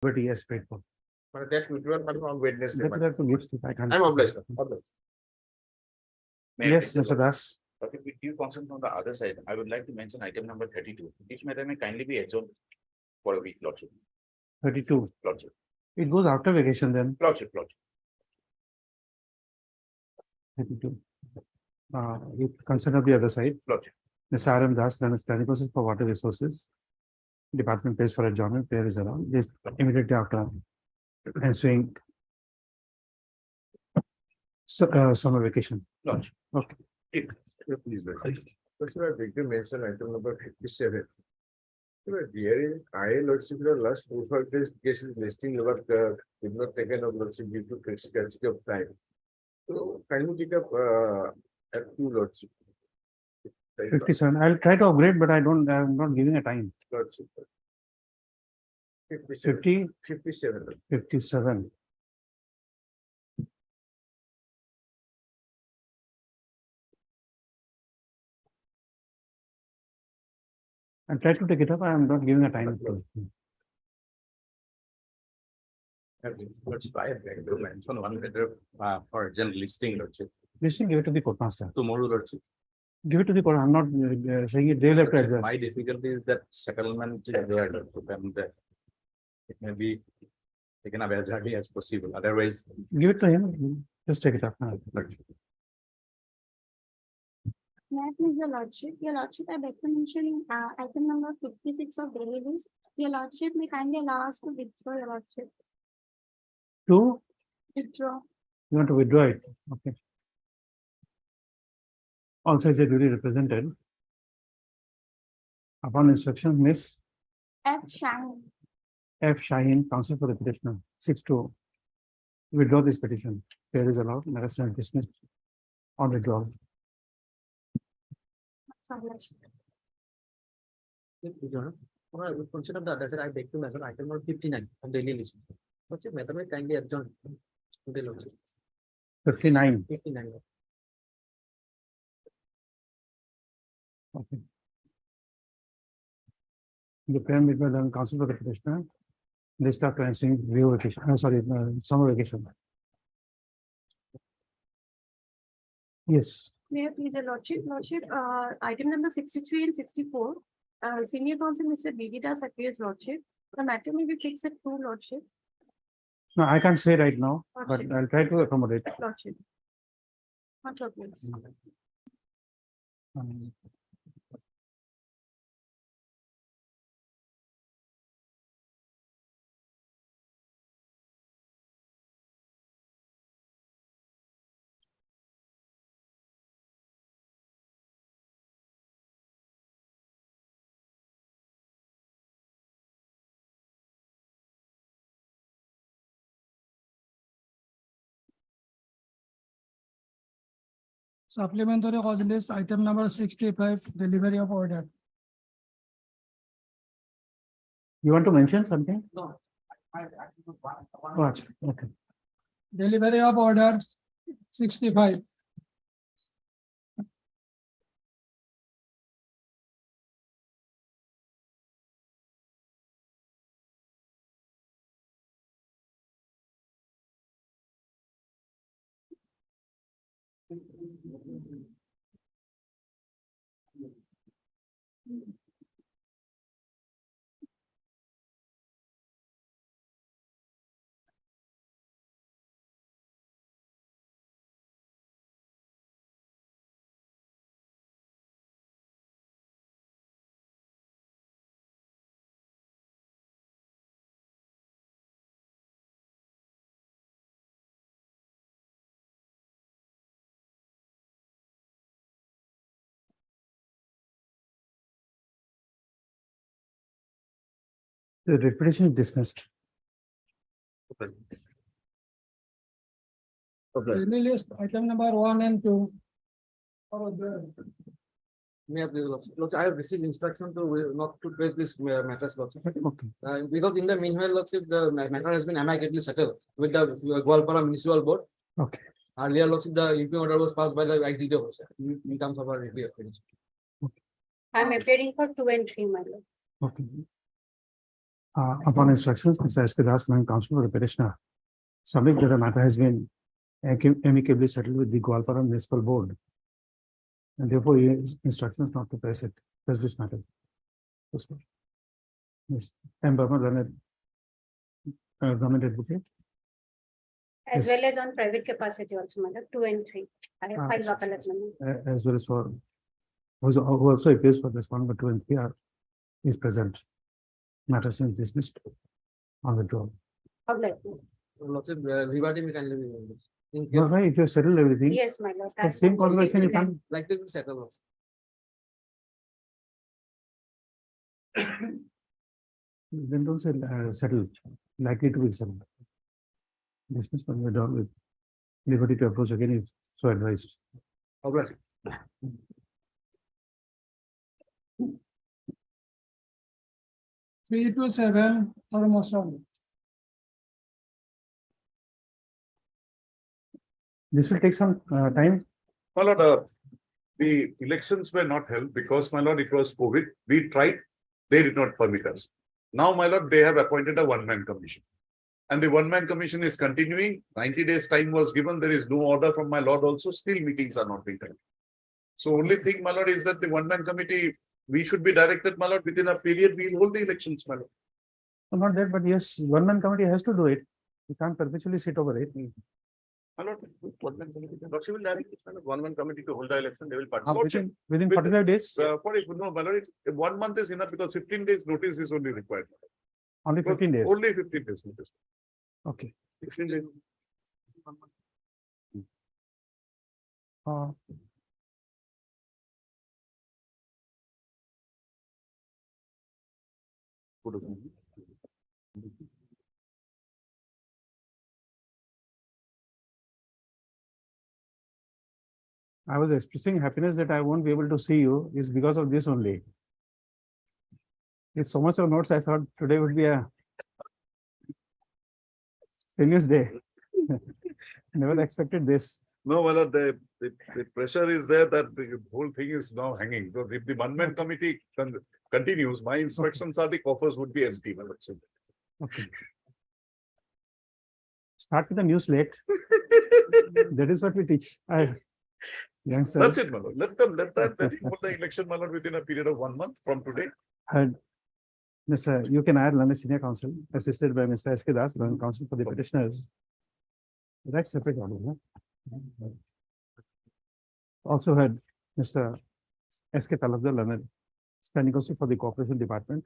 but he has paid for. But that withdrawal on Wednesday. That will have to give to, I can't. I'm obliged. Obliged. Yes, Mr. Das. But with due consent on the other side, I would like to mention item number 32, which matter may kindly be adjourned for a week, Lordship. 32. Lordship, It goes after vacation then. Lordship. 32. With consent of the other side. Lordship. Mr. R.M. Das, done his planning process for water resources. Department pays for adjournment, there is around this immediately after ensuing summer vacation. Lordship. Okay. Please, Lordship, I beg to mention item number 57. Here is I, Lordship, the last 4-5 days cases listing work did not taken of Lordship due to scarcity of time. So can you take up at 2 Lordship? 57. I'll try to upgrade, but I'm not giving a time. Lordship. 50, 57. 57. I'll try to take it up. I'm not giving a time. Lordship, I beg to mention one matter for agent listing, Lordship. Listen, give it to the court master. Tomorrow, Lordship. Give it to the court. I'm not saying it. They'll have to adjust. My difficulty is that settlement is there, Lordship, and it may be taken up as early as possible. Otherwise, Give it to him. Just take it up now. Lordship. May I please, Your Lordship, I beg to mention item number 56 of daily list. Your Lordship may kindly allow us to withdraw, Your Lordship. Two, Withdraw. you want to withdraw it? Okay. Also, is a duly represented. Upon instruction, Miss F. Shine. F. Shaheen, counsel for the petitioner, 6-2. Withdraw this petition. There is allowed, arrest and dismissed on withdrawal. With consent of the other side, I beg to mention item number 59 on daily list. What's it matter? Kindly adjourn. Today, Lordship. 59. 59. Okay. The plan made by the counsel for the petitioner. They start commencing view vacation. Summer vacation. Yes. May I please, Your Lordship, item number 63 and 64. Senior counsel, Mr. B.D. Das appears, Lordship. The matter may be fixed at 2, Lordship. No, I can't say right now, but Lordship. I'll try to accommodate. Lordship. Not your place. Um, Supplementary cause list, item number 65, delivery of order. You want to mention something? No. Oh, okay. Delivery of orders, 65. The repetition is dismissed. Daily list, item number 1 and 2. May I please, Lordship, I have received instruction to not to trace this matters, Lordship. Okay. Because in the meanwhile, Lordship, the matter has been amicably settled with the Goalpara Municipal Board. Okay. Earlier, Lordship, the UP order was passed by the IGD officer in terms of our review. I'm appearing for 2 and 3, my lord. Okay. Upon instructions, Mr. S. K. Das, Land Council for the petitioner, submit that the matter has been amicably settled with the Goalpara Municipal Board. And therefore, he has instructions not to press this matter. Yes, M. Burma, Leonard, government advocate. As Yes. well as on private capacity also, madam, 2 and 3. I have filed appellate memo. As well as for, who also appears for this one, but 2 and 3 are, is present. Matters is dismissed on withdrawal. Appellate. Lordship, rewarding me kindly. In No, case right, if you have settled everything, Yes, my lord. the same conversation you can, like to settle. also. then don't say settled, likely to be settled. Dismissed from withdrawal with liberty to approach again if so advised. Appellate. 3 to 7 for motion. This will take some time. My lord, the elections were not held because, my lord, it was COVID. We tried, they did not permit us. Now, my lord, they have appointed a one-man commission. And the one-man commission is continuing. 90 days time was given. There is no order from my lord also. Still meetings are not being held. So only thing, my lord, is that the one-man committee, we should be directed, my lord, within a period, we hold the elections, my lord. Not that, but yes, one-man committee has to do it. You can't perpetually sit over it. My lord, one-man committee. Lordship will direct this kind of one-man committee to hold the election. They will Within With- 45 days, no, my lord, 1 month is enough because 15 days notice is only required. only 15 days. Only 15 days notice. Okay. 15 days. Uh, I was expressing happiness that I won't be able to see you is because of this only. It's so much of notes, I thought today would be a strenuous day. Never expected this. No, my lord, the pressure is there that the whole thing is now hanging. So if the one-man committee continues, my instructions are the coffers would be empty, my lord. So Okay. Start with the news late. That is what we teach. Youngsters. that's it, my lord. Let them hold the election, my lord, within a period of 1 month from today. And Mr. UK Nair, London Senior Counsel, assisted by Mr. S. K. Das, London Counsel for the petitioners. That's separate orders, huh? Also had Mr. S. K. Talabdar, London, Standing Counsel for the Corporation Department,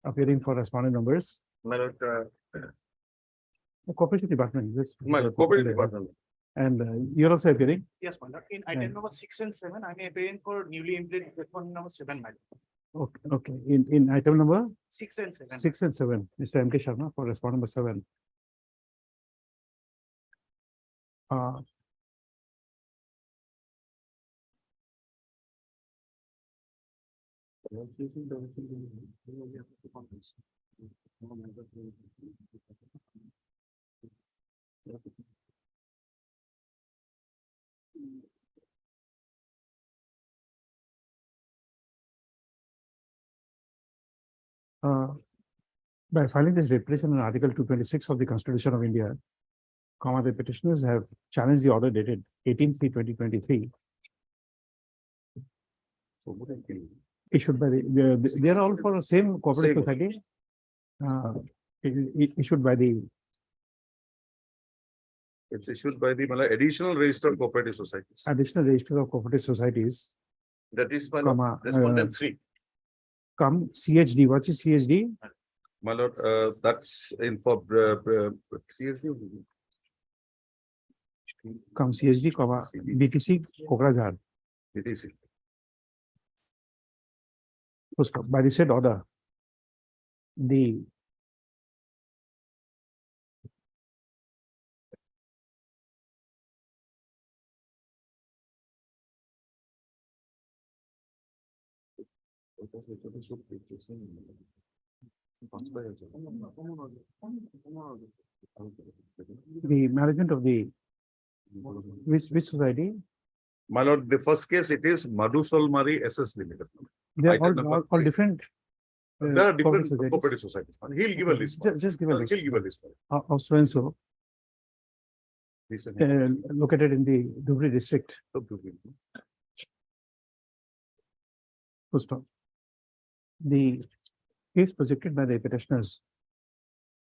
appearing for respondent numbers. My lord, The Corporation Department. Yes. my lord, cooperative department. And you're also appearing. Yes, my lord. In item number 6 and 7, I'm appearing for newly implemented platform number 7, madam. Okay. In item number 6 and 7. 6 and 7, Mr. M. K. Sharma for respondent number 7. By filing this replacement on Article 226 of the Constitution of India, the petitioners have challenged the order dated 18/3/2023 issued by they are all for the same cooperative Same. society. Issued by the It's issued by the my lord, additional registered cooperative societies. additional register of cooperative societies, That is my lord, comma, respondent 3. come CHD. What is CHD? My lord, that's in for CSD. Come CHD, comma BTC Kokrajhar. BTC. Full stop. By the said order, the management of the which society, My lord, the first case, it is Madhu Solmari SS Limited. they are Item number all 3. different. There are different societies. cooperative societies. He'll give a list. Just give a list. He'll give a list. Of so and so, located in the Dhubri district. Full stop. The case projected by the petitioners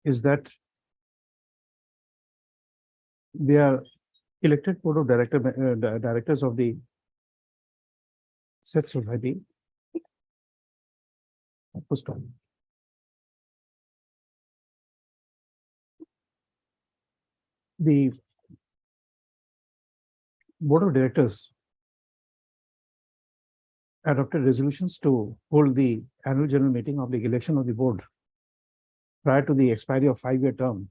is that they are elected board of directors of the said society. Full stop. The board of directors adopted resolutions to hold the annual general meeting of the election of the board prior to the expiry of 5-year term,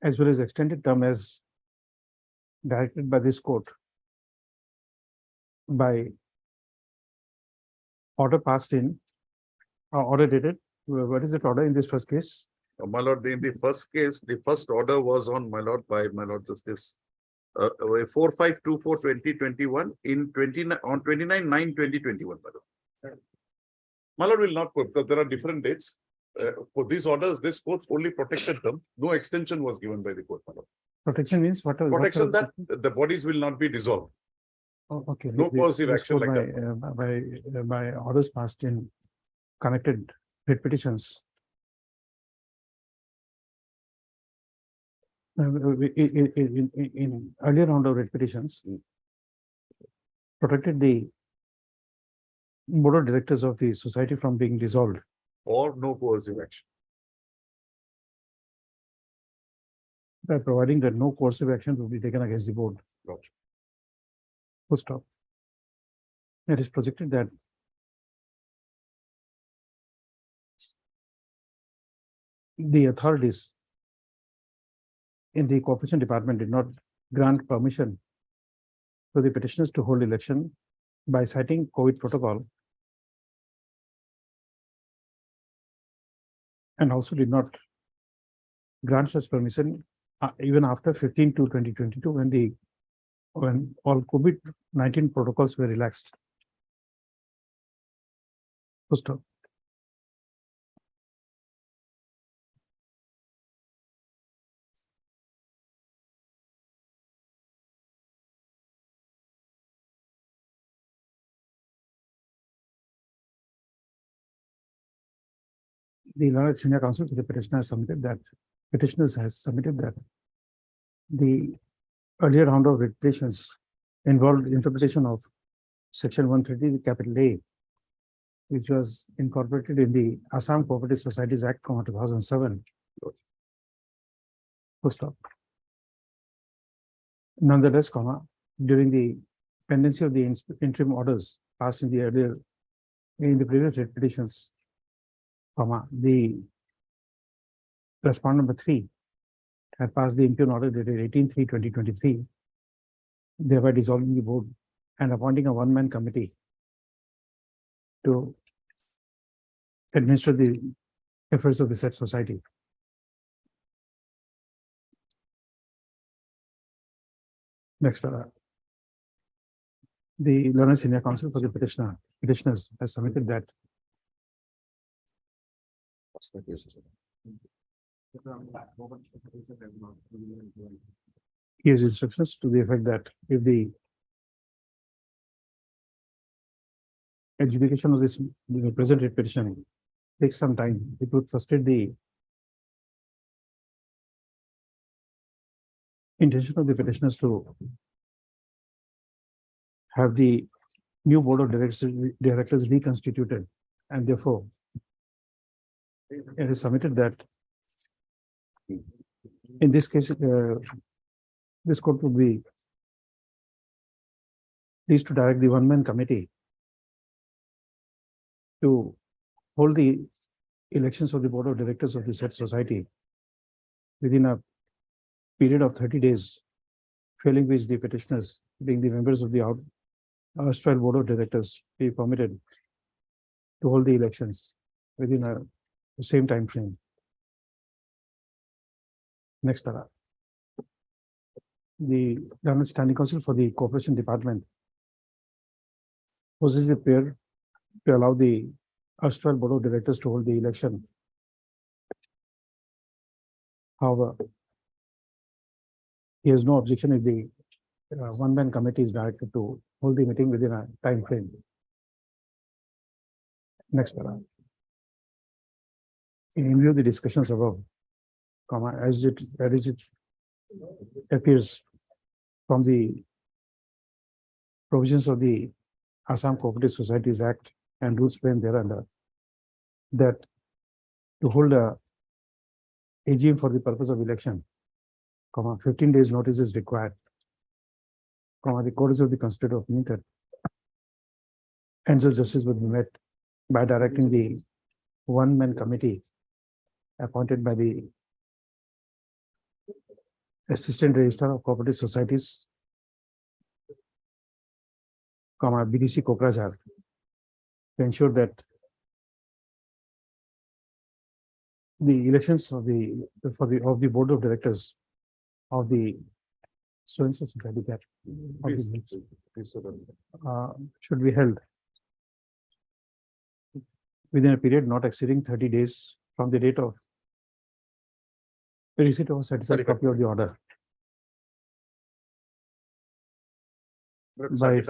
as well as extended term as directed by this court by order passed in, order dated. What is it order in this first case? My lord, in the first case, the first order was on, my lord, by my lord Justice 4524/2021 in 29 on 29/9/2021. My lord will not quote because there are different dates. For these orders, this court only protected them. No extension was given by the court, my lord. Protection means what? Protection that the bodies will not be dissolved. Oh, okay. No coercive action like by orders passed in connected writ petitions. In earlier round of writ petitions, protected the board of directors of the society from being dissolved. Or no coercive action. By providing that no coercive action will be taken against the board. Gotcha. Full stop. It is projected that the authorities in the corporation department did not grant permission to the petitioners to hold election by citing COVID protocol, and also did not grant such permission even after 15/2/2022 when all COVID-19 protocols were relaxed. Full stop. The Learned Senior Counsel to the petitioner has submitted that the earlier round of writ petitions involved interpretation of section 130 capital A, which was incorporated in the Assam Cooperative Societies Act, 2007. Full stop. Nonetheless, during the pendency of the interim orders passed in the previous writ petitions, the respondent number 3 had passed the impugn order dated 18/3/2023, thereby dissolving the board and appointing a one-man committee to administer the affairs of the said society. Next paragraph. The Learned Senior Counsel for the petitioners has submitted that he has instructions to the effect that if the adjudication of this present writ petition takes some time, it would frustrate the intention of the petitioners to have the new board of directors reconstituted, and therefore it is submitted that in this case, this court would be pleased to direct the one-man committee to hold the elections of the board of directors of the said society within a period of 30 days, failing which the petitioners, being the members of the erstwhile board of directors, be permitted to hold the elections within the same time frame. Next paragraph. The Learned Standing Counsel for the Corporation Department poses a pair to allow the erstwhile board of directors to hold the election. However, he has no objection if the one-man committee is directed to hold the meeting within a time frame. Next paragraph. In view of the discussions above, as it appears from the provisions of the Assam Cooperative Societies Act and rules framed thereunder, that to hold a AGM for the purpose of election, 15 days notice is required. The courts of the constituted of that ends of justice would be met by directing the one-man committee appointed by the Assistant Registrar of Cooperative Societies, BDC Kokrajhar, to ensure that the elections of the board of directors of the so-and-so society that should be held within a period not exceeding 30 days from the date of receipt of a certified copy of the order. By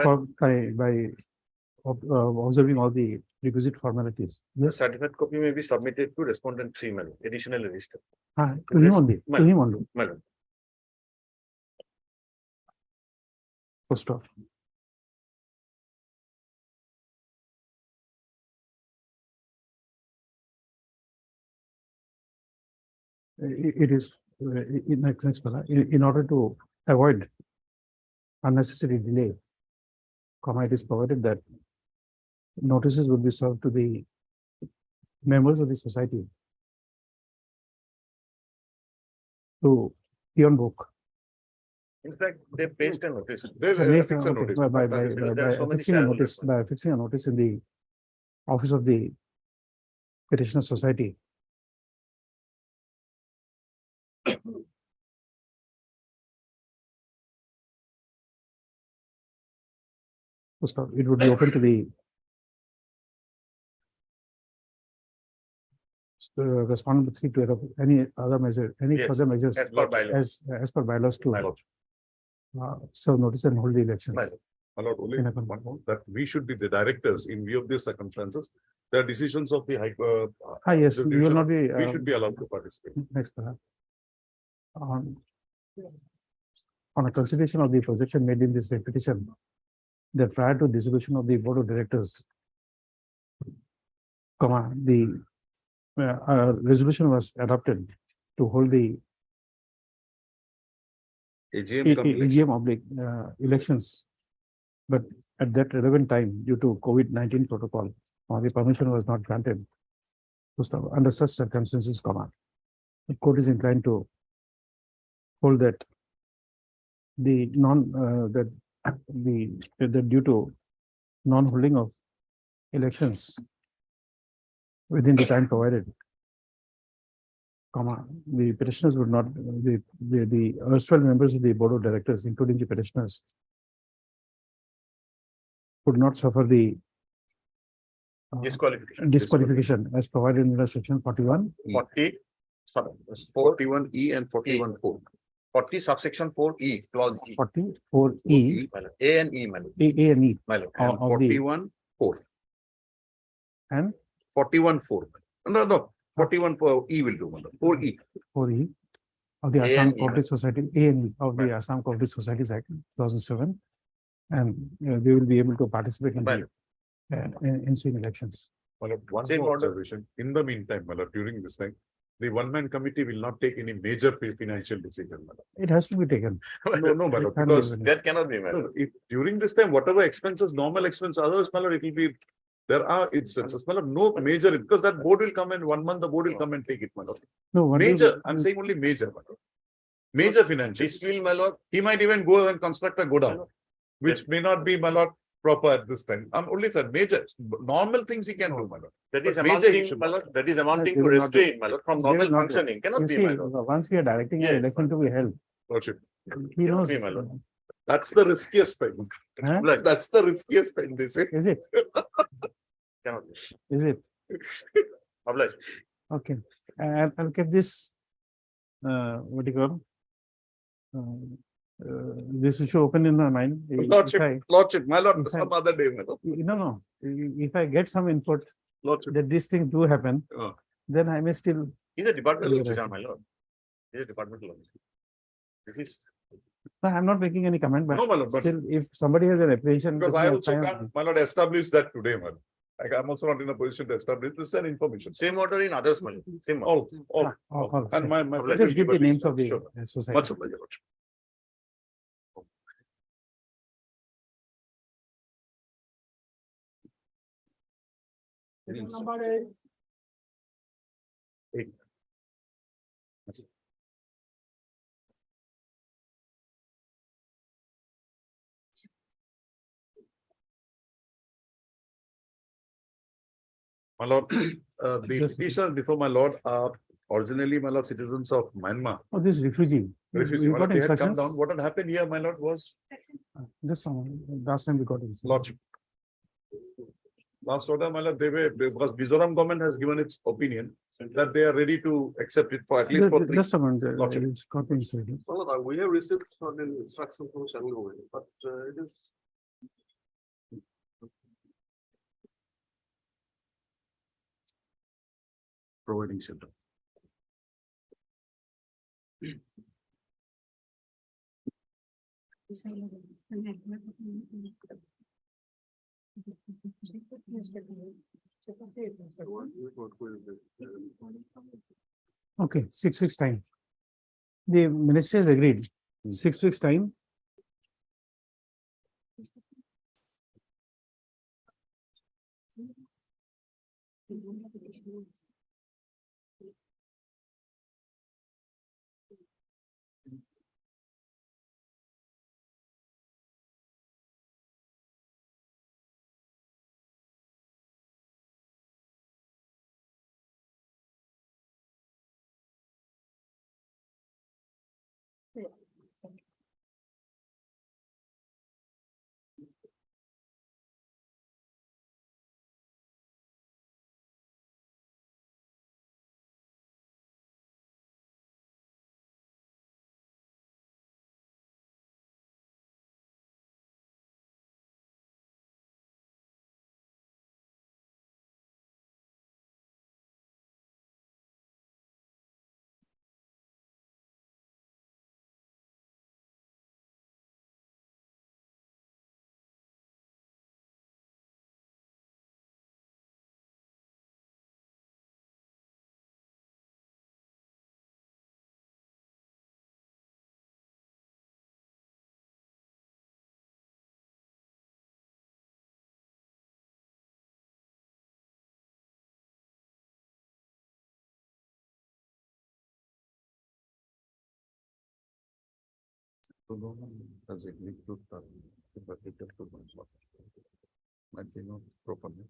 observing all the requisite formalities. Yes. Certified copy may be submitted to respondent 3, madam, additional register. To him only. To him only. Madam. First off. It is in order to avoid unnecessary delay, it is provided that notices will be served to the members of the society to Peon book. In fact, they paste a notice. They So fix a notice. There are so many by fixing a notice in the office of the petitioner society. First off, it would be open to the respondent to adopt any other measure, any Yes, further measures as per bylaws. as per bylaws to Bylaws. serve notice and hold the elections. Bylaws. My lord, only In a one more, that we should be the directors in view of these circumstances. The decisions of the high. Yes, the you will division, not be. We should be allowed to participate. Next paragraph. On a consideration of the projection made in this petition, that prior to dissolution of the board of directors, the resolution was adopted to hold the AGM oblique elections. But at that relevant time, due to COVID-19 protocol, the permission was not granted. So under such circumstances, the court is inclined to hold that the due to non-holding of elections within the time provided, the petitioners would not, the erstwhile members of the board of directors, including the petitioners, would not suffer the disqualification as provided in the section 41. 41E and 41(4). 40 subsection 4E, clause E. 44E, A and E, madam. A and E, Madam. Of And the- 41(4). and 41(4). No, 41(4)E will do, madam. 4E. 4E of the A Assam and E. Cooperative Society, A and E of the Assam Cooperative Societies Act 2007. And they will be able to participate in the ensuing elections. My lord, one Same more order. observation. In the meantime, my lord, during this time, the one-man committee will not take any major financial decision, my lord. It has to be taken. No, my lord, It can't be because even- That cannot be, madam. no, if during this time, whatever expenses, normal expenses, others, my lord, it will be, there are instances, my lord, no major, because that board will come in 1 month, the board will come and take it, my lord. No, what is- Major, I'm saying only major, my lord. Major financial. This will, my lord, He might even go and construct a godown, which may not be, my lord, proper at this time. I'm only said major, normal things he can do, my lord. that is But major amounting, issue. my lord, that is amounting They to will not do. restraint, my lord, from They will normal not do. functioning. Cannot You be, see, my lord. once we are directing an Yes, election to be held, Lordship, he Cannot knows. be, my lord. that's the riskiest time. Huh? That's the riskiest time, they say. Is it? Cannot. Is it? Oblige. Okay, I'll keep this, what do you call? This issue open in my mind. If Lordship, I- Lordship, my lord, if I- some other day, my lord. No, if I get some input Lordship. that these things do happen, then I may still, He's a departmental You're officer, right. my lord. He's a departmental officer. This is. no, I'm not making any comment, but No, my lord, but still, if somebody has an apprehension. because let I me also apply on- can't, my lord, establish that today, my lord. Like, I'm also not in a position to establish, this is an information. Same order in others, my lord. Same. order. All, all, and my. Let just give the names of the Sure. society. Much obliged, Lordship. My lord, the Just- petitioners before my lord are originally, my lord, citizens of Myanmar. Oh, this refugee. Refugee, We my got lord, they had come instructions. down. What had happened here, my lord, was Just last time we got it. Lordship. Last order, my lord, they were, because Mizoram government has given its opinion that they are ready to accept it for at least for three. Just a minute. Lordship. It's got the instruction. Well, we have received certain instruction from central government, but it is. Providing shelter. Okay, 6 weeks time. The ministry has agreed, 6 weeks time. As agreed to, but it took too much. Might be not properly.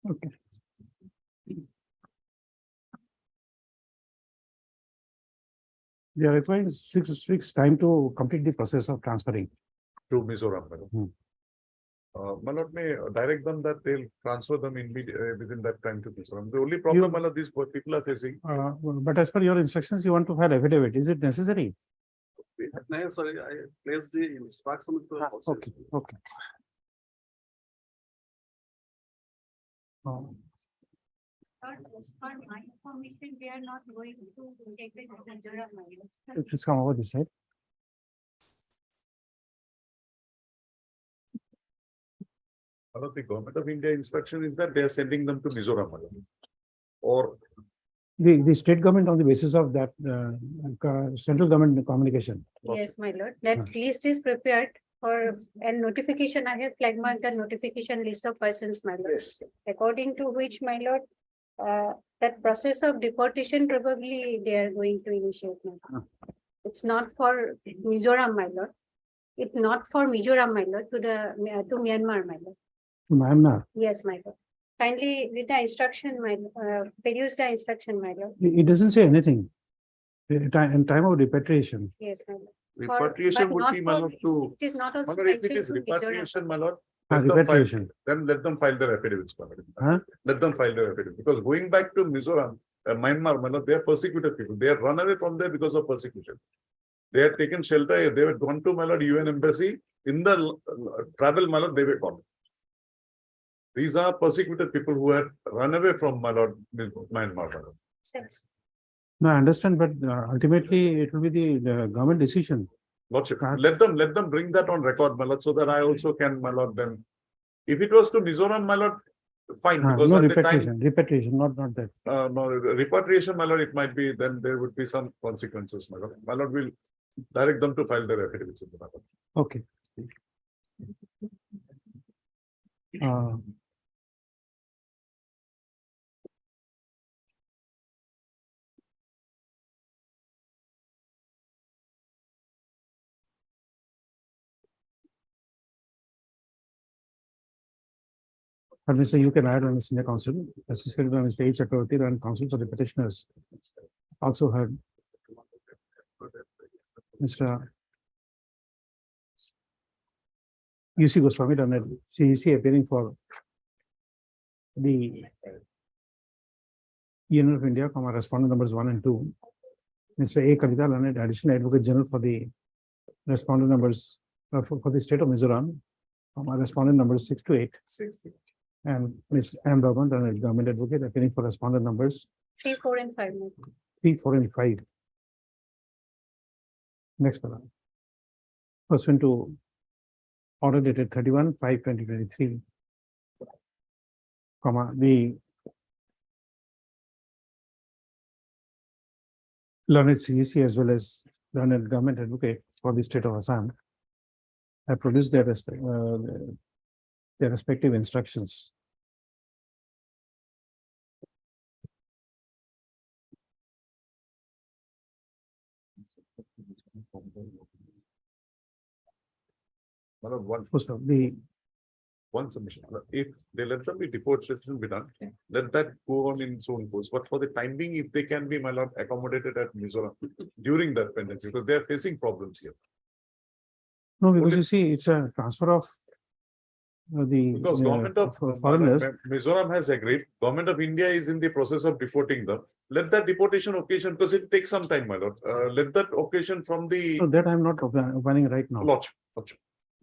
Okay. They are requiring 6 weeks time to complete the process of transferring. To Mizoram. Madam. My lord may direct them that they'll transfer them within that time to Mizoram. The only problem, my lord, these people are facing. But as per your instructions, you want to file affidavit. Is it necessary? No, sorry, I placed the instruction to. Okay, okay. Oh, As per my information, we are not going to take the Mizora minus. please come over this side. One of the government of India instruction is that they are sending them to Mizoram. Or The state government on the basis of that, central government communication. Yes, my lord, that list is prepared for a notification. I have flag marked the notification list of persons, my lord. Yes. According to which, my lord, that process of deportation probably they are going to initiate. my lord. It's not for Mizoram, my lord. It's not for Mizoram, my lord, to Myanmar, my lord. To Myanmar. Yes, my lord. Kindly read the instruction, my, produce the instruction, my lord. It doesn't say anything. In time of repatriation. Yes, my lord. repatriation But would not be, my for- lord, to. It is not My also lord, if it mentioned is to Mizoram. repatriation, my lord, Ah, let them file, repatriation. then let them file their affidavits, my lord. Huh? Let them file their affidavit, because going back to Mizoram, Myanmar, my lord, they are persecuted people. They are run away from there because of persecution. They had taken shelter, they had gone to, my lord, UN embassy. In the travel, my lord, they were caught. These are persecuted people who had run away from, my lord, Myanmar, my lord. Yes. No, I understand, but ultimately it will be the government decision. Lordship, Correct. let them bring that on record, my lord, so that I also can, my lord, then. If it was to Mizoram, my lord, fine, because No at the time, repatriation, not that. no, repatriation, my lord, it might be, then there would be some consequences, my lord. My lord will direct them to file their affidavits in the matter. Okay. But Mr. You can add on the senior counsel, assisted by Mr. H. Chakravarti and counsel for the petitioners. Also heard Mr. UC Goswami done at CEC appearing for the Union of India, respondent numbers 1 and 2. Mr. A. Kavita Lanet, additional advocate general for the respondent numbers for the state of Mizoram, respondent numbers 6 to 8. And Ms. M. Raman, government advocate appearing for respondent numbers 3, 4, and 5. my lord. 3, 4, and 5. Next one. Pursuant to order dated 31/5/2023, the learned CEC as well as learned government advocate for the state of Assam have produced their respective instructions. My lord, one, First of the one submission. If they let them be deportation be done, let that go on in its own course. But for the time being, if they can be, my lord, accommodated at Mizoram during that pendency, because they are facing problems here. no, because you see, it's a transfer of the Because government of foreigners. Mizoram has agreed, government of India is in the process of deporting them. Let that deportation occasion, because it takes some time, my lord. Let that occasion from the So that I'm not opening right now. lodge.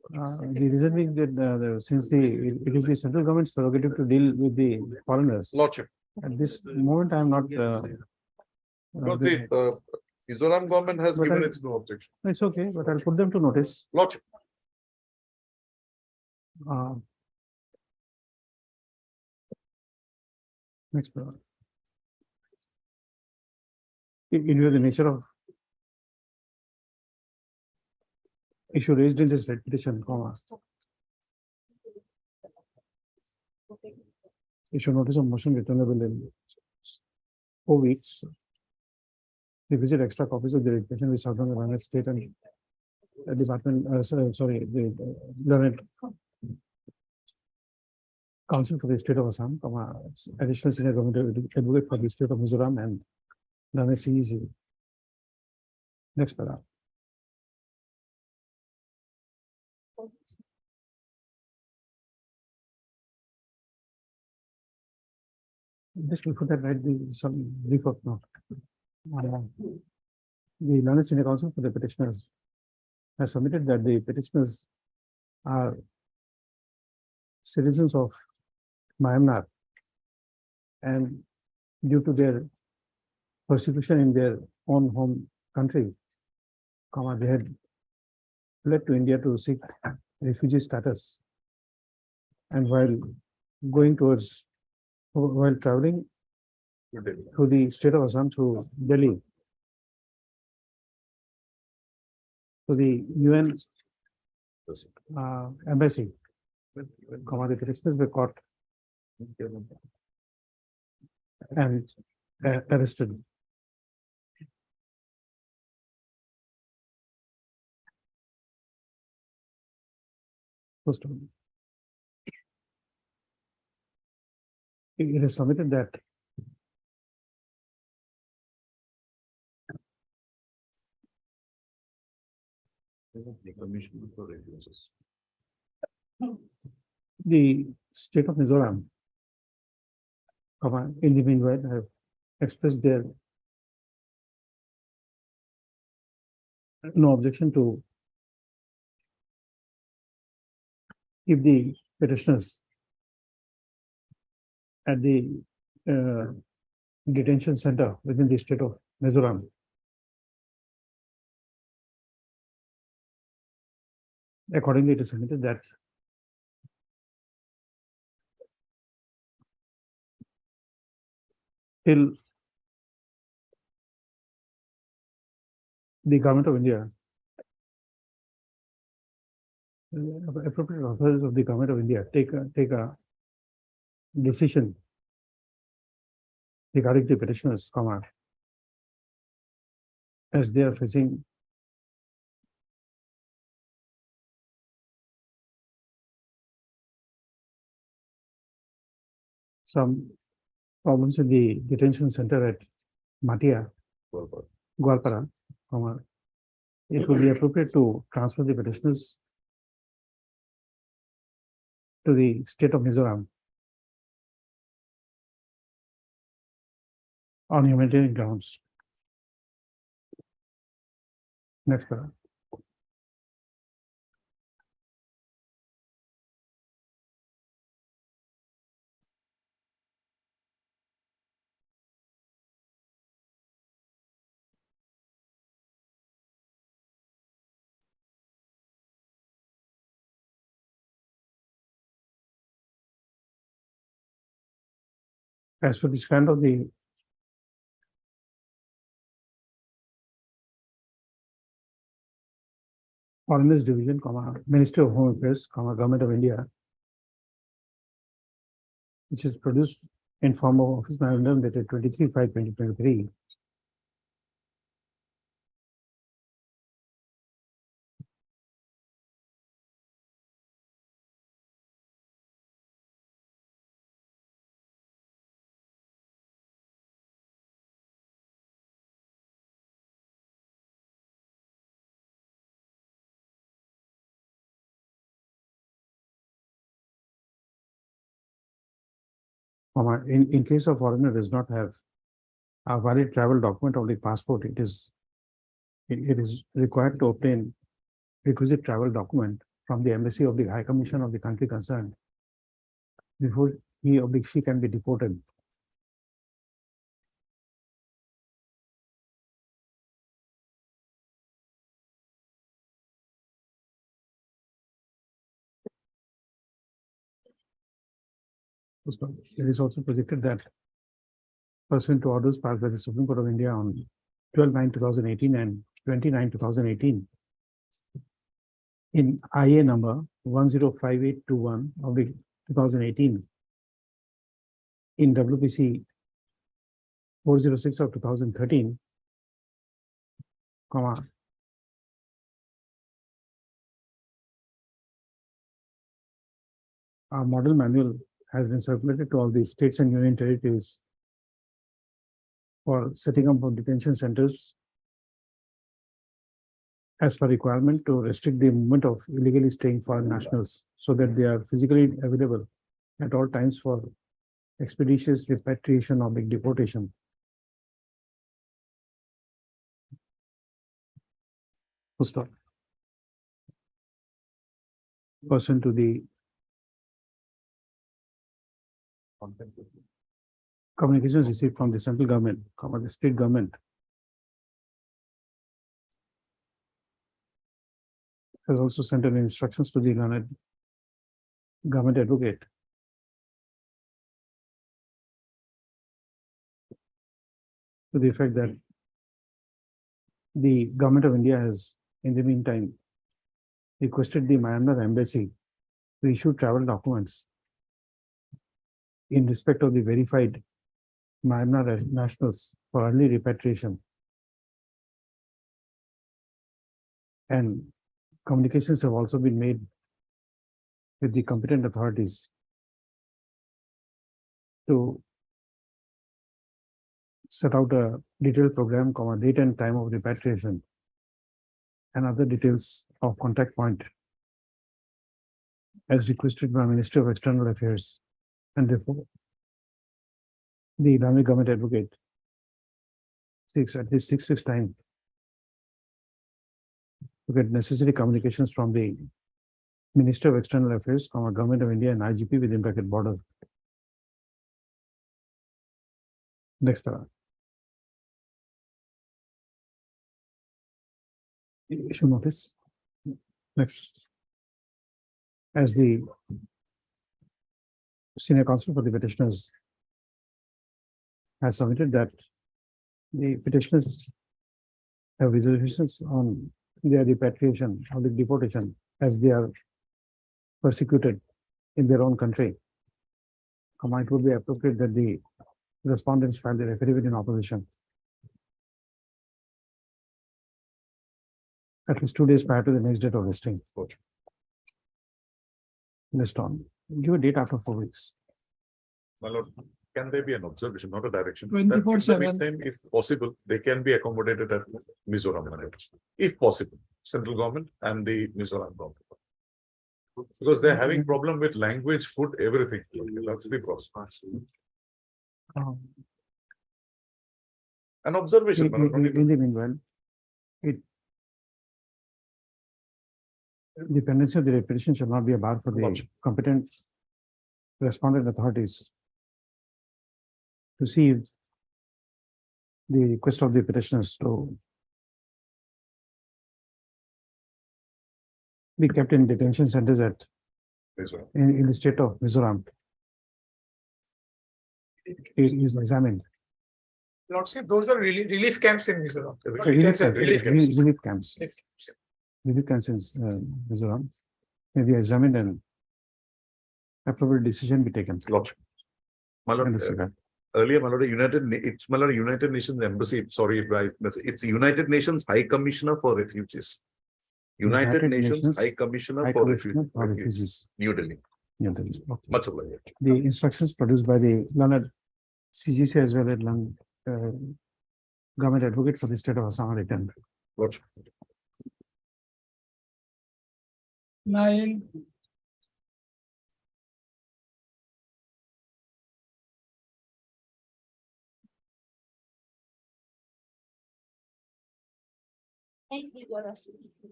The reason being that since it is the central government's prerogative to deal with the foreigners. Lordship. At this moment, I am not. Because the Mizoram government has But given I- its no objection. It's okay, but I'll put them to notice. Lordship. Next. In view of the nature of issue raised in this petition, issue notice of motion returnable in 4 weeks. Revisit extra copies of the regulation with Southern United State and Department, the learned Council for the State of Assam, additional senior government advocate for the state of Mizoram and learned CEC. Next paragraph. Just before that, write some brief of note. The learned senior counsel for the petitioners has submitted that the petitioners are citizens of Myanmar, and due to their persecution in their own home country, they had fled to India to seek refugee status. And while traveling to the state of Assam through Delhi, to the UN embassy, the petitioners were caught and arrested. First of all, it is submitted that The commission for refugees. the state of Mizoram, in the meanwhile, have expressed their no objection to keep the petitioners at the detention center within the state of Mizoram. Accordingly, it is submitted that till the government of India, appropriate authorities of the government of India take a decision regarding the petitioners, as they are facing some problems in the detention center at Matia, Gwalpara, it would be appropriate to transfer the petitioners to the state of Mizoram on humanitarian grounds. Next para. As for the stand of the Foreigners Division, Ministry of Home Affairs, Government of India, which is produced in form of office memorandum dated 23/5/2023. In case of foreigner does not have a valid travel document of the passport, it is required to obtain requisite travel document from the embassy of the High Commission of the country concerned before he or she can be deported. It is also projected that pursuant to orders passed by the Supreme Court of India on 12/9/2018 and 29/2018, in IA number 105821 of the 2018, in WPC 406 of 2013, a model manual has been circulated to all the states and union territories for setting up of detention centers as per requirement to restrict the movement of illegally staying foreign nationals so that they are physically available at all times for expeditious repatriation or deportation. Full stop. pursuant to the communications received from the central government, the state government. Has also sent an instructions to the learned government advocate. To the effect that the government of India has, in the meantime, requested the Myanmar embassy to issue travel documents in respect of the verified Myanmar nationals for early repatriation. And communications have also been made with the competent authorities to set out a detailed program, date and time of repatriation, and other details of contact point as requested by Ministry of External Affairs. And therefore, the Islamic government advocate seeks at least 6 weeks time to get necessary communications from the Ministry of External Affairs, Government of India and IGP within bracket border. Next para. Issue notice. Next. As the senior counsel for the petitioners has submitted that the petitioners have reservations on their repatriation or the deportation as they are persecuted in their own country. It would be appropriate that the respondents file their affidavit in opposition at least 2 days prior to the next date of listing. List on. Give a date after 4 weeks. My lord, can there be an observation, not a direction? 24/7. That in the meantime, if possible, they can be accommodated at Mizoram level, if possible, central government and the Mizoram government. Because they're having problem with language, food, everything. That's the problem. An observation. my lord, not even- In the meanwhile, the pendency of the repatriation shall not be a bar for the Gotcha. competent respondent authorities to see if the request of the petitioners to be kept in detention centers Mizoram. in the state of Mizoram is examined. Lordship, those are relief camps in Mizoram. So relief camps, relief camps. relief camps, relief camps in Mizoram may be examined and appropriate decision be taken. Lordship. My lord, in this regard. earlier, my lord, it's my lord, United Nations Embassy, sorry, it's United Nations High Commissioner for Refugees. United Nations High Commissioner High for Commissioner for Refugees, Refugees. New Delhi. New Delhi. Okay. Much obliged. The instructions produced by the learned CGC as well as learned government advocate for the state of Assam are written. Lordship. 9,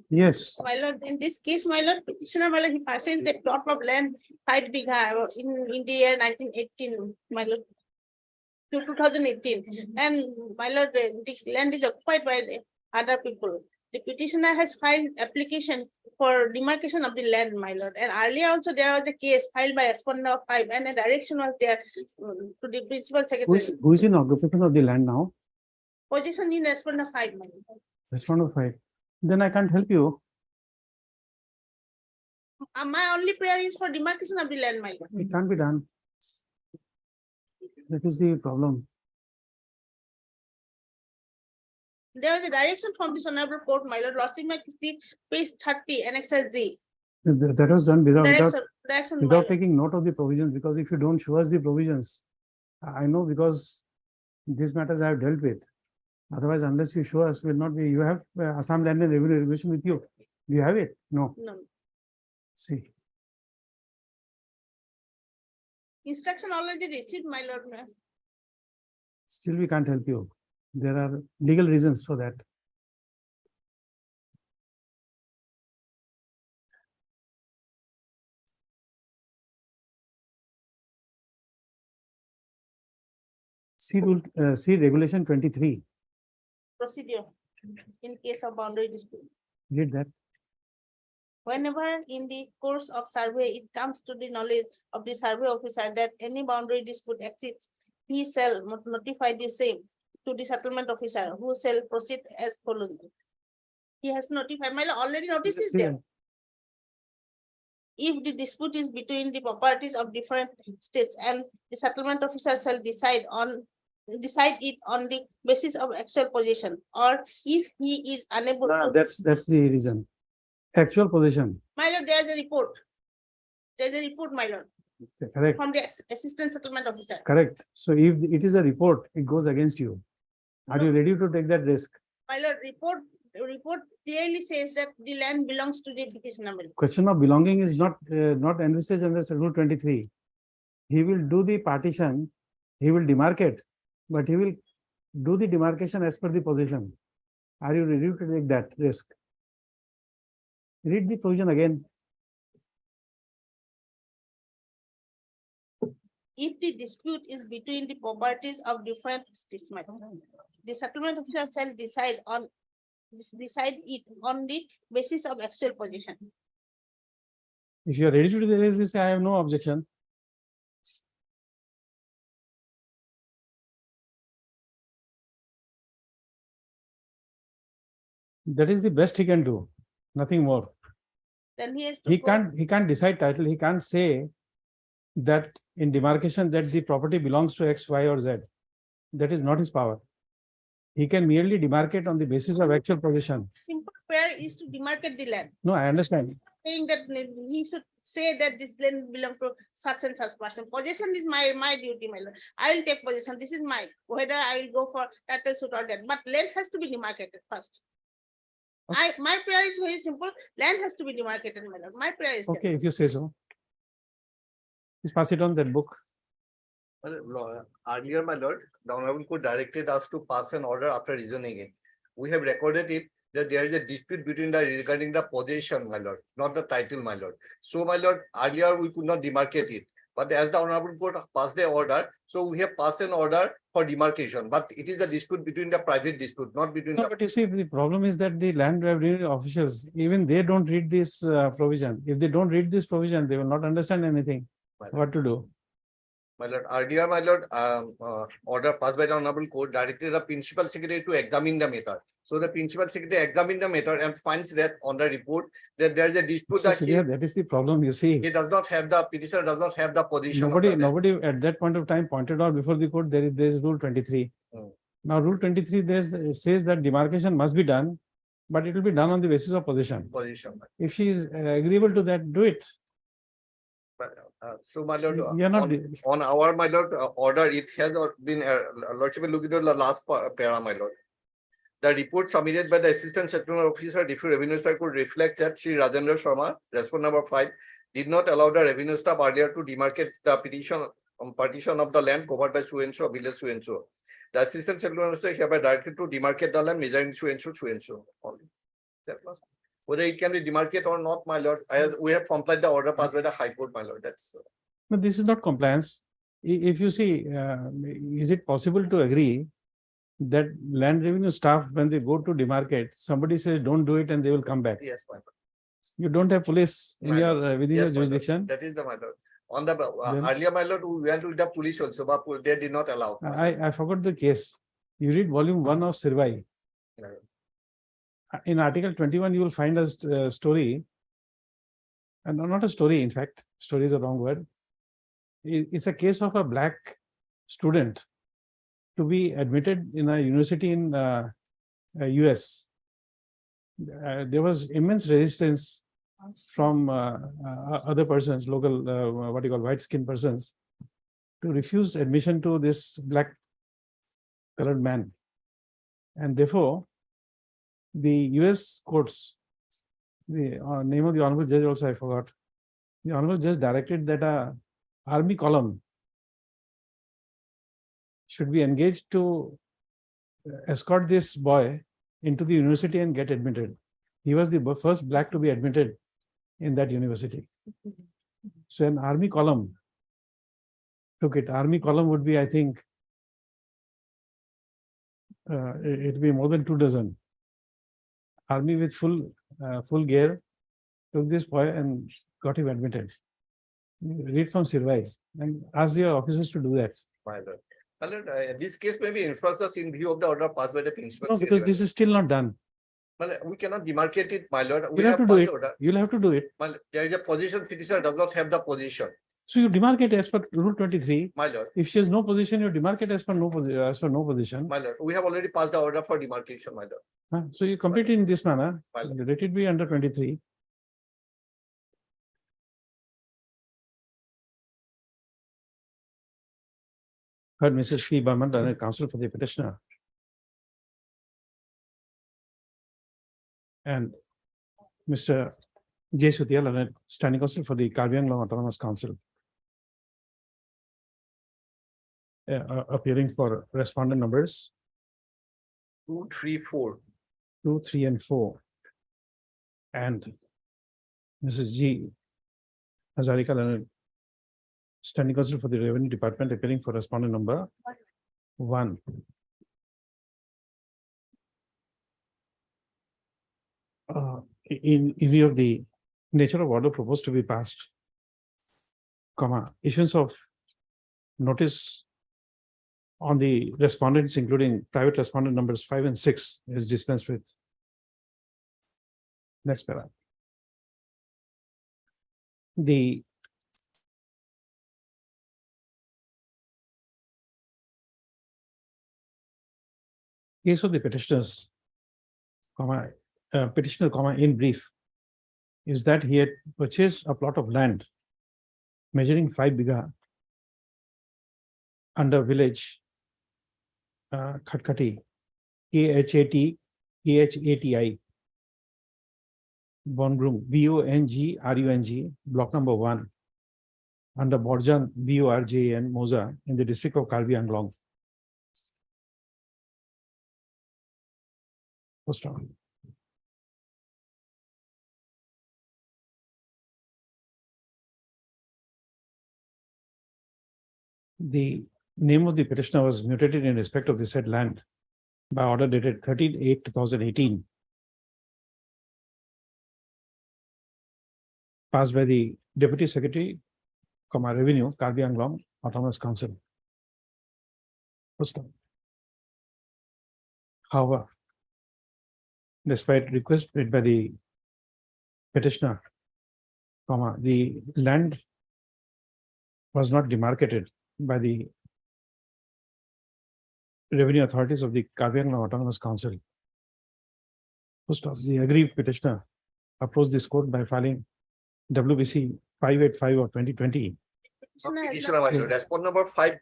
Yes, My lord, in this case, my lord, petitioner, my lord, he purchased the plot of land 5 bigha in India 1918, my lord. To 2018, and my lord, this land is occupied by the other people. The petitioner has filed application for demarcation of the land, my lord. And earlier also there was a case filed by Espanda 5, and a direction was there to the principal secretary. who is in occupation of the land now? Position in Espanda 5, my lord. Respond of five. Then I can't help you. My only prayer is for demarcation of the land, my lord. It can't be done. That is the problem. There was a direction from this honorable court, my lord, Lordship, my page 30, annexure Z. That was done without Direction, my without lord. taking note of the provisions, because if you don't show us the provisions, I know because these matters I have dealt with. Otherwise, unless you show us, will not be, you have Assam Land and Revenue Regulation with you. Do you have it? No. No. See, Instruction already received, my lord. still we can't help you. There are legal reasons for that. see regulation 23, procedure in case of boundary dispute. read that. Whenever in the course of survey, it comes to the knowledge of the survey officer that any boundary dispute exists, he shall notify the same to the settlement officer, who shall proceed as follows. He has notified, my lord, already notice is See, there. If the dispute is between the properties of different states and the settlement officer shall decide it on the basis of actual possession, or if he is unable no, to. that's the reason. Actual position, My lord, there is a report. There is a report, my lord, correct, from the assistant settlement officer. correct. So if it is a report, it goes against you. Are you ready to take that risk? My lord, report clearly says that the land belongs to the petitioner. my lord. Question of belonging is not envisaged under Rule 23. He will do the partition, he will demarcate, but he will do the demarcation as per the position. Are you ready to take that risk? Read the provision again. If the dispute is between the properties of different states, my lord, the settlement officer shall decide it on the basis of actual possession. If you are ready to raise this, I have no objection. That is the best he can do, nothing more. Then he has to. He can't decide title, he can't say that in demarcation that the property belongs to X, Y, or Z. That is not his power. He can merely demarcate on the basis of actual possession. Simple prayer is to demarcate the land, No, I understand. saying that he should say that this land belongs to such and such person. Possession is my duty, my lord. I will take possession. This is mine. Whether I will go for title suit or that, but land has to be demarcated first. My prayer is very simple. Land has to be demarcated, my lord. My prayer is that. Okay, if you say so. Please pass it on that book. Earlier, my lord, the Honorable Court directed us to pass an order after reasoning it. We have recorded it that there is a dispute regarding the possession, my lord, not the title, my lord. So, my lord, earlier we could not demarcate it. But as the Honorable Court passed the order, so we have passed an order for demarcation. But it is the dispute between the private dispute, not between No, the. but you see, the problem is that the land revenue officials, even they don't read this provision. If they don't read this provision, they will not understand anything, what to do. My lord, earlier, my lord, order passed by the Honorable Court directed the Principal Secretary to examine the matter. So the Principal Secretary examined the matter and finds that on the report that there is a dispute So, that Surya, that is the problem, you see. he does not have the petitioner does not have the position. Nobody at that point of time pointed out before the court, there is Rule 23. Hmm. Now, Rule 23, it says that demarcation must be done, but it will be done on the basis of possession. Position. If she is agreeable to that, do it. But, so my lord, You are not. on our my lord order, it has been lordship will look at the last para, my lord. The report submitted by the Assistant Settlement Officer, Deputy Revenue Sir, could reflect that Sri Rajendra Sharma, response number 5, did not allow the revenue staff earlier to demarcate the partition of the land covered by so-and-so, village so-and-so. The Assistant Settlement Officer hereby directed to demarcate the land measuring so-and-so, so-and-so. Only. That was. Whether it can be demarcated or not, my lord, we have complied the order passed by the High Court, my lord. That's. But this is not compliance. If you see, is it possible to agree that land revenue staff, when they go to demarcate, somebody says, don't do it, and they will come back? Yes, my lord. You don't have police in My your lord. within Yes, your my lord. jurisdiction. That is the my lord. On the Then- earlier, my lord, we went with the police also, but they did not allow. I forgot the case. You read volume 1 of Sirvai. Yeah. In Article 21, you will find a story, and not a story, in fact, story is a wrong word. It's a case of a black student to be admitted in a university in US. There was immense resistance from other persons, local, what you call white skinned persons, to refuse admission to this black colored man. And therefore, the US courts, the name of the honorable judge also I forgot. The honorable judge directed that a army column should be engaged to escort this boy into the university and get admitted. He was the first black to be admitted in that university. So an army column took it. Army column would be, I think, it'll be more than 2 dozen. Army with full gear took this boy and got him admitted. Read from Sirvai and ask your officers to do that. My lord. My lord, this case may be influenced in view of the order passed by the principal. No, because this is still not done. My lord, we cannot demarcate it, my lord. We You'll have have to do passed it. order. You'll have to do it. My lord, there is a position, petitioner does not have the position, So you demarcate as per Rule 23. my lord. If she has no position, you demarcate as per no position. My lord, we have already passed the order for demarcation, my lord. So you complete it in this manner. My lord. Let it be under 23. Heard Mrs. P. Burman, Learned Counsel for the petitioner. And Mr. J. Sutia, Learned Standing Counsel for the Karbi Anglong Autonomous Council. Appearing for respondent numbers 2, 3, 4. 2, 3, and 4. And Mrs. G. Hazarika, Learned Standing Counsel for the Revenue Department, appearing for respondent number 1. In view of the nature of order proposed to be passed, issuance of notice on the respondents, including private respondent numbers 5 and 6, is dispensed with. Next para. The case of the petitioners, petitioner, in brief, is that he had purchased a plot of land measuring 5 bighas under village Khatkati, Khati, Bongrung, Bongrung, block number 1, under Borjan, Borjan, Moza, in the district of Karbi Anglong. First on. The name of the petitioner was mutated in respect of the said land by order dated 13/8/2018, passed by the Deputy Secretary, Revenue, Karbi Anglong Autonomous Council. First on. However, despite request made by the petitioner, the land was not demarcated by the revenue authorities of the Karbi Anglong Autonomous Council. First off, the aggrieved petitioner approached this court by filing WBC 585 of 2020. Petitioner, my lord, respond number 5.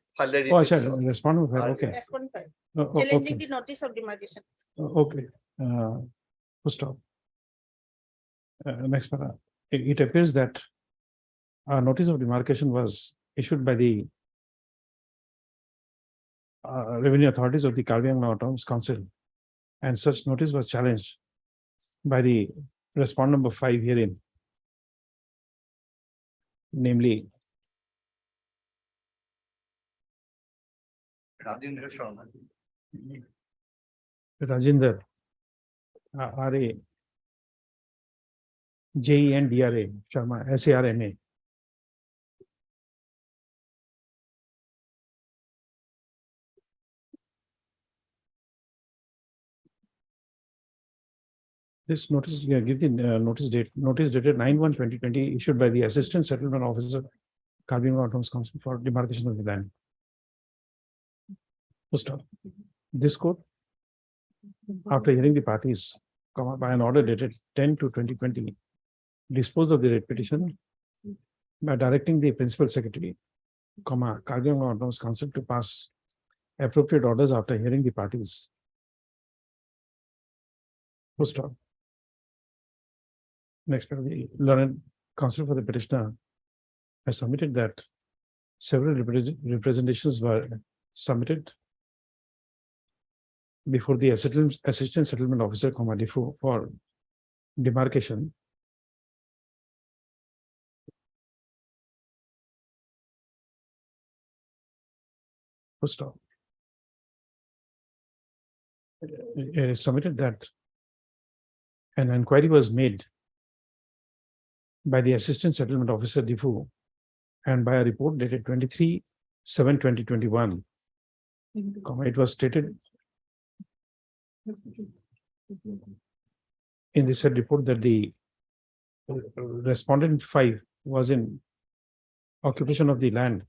Oh, sure, respondent, okay. Respond five. Okay. Challenging the notice of demarcation. Okay, first off. Next para. It appears that a notice of demarcation was issued by the revenue authorities of the Karbi Anglong Autonomous Council, and such notice was challenged by the respondent number 5 herein, namely Rajendra Sharma. Rajinder, RA, JEN DRA, Sharma, SARMA. This notice, give the notice dated 9/1/2020, issued by the Assistant Settlement Officer, Karbi Anglong Autonomous Council, for demarcation of the land. First off, this court, after hearing the parties, by an order dated 10/2/2020, disposed of the writ petition by directing the Principal Secretary, Karbi Anglong Autonomous Council, to pass appropriate orders after hearing the parties. First off. Next, the Learned Counsel for the petitioner has submitted that several representations were submitted before the Assistant Settlement Officer, DIFO, for demarcation. First off, submitted that an inquiry was made by the Assistant Settlement Officer DIFU and by a report dated 23/7/2021. It was stated in the said report that the respondent 5 was in occupation of the land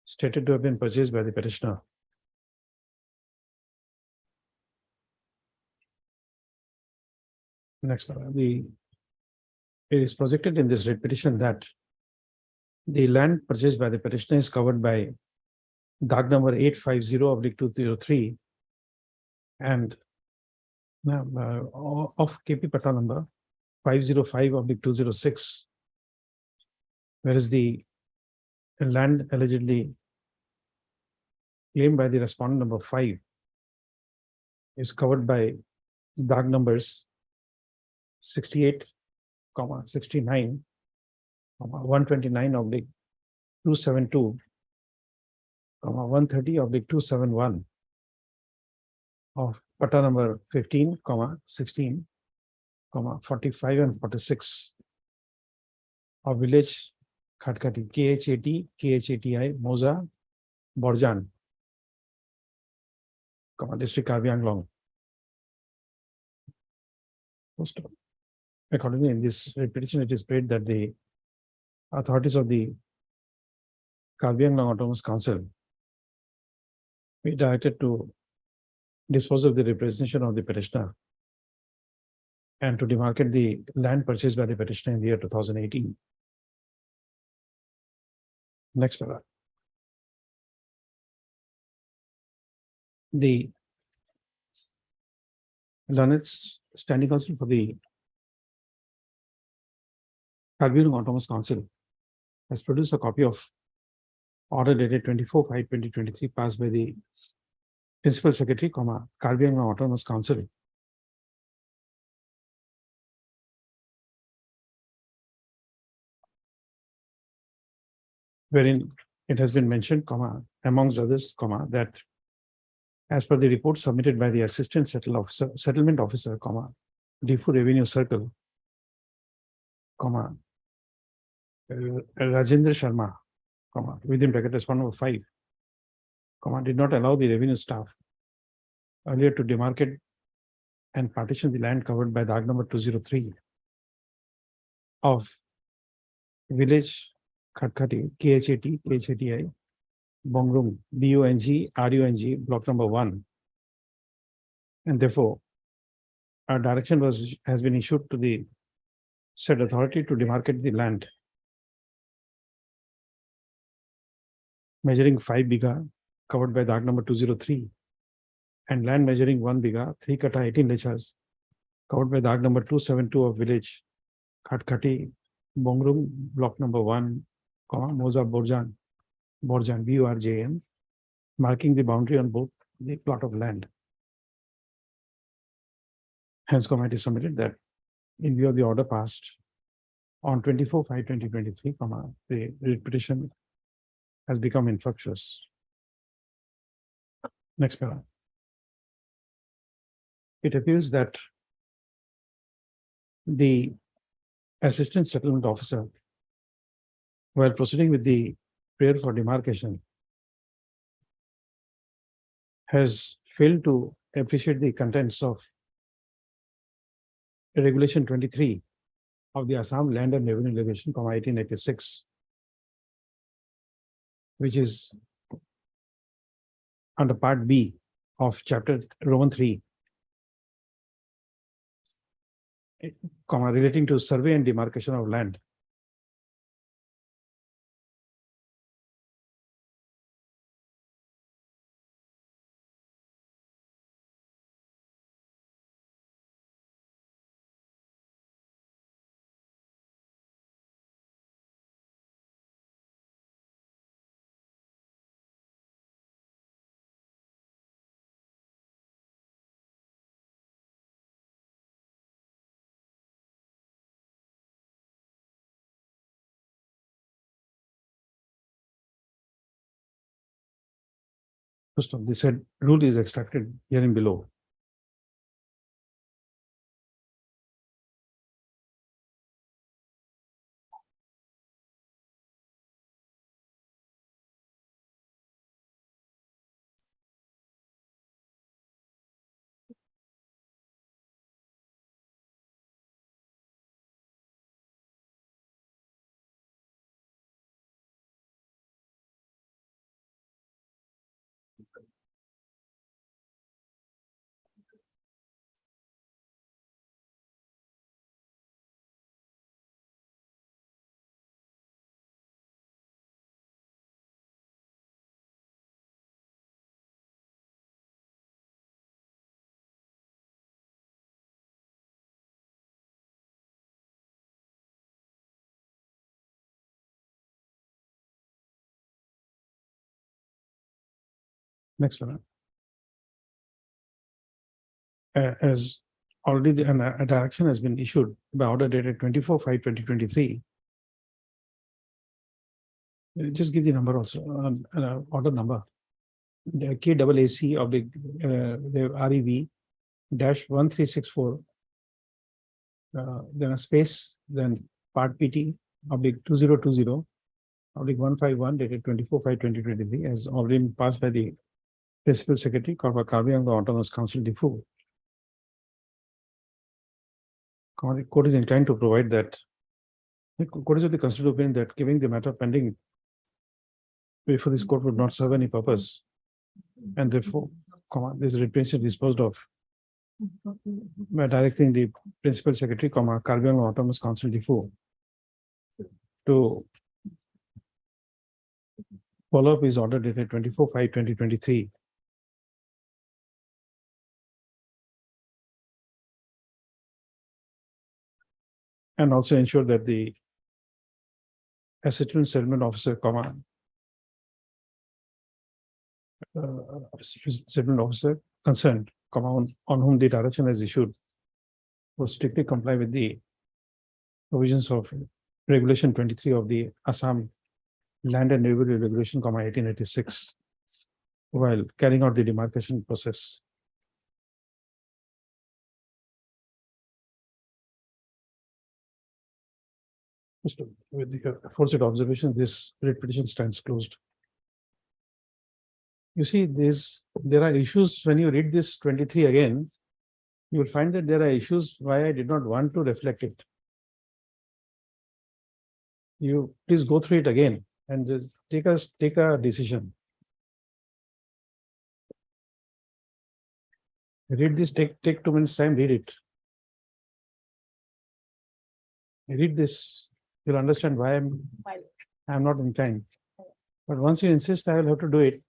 stated to have been purchased by the petitioner. Next, it is projected in this writ petition that the land purchased by the petitioner is covered by DAG number 850/203 and of KP Pata number 505/206, whereas the land allegedly claimed by the respondent number 5 is covered by DAG numbers 68, 69, 129/272, 130/271 of Pata number 15, 16, 45 and 46 of village Khatkati, KH80, KH80I, Moza, Borjan, district Karbi Anglong. Accordingly, in this petition, it is prayed that the authorities of the Karbi Anglong Autonomous Council be directed to dispose of the representation of the petitioner and to demarcate the land purchased by the petitioner in the year 2018. Next paragraph. The learned standing council for the Karbi Anglong Autonomous Council has produced a copy of order dated 24/5/2023 passed by the Principal Secretary, Karbi Anglong Autonomous Council, wherein it has been mentioned, amongst others, that as per the report submitted by the Assistant Settlement Officer, DIFU Revenue Circle, Rajendra Sharma, within bracket respondent number 5, did not allow the revenue staff earlier to demarcate and partition the land covered by DAG number 203 of village Khatkati, KH80, KH80I, Bongrung, BUNG, RUNG, block number 1. And therefore, a direction has been issued to the said authority to demarcate the land measuring 5 biga covered by DAG number 203 and land measuring 1 biga, 3 kata 18 lechas covered by DAG number 272 of village Khatkati, Bongrung, block number 1, Moza Borjan, BURJN, marking the boundary on both the plot of land. Hence, committee submitted that in view of the order passed on 24/5/2023, the petition has become infructuous. Next paragraph. It appears that the Assistant Settlement Officer, while proceeding with the prayer for demarcation, has failed to appreciate the contents of Regulation 23 of the Assam Land and Revenue Regulation, 1886, which is under Part B of Chapter Roman 3, relating to survey and demarcation of land. First of this said rule is extracted herein below. Next one. As already a direction has been issued by order dated 24/5/2023. Just give the number also, order number. The KAAC of the REV -1364. Then a space, then part PT of the 2020 of the 151 dated 24/5/2023 has already been passed by the Principal Secretary, Karbi Anglong Autonomous Council, DIFU. The court is inclined to provide that. The court is of the considered opinion that giving the matter pending before this court would not serve any purpose. And therefore, this retention disposed of by directing the Principal Secretary, Karbi Anglong Autonomous Council, DIFU, to follow up his order dated 24/5/2023. And also ensure that the Assistant Settlement Officer, Settlement Officer concerned, on whom the direction is issued, will strictly comply with the provisions of Regulation 23 of the Assam Land and Revenue Regulation, 1886, while carrying out the demarcation process. With the aforesaid observation, this writ petition stands closed. You see, there are issues when you read this 23 again, you will find that there are issues why I did not want to reflect it. You please go through it again and just take a decision. Read this, take 2 minutes time, read it. Read this, you'll understand why I'm not in time. But once you insist, I will have to do it.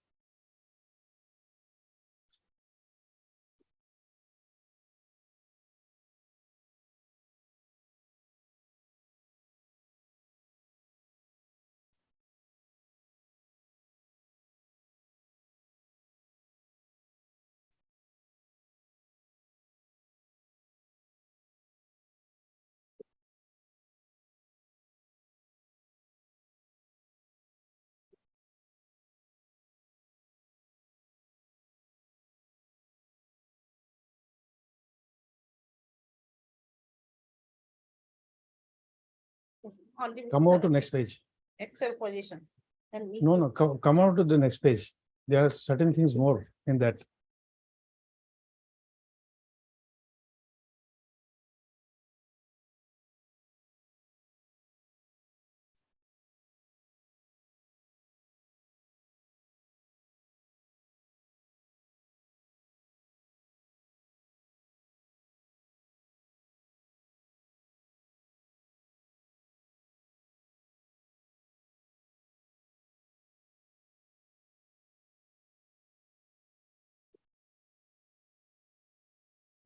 Come out to next page. Excel position. And we- No, come out to the next page. There are certain things more in that.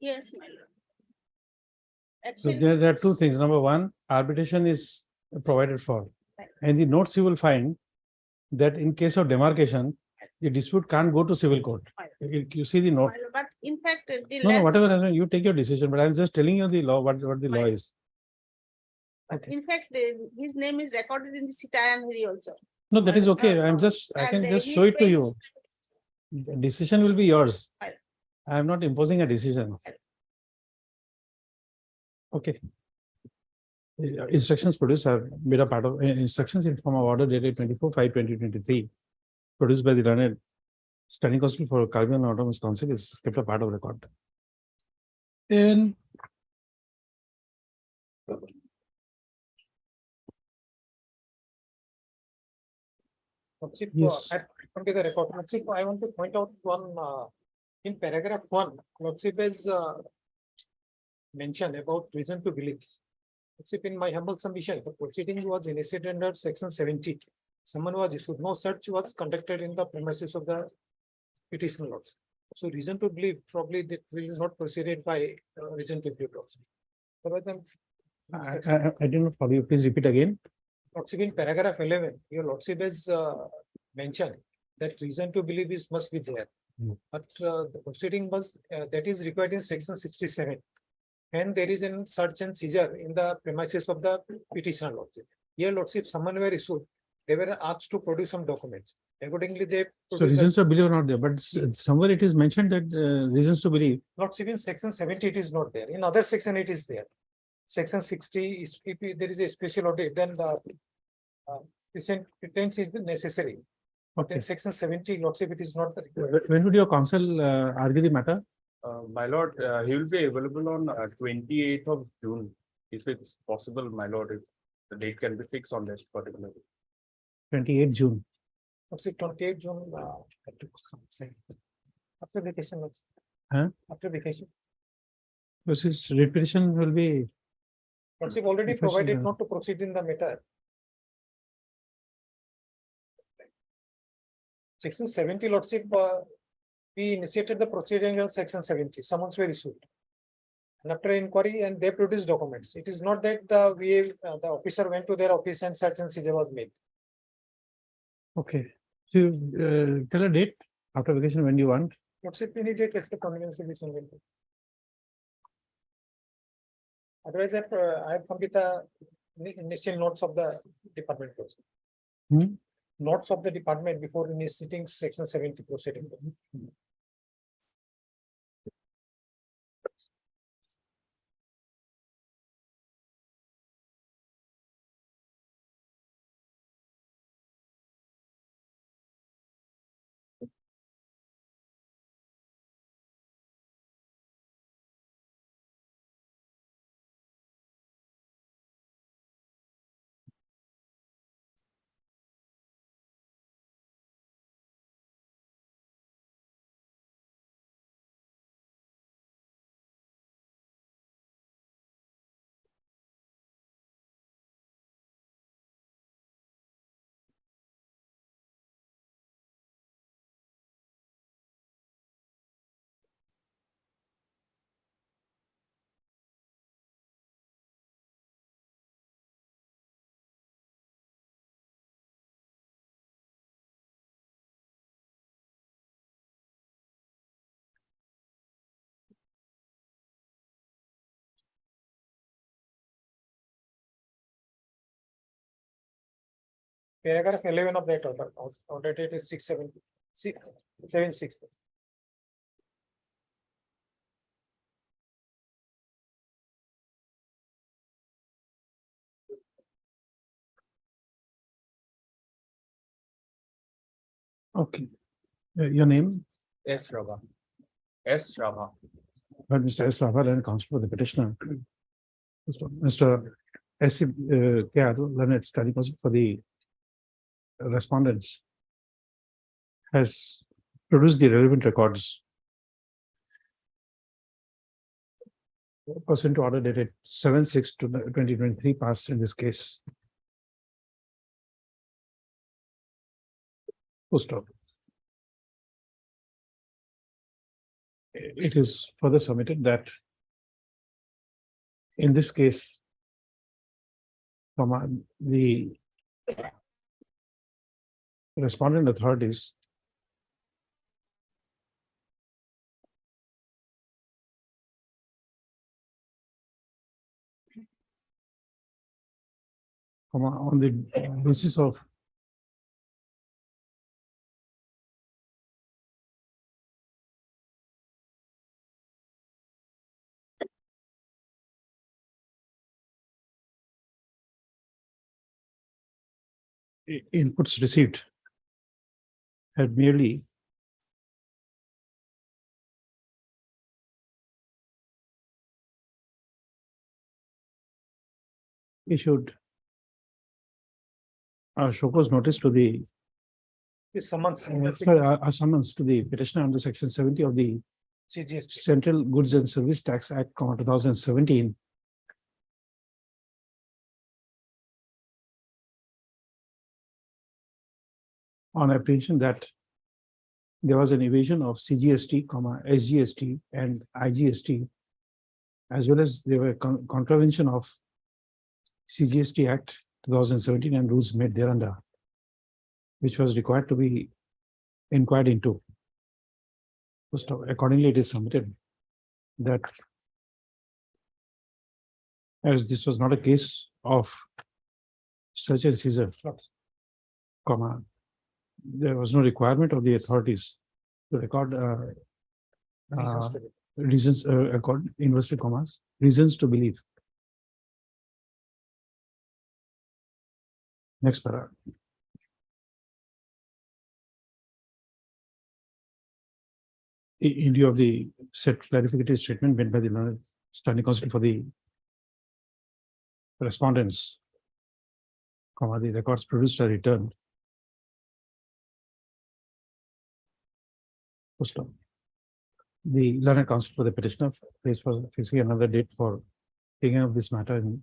Yes, my lord. So Actually, there are two things. Number one, arbitration is provided for. And the notes you will find that in case of demarcation, the dispute can't go to civil court. You see the note. my lord, but in fact, the No, land, whatever, you take your decision, but I'm just telling you the law, what the law is. Okay. in fact, his name is recorded in the Sitayanhiri also. No, that is okay. No, I'm no. just, I can And just he's show it to paying- you. The decision will be yours. Right. I am not imposing a decision. Okay. The instructions produced are made a part of instructions in form of order dated 24/5/2023, produced by the Learned Standing Council for Karbi Anglong Autonomous Council is kept a part of record. in Yes. Onto the record. Lordship, I want to point out one, in paragraph 1, Lordship has mentioned about reason to believe. Lordship, in my humble submission, the proceeding was initiated under section 70. Someone was issued, no search was conducted in the premises of the petitioner lords. So reason to believe probably that will not proceeded by reason to believe also. Otherwise, then, I did not follow you. Please repeat again. Lordship, in paragraph 11, your Lordship has mentioned that reason to believe is must be there. Hmm. But the proceeding was that is required in section 67. And there is a search and seizure in the premises of the petitioner lordship. Here lordship, someone were issued, they were asked to produce some documents. Accordingly, they. So produced reasons to believe are not there, but somewhere it is mentioned that reasons to believe. Lordship, in section 70, it is not there. In other section, it is there. Section 60 is, if there is a special audit, then the recent pretense is necessary. But Okay. in section 70, lordship, it is not the required. When would your counsel argue the matter? My lord, he will be available on 28th of June, if it's possible, my lord, if the date can be fixed on that particular. 28 June. Lordship, 28 June, I took some say. After vacation, lordship. Huh? After vacation. Because his repetition will be. Lordship already Professional. provided not to proceed in the matter. Section 70, lordship, we initiated the proceeding on section 70, summons were issued. And after inquiry, and they produced documents. It is not that the the officer went to their office and search and seizure was made. Okay. So tell a date after vacation when you want. Lordship, we need a text of convenience to be seen. Otherwise, I have come with the initial notes of the department. also. Hmm? Notes of the department before initiating section 70 proceeding. Paragraph 11 of that order date is 676. Okay. Your name? S. Rabha. S. Rabha. But Mr. S. Raval and counsel for the petitioner. Mr. S. K. Leonard, study counsel for the respondents, has produced the relevant records pursuant to order dated 7/6/2023 passed in this case. Full stop. It is further submitted that in this case, the respondent authorities on the basis of inputs received had merely issued a show cause notice to the Is summons. A summons to the petitioner under section 70 of the CGST. Central Goods and Service Tax Act, 2017. On apprehension that there was an evasion of CGST, SGST and IGST, as well as there were contravention of CGST Act 2017 and rules made thereunder, which was required to be inquired into. So accordingly, it is submitted that as this was not a case of search and seizure, there was no requirement of the authorities to record reasons, inverted commas, reasons to believe. Next paragraph. In view of the set clarificatory statement made by the Standing Counsel for the respondents, the records produced are returned. The learned counsel for the petitioner facing another date for taking up this matter in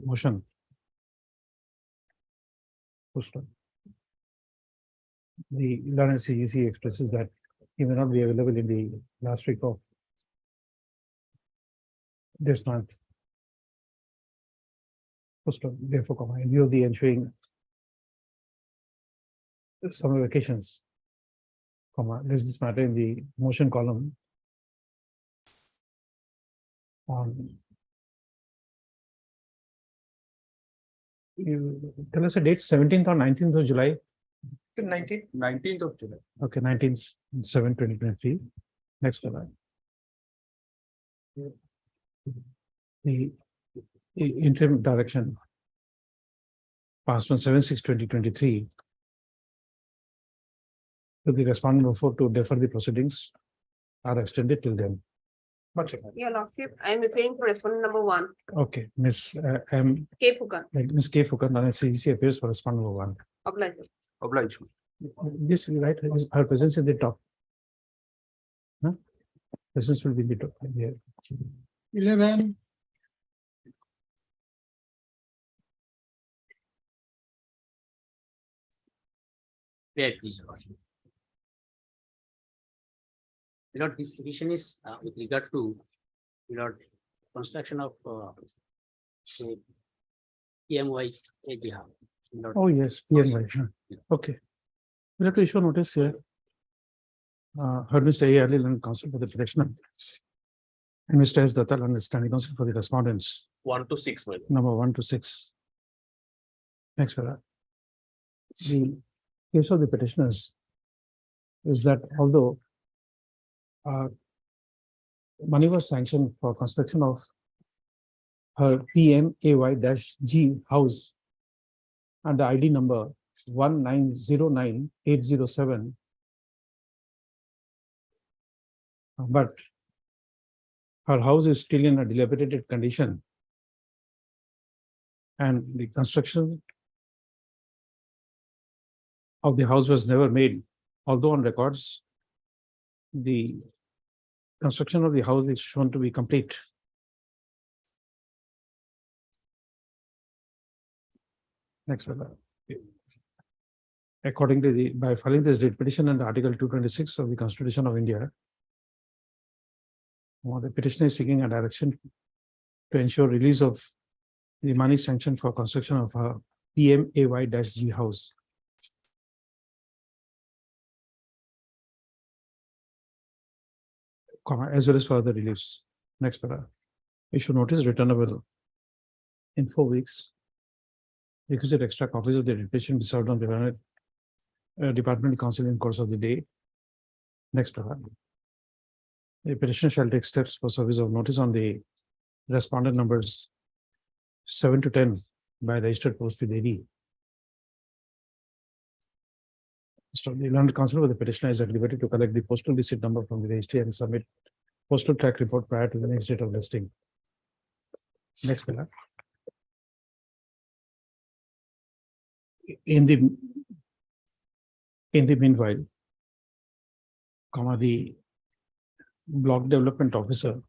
motion. The learned CEC expresses that he may not be available in the last week of this month. Therefore, in view of the ensuing summer vacations, list this matter in the motion column. You tell us a date, 17th or 19th of July. 19th of July. Okay, 19/7/2023. Next slide. The interim direction passed on 7/6/2023 to the respondent before to defer the proceedings are extended till then. Your Lordship, I am referring to respondent number 1, Okay, Ms. M. K. Fukan. Ms. K. Fukan, CEC appears for respondent number 1. Obliged. Obliged. This, right, her presence in the top. Huh? Presence will be in the top. Yeah. 11, Wait, please. Lord, this petition is with regard to, Lord, construction of say, PMY area. Lord, Oh, yes, PMY. Huh. Okay. We have to issue notice here. Heard Mr. A. Ali, learned counsel for the petitioner. And Mr. S. Dattal, understanding counsel for the respondents, 1 to 6, my lord. number 1 to 6. Next paragraph. The case of the petitioners is that although money was sanctioned for construction of her PMAY-G house and the ID number 1909807, but her house is still in a dilapidated condition and the construction of the house was never made, although on records the construction of the house is shown to be complete. Next paragraph. According to by filing this writ petition under Article 226 of the Constitution of India, the petitioner is seeking a direction to ensure release of the money sanctioned for construction of a PMAY-G house. As well as for other reliefs. Next paragraph. Issue notice returnable in 4 weeks. Requisite extra copies of the writ petition be served on the department counsel in course of the day. Next paragraph. The petitioner shall take steps for service of notice on the respondent numbers 7 to 10 by registered post with AD. So the learned counsel for the petitioner is at liberty to collect the postal receipt number from the registry and submit postal track report prior to the next date of listing. Next paragraph. In the In the meanwhile, the block development officer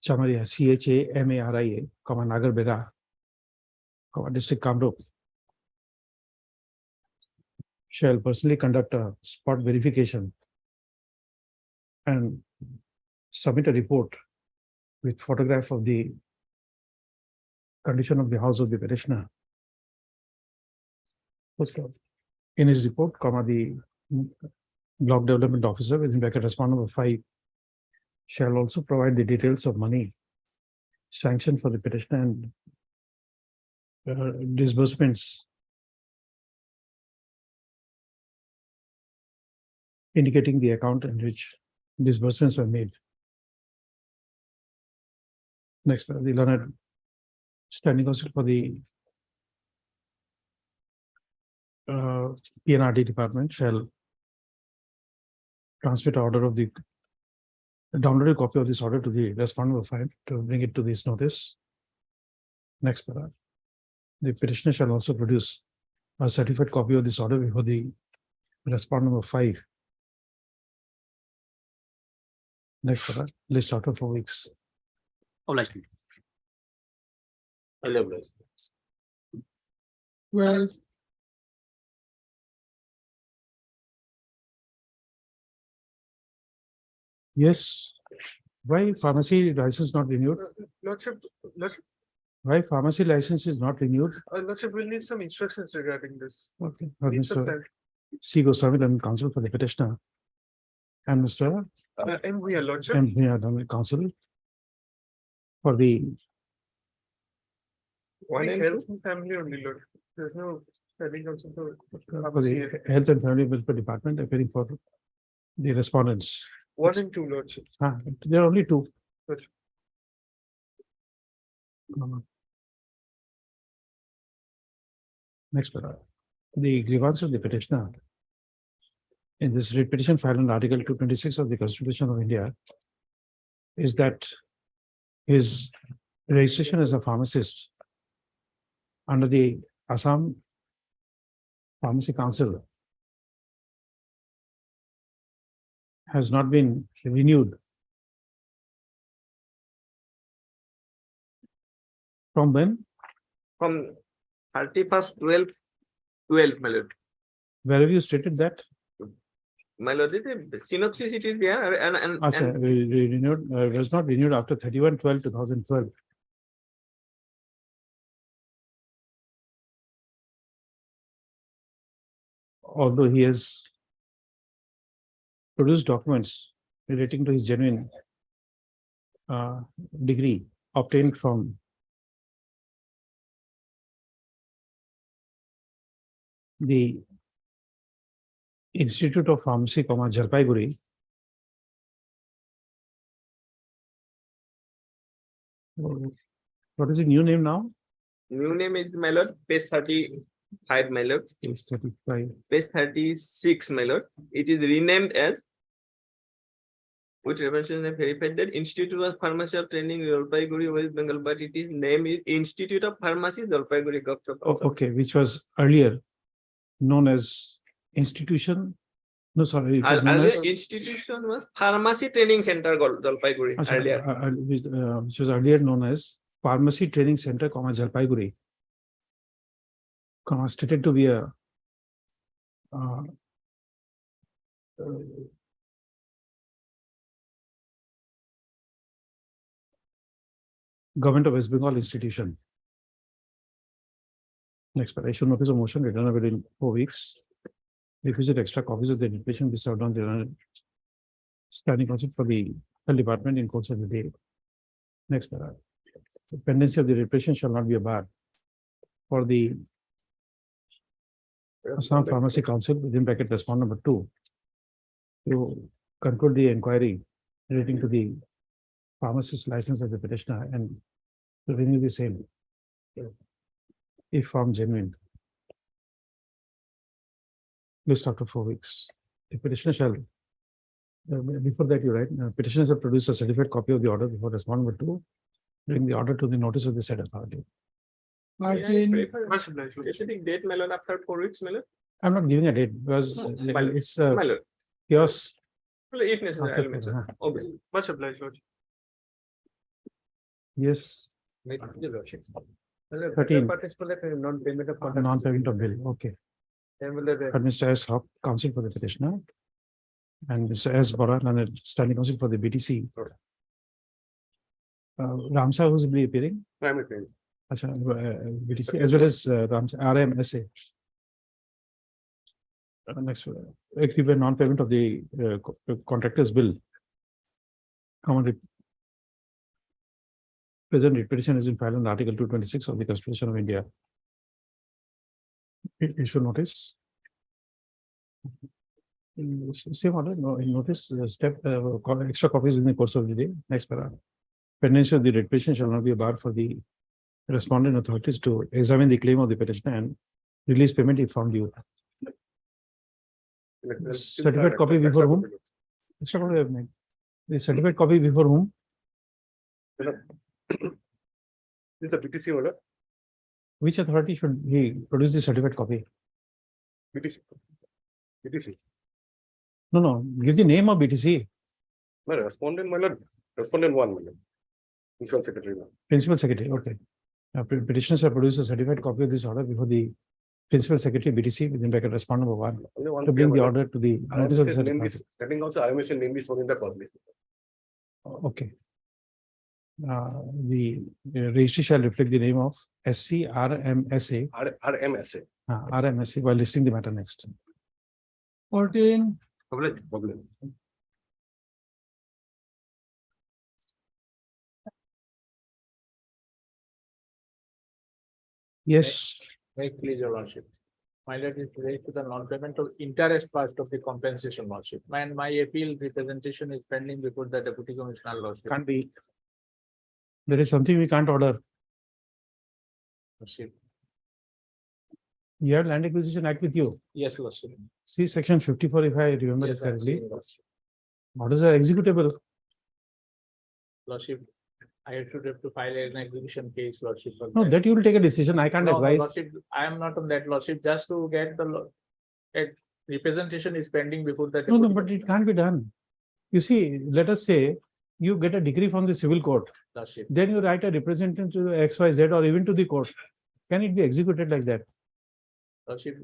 Chamaria, CHAMARIA, Nagar District Kamrup shall personally conduct a spot verification and submit a report with photograph of the condition of the house of the petitioner. In his report, the block development officer within bracket respond number 5 shall also provide the details of money sanctioned for the petitioner and disbursements indicating the account in which disbursements were made. Next, the learned standing counsel for the PNRD department shall transmit order of the download a copy of this order to the respondent file to bring it to this notice. Next paragraph. The petitioner shall also produce a certified copy of this order before the respondent number 5. Next paragraph. List after 4 weeks. Obliged. 12, Yes. Why pharmacy license not renewed? Lordship, Why pharmacy license is not renewed? Lordship will need some instructions regarding this. Okay. Need some Mr. time. C. Goswami, then counsel for the petitioner. And Mr. And we are Lordship. M. Dhammi, counsel for the One health and family only, Lord. There's no standing counsel for. Health and Family Welfare Department appearing for the respondents. 1 and 2, Lordship. There are only 2. Good. Next paragraph. The grievance of the petitioner in this writ petition filed under Article 226 of the Constitution of India is that his registration as a pharmacist under the Assam Pharmacy Council has not been renewed. From when? From 31st/12/12, my lord. Where have you stated that? My lord, the synopsis it is there and Renewed, was not renewed after 31/12/2012. Although he has produced documents relating to his genuine degree obtained from the Institute of Pharmacy, Jalpaiguri. What is the new name now? new name is, my lord, page 35, my lord. It's 35. Page 36, my lord. It is renamed as, which references have verified that Institute of Pharmacy of Training, Jalpaiguri, West Bengal, but it is name is Institute of Pharmacy, Jalpaiguri. Okay, which was earlier known as institution. No, sorry. It was known Earlier as, institution was Pharmacy Training Center, Jalpaiguri, earlier. which was earlier known as Pharmacy Training Center, Jalpaiguri. Stated to be a Government of West Bengal institution. Next, I should notice a motion written within 4 weeks. Requisite extra copies of the invitation be served on the standing counsel for the health department in course of the day. Next paragraph. The pendency of the repression shall not be a bar for the Assam Pharmacy Council within bracket respond number 2 to conclude the inquiry relating to the pharmacist license of the petitioner and to renew the same if found genuine. List after 4 weeks. The petitioner shall, before that you write, petitioner shall produce a certified copy of the order before respond number 2 bring the order to the notice of the said authority. 14, Specific date, my lord, after 4 weeks, my lord. I'm not giving a date because My lord. it's My lord. chaos. If necessary, I'll after- mention. huh. Okay. Much obliged, Lord. Yes, Wait, your lordship. 13. Parties for that non-payment of contract. non-payment of bill, okay. Then will the- But Mr. S. Hawk, counsel for the petitioner. And Mr. S. Bora, standing counsel for the BTC. Ramsa, who's will be appearing, Primary claim. BTC, as well as Ramsa, RMSA. Next, equivalent non-payment of the contractor's bill. Common present petition is in file on Article 226 of the Constitution of India. Issue notice. Same order, no, in notice, extra copies in the course of the day. Next para. Pendency of the writ petition shall not be a bar for the respondent authorities to examine the claim of the petitioner and release payment if found due. Certificate copy before whom? Extra copy I have made. The certificate copy before whom? This is a BTC order. Which authority should he produce the certificate copy? BTC. BTC. No, give the name of BTC, My respondent, my lord. Respondent 1, my lord. Principal secretary. principal secretary, okay. Petitioners have produced a certified copy of this order before the principal secretary BTC within bracket respondent number 1 Only one. to bring the order to the notice of the Name certificate. is, setting also RMS name is shown in the copy. Okay. The registry shall reflect the name of SCRMSA, RMSA. RMSA while listing the matter next. 14, Public. Yes, Make please, your lordship. My lord is related to the non-payment of interest part of the compensation lordship. And my appeal representation is pending before the deputy commissioner lordship. can't be. There is something we can't order. Lordship. You have Land Acquisition Act with you. Yes, lordship. See section 54 if I remember Yes, I have correctly. seen, lordship. Orders are executable. Lordship, I should have to file an execution case, lordship. for No, that you will take a decision. I can't No, advise. lordship, I am not on that, lordship, just to get the representation is pending before the. No, deputy but it can't be done. You see, let us say you get a decree from the civil court, Lordship, then you write a representative to XYZ or even to the court. Can it be executed like that? lordship.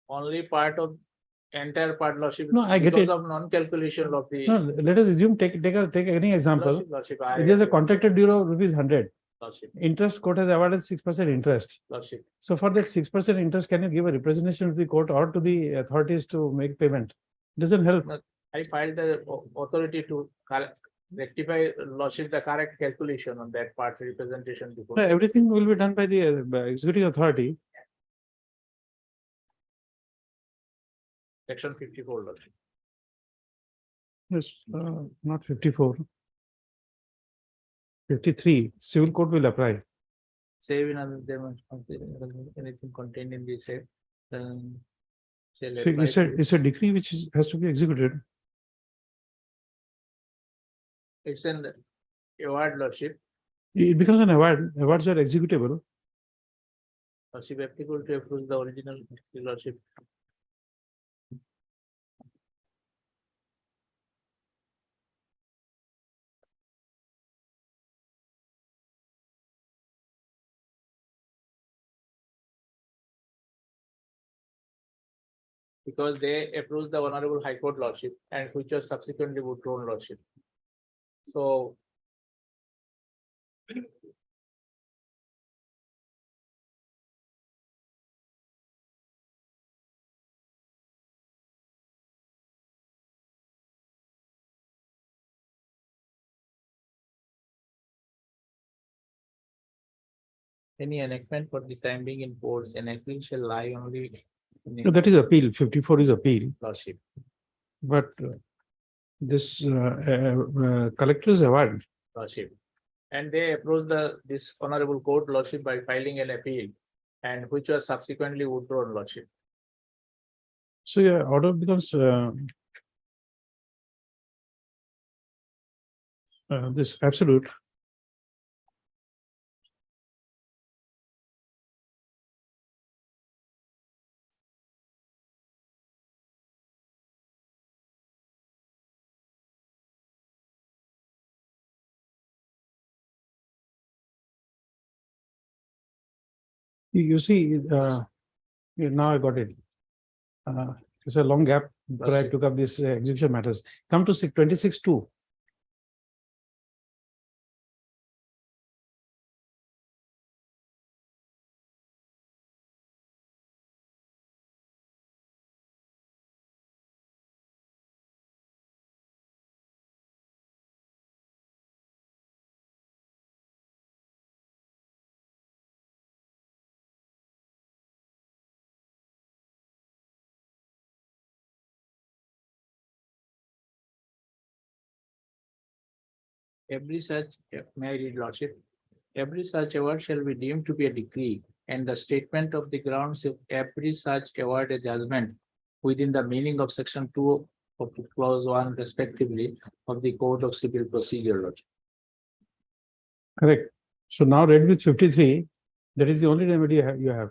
Only part of, entire part, lordship. No, I get because it. of non-calculation of the. No, let us assume, take any example. Lordship, lordship, If there's a contracted due of rupees 100, Lordship, interest court has awarded 6% interest. lordship. So for that 6% interest, can you give a representation to the court or to the authorities to make payment? Doesn't help. I filed the authority to rectify, lordship, the correct calculation on that part representation before. No, everything will be done by the executive authority. Section 54, lordship. Yes, not 54. 53, civil court will apply. Save in other anything contained in the said. Shall So apply it's a decree which has to be executed. It's an award, lordship. It becomes an award. Awards are executable. Lordship applicable to approve the original, lordship. Because they approved the Honorable High Court lordship and which was subsequently withdrawn lordship. So. Any enactment for the time being in force, enactment shall lie only. in No, that is appeal. 54 is appeal. Lordship. But this collector's award. Lordship. And they approached this honorable court lordship by filing an appeal and which was subsequently withdrawn lordship. So your order becomes this absolute. You see, now I got it. It's a long gap, but I That's it. took up this execution matters. Come to 26(2). Every such, may I read lordship? Every such award shall be deemed to be a decree, and the statement of the grounds of every such award a judgment within the meaning of section 2 of clause 1 respectively of the Code of Civil Procedure. Lordship. Correct. So now read with 53, that is the only remedy you have.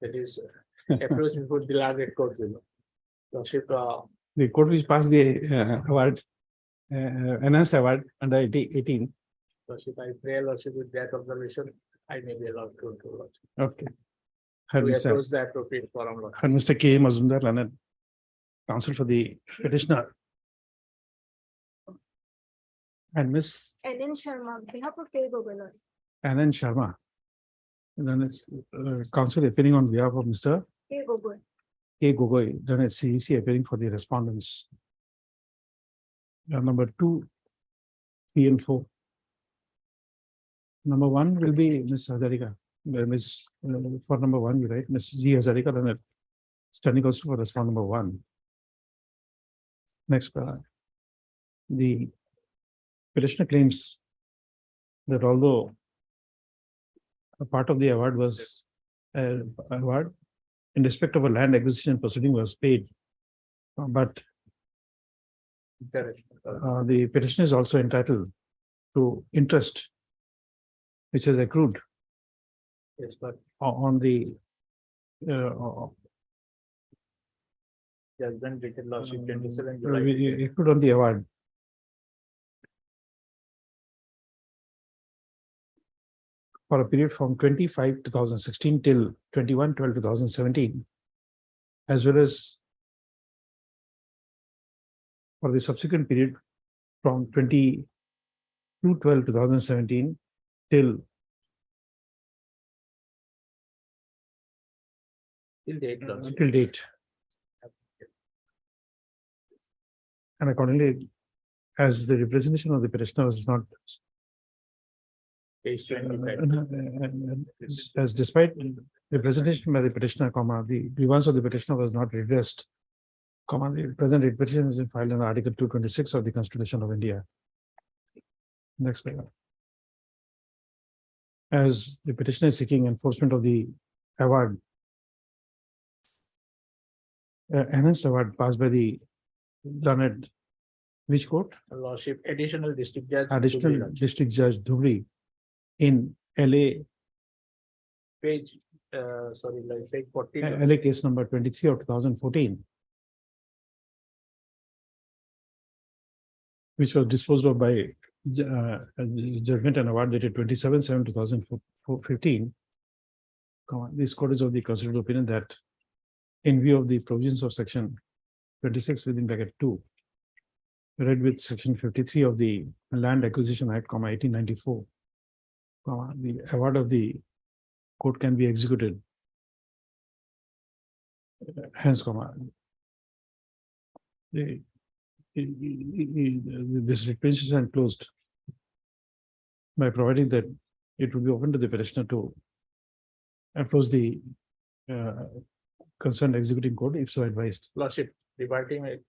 That is approach before the larger court. Lordship, The court which passed the award, enhanced award under 18. Lordship, I pray lordship with that observation, I may be allowed to lordship. Okay. Heard We Mr. approach the appropriate forum. Lordship. Heard Mr. K. Mazumdar, learned counsel for the petitioner. And Miss Ellen Sharma, on behalf of K. Gogolor. Anand Sharma. And then it's counsel appearing on behalf of Mr. K. Gogol. K. Gogoi, then it's CEC appearing for the respondents. Number 2, 3 and 4. Number 1 will be Ms. Hazarika. Ms. For number 1, you write Ms. G. Hazarika, then standing also for respond number 1. Next, the petitioner claims that although a part of the award was award in respect of a land acquisition proceeding was paid, but Correct. the petitioner is also entitled to interest which is accrued Yes, but on the judgment written lordship 27 July. accrued on the award. For a period from 25/2016 till 21/12/2017, as well as for the subsequent period from 22/12/2017 till Till date, lordship. till date. And accordingly, as the representation of the petitioner was not Page 25. as despite representation by the petitioner, the grievance of the petitioner was not redressed, the present writ petition is filed in Article 226 of the Constitution of India. Next paragraph. As the petitioner is seeking enforcement of the award, enhanced award passed by the learned which court? Lordship, additional district judge. Additional Lordship. District Judge Dhubri in LA, Page, sorry, like page 14. LA case number 23 of 2014. Which was disposed of by judgment and award dated 27/7/2015. This court is of the considered opinion that in view of the provisions of section 26 within bracket 2, read with section 53 of the Land Acquisition Act, 1894, the award of the court can be executed. Hence, this representation is closed by providing that it will be open to the petitioner to approach the concerned executing court if so advised. Lordship, departing. And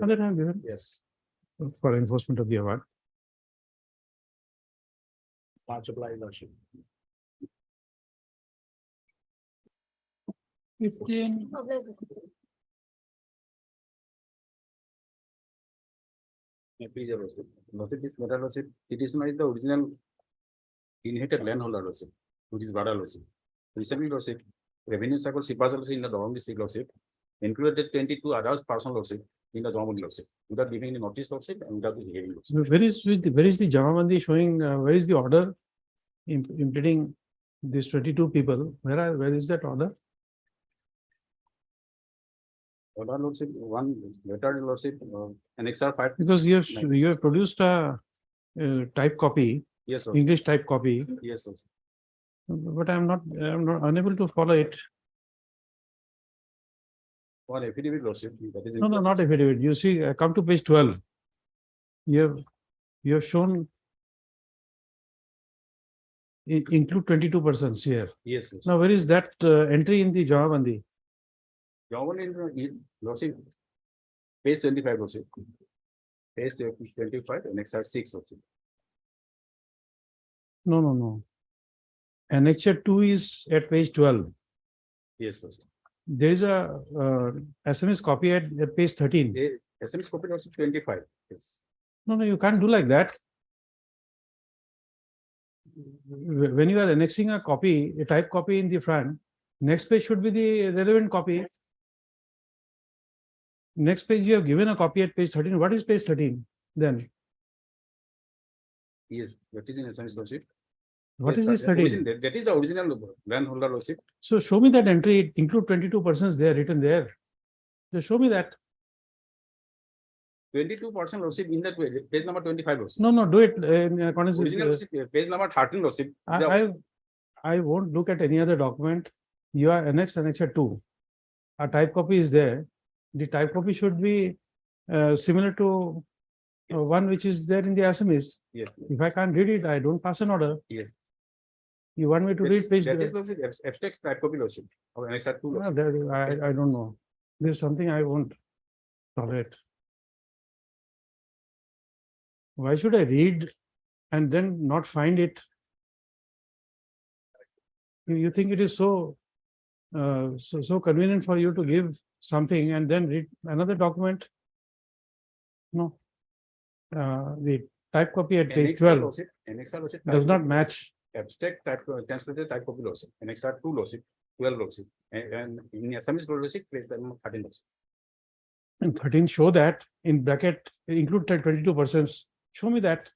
that I have given Yes, for enforcement of the award. much obliged, lordship. 15, Please, lordship. Lordship, this matter, lordship, petitioner is the original inherited landholder, lordship, to this Bada, lordship. Recently, lordship, revenue cycle Sipasa, lordship, in the Dorong district, lordship, included 22 others person, lordship, in the Jamamandi, lordship, without giving any notice, lordship, and without the hearing, lordship. Where is the Jamamandi showing, where is the order implementing these 22 people, where is that order? Order lordship, one letter lordship, annexure 5. Because you have produced a type copy, Yes, sir. English type copy, Yes, sir. but I'm not unable to follow it. One affidavit lordship, that is. No, not affidavit. You see, come to page 12. You have shown include 22 persons here. Yes, sir. Now, where is that entry in the Jamabandi? Government in lordship, page 25 lordship. Page 25, annexure 6 lordship. No. Annexure 2 is at page 12. Yes, sir. There is a SMS copy at page 13. SMS copy lordship 25. Yes. No, you can't do like that. When you are annexing a copy, a type copy in the front, next page should be the relevant copy. Next page, you have given a copy at page 13. What is page 13 then? Yes, that is in SMS lordship. What Yes, is sir, this that 13? origin- That is the original land holder lordship. So show me that entry. It include 22 persons there written there. So show me that. 22% lordship in that way, page number 25 lordship. No, do it in accordance with. Original lordship, page number 13 lordship. I won't look at any other document. You are annexed annexure 2. A type copy is there. The type copy should be similar to one which is there in the Assamese. Yes. If I can't read it, I don't pass an order. Yes. You want me to read page? That is lordship, abstract type copy lordship. Or annexure 2 No, lordship. I don't know. This is something I won't tolerate. Why should I read and then not find it? You think it is so convenient for you to give something and then read another document? No. The type copy at page Annexure 12 lordship, annexure lordship. does type not copy, match. Abstract type, translated type copy lordship, annexure 2 lordship, 12 lordship. And in Assamese lordship, place number 13 lordship. And 13 show that in bracket include 22 persons. Show me that.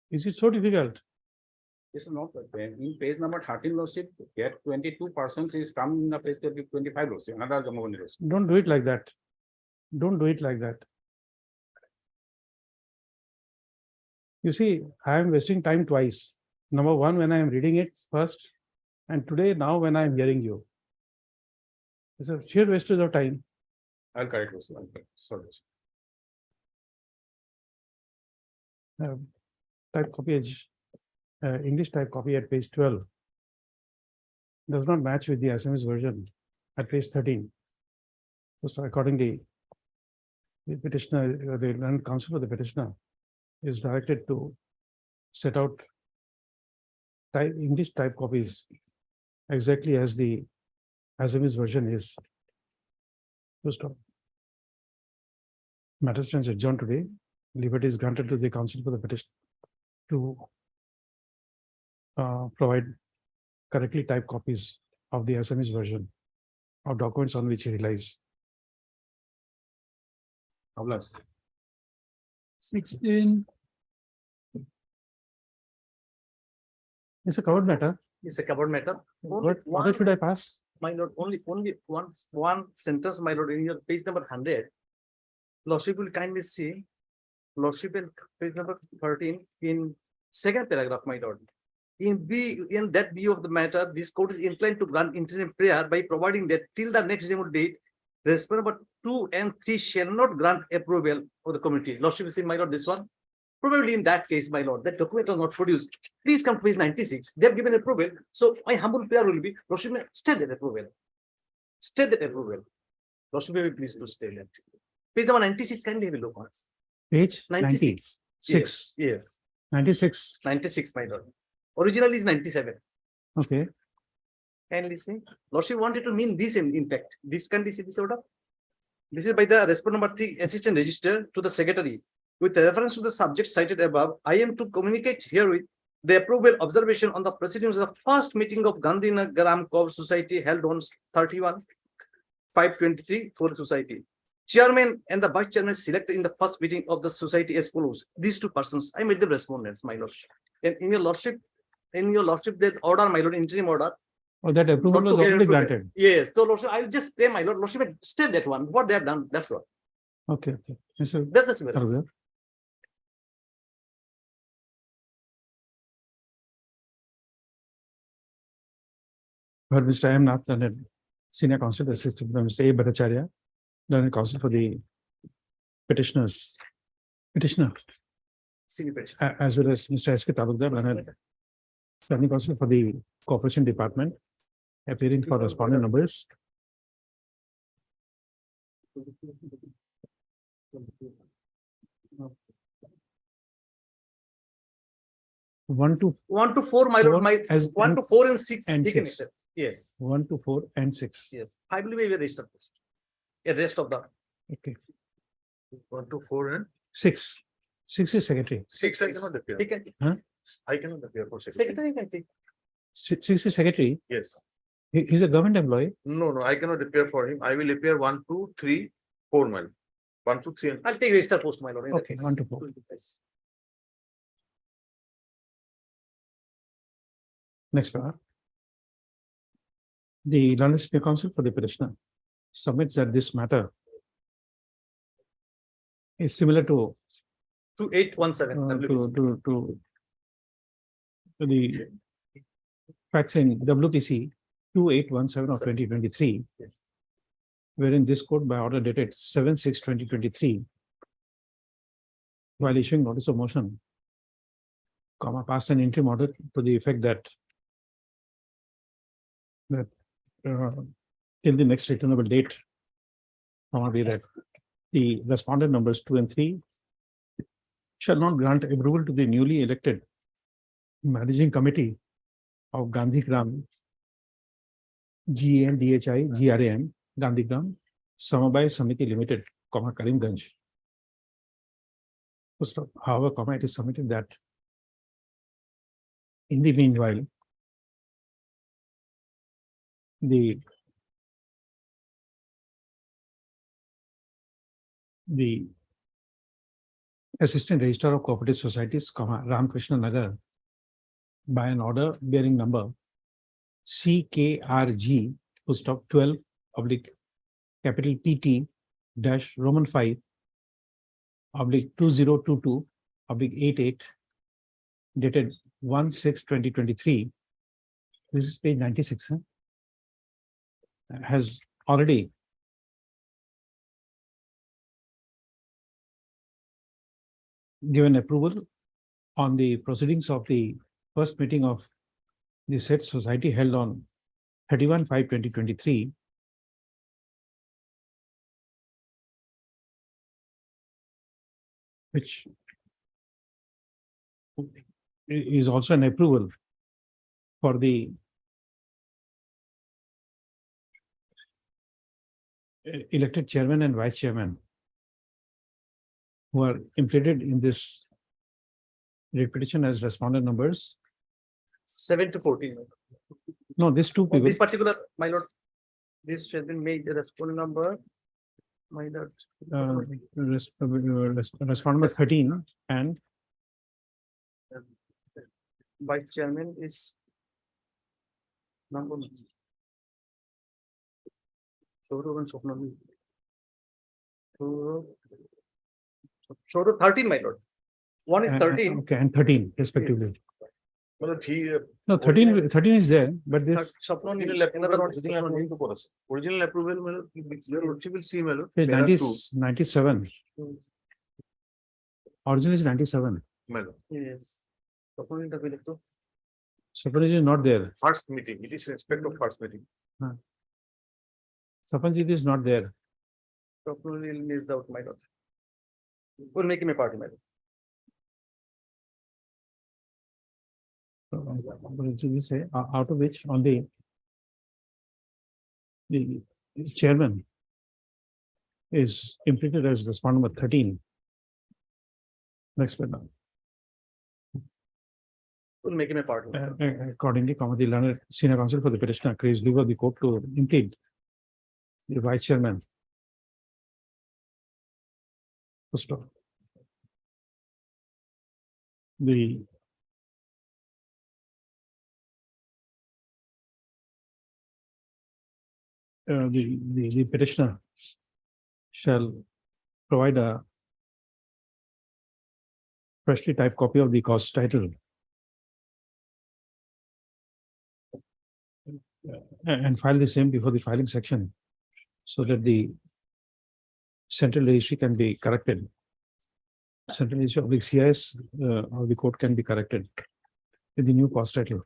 Is it so difficult? This is not, in page number 13 lordship, get 22 persons is come in the page 25 lordship, another Jamabandi lordship. Don't do it like that. Don't do it like that. You see, I am wasting time twice. Number one, when I am reading it first, and today, now when I am hearing you. It's a sheer wastage of time. I'll correct lordship, I'll correct, sorry. lordship. Type copy, English type copy at page 12 does not match with the SMS version at page 13. So accordingly, the petitioner, the land counsel for the petitioner is directed to set out English type copies exactly as the SMS version is. So stop. Matter stands adjourned today. Liberty is granted to the counsel for the petition to provide correctly typed copies of the SMS version of documents on which he relies. Ablas. 16, It's a covered matter. It's a covered matter. What should I pass? My lord, only one sentence, my lord, in your page number 100. Lordship will kindly see, lordship in page number 13 in second paragraph, my lord. In that view of the matter, this court is inclined to grant interim prayer by providing that till the next remote date, respondent number 2 and 3 shall not grant approval of the committee. Lordship is in, my lord, this one. Probably in that case, my lord, that document was not produced. Please come to page 96. They have given approval. So my humble prayer will be, Lordship may stay that approval. Stay that approval. Lordship may be pleased to stay that. Page number 96, kindly have a look once. Page 96. 96. Yes, 96. 96, my lord. Originally is 97. Okay. Kindly see. Lordship wanted to mean this in fact. This can be see this order. This is by the respondent number 3 assistant registrar to the secretary. With reference to the subject cited above, I am to communicate herewith the approval observation on the proceedings of the first meeting of Gandhinagar Gram Co-op Society held on 31/5/23 for society. chairman and the vice chairman selected in the first meeting of the society as follows. These two persons, I made them respondents, my lord. And in your lordship, that order, my lord, interim order. Or that approval not was to get already approved. granted. Yes, so lordship, I'll just say, my lord, lordship, stay that one, what they have done, that's all. Okay, okay. Mr. That's the severance. Sarvia. But Mr. M. Nath, learned senior counsel assisted by Mr. A. Bhattacharya, learned counsel for the petitioner, Senior petition. as well as Mr. S. K. Talukdar, learned learning counsel for the Corporation Department, appearing for respondent numbers. One to 1 to 4, my Four lord, my, as- 1 to 4 and 6. and he can six. accept. Yes, 1 to 4 and 6. yes, I believe we will register post. A rest of the, Okay, 1 to 4 and 6. 6 is secretary. 6 I cannot appear. he can, I cannot appear for secretary. secretary can take. 6 is secretary. Yes. He's a government employee. No, no, I cannot appear for him. I will appear 1, 2, 3, 4 mile. 1, 2, 3 and I'll take register post, my lord. in that Okay, case. 1 to 4. Yes. Next paragraph. The London Senior Counsel for the petitioner submits that this matter is similar to 2817. to the facts in WPC 2817 of Sir. 2023, Yes. wherein this court by order dated 7/6/2023, while issuing notice of motion, passed an interim order to the effect that till the next returnable date, be read, the respondent numbers 2 and 3 shall not grant approval to the newly elected managing committee of Gandhigram GMDHI GRAM Gandhigram Samabai Samiti Limited, Karimganj. First of, however, it is submitted that in the meanwhile, the Assistant Registrar of Cooperative Societies, Ramkrishna Nagar, by an order bearing number CKRG, 12 oblique capital PT dash Roman 5 oblique 2022 oblique 88 dated 1/6/2023. This is page 96. Has already given approval on the proceedings of the first meeting of the said society held on 31/5/2023, which is also an approval for the elected chairman and vice chairman who are implicated in this repetition as respondent numbers. 7 to 14. No, these two On people, this particular, my lord, this has been made the respondent number. My lord. respondent number 13 and Vice chairman is. Number. Saurav and Swapnali. Saurav 13, my lord. One is 13. Okay, and 13 respectively. Yes. But he No, 13 is there, but this Swapnali, another another one. original approval, your lordship will see, my lord. is there are 90 two, 97. Original is 97. my lord. Yes. Swapnali the bill to. Sapanji is not there. First meeting, it is respect of first meeting. Sapanji is not there. Swapnali missed out, my lord. We'll make him a party, my lord. What did we say? Out of which on the chairman is implicated as respondent number 13. Next one. We'll make him a party. Accordingly, the learned senior counsel for the petitioner craves leave of the court to impede the vice chairman Full stop. The the petitioner shall provide a freshly typed copy of the cause title and file the same before the filing section so that the central registry can be corrected. Central registry of the CIS of the court can be corrected with the new cause title.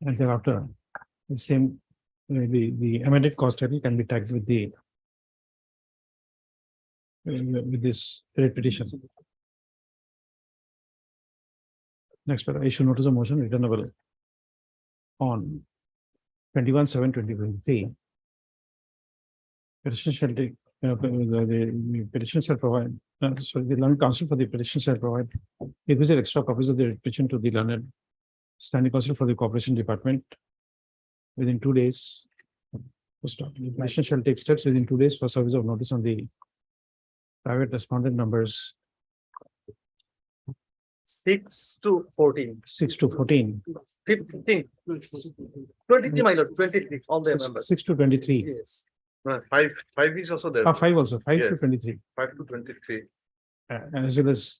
And thereafter, the same, the amended cause title can be tagged with the with this writ petition. Next, issue notice of motion returnable on 21/7/2023. Petition shall take, the petition shall provide, sorry, the learned counsel for the petition shall provide requisite extra copies of the petition to the learned standing counsel for the corporation department within 2 days. Stop. The petition shall take steps within 2 days for service of notice on the private respondent numbers 6 to 14. 6 to 14. 15. 23, my lord, 23, all the members. 6 to 23. Yes. Five is also there. 5 also, 5 to Yes. 23. 5 to 23. And as well as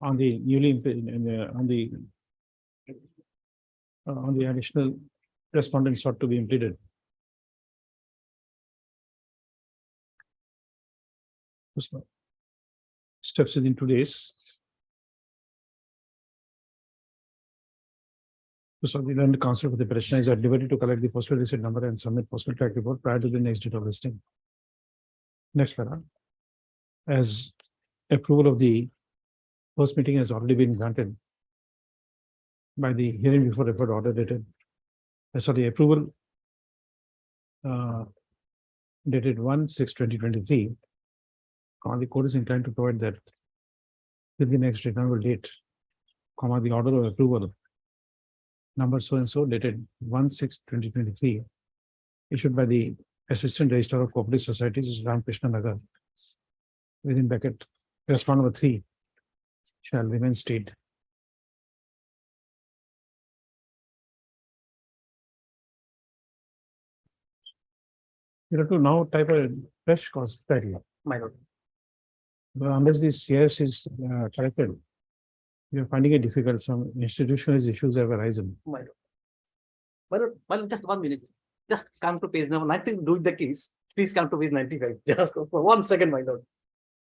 on the newly, on the additional respondents sought to be impleted. Steps within 2 days. So the learned counsel for the petitioner is at liberty to collect the postal receipt number and submit postal track report prior to the next date of listing. Next para. As approval of the first meeting has already been granted by the hearing before referred order dated. Sorry, approval dated 1/6/2023. The court is inclined to provide that with the next returnable date, comma, the order of approval number so and so dated 1/6/2023 issued by the Assistant Registrar of Cooperative Societies, Ram Krishna Nagar, within bracket, correspondent number 3 shall remain stayed. You have to now type a fresh cause title. My lord. Unless this CS is corrected, we are finding it difficult. Some institutional issues have arisen. My lord, just 1 minute. Just come to page number 19, do the case. Please come to page 95. Just for 1 second, my lord.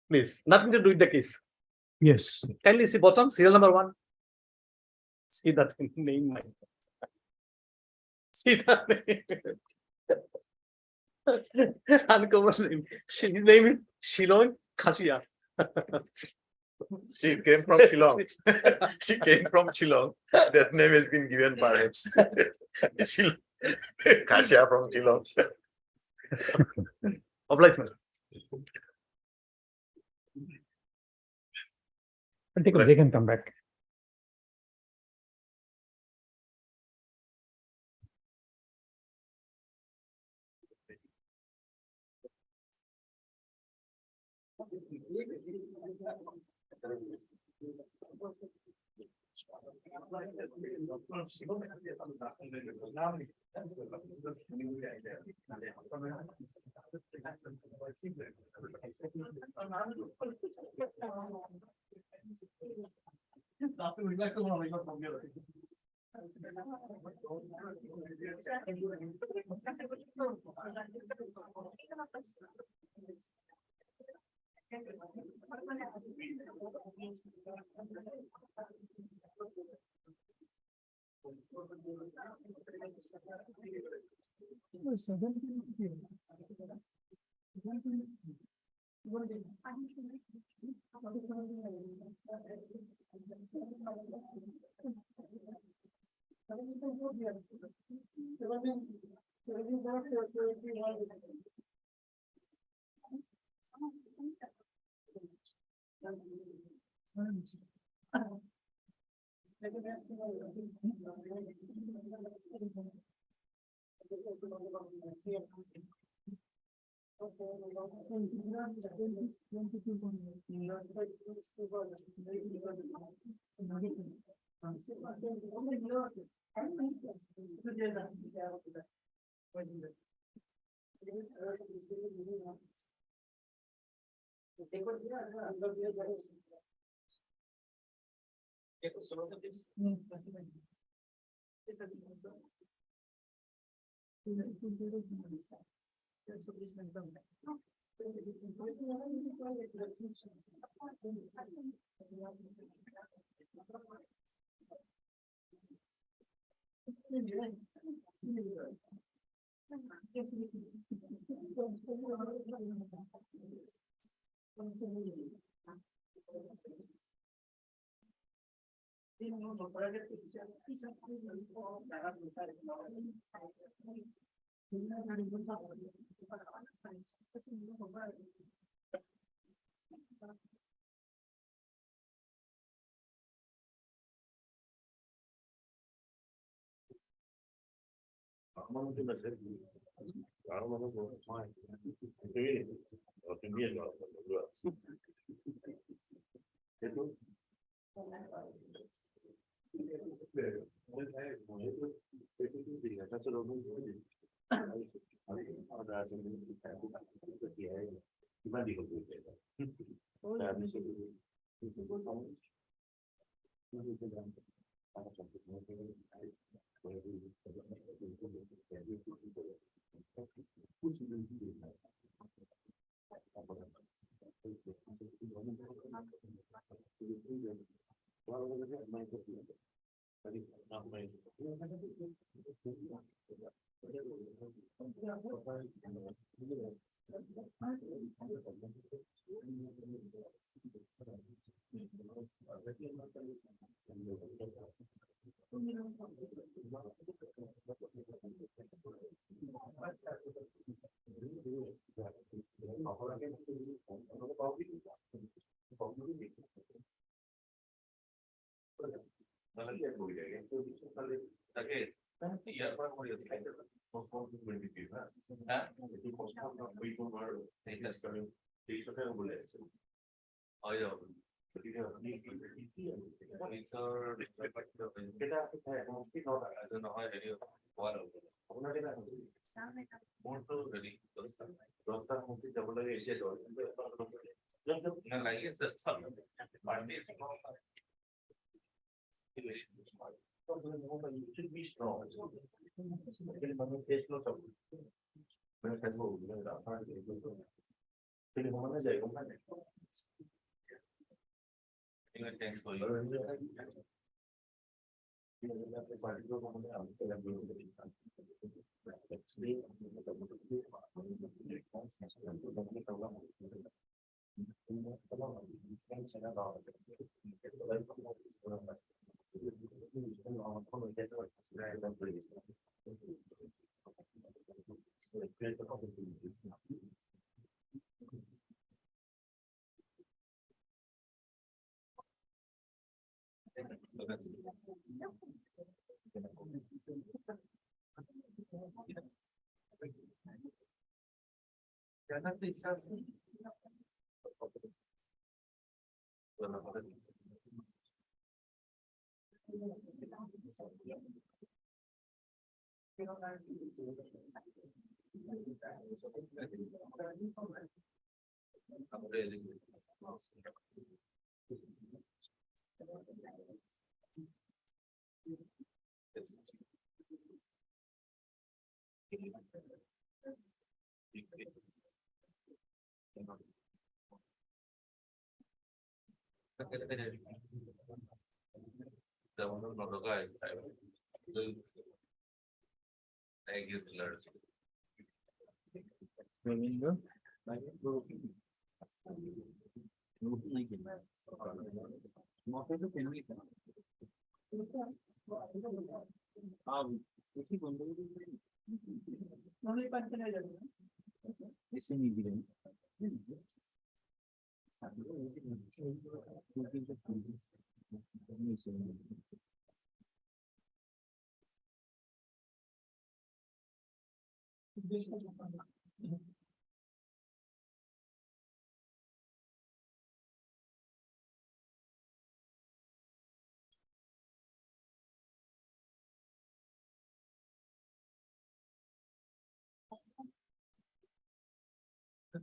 Please, nothing to do with the case. Yes. Kindly see bottom, serial number 1. See that name, my. See that name. Uncommon name. His name is Shilong Khashia. She came from Shillong. She came from Shillong. That name has been given perhaps. Shillong. Kasia from Shillong. Obligement. I'll take a break and come back.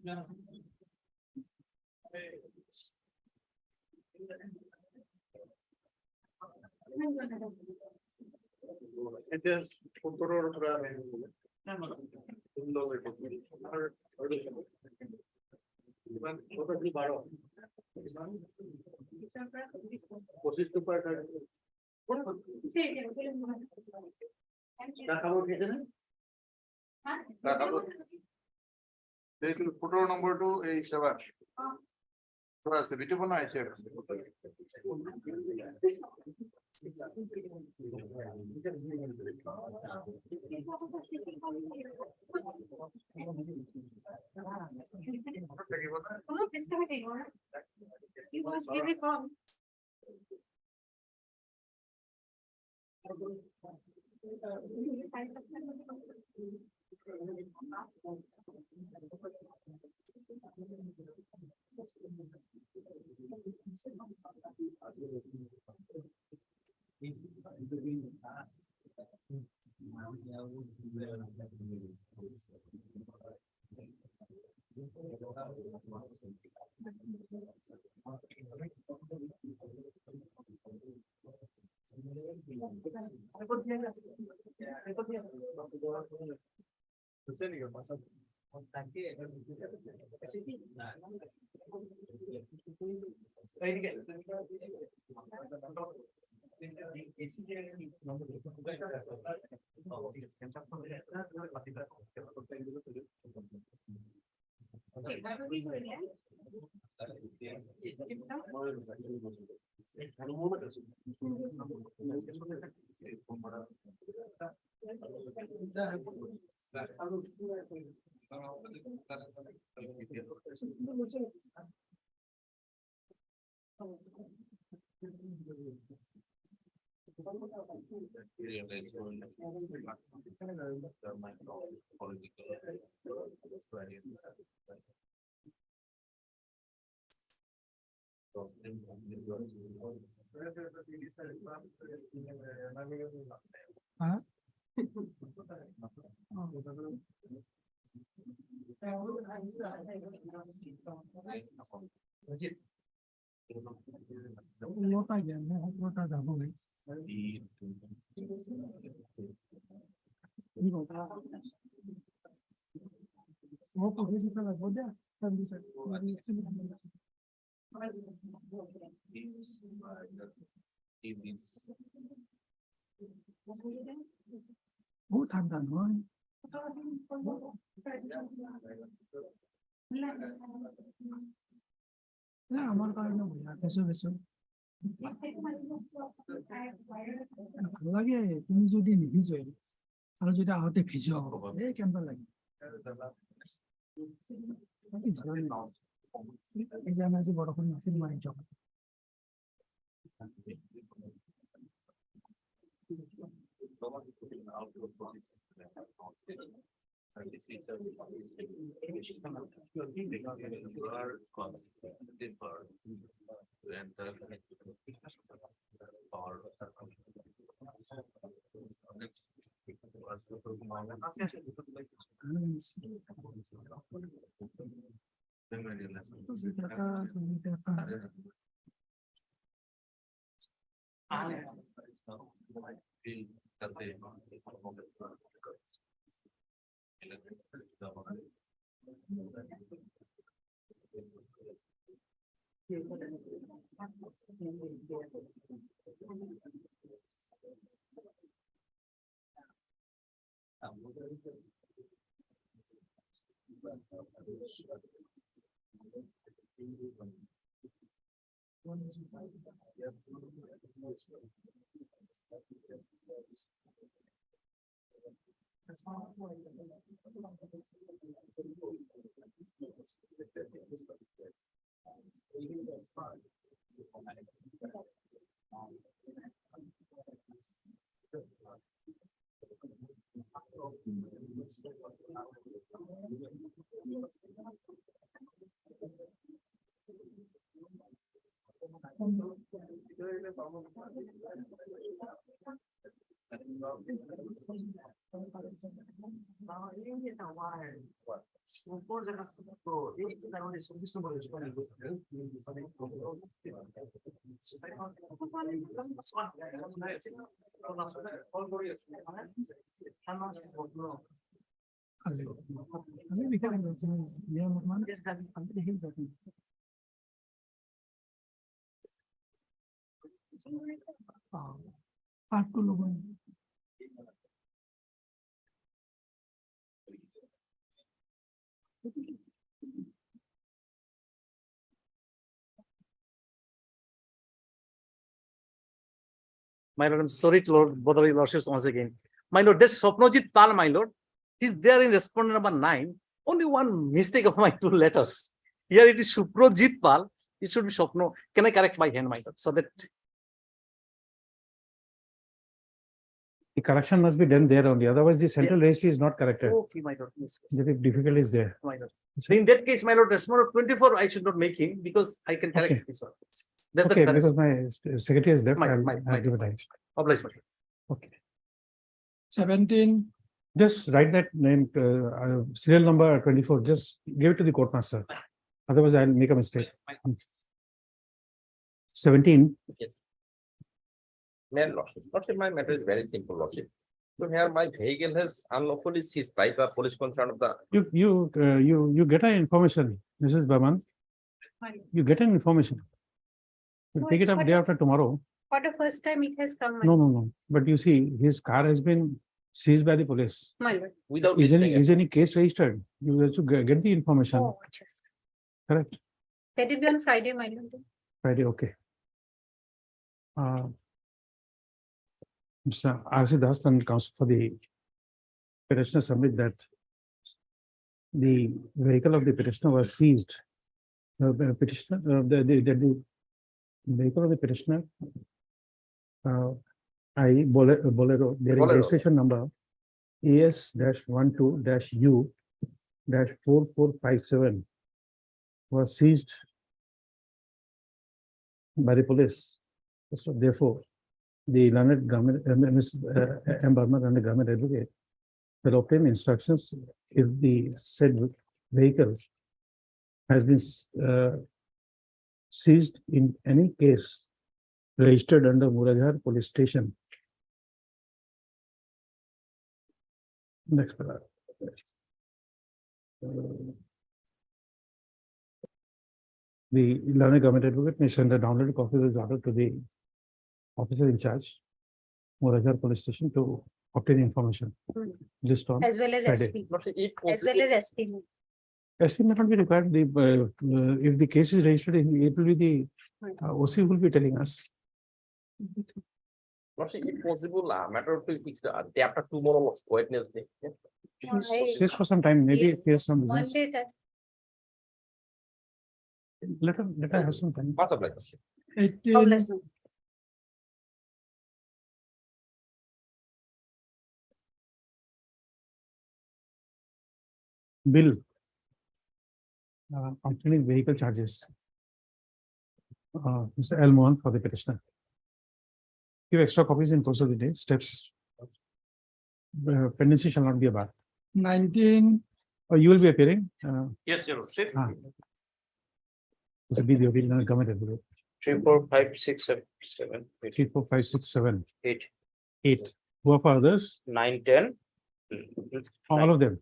It is. Photo number 2 এই সেবা সেবা আছে video বানা আছে You must give a call. Huh? লোটা গেল লোটা যাবো ভাই ও পুরো দিতে লাগবে যা ও ঠান্ডা নয় না আমার কারণে বেশো বেশো ভালো লাগে তুমি যদি নিভিজো আর যদি আহতে ভিজো এই কেমন লাগে এই যে আমি আজ বড়ক্ষণ মাসির মারি যখন Part to logo. My lord, I'm sorry to bother your lordships once again. My lord, that's Swapnojit Pal, my lord. He's there in respondent number 9. Only one mistake of my 2 letters. Here it is Suprojit Pal. It should be Swapno. Can I correct my hand, my lord? So that The correction must be done there only, otherwise the central registry is not corrected. okay, my lord. Yes, yes, The difficulty is there. my lord. So in that case, my lord, respondent 24, I should not make him because I can correct Okay. this one. That's Okay, the because correction. my secretary is left, My- I'll my- I'll give it out. Oblige, my lord. Okay, 17, just write that name, serial number 24, just give it to the court master. Otherwise I'll make a mistake. 17, Main lordship. Lordship, my matter is very simple, lordship. So here my vehicle has unlawfully seized by the police concern of the. you get an information, Mrs. Burman. You get an information. You No, take it it's up what- day after tomorrow. For the first time, it has come, No. But you see, his car has been seized by the police. my lord. Without Is any, registering is any case registered? You have to get the information, Oh, acha. correct? Let it be on Friday, my lord. Friday, okay. Mr. R.C. Das and counsel for the petitioner submit that the vehicle of the petitioner was seized. The petitioner, the vehicle of the petitioner, Bolero, their Bolero. registration number AS-12-U-4457 was seized by the police. So therefore, the learned government, Ms. M. Burman and the government advocate will obtain instructions if the said vehicle has been seized in any case registered under Murajhar Police Station. Next paragraph. The learned government advocate may send a downloaded copy of this order to the officer in charge, Murajhar Police Station, to obtain information. List on As well as Friday. SP, Lordship, it as well as SP. SP may not be required. If the case is registered, it will be the OC will be telling us. Lordship, if possible, matter of fix the day after tomorrow, Wednesday. Yeah. Stays for some time, maybe Yeah. he has some business. Monday, that Let her have some time. Much obliged. 18, obliged, my lord. Bill. Obtaining vehicle charges. Mr. L. Mohan for the petitioner. Give extra copies in course of the day, steps. Pendency shall not be a bar. 19, You will be appearing, Yes, your lordship. to be the original government advocate. 3, 4, 5, 6, 7, 8, 3, 4, 5, 6, 7, 8, 8. Who are for others? 9, 10. All of them.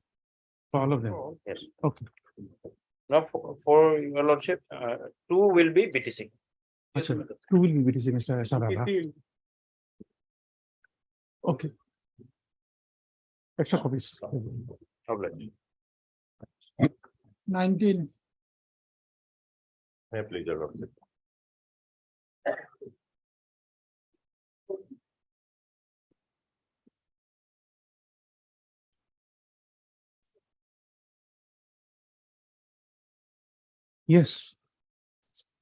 For all of them. Yes. Okay. Now for your lordship, 2 will be BTC. Achha, 2 will be BTC, Mr. Sarara. Okay. Extra copies. Obliged. 19, My pleasure, Lordship. Yes.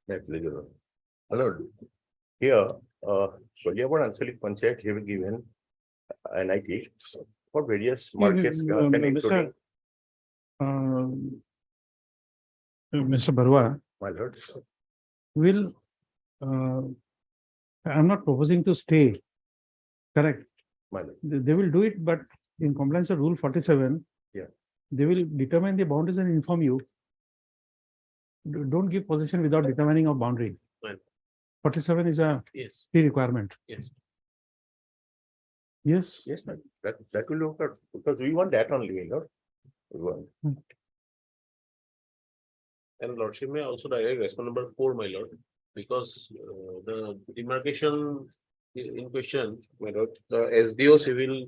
My pleasure. Hello. Here, Soliapur Anchalik Panchayat have given NIT for various markets. Mr. Mr. Barua My lord. will, I'm not proposing to stay. Correct. my lord. They will do it, but in compliance with Rule 47. Yeah. They will determine the boundaries and inform you. Don't give possession without determining a boundary. Right. 47 is a Yes, pre-requirement. yes. Yes. Yes, ma'am. That will occur, because we want that only, you know. We want. And lordship may also direct response number 4, my lord, because the demarcation in question, my lord, the SDO civil,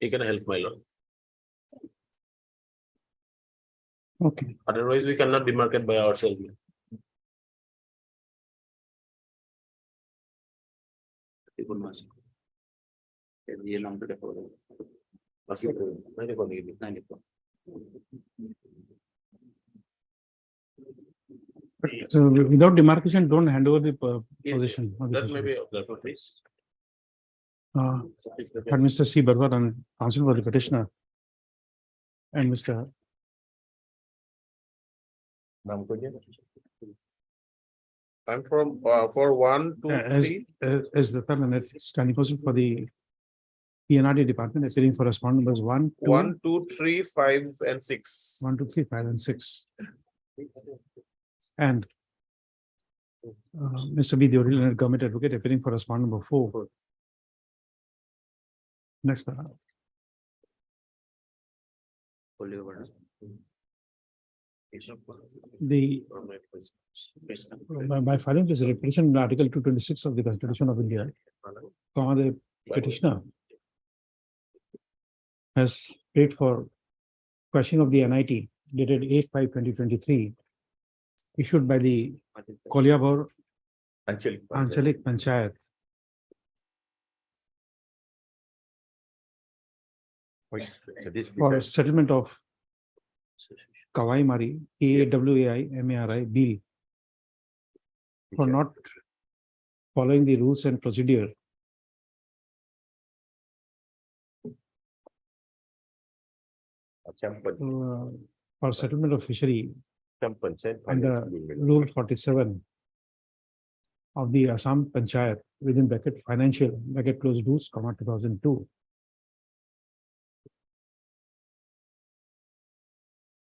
he can help, my lord. Okay. Otherwise, we cannot demarcate by ourselves. So without demarcation, don't hand over the Yes, position. of the that may position. be observed, please. But Mr. C. Barwar and counsel for the petitioner. And Mr. I'm from, for 1, 2, As 3. as the permanent standing counsel for the PNRD department appearing for respondent numbers 1, 2, 1, 2, 3, 5, and 6. 1, 2, 3, 5, and 6. And Mr. B. The original government advocate appearing for respondent number 4. Next paragraph. The by filing this representation in Article 226 of the Constitution of India, the petitioner has paid for questioning of the NIT dated 8/5/2023, issued by the Kolyabor Anchalik Panchayat. For settlement of Kawai Mari, KAWAI MARI bill for not following the rules and procedure for settlement of fishery under Rule 47 of the Assam Panchayat within bracket financial bracket closed rules, 2002.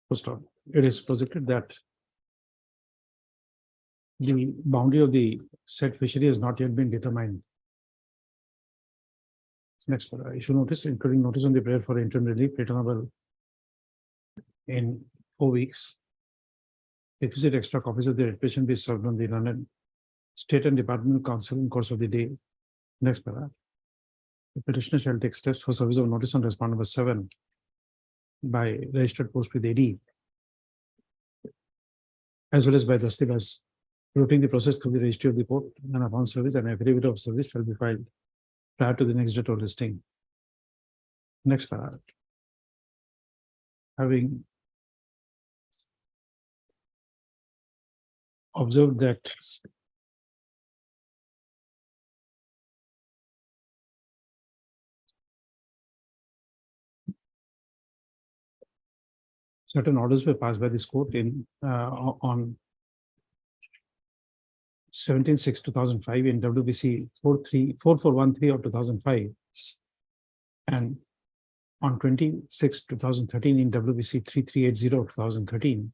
First of all, it is projected that the boundary of the said fishery has not yet been determined. Next, issue notice, including notice on the prayer for interim relief, returnable in 4 weeks. Requisite extra copies of the petition be served on the London State and Department Council in course of the day. Next paragraph. The petitioner shall take steps for service of notice on respondent number 7 by registered post with AD, as well as by Dastigars, routing the process through the registry of the court, and upon service, an affidavit of service shall be filed prior to the next date of listing. Next paragraph. Having observed that certain orders were passed by this court in on 17/6/2005 in WBC 4413 of 2005, and on 26/2013 in WBC 3380 of 2013.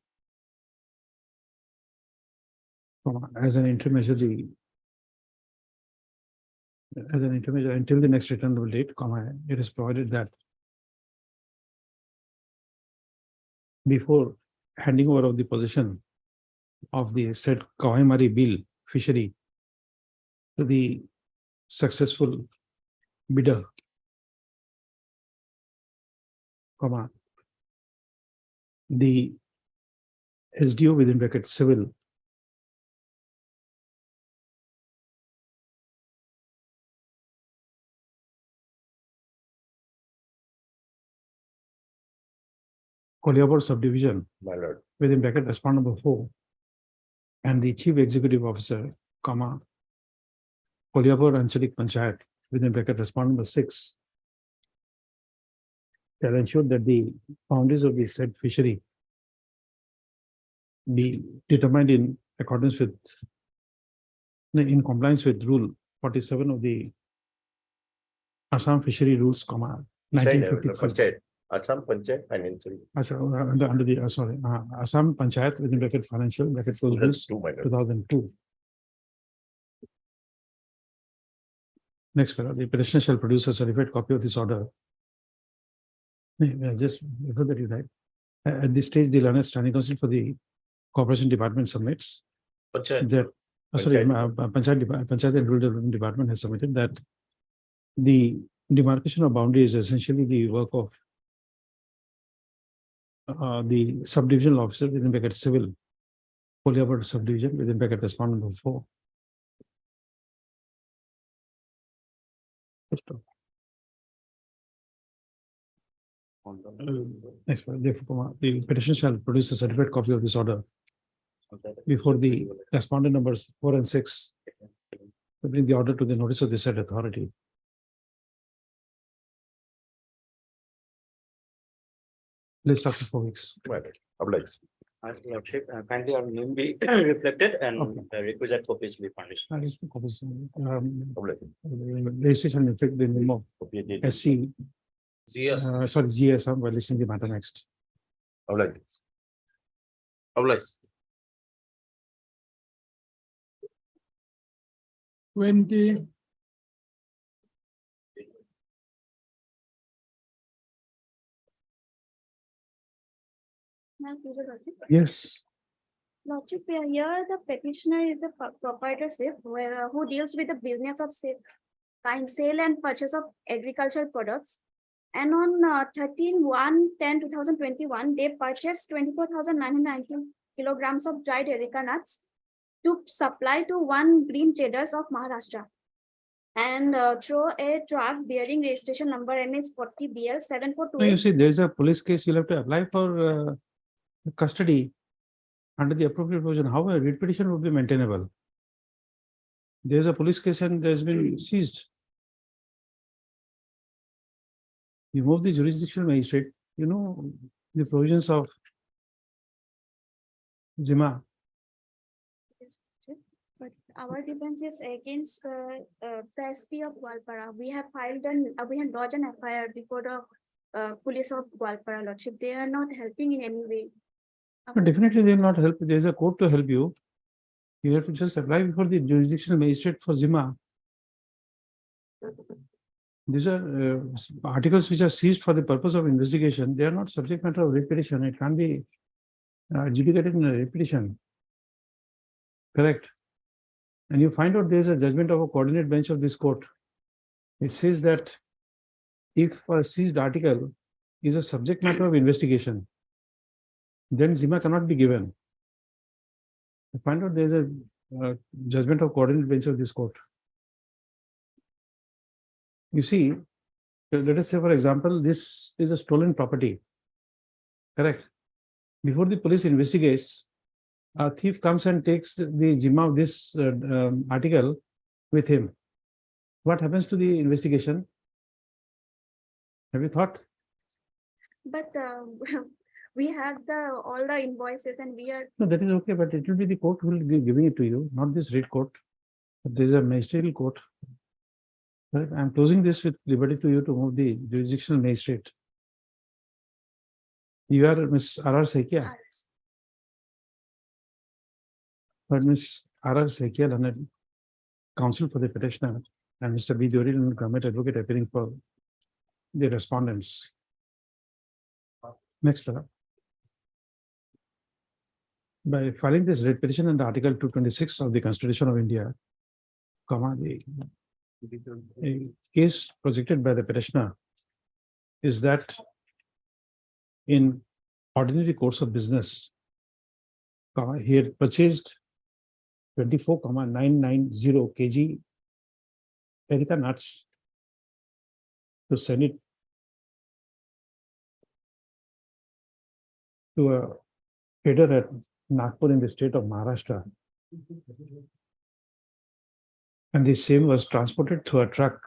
As an intermeasure, until the next returnable date, it is provided that before handing over of the possession of the said Kawai Mari bill fishery to the successful bidder, the SDO within bracket civil Kolyabor subdivision My lord. within bracket respondent number 4 and the chief executive officer, Kolyabor Anchalik Panchayat within bracket respondent number 6 shall ensure that the boundaries of the said fishery be determined in accordance with, in compliance with Rule 47 of the Assam Fishery Rules, comma, Sorry, 1955. Panchayat, Assam Panchayat Financial. Under the, sorry, Assam Panchayat within bracket financial, bracket rules, 2002. Next, the petitioner shall produce a certified copy of this order. Just before that, you write. At this stage, the learned standing counsel for the Corporation Department submits Panchayat. that, Panchayat and Rural Development Department has submitted that the demarcation of boundary is essentially the work of the subdivisional officer within bracket civil, Poliabad subdivision within bracket respondent number 4. Next, therefore, the petition shall produce a certified copy of this order before the respondent numbers 4 and 6 to bring the order to the notice of the said authority. List after 4 weeks. Obliged. Kindly our name be reflected and Okay. the requisite copies be furnished. Registration effect the name of SC, GS. sorry, GSM, while listening the matter next. Obliged. Obliged. 20. Yes, Lordship, here the petitioner is the proprietorship who deals with the business of sale and purchase of agricultural products. And on 13/1/10/2021, they purchased 24,919 kilograms of dried areca nuts to supply to one green traders of Maharashtra. And through a truck bearing registration number MS40BL no, 7428. you see, there's a police case, you'll have to apply for custody under the appropriate provision. How a writ petition would be maintainable? There's a police case and there's been seized. You move the jurisdictional magistrate, you know, the provisions of Zima. But our defense is against the SP of Gwalpara. We have we have lodged an FIR before the police of Gwalpara, Lordship. They are not helping in any way. No, definitely they will not help. There is a court to help you. You have to just apply before the jurisdictional magistrate for Zima. These are articles which are seized for the purpose of investigation. They are not subject matter of writ petition. It can't be adjudicated in a writ petition. Correct. And you find out there is a judgment of a coordinate bench of this court. It says that if a seized article is a subject matter of investigation, then Zima cannot be given. You find out there is a judgment of coordinate bench of this court. You see, let us say, for example, this is a stolen property. Correct. Before the police investigates, a thief comes and takes the Zima of this article with him. What happens to the investigation? Have you thought? But we have all the invoices and we are. No, that is okay, but it will be the court who will be giving it to you, not this writ court. There is a ministerial court. Right? I am closing this with liberty to you to move the jurisdictional magistrate. You are Ms. R.R. Saikia, but Ms. R.R. Saikia, learned counsel for the petitioner, and Mr. B. Dori, government advocate appearing for the respondents. Next, by filing this writ petition under Article 226 of the Constitution of India, a case projected by the petitioner is that in ordinary course of business, he had purchased 24,990 kg areca nuts to send it to a trader at Nagpur in the state of Maharashtra. And the same was transported through a truck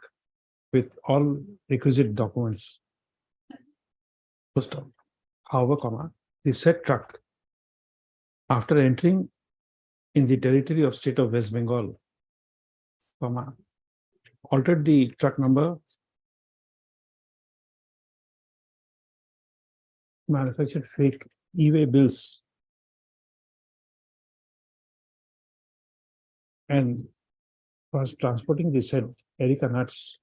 with all requisite documents. First off, however, the said truck, after entering in the territory of state of West Bengal, altered the truck number manufactured fake e-way bills and was transporting the said Erica nuts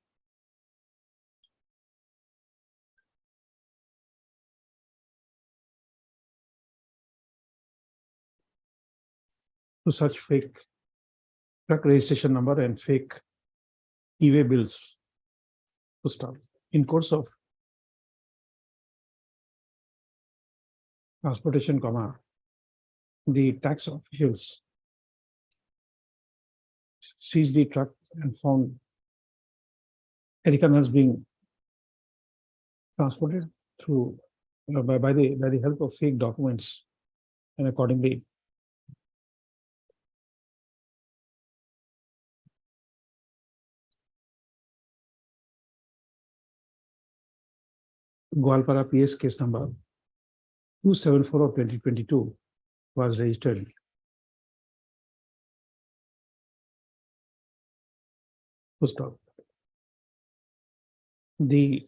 to such fake truck registration number and fake e-way bills to start. In course of transportation, the tax officials seized the truck and found Erica nuts being transported through by the help of fake documents, and accordingly Goalpara PS case number 274 of 2022 was registered. Full stop. The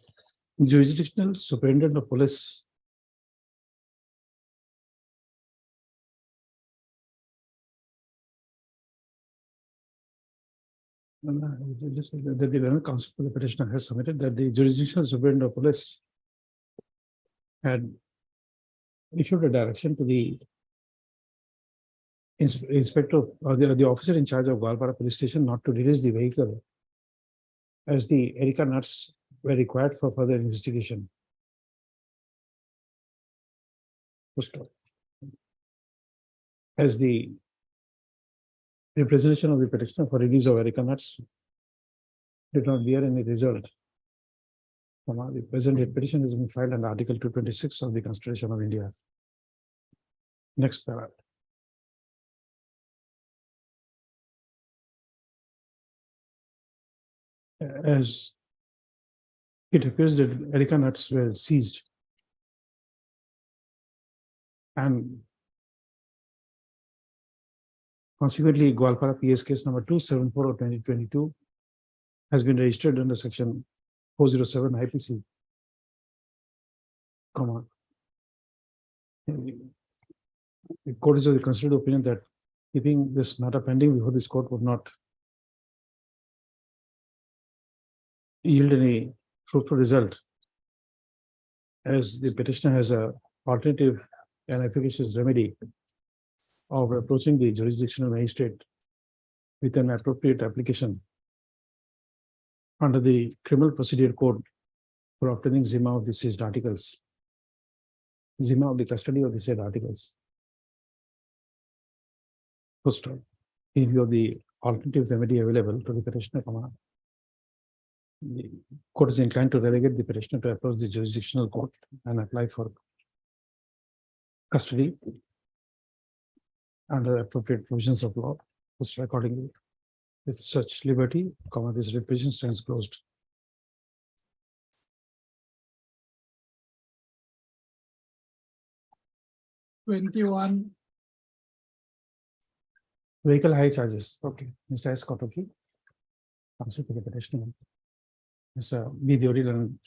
jurisdictional superintendent of police that the Learned Counsel for the petitioner has submitted that the jurisdictional superintendent of police had issued a direction to the inspector or the officer in charge of Goalpara police station not to release the vehicle as the Erica nuts were required for further investigation. As the representation of the petitioner for release of Erica nuts did not bear any result, the present petition has been filed under Article 226 of the Constitution of India. Next paragraph. As it appears that Erica nuts were seized and consequently Goalpara PS case number 274 of 2022 has been registered under section 407 IPC. The court is of the considered opinion that keeping this matter pending before this court would not yield any fruitful result, as the petitioner has a alternative and efficacious remedy of approaching the jurisdictional magistrate with an appropriate application under the Criminal Procedure Code for obtaining Zimma of the seized articles, Zimma of the custody of the said articles. First, in view of the alternative remedy available to the petitioner, the court is inclined to relegate the petitioner to approach the jurisdictional court and apply for custody under appropriate provisions of law. Accordingly, with such liberty, this representation stands closed. Vehicle hire charges. Okay, Mr. S. Kotoki, counsel for the petitioner. Mr. B. Deoril and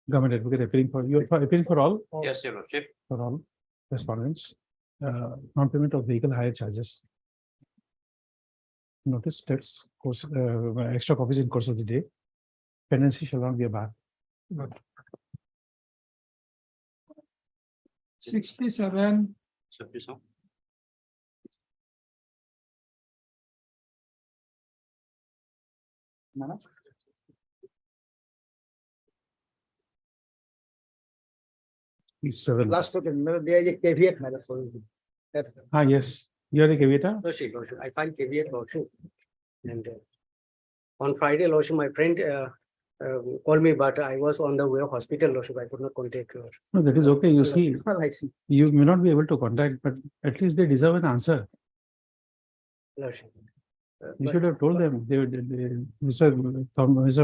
government advocate appearing for you. Appearing for all? Yes, Your Lordship. For all respondents. Non-payment of vehicle hire charges. Notice text course extra copies in course of the day. Pendency shall not be a bar. 67. Seven. Last token, there is a caveat, madam. Yes, you are the caveat. Lordship, I find caveat also. And on Friday, Lordship, my friend called me, but I was on the way of hospital, Lordship. I could not contact you. No, that is okay. You see, I see. you may not be able to contact, but at least they deserve an answer. Lordship. You should have told them. Mr.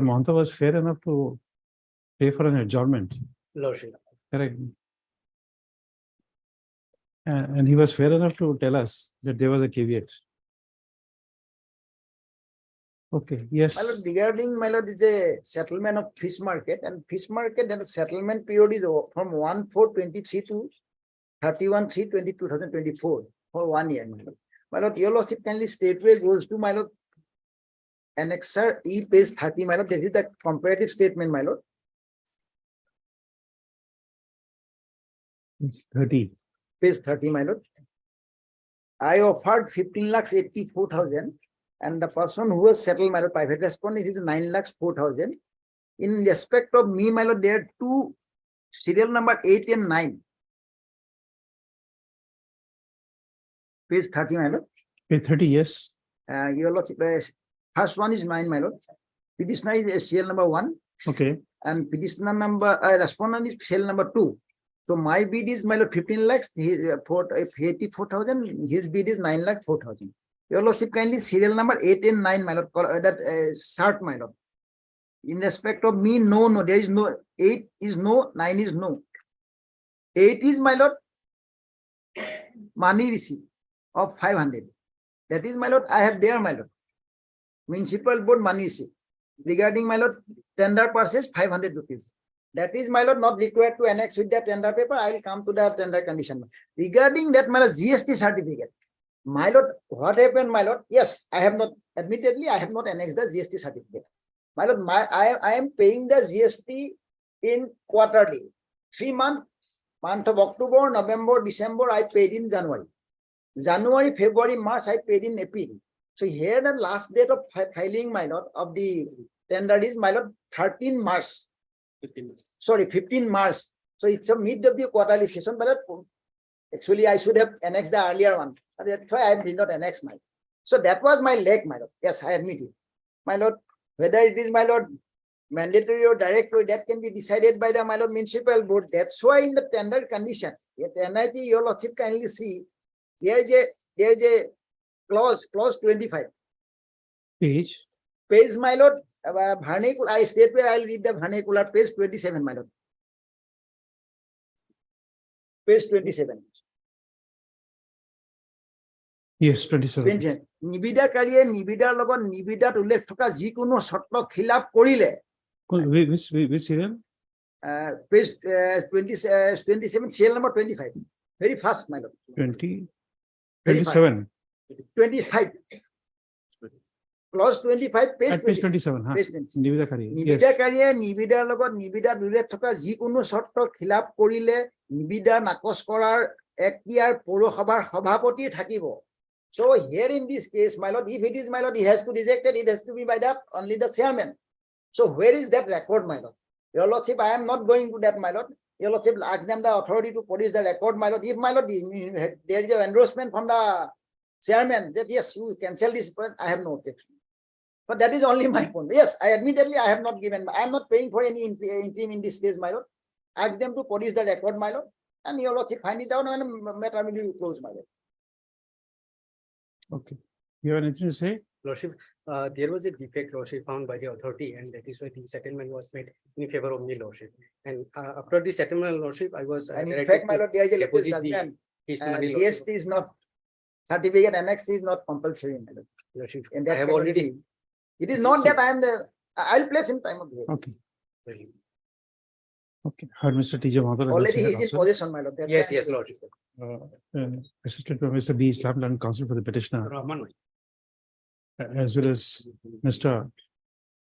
Mahanta was fair enough to pay for an adjournment. Lordship. Correct. And he was fair enough to tell us that there was a caveat. Okay, yes. My lord, regarding my lord, is a settlement of fish market, and fish market and the settlement period is from 1/4/23 to 31/3/2024 for 1 year. My lord, your lordship kindly straightway goes to my lord. Annexer E page 30, my lord, this is the comparative statement, my lord. It's 30. Page 30, my lord. I offered 15,84,000, and the person who was settled, my lord, private respondent is 9,04,000. In respect of me, my lord, there are two serial number 8 and 9. Page 30, my lord. Page 30, yes. Your lordship, first one is mine, my lord. Petitioner is serial number 1, Okay, and petitioner number, respondent is serial number 2. So my bid is, my lord, 15 lakhs, 84,000, his bid is 9,04,000. Your lordship kindly serial number 8 and 9, my lord, that short, my lord. In respect of me, no, there is no, 8 is no, 9 is no. 8 is, my lord, money receipt of 500. That is, my lord, I have there, my lord. Municipal board money receipt. Regarding, my lord, tender purchase 500 rupees. That is, my lord, not required to annex with the tender paper. I will come to the tender condition. Regarding that, my lord, GST certificate. My lord, what happened, my lord? Yes, I have not, admittedly, I have not annexed the GST certificate. My lord, I am paying the GST in quarterly. 3 months, month of October, November, December, I paid in January. January, February, March, I paid in April. So here the last date of filing, my lord, of the tender is, my lord, 13 March. 15 March. So it's a mid of the quarterly session, but actually I should have annexed the earlier one. But that's why I did not annex mine. So that was my leg, my lord. Yes, I admit it. My lord, whether it is, my lord, mandatory or direct, that can be decided by the, my lord, municipal board. That's why in the tender condition, yet NIT, your lordship kindly see, there is a clause 25. page. Page, my lord, vernacular, I state where I'll read the vernacular, page 27, my lord. Page 27. Yes, 27. নিবিদাকাৰীয়ে নিবিদাৰ লগত নিবিদাত উল্লেখ থকা যিকোনো চৰ্ত খিলাপ কৰিলে Which serial? page 27 serial number 25 very fast, my lord. 20, Very 27. 25 clause 25 page At page 27. 27. Huh? Page 27. Nivedakari. Yes. নিবিদাকাৰীয়ে নিবিদাৰ লগত নিবিদাত উল্লেখ থকা যিকোনো চৰ্ত খিলাপ কৰিলে নিবিদা নাকচ কৰাৰ এখতিয়াৰ পৌৰসভাৰ সভাপতি থাকিব. So here in this case, my lord, if it is, my lord, he has to reject it, it has to be by that only the chairman. So where is that record, my lord? Your lordship, I am not going to that, my lord. Your lordship, ask them the authority to produce the record, my lord. If, my lord, there is an endorsement from the chairman that yes, you cancel this, but I have no objection. But that is only my point. Yes, I admittedly I have not given. I am not paying for any interim in this case, my lord. Ask them to produce the record, my lord, and your lordship find it out and matter will be closed, my lord. Okay. You have anything to say? Lordship, there was a defect, Lordship, found by the authority, and that is why the settlement was made in favor of me, Lordship. And after the settlement, Lordship, I was And in directed fact, my to lord, there is a latest deposit the judgment. his money, Lordship. GST is not, certificate annex is not compulsory, my lord. Lordship. And I that have cannot already. be. It is not that I am the, I'll place in time of the. Okay. Okay. Heard Mr. T.J. Mathur. Already he is in possession, my lord. That's Yes, why- yes, Lordship. Assisted by Mr. B. Islam and counsel for the petitioner, Rahman. as well as Mr.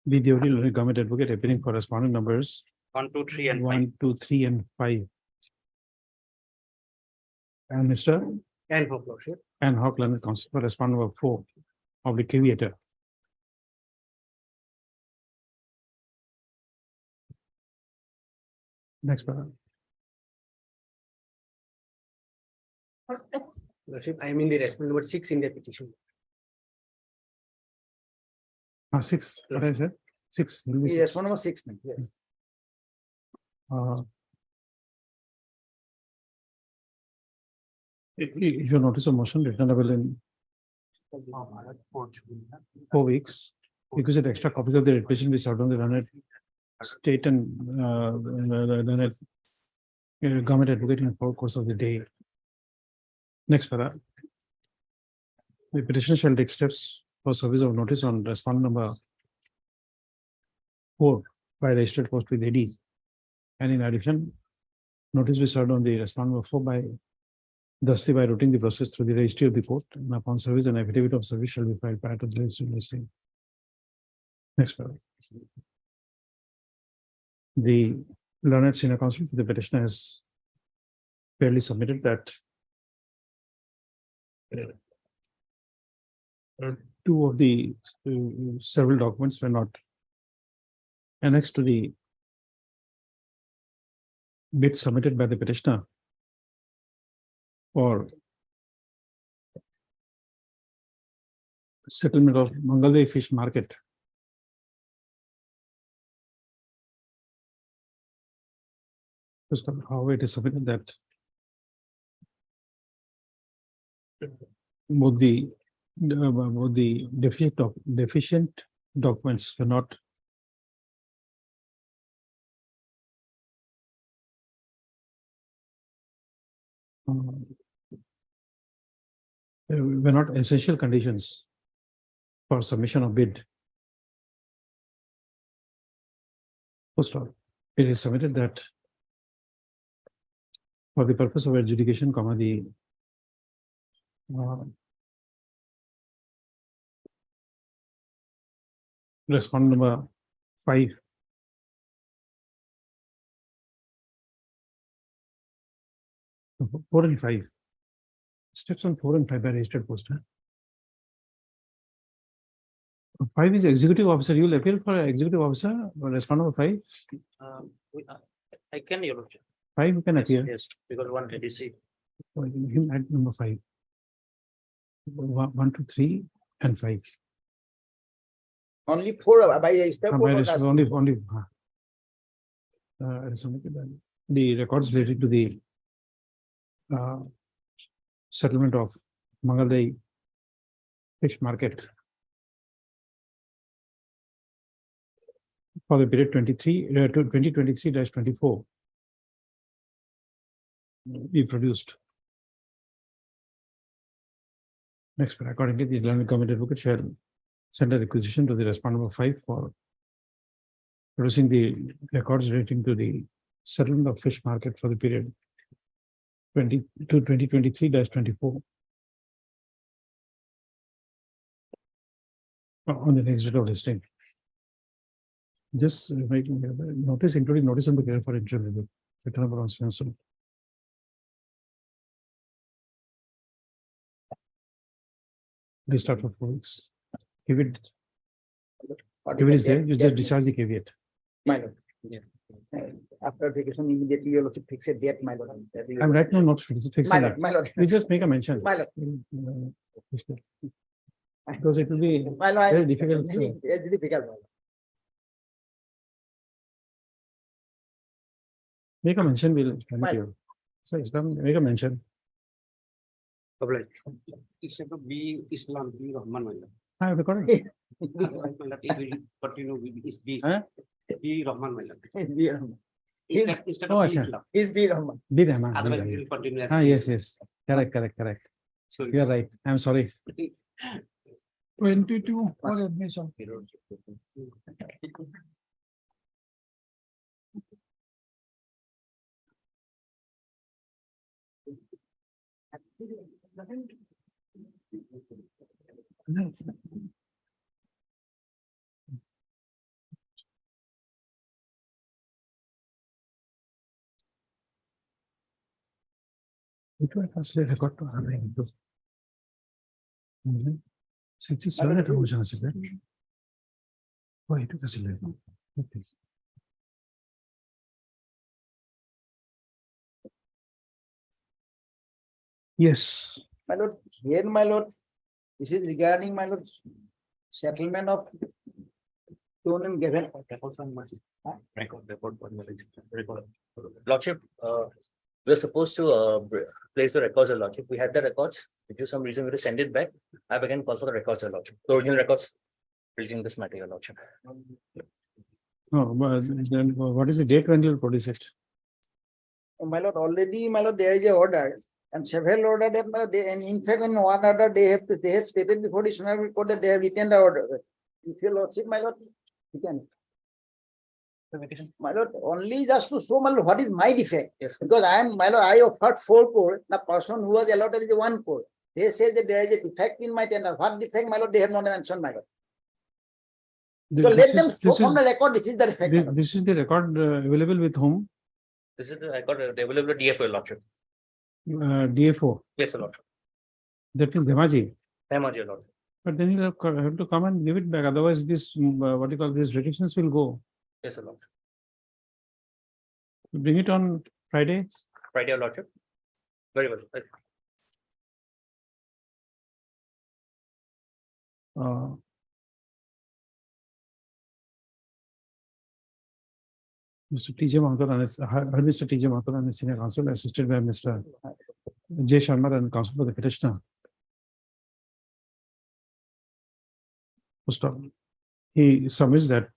B. Deoli, government advocate, appearing for responding numbers 1, 2, 3, and 5. 1, 2, 3, and 5. And Mr. And hope, Lordship. and Hawkland, counsel for responding number 4 of the caveator. Next, paragraph. Lordship, I am in the respondent number 6 in the petition. 6. What I said? 6. Will be Yes, 6. one number 6, man. Yes. If you notice a motion returnable in 4 weeks, because the extra copies of the petition we served on the Learned State and Learned Government advocate in the course of the day. Next para. The petitioner shall take steps for service of notice on respondent number 4 by registered post with AD. And in addition, notice was served on the respondent number 4 by thusly by routing the process through the registry of the court, and upon service, an affidavit of service shall be filed prior to the registry listing. Next paragraph. The learned senior counsel for the petitioner has fairly submitted that two of the several documents were not annexed to the bid submitted by the petitioner for settlement of Mangalday Fish Market. First of all, how it is submitted that both the deficient documents were not were not essential conditions for submission of bid. First of all, it is submitted that for the purpose of adjudication, the respondent number 5 4 and 5 steps on 4 and 5 by registered poster. 5 is executive officer. You will appeal for executive officer or respondent number 5. I can, Your Lordship. 5 you can appear. Yes, because one ADC. Him at number 5. 1, 2, 3, and 5. Only 4 by register. Only. The records related to the settlement of Mangalday Fish Market for the period 2023-24 be produced. Next, accordingly, the Islamic Government Advocate shall send a requisition to the respondent number 5 for producing the records relating to the settlement of fish market for the period 2023-24 on the next date of listing. Just making notice, including notice on the clear for interim review. Return of on Svensson. Restart for 4 weeks. Caveat is there, you just discharge the caveat. My lord. Yeah. After vacation, immediately you will also fix a date, my lord. I'm right now not fixing that. My lord. We just make a mention. My lord. Because it will be My lord. very difficult. It's difficult. Make a mention, we'll send it Right. to you. So Islam, make a mention. It's to be Islam, be Rahman, my lord. I have recorded. it. Otherwise, my lord, it will continue with his be. Huh? Be Rahman, my lord. Instead Oh, of Asha. Islam. Is be Rahman. Be Rahman. be Otherwise, Rahman. it will continue. as Ah, be. yes. Correct. So You are right. I'm sorry. 22 for admission. Which one has the record to have? 67 promotion is it? Why it was 11? Okay. Yes. My lord, here, my lord, this is regarding my lord settlement of loan and given. Lordship, we're supposed to place the records, Your Lordship. We had the records. Due to some reason, we had to send it back. I have again called for the records, Your Lordship. The original records relating this matter, Your Lordship. Oh, but then what is the date when you will produce it? My lord, already, my lord, there is a order And several order that, and in fact, in one order, they have stated before the Supreme Court that they have retained the order. If your lordship, my lord, you can. My lord, only just to show, my lord, what is my defect. Yes. Because I am, my lord, I offered 4 crore, the person who was allotted is 1 crore. They say that there is a defect in my tender. What defect, my lord, they have not mentioned, my lord. So let them show from the record, this is the defect. my lord. This is the record available with whom? This is the record available with DFO, your lordship. DFO, Yes, your lordship. that means Dhemaji. Hemaj, your lordship. But then you have to come and give it back. Otherwise, this, what you call, these reductions will go. Yes, your lordship. You bring it on Friday. Friday, your lordship. Very well. Uh, Mr. T.J. Mahathur and his, heard Mr. T.J. Mahathur and his senior counsel, assisted by Mr. J. Sharma and counsel for the petitioner. First of all, he submits that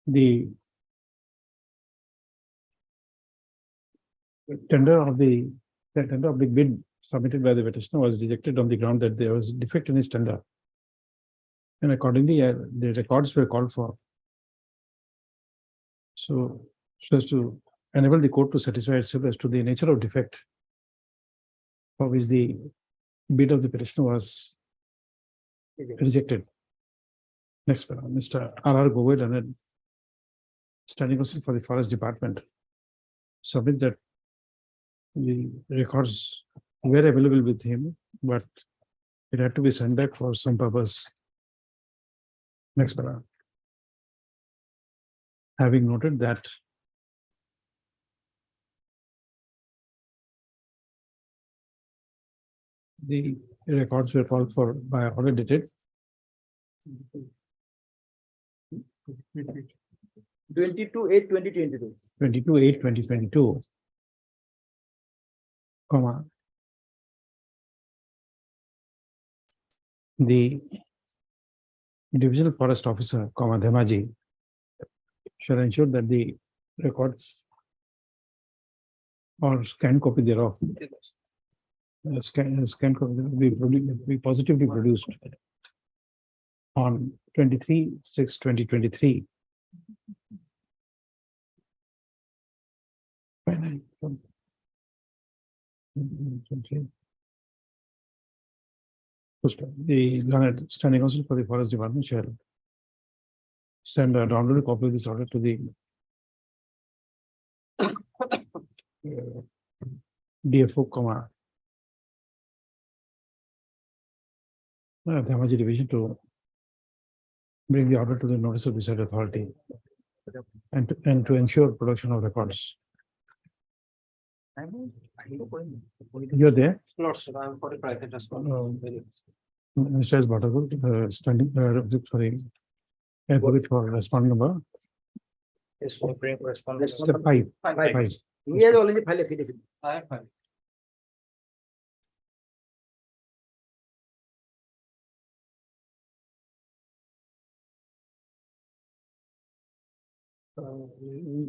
the tender of the bid submitted by the petitioner was rejected on the ground that there was defect in his tender. And accordingly, the records were called for. So as to enable the court to satisfy itself as to the nature of defect for which the bid of the petitioner was rejected. Next, Mr. R.R. Gogoi, and standing counsel for the Forest Department, submit that the records were available with him, but it had to be sent back for some purpose. Next, having noted that the records were called for by order dated 22/8/2022. 22/8/2022, comma, the divisional forest officer, comma, Dhemaji, shall ensure that the records or scanned copy thereof, scanned copy be positively produced on 23/6/2023. The learned standing counsel for the Forest Department shall send a downloaded copy of this order to the DFO, comma, Dhemaji division to bring the order to the notice of the said authority and to ensure production of records. You're there? Lordship, I am for a private response. Mr. S. Bhattakul, standing, sorry, advocate for responding number. Yes, for bring correspondence. Step 5. Five. He has already filed affidavit. I have filed.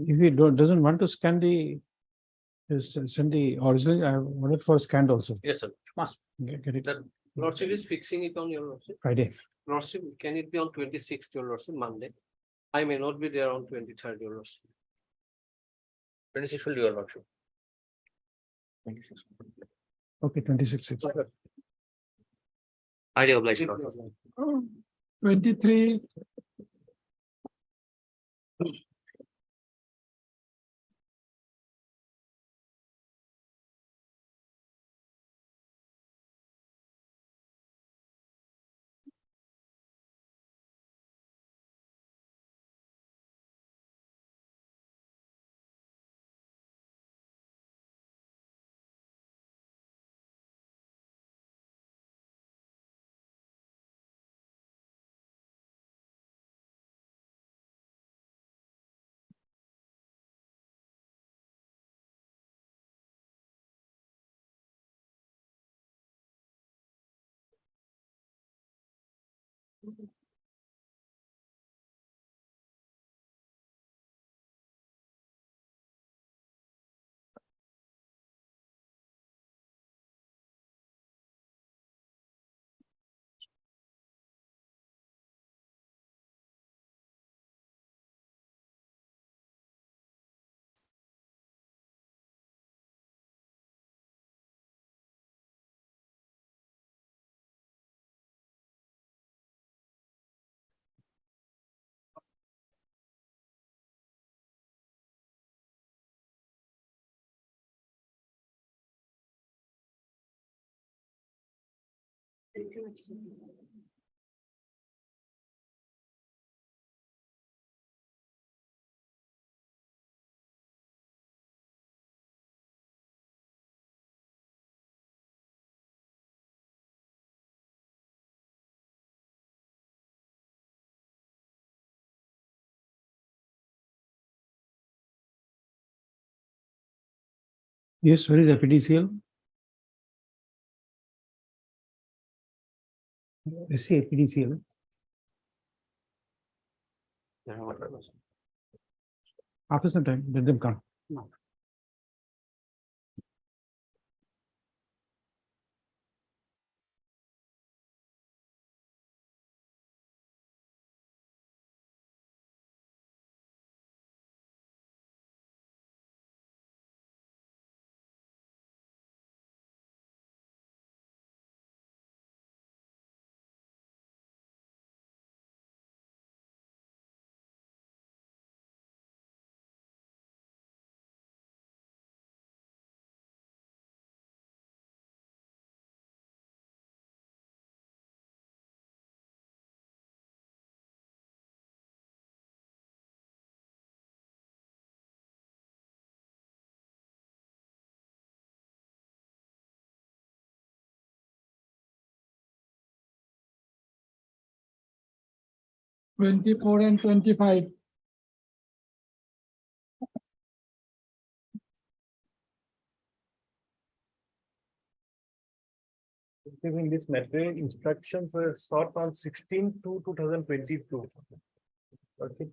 If he doesn't want to scan the, send the original, I wanted for scanned also. Yes, sir. Get it The lordship is fixing it on your lordship. Friday. Lordship, can it be on 26th, your lordship, Monday? I may not be there on 23rd, your lordship. 26 will do, your lordship. Okay, 26. I do oblige, your lordship. 23 Yes, where is FPDCL? I see FPDCL. After some time, let them come. Twenty-four and 25. In this matter, instructions were sought on 16/2/2022. Okay,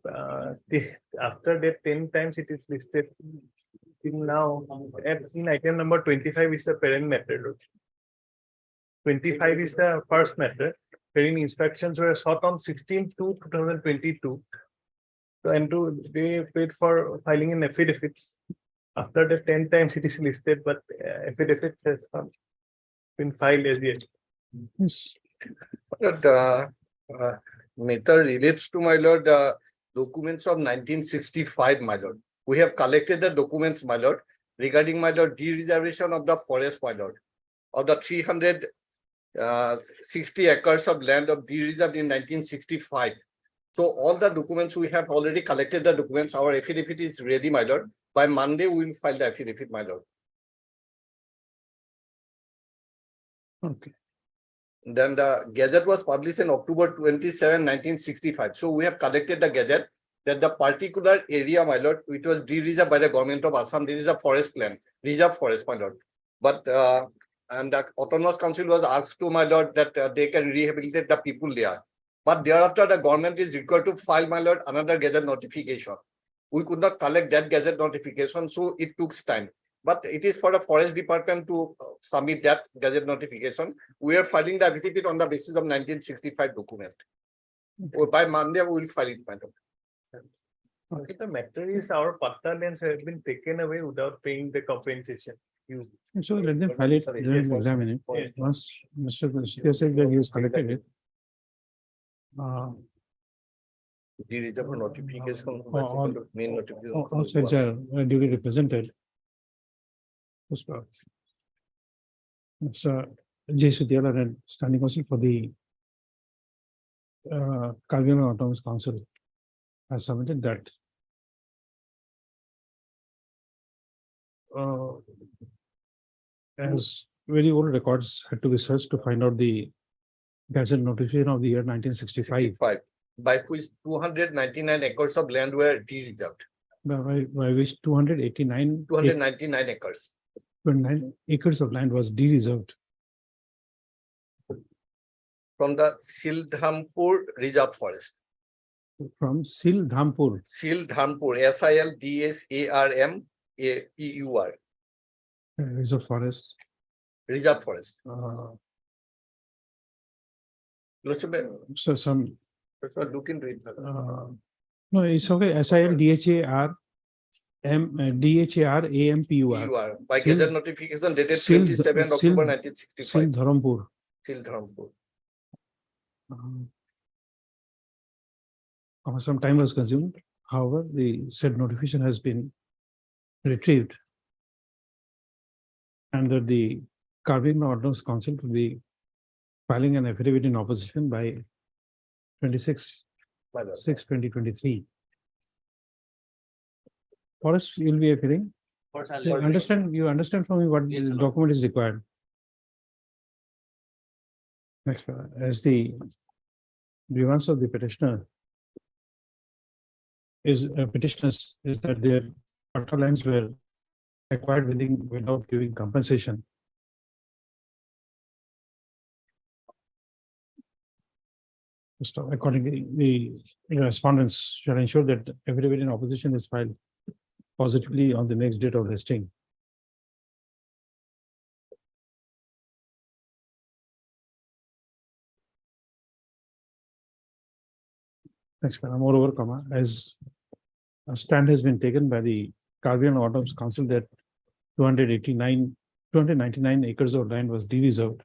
after that 10 times it is listed. Till now, in item number 25 is the parent matter. 25 is the first matter, wherein instructions were sought on 16/2/2022. So, and they paid for filing an affidavit. After the 10 times it is listed, but affidavit has not been filed as yet. Yes. The matter relates to, my lord, the documents of 1965, my lord. We have collected the documents, my lord, regarding, my lord, de-reservation of the forest, my lord, of the 360 acres of land of de-reserved in 1965. So all the documents we have already collected the documents. Our affidavit is ready, my lord. By Monday, we will file the affidavit, my lord. Okay. Then the gazette was published in October 27, 1965. So we have collected the gazette that the particular area, my lord, which was de-reserved by the government of Assam, there is a forest land, reserve forest, my lord. But and the autonomous council was asked to, my lord, that they can rehabilitate the people there. But thereafter, the government is required to file, my lord, another gazette notification. We could not collect that gazette notification, so it took time. But it is for the forest department to submit that gazette notification. We are filing the affidavit on the basis of 1965 document. By Monday, we will file it, madam. Okay, the matter is our patta lands have been taken away without paying the compensation. So let them file it, Sorry, let yes, them examine it. yes. Once Mr. Deshmukh said that he has collected it. De-reserve notification, all- main notification. All sides are duly represented. Mr. J. Sutyala and standing counsel for the Karbi Anglong Autonomous Council has submitted that as very old records had to be searched to find out the gazette notification of the year 1965, By which 299 acres of land were de-reserved. by which 289 299 acres. 29 acres of land was de-reserved From the Sildhampur Reserve Forest. from Sildhampur. Sildhampur, Sildhampur, Reserve Forest. Reserve Forest. So some, Look into it. no, it's okay. DHAR By Sild- gazette notification dated Sild- 27 October Sild- 1965. Sildhampur. Sildhampur. Some time was consumed. However, the said notification has been retrieved. And that the Karbi Anglong Autonomous Council to be filing an affidavit in opposition by 26/6/2023. Forest, you'll be appearing. You understand from me what Yes, the Lord. document is required. Next, as the grievance of the petitioner is petitioners is that their water lines were acquired without giving compensation. So accordingly, the respondents shall ensure that affidavit in opposition is filed positively on the next date of listing. Next, moreover, as a stand has been taken by the Caribbean Autumns Council that 299 acres of land was de-reserved.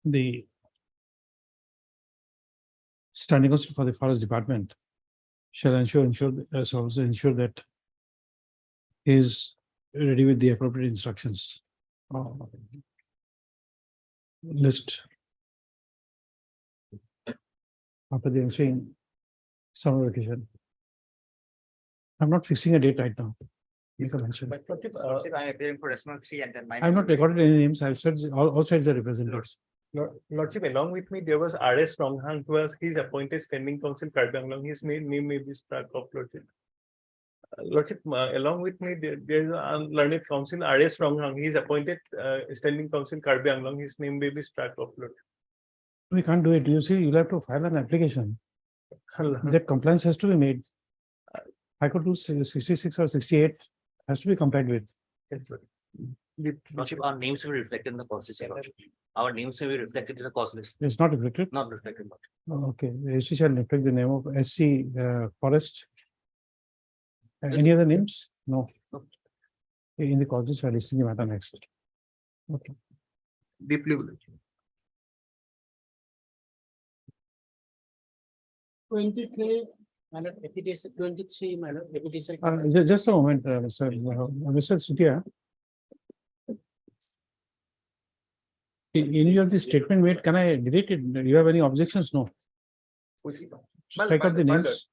The standing council for the forest department shall also ensure that he is ready with the appropriate instructions. List after the ensuing summer vacation. I'm not fixing a date right now. You can mention. I'm appearing for response 3 and then my. I've not recorded any names. I've said all sides are represented. Lordship, along with me, there was R.S. Ronghang, who was his appointed standing council Karbi Anglong. His name may be struck off, Lordship. Lordship, along with me, there is a learned council R.S. Ronghang. He is appointed standing council Karbi Anglong. His name may be struck off, Lordship. We can't do it. You see, you'll have to file an application. That compliance has to be made. I could do 66 or 68 has to be complied with. Lordship, our names will be reflected in the cost list, Lordship. Our names will be reflected in the cost list, It's not reflected. not reflected, Lordship. Okay, the SC shall reflect the name of SC Forest. Any other names? No. In the causes, we are listing the matter next. Okay. Deeply. 23, minor application, 23, minor application. Just a moment, Mr. Sutia. Any of the statement made, can I delete it? Do you have any objections? No. Strike out the names.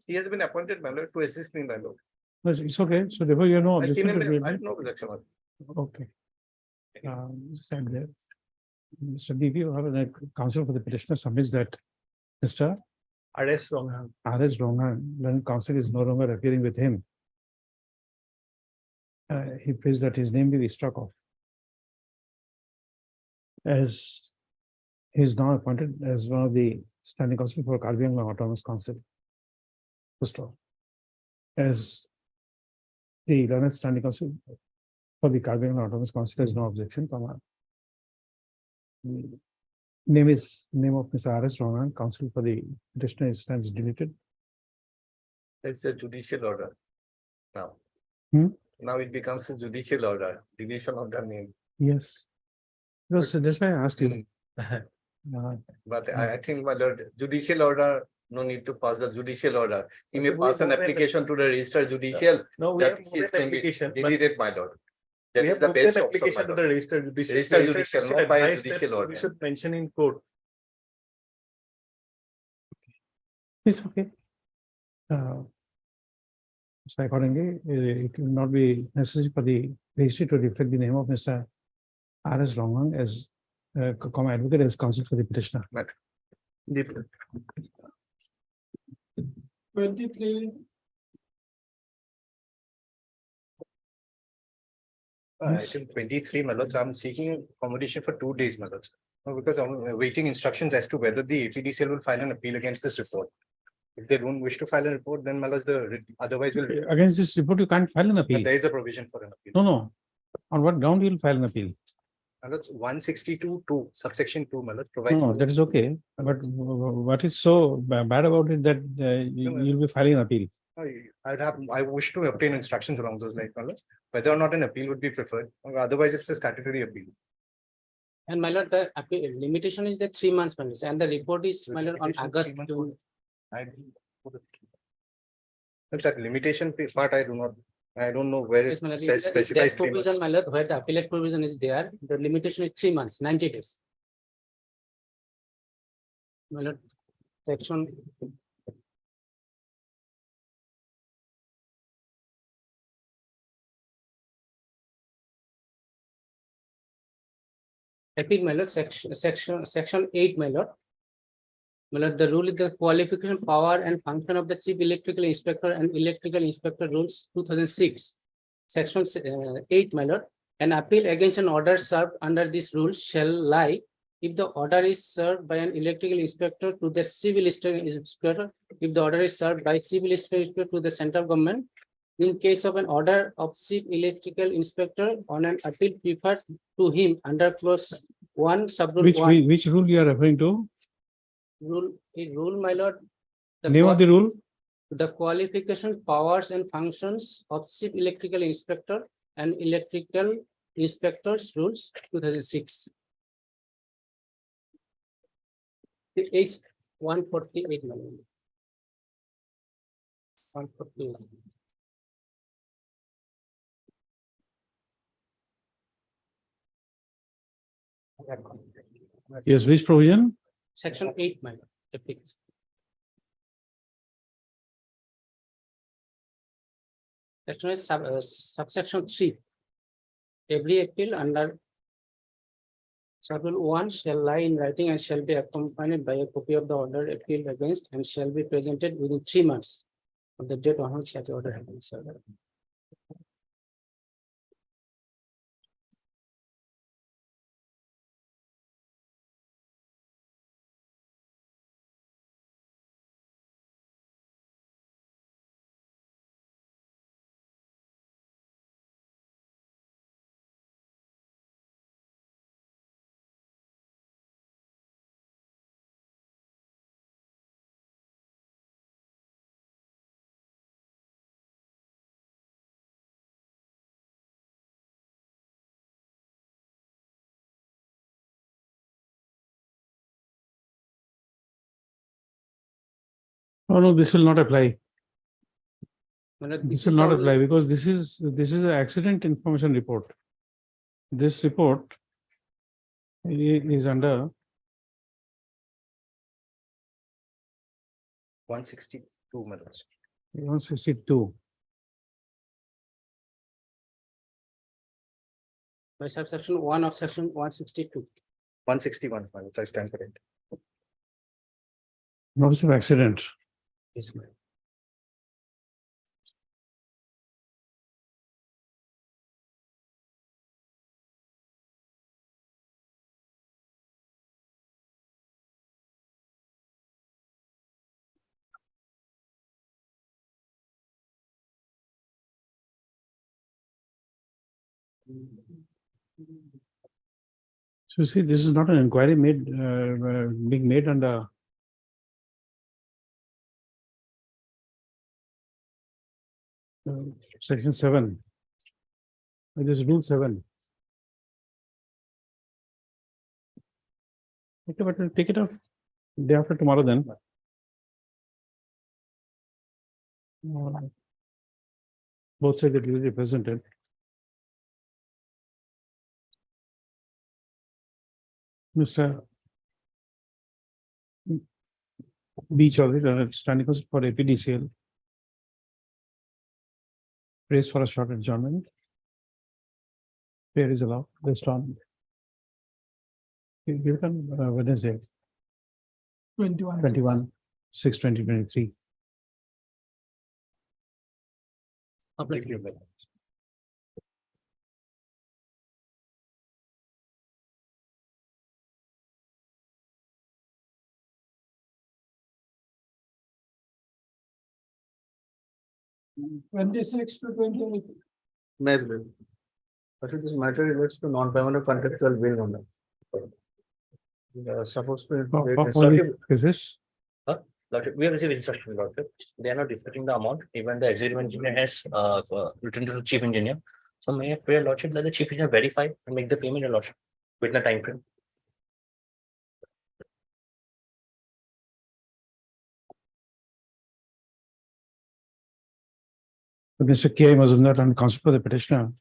He has been appointed, my lord, to assist me, my lord. No, it's okay. So therefore you have no I seen objection. him, to I it. have no objection. Okay. Stand there. Mr. DP, the counsel for the petitioner submits that Mr. R.S. Ronghang. R.S. Ronghang, when counsel is no longer appearing with him. He prays that his name be struck off. As he is now appointed as one of the standing counsel for Karbi Anglong Autonomous Council. First of all, as the learned standing counsel for the Karbi Anglong Autonomous Council has no objection. Name of Mr. R.S. Ronghang, counsel for the petitioner stands deleted. It's a judicial order. Now. Hmm? Now it becomes a judicial order, deletion of the name. Yes. Because that's why I asked you. But I think, my lord, judicial order, no need to pass the judicial order. He may pass an application to the register judicial. No, we have That moved his an name be application. but deleted, my lord. That We is have the moved best an option, my application to the lord. register judicial. Register The judicial, should not by a advise that judicial order. We should mention in court. It's okay. So accordingly, it will not be necessary for the registry to reflect the name of Mr. R.S. Ronghang as advocate as counsel for the petitioner. Deeply. 23, Item 23, my lords, I'm seeking accommodation for 2 days, my lords. Because I'm awaiting instructions as to whether the APDCL will file an appeal against this report. If they don't wish to file a report, then my lords, otherwise will, Against this report, you can't file an appeal. there is a provision for an appeal. No. On what ground you will file an appeal? My lords, 162(2), subsection 2, my lords, provides. No, that is okay. But what is so bad about it that you'll be filing an appeal? I wish to obtain instructions along those lines, my lords, whether or not an appeal would be preferred, or otherwise it's a statutory appeal. and my lord, the limitation is the 3 months, my lord, and the report is, my lord, on Limitation, August 3 months. 2. That limitation part, I do not I don't know where it Yes, my lord, if specifies that 3 months. provision, my lord, where the appellate provision is there, the limitation is 3 months, 90 days. My lord, section. Appeal, my lord, section 8, my lord. My lord, the rule is the qualification, power and function of the chief electrical inspector and electrical inspector rules 2006. Section 8, my lord, an appeal against an order served under this rule shall lie if the order is served by an electrical inspector to the civil inspector, if the order is served by civil inspector to the central government. In case of an order of chief electrical inspector on an appeal preferred to him under clause 1 sub rule 1. Which rule you are referring to? Rule, my lord. Name of the rule? The qualification, powers and functions of chief electrical inspector and electrical inspectors rules 2006. The H 148. 148. Yes, which provision? Section 8, my lord. Application. Section is subsection 3. Every appeal under Schedule 1 shall lie in writing and shall be accompanied by a copy of the order appealed against and shall be presented within 3 months of the date on which such order has been served. Oh, no, this will not apply. My lord, This is will the not only- apply because this is an accident information report. This report is under 162 minutes. 162. By subsection 1 of section 162. 161, which I stand correct. Notice of accident. Yes, my lord. So you see, this is not an inquiry made, being made under section 7. This is rule 7. Okay, but we'll take it off day after tomorrow then. Both sides that will be represented. Mr. B. Chaudhary, standing for APDCL. Praise for a short adjournment. Prayer is allowed based on. Give it on Wednesday, 21. 21/6/2023. Thank you. Twenty-six to 28. Nice bill. Actually, this matter relates to non-permanent contractual bill number. Supposed to. Is this? Lordship, we have received instruction, Lordship. They are not disputing the amount. Even the executive engineer has written to the chief engineer. So may I pray, Lordship, that the chief engineer verify and make the payment, Lordship, within a time frame. Mr. K. Mazumdar and counsel for the petitioner.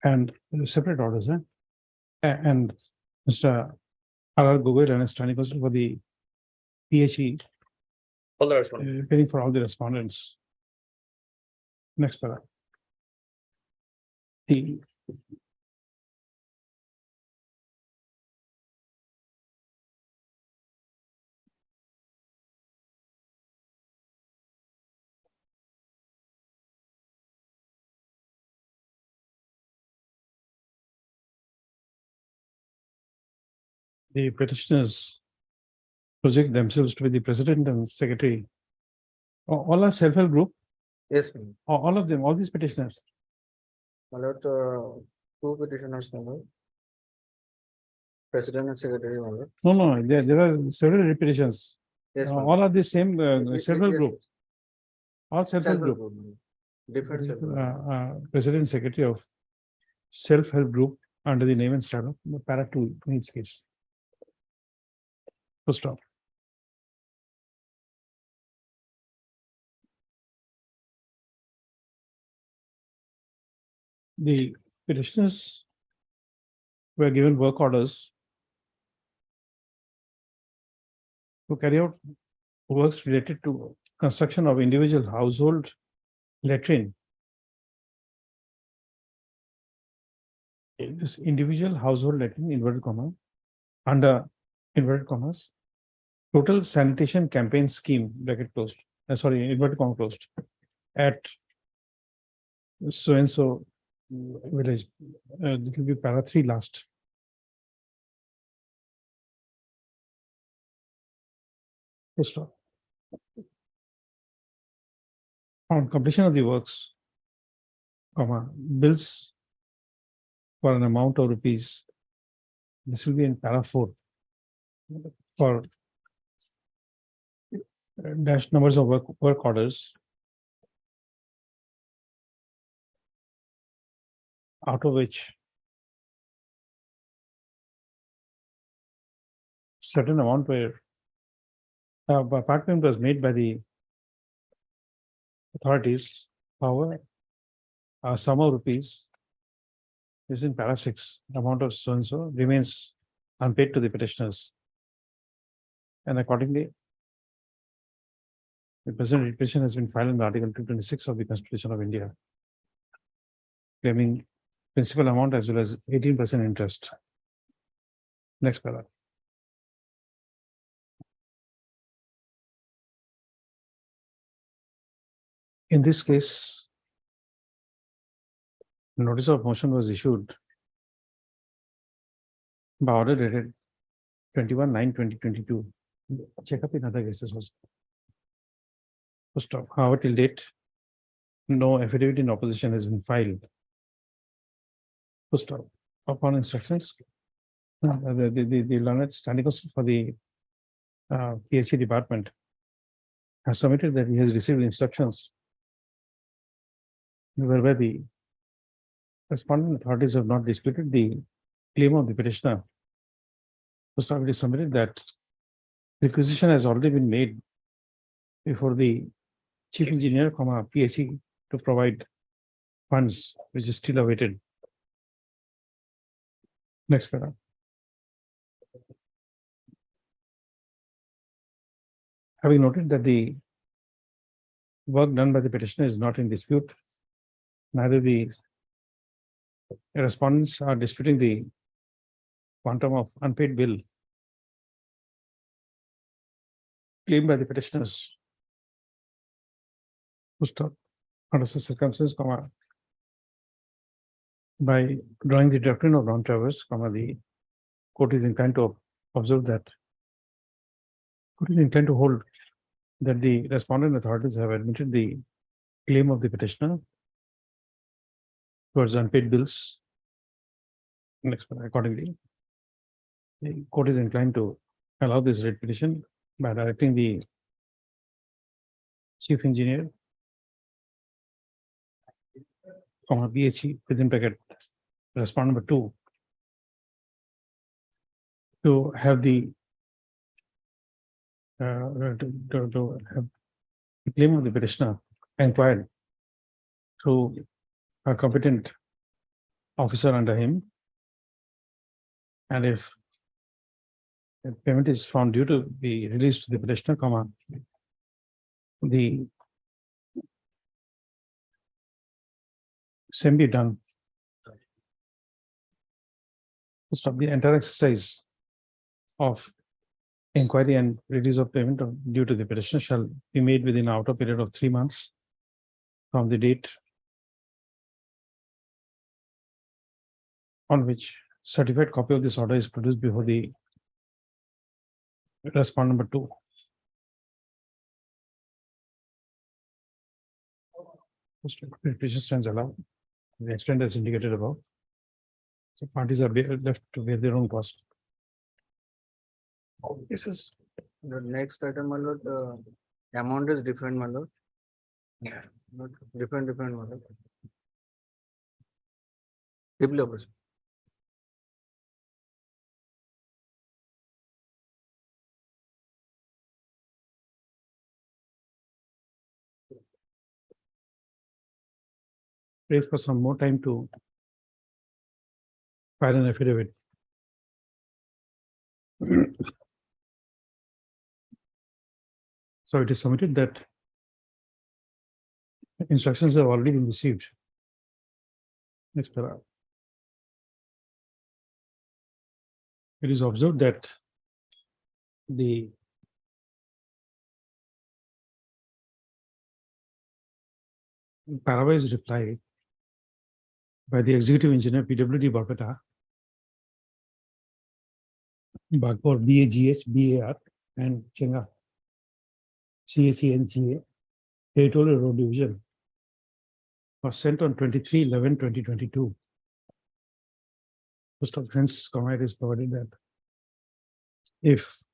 And separate orders, and Mr. R. Gogoi and standing counsel for the PHE, All the respondents. appearing for all the respondents. Next para. The petitioners project themselves to be the president and secretary. All are self-help group, Yes, all of them, all these petitioners. my lord, two petitioners, my lord. President and secretary, my lord. No, there are several petitions. Yes, my lord. All are the same self-help yes, group. All self-help Self-help group. group, different self-help. President and secretary of self-help group under the name and style of para 2 in each case. Full stop. The petitioners were given work orders to carry out works related to construction of individual household latrine. This individual household latrine, inverted comma, under inverted commas, total sanitation campaign scheme, bracket closed, sorry, inverted comma closed, at so and so village. It will be para 3 last. Full stop. On completion of the works, comma, bills for an amount of rupees. This will be in para 4 for dash numbers of work orders, out of which certain amount were apartment was made by the authorities. However, a sum of rupees is in para 6, amount of so and so remains unpaid to the petitioners. And accordingly, the present petition has been filed in Article 226 of the Constitution of India, claiming principal amount as well as 18% interest. Next para. In this case, notice of motion was issued by order dated 21/9/2022. Check up in other cases also. First off, however, till date, no affidavit in opposition has been filed. First off, upon instructions, the learned standing counsel for the PHC department has submitted that he has received instructions whereby the respondent authorities have not disputed the claim of the petitioner. First off, it is submitted that requisition has already been made before the chief engineer, PHE, to provide funds, which is still awaited. Next para. Having noted that the work done by the petitioner is not in dispute, neither the respondents are disputing the quantum of unpaid bill claimed by the petitioners. Under such circumstances, by drawing the doctrine of non-traverse, the court is inclined to observe that court is inclined to hold that the respondent authorities have admitted the claim of the petitioner towards unpaid bills. Next, accordingly, the court is inclined to allow this writ petition by directing the chief engineer, PHE, within bracket respondent number 2, to have the to have the claim of the petitioner inquired through a competent officer under him. And if the payment is found due to be released to the petitioner, the same be done. Stop the entire exercise of inquiry and release of payment due to the petitioner shall be made within an outer period of 3 months from the date on which certified copy of this order is produced before the respondent number 2. Petition stands allowed. The extent as indicated above. So parties are left to bear their own cost. This is The next item, my lord, amount is different, my lord. Not different, my lord. Developers. pray for some more time to file an affidavit. So it is submitted that instructions have already been received. Next para. It is observed that the Parawai's reply by the executive engineer PWD Barpeta, Bagpur BAGH, BAR, and Chenga CHENGA, Territorial Road Division, was sent on 23/11/2022. First of hence, comment is provided that if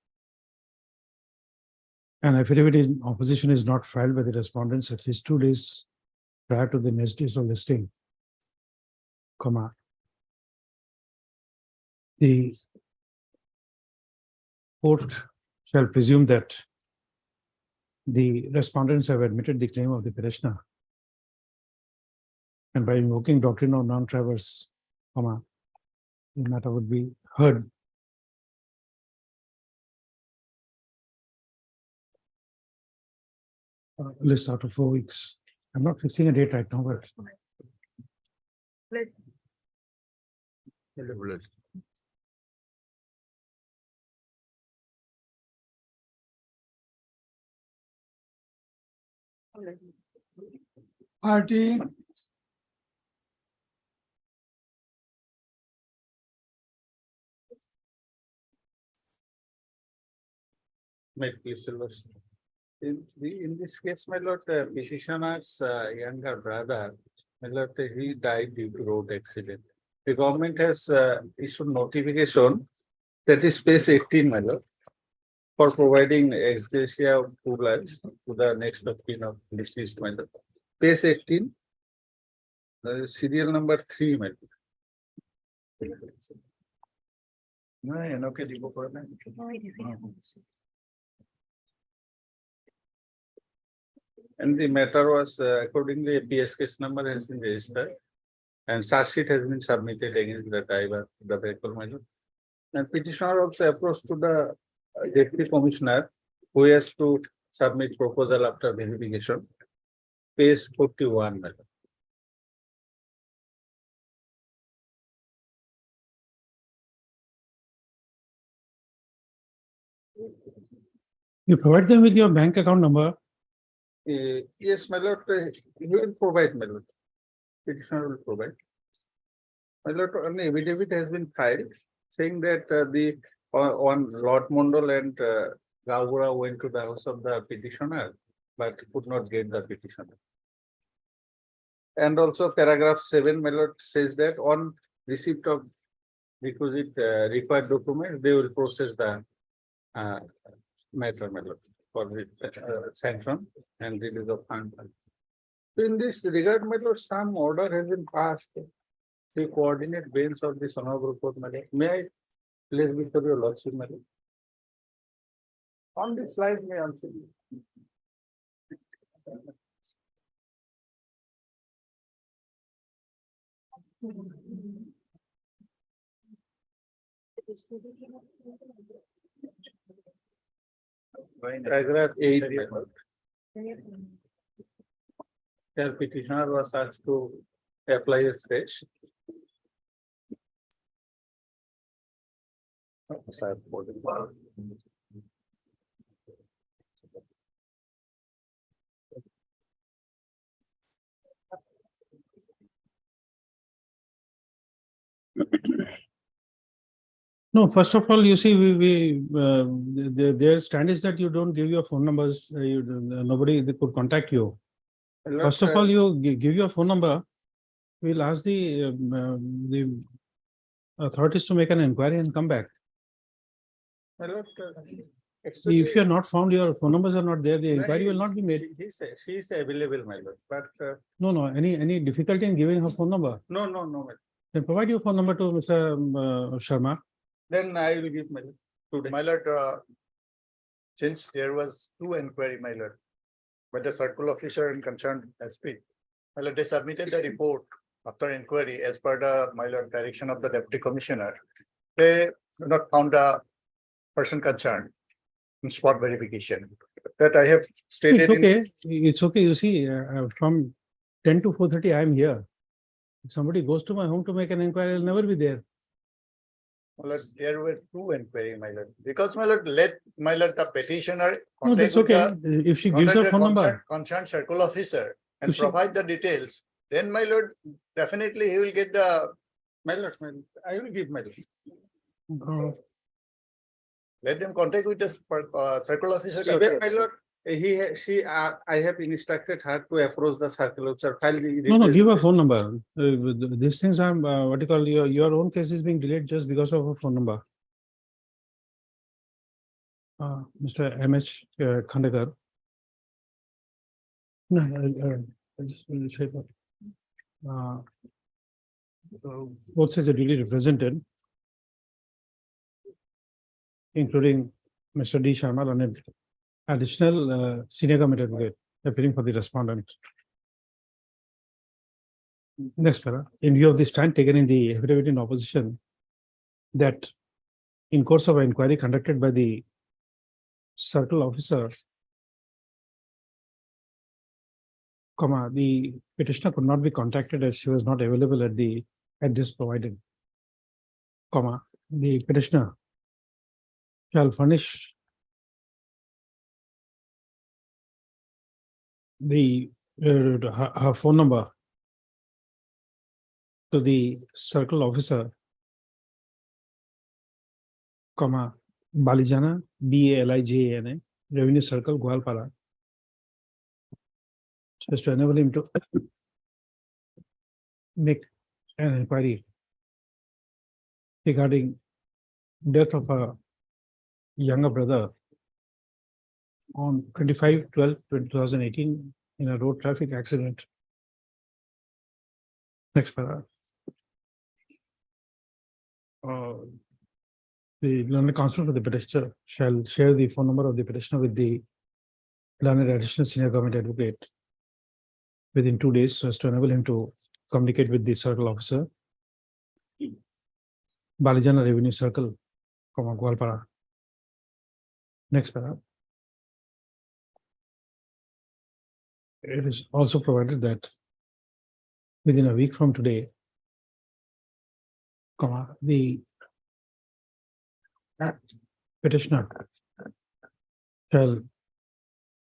an affidavit in opposition is not filed by the respondents at least 2 days prior to the next day's of listing, the court shall presume that the respondents have admitted the claim of the petitioner, and by invoking doctrine of non-traverse, the matter would be heard. List out of 4 weeks. I'm not fixing a date right now, but Party, May it please, Your Lordship. In this case, my lord, petitioner's younger brother, my lord, he died due to road accident. The government has issued notification that is page 18, my lord, for providing ex gratia 2 lakhs to the next of kin of deceased, my lord. Page 18, serial number 3, my lord. And the matter was accordingly a PS case number has been registered and charge sheet has been submitted against the driver, the vehicle, my lord. And petitioner also approached to the deputy commissioner who has to submit proposal after verification. Page 41, my lord. you provide them with your bank account number. Yes, my lord, he will provide, my lord. Petitioner will provide. My lord, an affidavit has been filed saying that the one Lord Mondal and Gaugura went to the house of the petitioner, but could not get the petitioner. And also paragraph 7, my lord, says that on receipt of requisite required documents, they will process the matter, my lord, for the sanction and release of fund. So in this regard, my lord, some order has been passed to coordinate bails of the Sonoguru Court, my lord. May I place before your lordship, my lord? On this slide, may I answer you? Paragraph 8. The petitioner was asked to apply a fresh. No, first of all, you see, their stand is that you don't give your phone numbers, nobody they could contact you. First of all, you give your phone number. We'll ask the authorities to make an inquiry and come back. If you are not found, your phone numbers are not there, the inquiry will not be made. She is available, my lord, but No, any difficulty in giving her phone number? no, my lord. Then provide your phone number to Mr. Sharma. Then I will give my lord today. My lord, since there was two inquiry, my lord, by the circle officer and concerned SP, my lord, they submitted the report after inquiry as per the, my lord, direction of the deputy commissioner. They do not found the person concerned in spot verification that I have stated. It's in- okay, it's okay, you see, from 10 to 4:30, I am here. If somebody goes to my home to make an inquiry, I'll never be there. My lord, there were two inquiry, my lord, because my lord, let my lord, the petitioner. No, contact that's with okay, the- if she gives contact her the phone number. concerned circle officer and If she- provide the details, then my lord, definitely he will get the, My lord, I will give my lord. let them contact with the circle officer. Even my lord, I have instructed her to approach the circle officer, file the. No, give a phone number. These things are, what you call, your own case is being delayed just because of a phone number. Mr. M.H. Khandekar. No, I just will say that. So both sides are duly represented, including Mr. D. Sharma, an additional senior government advocate appearing for the respondent. Next, para. In view of the stand taken in the affidavit in opposition, that in course of an inquiry conducted by the circle officer, the petitioner could not be contacted as she was not available at the address provided, the petitioner shall furnish the her phone number to the circle officer, Balijana, BALIJANA, Revenue Circle, Gwalpara, just to enable him to make an inquiry regarding death of a younger brother on 25/12/2018 in a road traffic accident. Next paragraph. The learned counsel for the petitioner shall share the phone number of the petitioner with the learned additional senior government advocate within 2 days, so as to enable him to communicate with the circle officer, Balijana Revenue Circle, Gwalpara. Next paragraph. It is also provided that within a week from today, the petitioner shall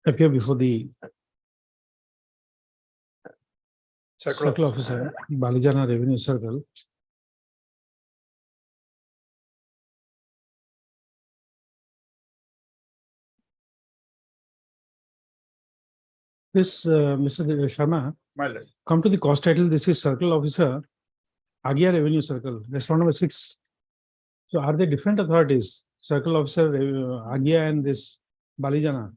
appear before the circle officer, Balijana Revenue Circle, this Mr. Sharma, my lord. come to the cost title. This is circle officer, Agia Revenue Circle, respond number 6. So are they different authorities? Circle officer, Agia and this Balijana?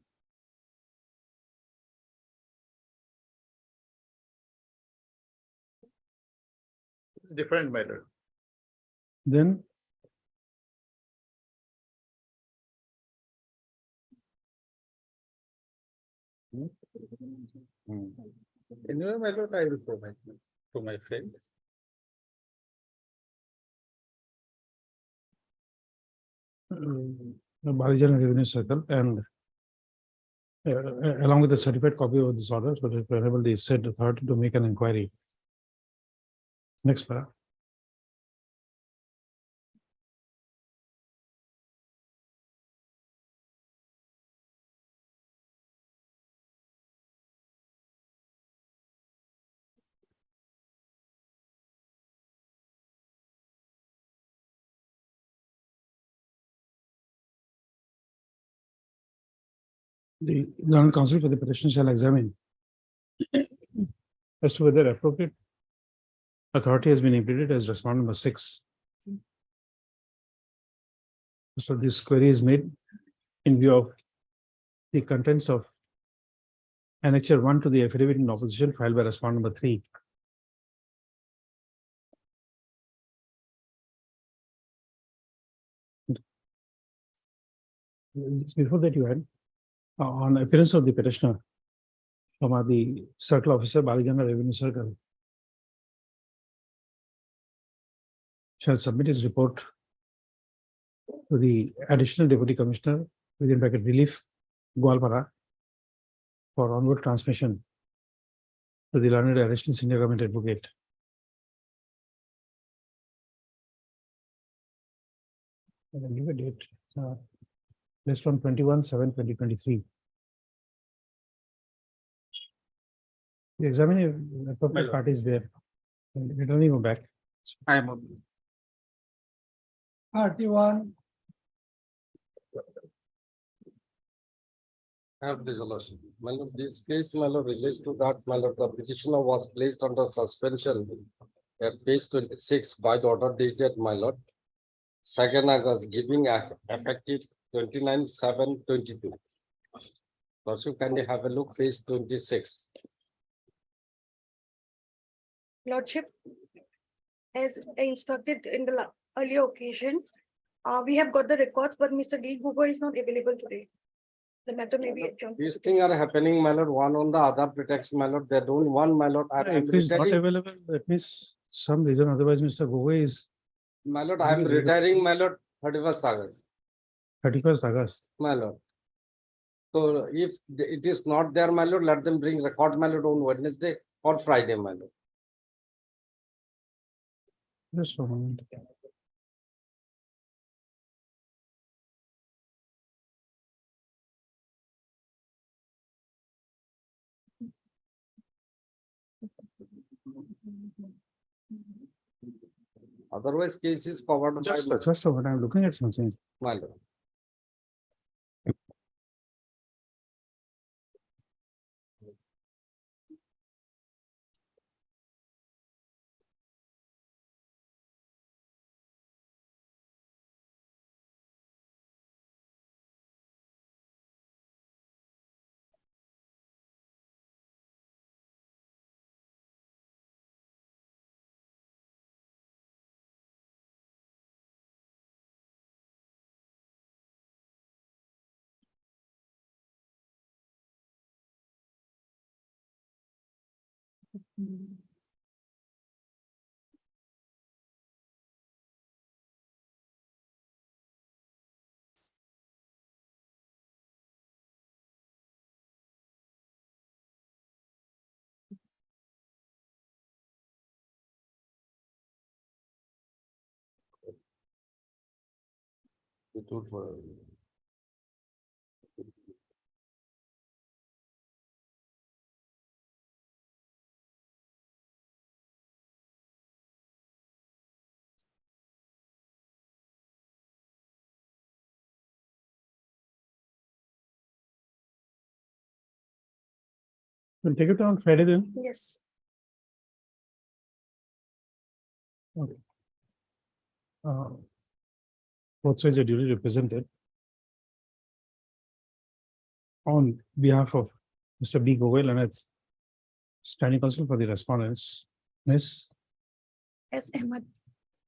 It's different, my lord. Then Anyway, my lord, I will provide to my friends. Balijan Revenue Circle and along with the certified copy of this order, so that enable the said authority to make an inquiry. Next para. The learned counsel for the petition shall examine as to whether appropriate authority has been implemented as respondent number 6. So this query is made in view of the contents of Annexure 1 to the affidavit in opposition filed by respondent number 3. Before that, you had on appearance of the petitioner from the circle officer, Baliganga Revenue Circle, shall submit his report to the additional deputy commissioner within bracket relief, Gwalpara, for onward transmission to the learned additional senior government advocate. I can give a date based on 21/7/2023. The examining appropriate party is there. Returning go back. I am. 31. Have resolution. My lord, this case, my lord, relates to that, my lord, the petitioner was placed under suspension at page 26 by the order dated, my lord, 2nd August, giving effective 29/7/22. Also, can you have a look, page 26? Lordship, as instructed in the earlier occasion, we have got the records, but Mr. D. Gugoi is not available today. The matter may be adjourned. These things are happening, my lord, one on the other pretext, my lord, they don't want, my lord. I am If he's not retiring, available, that means some reason, otherwise Mr. Gogoi is my lord, I am retiring, my lord, 31st August, 31st August. my lord. So if it is not there, my lord, let them bring record, my lord, on Wednesday or Friday, my lord. Just a moment. Otherwise, case is covered by Just a moment, I'm looking at something. my lord. It would, We'll take it on Friday then. Yes. Both sides are duly represented. On behalf of Mr. B. Goel and its standing counsel for the respondents, Ms. S. Ahmad.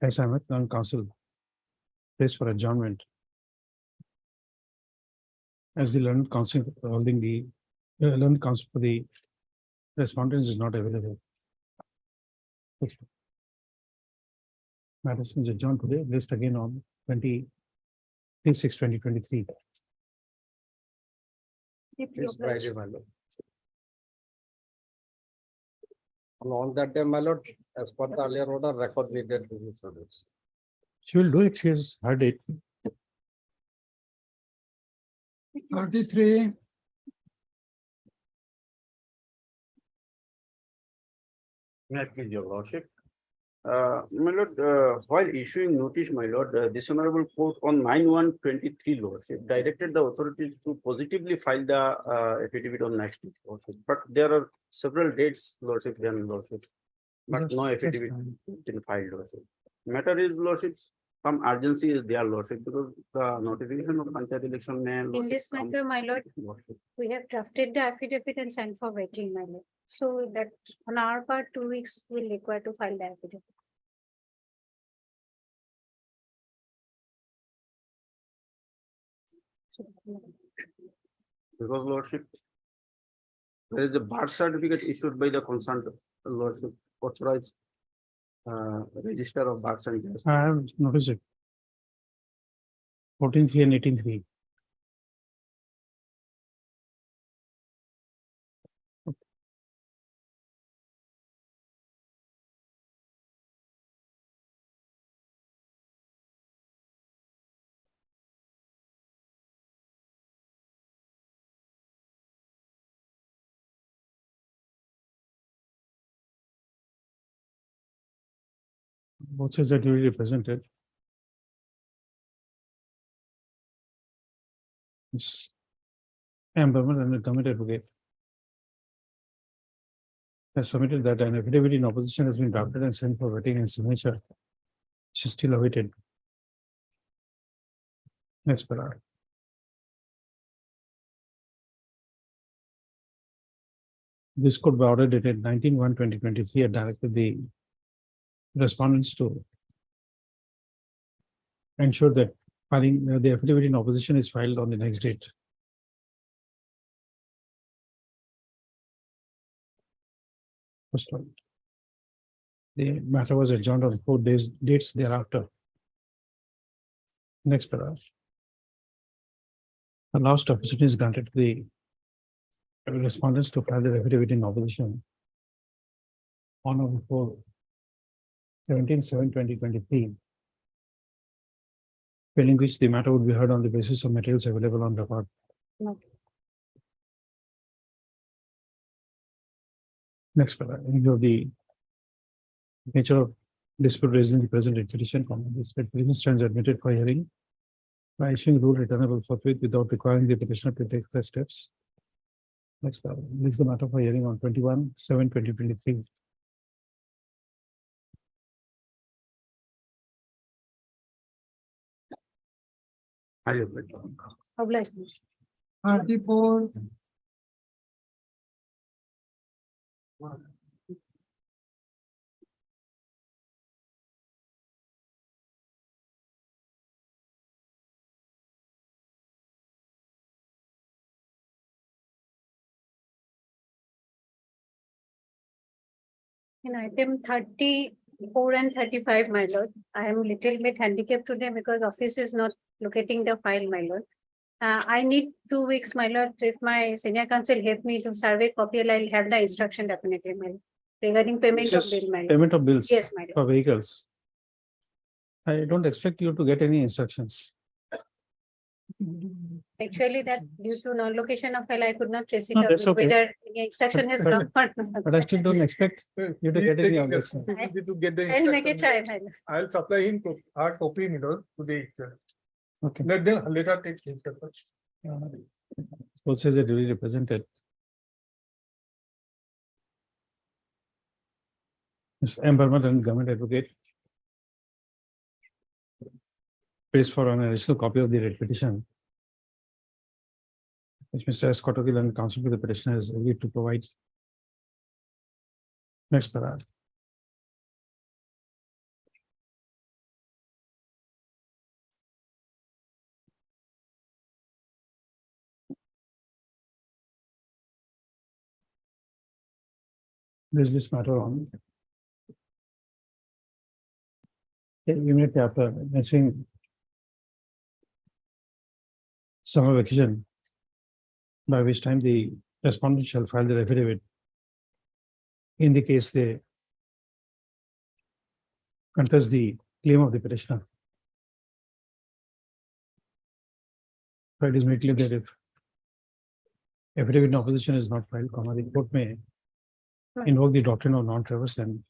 S. Ahmed, and counsel, placed for adjournment. As the learned counsel holding the learned counsel for the respondents is not available. Matters is adjourned today, list again on 28th 3/6/2023. Deeply This obliged. Friday, my lord. And on that day, my lord, as per the earlier order, record needed to be service. She will do it. She has her date. 33, Yes, please, your lordship. My lord, while issuing notice, my lord, this honorable court on 9/1/23 lordship directed the authorities to positively file the affidavit on next week, lordship. But there are several dates, lordship, then lordship. But Just- no just affidavit fine. been filed, lordship. Matter is, lordships, some urgency is there, lordship, because the notification of Panchayat election may. In lordship, this come- matter, my lord, lordship. we have drafted the affidavit and sent for waiting, my lord. So that on our part, 2 weeks will require to file the affidavit. So, Because lordship, there is a birth certificate issued by the concerned lordship authorized register of birth certificate. I have noticed it. 14/3 and 18/3. Both sides are duly represented. Yes. Empowerment and the government advocate has submitted that an affidavit in opposition has been drafted and sent for vetting and signature. Which is still awaited. Next paragraph. This court by order dated 19/1/2023 had directed the respondents to ensure that filing the affidavit in opposition is filed on the next date. First one. The matter was adjourned on 4 dates thereafter. Next paragraph. The last opportunity is granted to the respondents to file their affidavit in opposition on or before 17/7/2023. Failing which the matter would be heard on the basis of materials available on record. no. Next paragraph, in view of the nature of dispute raised in the present petition, this petition stands admitted for hearing by issuing rule returnable forthwith without requiring the petitioner to take fresh steps. Next paragraph, this is the matter for hearing on 21/7/2023. Obliged. 34, In item 34 and 35, my lord, I am little bit handicapped today because office is not locating the file, my lord. I need 2 weeks, my lord. If my senior counsel help me to survey copy, I'll have the instruction definitely, my lord. Regarding payment of Just bill, my lord. Payment of bills. Yes, my lord. For vehicles. I don't expect you to get any instructions. Actually, that due to non-location of file, I could not trace it No, out that's okay. whether any instruction has But- come or not. But I still don't expect you to get any of this. To get the I'll make it instruction. try, my lord. I'll supply him hard copy, today. Okay. Let them later take instruction. Both sides are duly represented. Ms. Empowerment and government advocate. Pays for an additional copy of the writ petition. Which Mr. S. Kotokil and counsel to the petitioner has agreed to provide. Next paragraph. There's this matter on. Immediately after mentioning summer vacation, by which time the respondent shall file their affidavit. In the case they contest the claim of the petitioner. So it is made clear that if affidavit in opposition is not filed, the court may invoke the doctrine of non-traverse and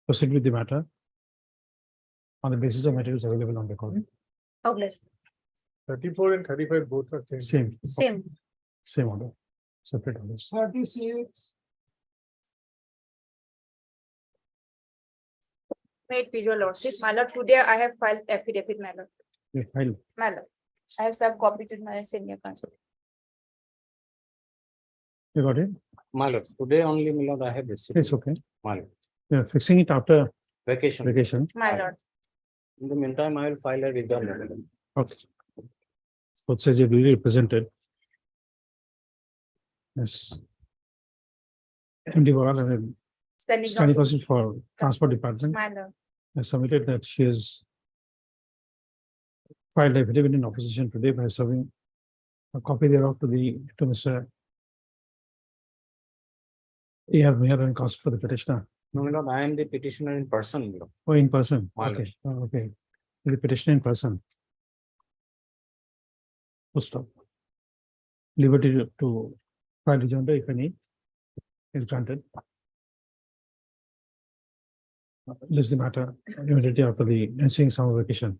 proceed with the matter on the basis of materials available on record. Obliged. 34 and 35 both are same. Same order, separate orders. 36. Made visual lordship, my lord, today I have filed affidavit, my lord. Yeah, file. My lord. I have subcopied with my senior counsel. You got it? My lord, today only, my lord, I have received. It's okay. My lord. Yeah, fixing it after Vacation. vacation. My lord. In the meantime, I will file a return. Okay. Both says you're duly represented. Yes. MD Varal and Standing Standing counsel. Counsel for Transport Department My lord. has submitted that she has filed affidavit in opposition today by serving a copy thereof to Mr. A.R. Meher and counsel for the petitioner. No, my lord, I am the petitioner in person, my lord. Oh, in person. My lord. Okay, oh, okay. The petitioner in person. Full stop. Liberty to file rejoinder if any is granted. List the matter immediately after the ensuing summer vacation.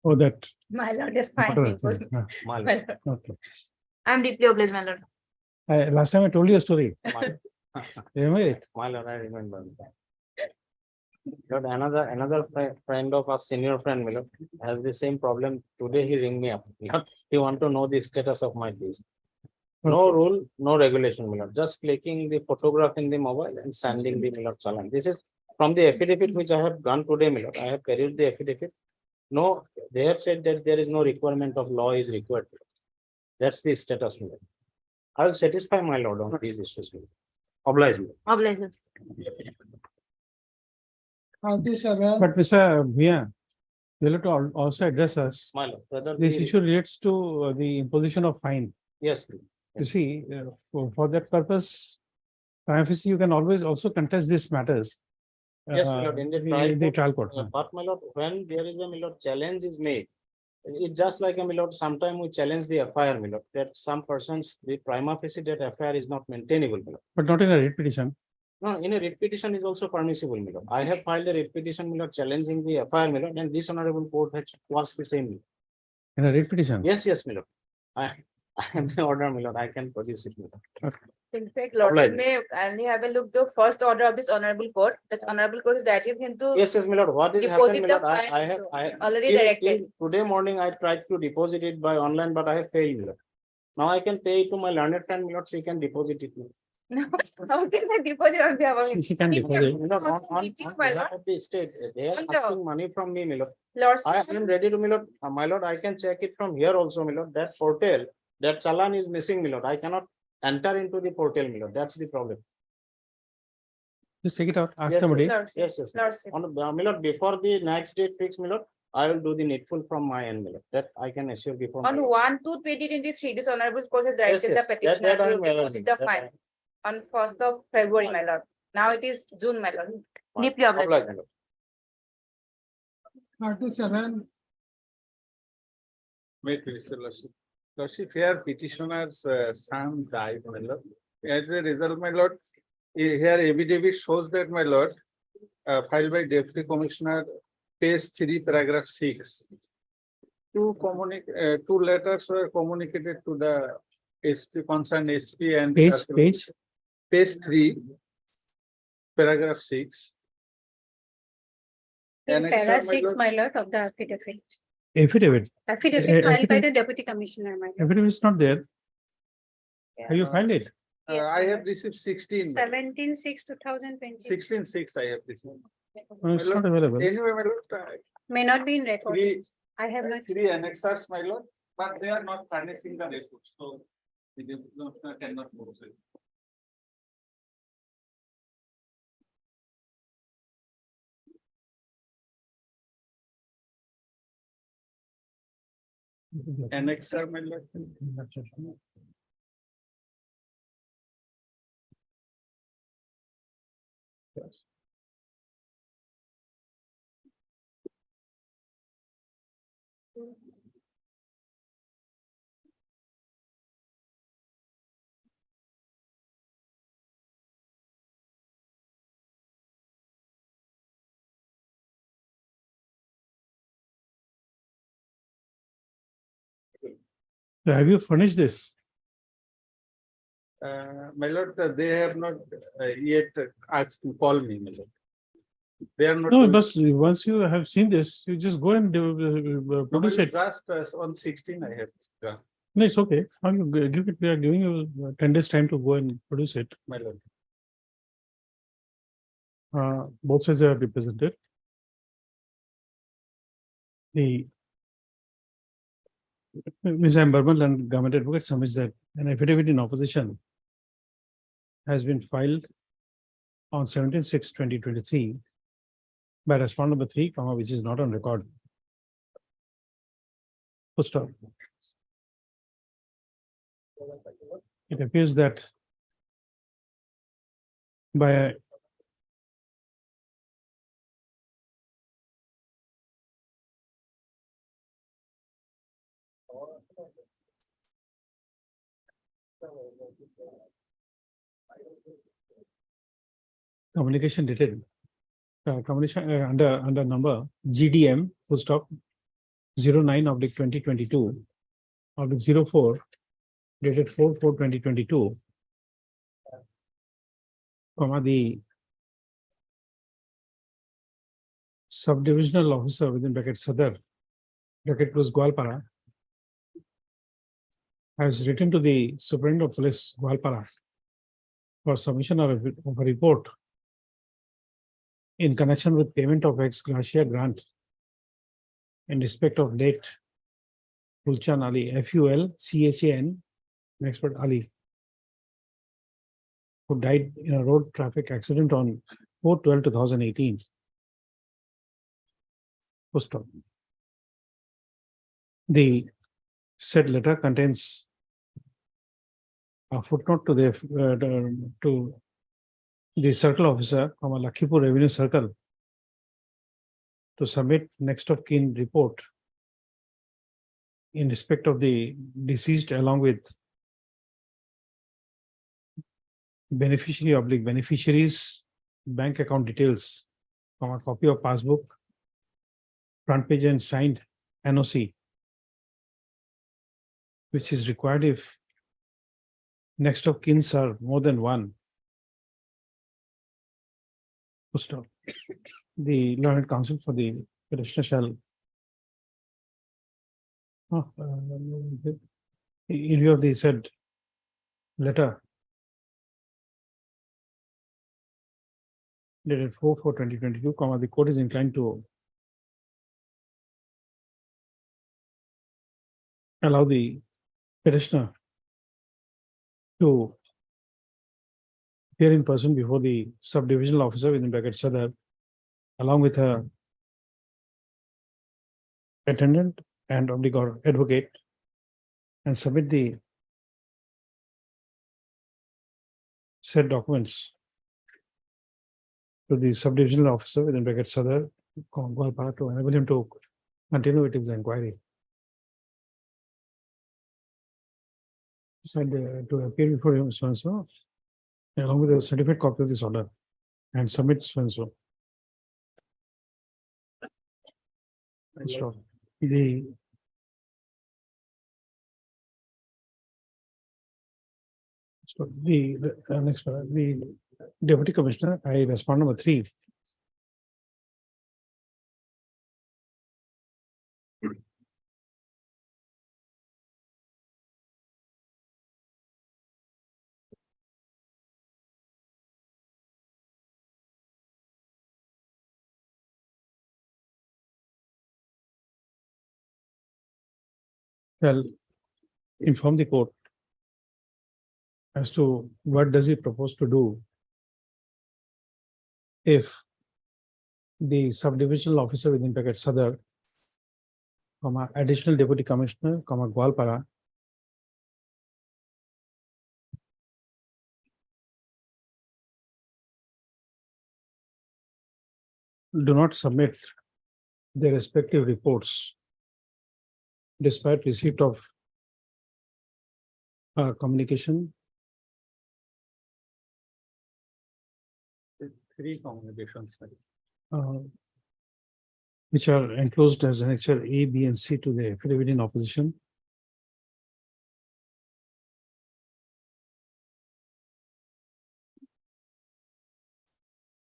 Oh, that. My lord is fine. Whatever, It was- yeah, My My lord. lord. okay. I'm deeply obliged, my lord. Last time I told you a story. My- Remember it? My lord, I remember. Lord, another friend of our senior friend, my lord, has the same problem. Today he ring me up. Lord, he want to know the status of my case. No rule, no regulation, my lord. Just clicking the photograph in the mobile and sending the my lord challan. This is from the affidavit which I have done today, my lord. I have carried the affidavit. No, they have said that there is no requirement of law is required. That's the status, my lord. I will satisfy my lord on these issues. my lord. Oblige me. Obliged. 37. But Mr. Bhia, you'll have to also address us. My lord, whether This the- issue relates to the imposition of fine. Yes, please. You see, for that purpose, privacy, you can always also contest these matters. Yes, my lord, in the trial in the court, trial court. But my lord, when there is a my lord challenge is made, it's just like a my lord, sometime we challenge the FIR, my lord, that some persons, the prima facie that FIR is not maintainable, my lord. But not in a writ petition. No, in a writ petition is also permissible, my lord. I have filed a writ petition, my lord, challenging the FIR, my lord, and this honorable court has was the same. In a writ petition. Yes, yes, my lord. I have the order, my lord, I can produce it, my lord. In fact, Obliged. lordship may kindly have a look the first order of this honorable court. This honorable court is directed him to Yes, yes, my lord, what is deposit happened, my the lord, fine I have, also. Already directed. Today morning, I tried to deposit it by online, but I have failed, my lord. Now I can pay it to my learned friend, my lord, she can deposit it. No, how can I deposit on behalf of him? She can It's a- deposit. My lord, on Meeting, on my behalf lord. of the state, they are On the- asking money from me, my lord. Lordship. I am ready to, my lord, I can check it from here also, my lord, that portal, that challan is missing, my lord, I cannot enter into the portal, my lord, that's the problem. Just take it out, ask Yes, somebody. Lordship. Yes, yes. Lordship. On, my lord, before the next date fix, my lord, I will do the needful from my end, my lord, that I can assure before. my On lord. 1/2/2023, this honorable court has Yes, directed the yes, petitioner that I to am aware, deposit the that I fine am- on 1st of February, my lord. Now it is June, my lord. Deeply obliged. Obliged, my lord. 37. Wait, Mr. Lordship. Lordship, here petitioner's son died, my lord. As a result, my lord, here affidavit shows that, my lord, filed by Deputy Commissioner, page 3, paragraph 6. Two letters were communicated to the SP, concerned SP and. Page 3, paragraph 6. In Annexure, para my 6, lord. my lord, of the affidavit. Affidavit. Affidavit filed by affidavit- the deputy commissioner, my lord. Affidavit is not there. Have you filed it? Yes, I my have lord. received 16. 17/6/2020. 16/6 I have received. No, it's not available. Anyway, my lord, May not be in record. three, I have not. three annexures, my lord, But they are not furnishing the records, so the commissioner cannot proceed. Annexer, my lord. Yes. So have you furnished this? My lord, they have not yet asked to call me, my lord. They are not. No, but once you have seen this, you just go and produce it. Just on 16, I have. Yeah, No, it's okay. Now you give it, we are giving you 10 days time to go and produce it. my lord. Both sides are represented. The Ms. M. Burman and government advocate submits that an affidavit in opposition has been filed on 17/6/2023 by respondent number 3, which is not on record. Full stop. It appears that by communication dated communication under number GDM full stop 09/2022/04 dated 4/4/2022, the subdivisional officer within bracket Sadar bracket close Gwalpara has written to the Superintendent of Police Gwalpara for submission of a report in connection with payment of ex gratia grant in respect of late Fulchan Ali, FULCHAN, expert Ali, who died in a road traffic accident on 4/12/2018. Full stop. The said letter contains a footnote to the circle officer from a Lakhipur Revenue Circle to submit next of kin report in respect of the deceased along with beneficiaries bank account details from a copy of passbook, front page and signed NOC, which is required if next of kins are more than one. Full stop. The learned counsel for the petitioner shall in view of the said letter dated 4/4/2022, the court is inclined to allow the petitioner to appear in person before the subdivisional officer within bracket Sadar, along with her attendant and obligor advocate, and submit the said documents to the subdivisional officer within bracket Sadar, Gwalpara, to enable him to continue with his inquiry. Said to appear before him so and so, along with a certificate copy of this order, and submit so and so. Sure. The next one, the Deputy Commissioner, I respond number 3. shall inform the court as to what does he propose to do if the subdivisional officer within bracket Sadar, additional deputy commissioner, Gwalpara, do not submit their respective reports despite receipt of communication. Three communications. Which are enclosed as annexure A, B, and C to the affidavit in opposition.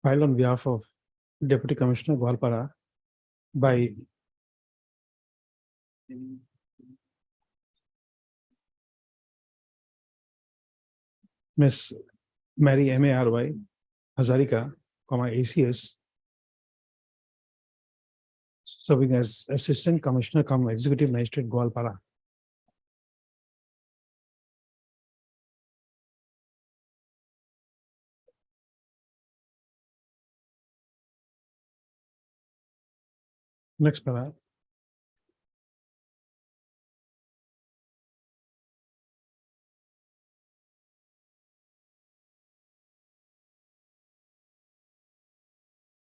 Filed on behalf of Deputy Commissioner Gwalpara by Miss Mary Mary Hazarika, ACS, serving as Assistant Commissioner Executive Magistrate Gwalpara. Next para.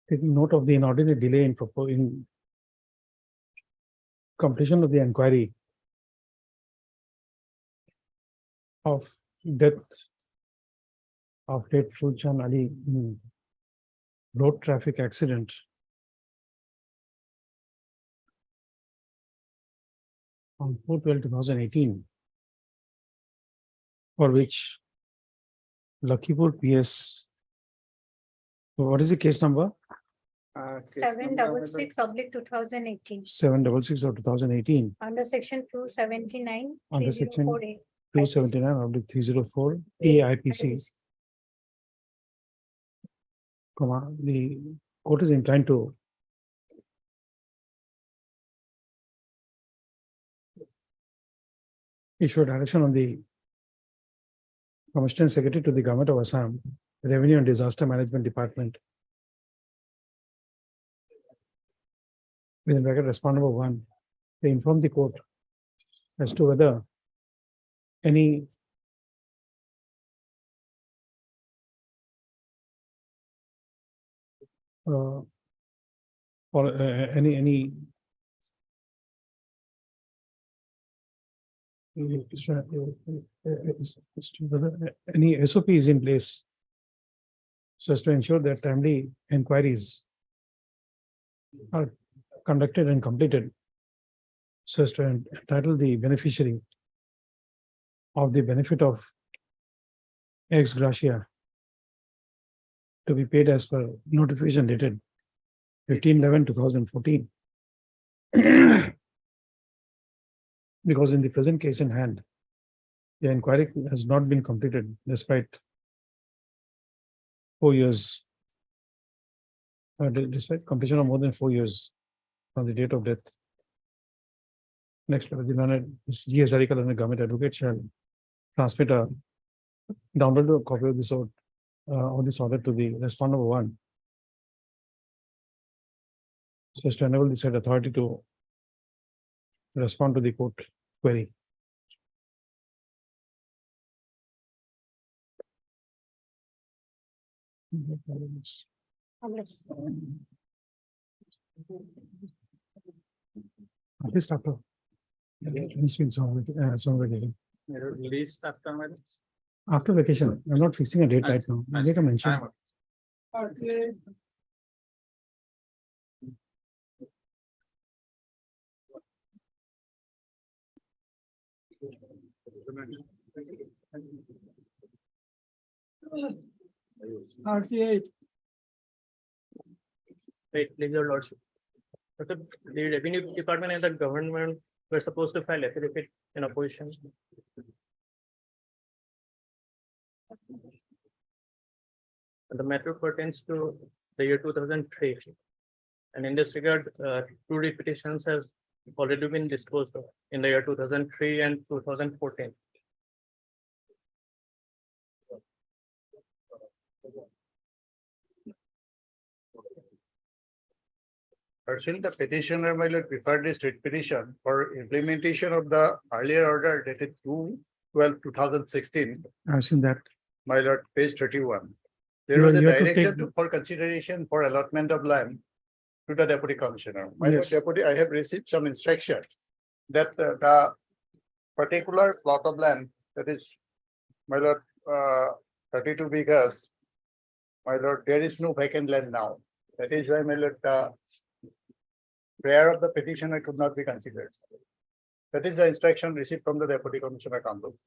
Taking note of the inordinate delay in completion of the inquiry of death of late Fulchan Ali in road traffic accident on 4/12/2018, for which Lakhimpur PS. What is the case number? 766/2018 766 of 2018 under section 279. under section 279/304 AIPC. The court is inclined to issue a direction on the Commissioner Secretary to the Government of Assam, Revenue and Disaster Management Department. Within bracket respond number 1, they inform the court as to whether any or any SOP is in place so as to ensure that timely inquiries are conducted and completed so as to entitle the beneficiary of the benefit of ex gratia to be paid as per notification dated 15/11/2014. Because in the present case in hand, the inquiry has not been completed despite 4 years, despite completion of more than 4 years from the date of death. Next, the G. Hazarika and the government advocate shall transmit a download copy of this order to the respond number 1, so as to enable the said authority to respond to the court query. At least after. It's been some vacation. List after my. After vacation, I'm not fixing a date right now. I'll make a mention. Okay. RTA. Wait, please, your lordship. The revenue department and the government were supposed to file affidavit in opposition. The matter pertains to the year 2003. And in this regard, 2 repetitions has already been disposed of in the year 2003 and 2014. Since the petitioner my lord preferred this writ petition for implementation of the earlier order dated 2/12/2016, I've seen that. my lord, page 31. There You- was a you have to direction take- for consideration for allotment of land to the deputy commissioner. My lord Yes. deputy, I have received some instruction that the particular plot of land that is, my lord, 32 acres. My lord, there is no vacant land now. That is why, my lord, the prayer of the petitioner could not be considered. That is the instruction received from the deputy commissioner Kamrup.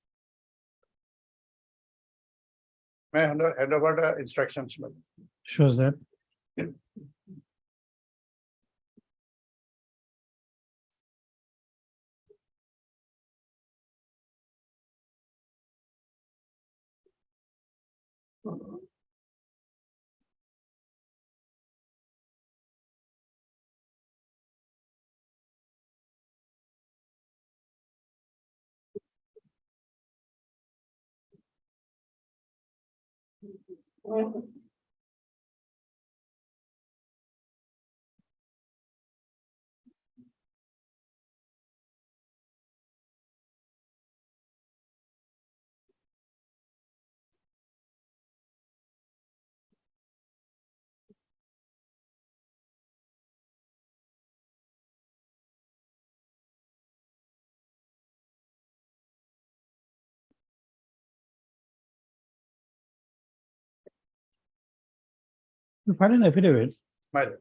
May I hand over the instructions, my lord? Shows that. You file an affidavit. My lord.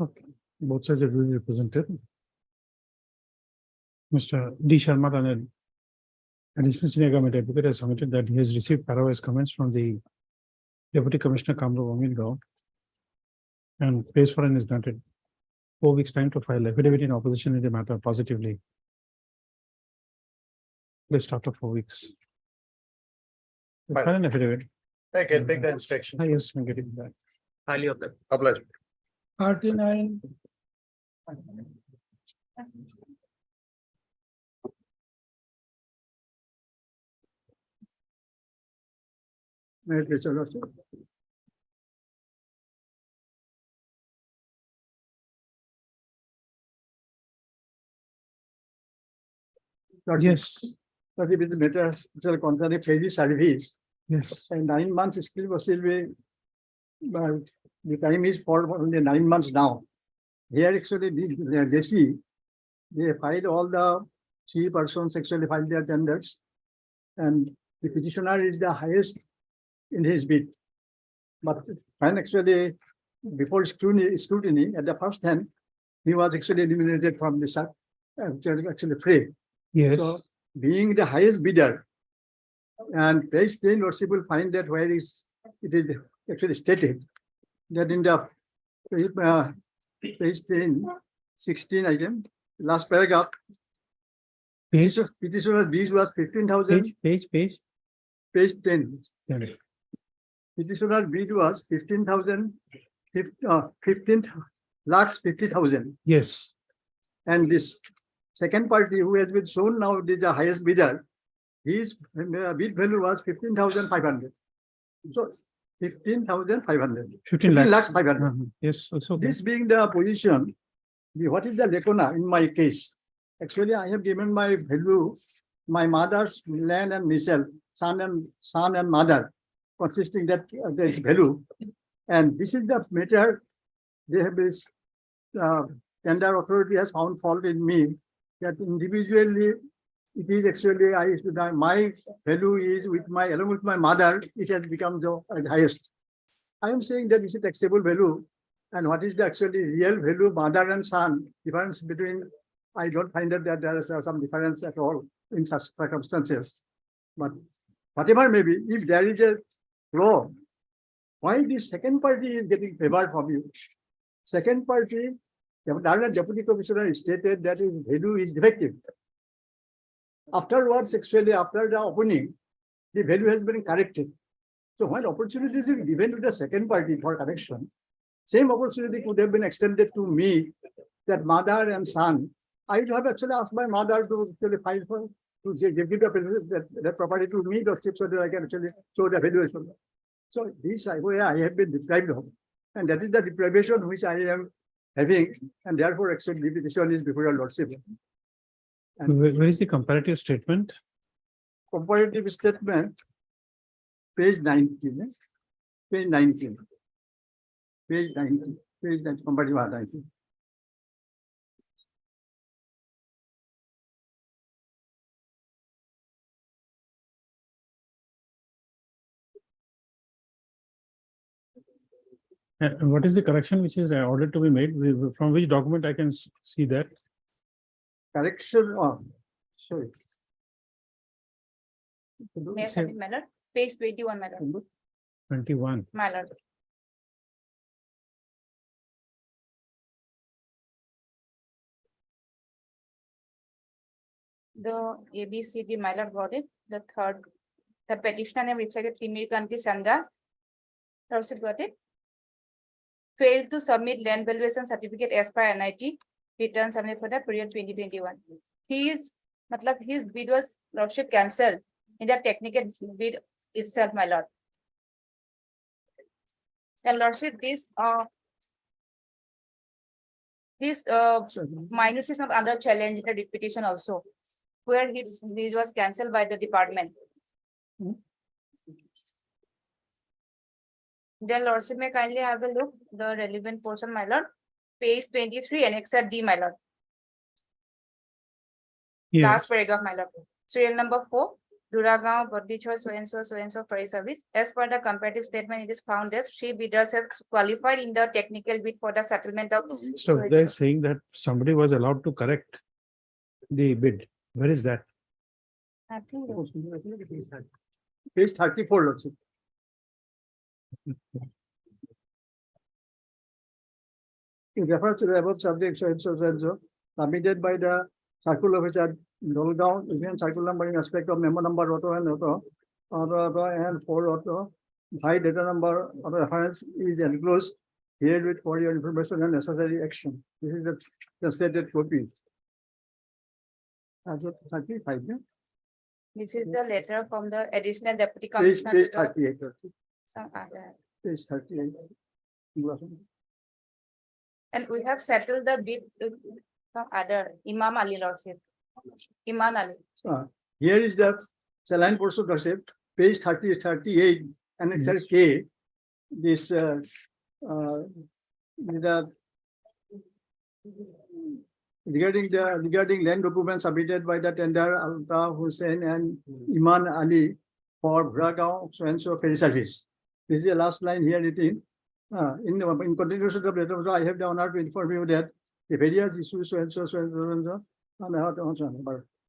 Okay, both sides are duly represented. Mr. D. Sharma, an additional senior government advocate, has submitted that he has received parawise comments from the Deputy Commissioner Kamrup Amil Gao, and pays for an is granted 4 weeks time to file affidavit in opposition in the matter positively. List after 4 weeks. You Fine. File an affidavit. I can take the instruction. Yes, I'm getting that. Highly of that. Obliged. 39. May I please, Your Lordship? Yes, But if it is matter, it's concerning phase service, yes. and 9 months still was still be. But the time is for only 9 months now. Here actually, the JC, they filed all the 3 persons actually filed their tenders. And the petitioner is the highest in his bid. But when actually, before scrutiny, at the first hand, he was actually eliminated from the actually free. Yes. So being the highest bidder, and page 10 lordship will find that where it is actually stated that in the page 10, 16 item, last paragraph, Page, petitioner bid was 15,000, page. page 10. Yeah. Petitioner bid was 15,000, 15 lakhs 50,000. Yes. And this second party who has been shown now is the highest bidder, his bid value was 15,500. So 15,500. 15 lakhs. 500. Yes, also. Okay. This being the position, what is the lacuna in my case? Actually, I have given my value, my mother's land and myself, son and mother, consisting that value. And this is the matter they have this tender authority has found fault in me that individually it is actually my value is along with my mother, it has become the highest. I am saying that this is taxable value, and what is the actually real value, mother and son, difference between, I don't find that there is some difference at all in such circumstances. But whatever may be, if there is a law, why the second party is getting favor from you? Second party, the deputy commissioner stated that his value is defective. Afterwards, actually, after the opening, the value has been corrected. So when opportunities is given to the second party for correction, same opportunity could have been extended to me, that mother and son. I would have actually asked my mother to actually file for, to give that property to me, so that I can actually show the valuation. So this way I have been deprived of, and that is the deprivation which I am having, and therefore actually the petition is before your lordship. And Where is the comparative statement? comparative statement, page 19, page 19, page 19, page 19, comparative 19. And what is the correction which is ordered to be made? From which document I can see that? Correction of, sorry. May I submit, my lord? Page 21, my lord. 21. My lord. The ABCD, my lord, got it. The third, the petitioner name reflected Timir Kanti Sandra. Lordship got it. Failed to submit land valuation certificate as per NIT. Return submitted for the period 2021. His bid was lordship cancelled in the technical bid itself, my lord. And lordship, this minus is not under challenge in the petition also, where his bid was cancelled by the department. Then lordship may kindly have a look the relevant portion, my lord. Page 23, Annexure D, my lord. Yes. Last paragraph, my lord. Serial number 4, Duragaon, Bodichor, so and so for a service. As per the comparative statement, it is found that 3 bidders have qualified in the technical bid for the settlement of. So they're saying that somebody was allowed to correct the bid. Where is that? I think Page 34 lordship. In reference to the above subject, so and so, submitted by the circle officer, Dolgaon, Union circle number in respect of memo number auto and 4 auto, high data number of reference is enclosed here with for your information and necessary action. This is the translated copy. As of 35, yeah? this is the letter from the additional deputy Page commissioner. to the- 38, lordship. Some other. Page 38. And we have settled the bid to some other Imam Ali lordship. Iman Ali. Here is the saline portion lordship, page 38, annexure K. This the regarding land documents submitted by the tender Alta Hussain and Iman Ali for Duragaon so and so ferry service. This is the last line here written. In continuation of the letter, I have the honor to inform you that the various issues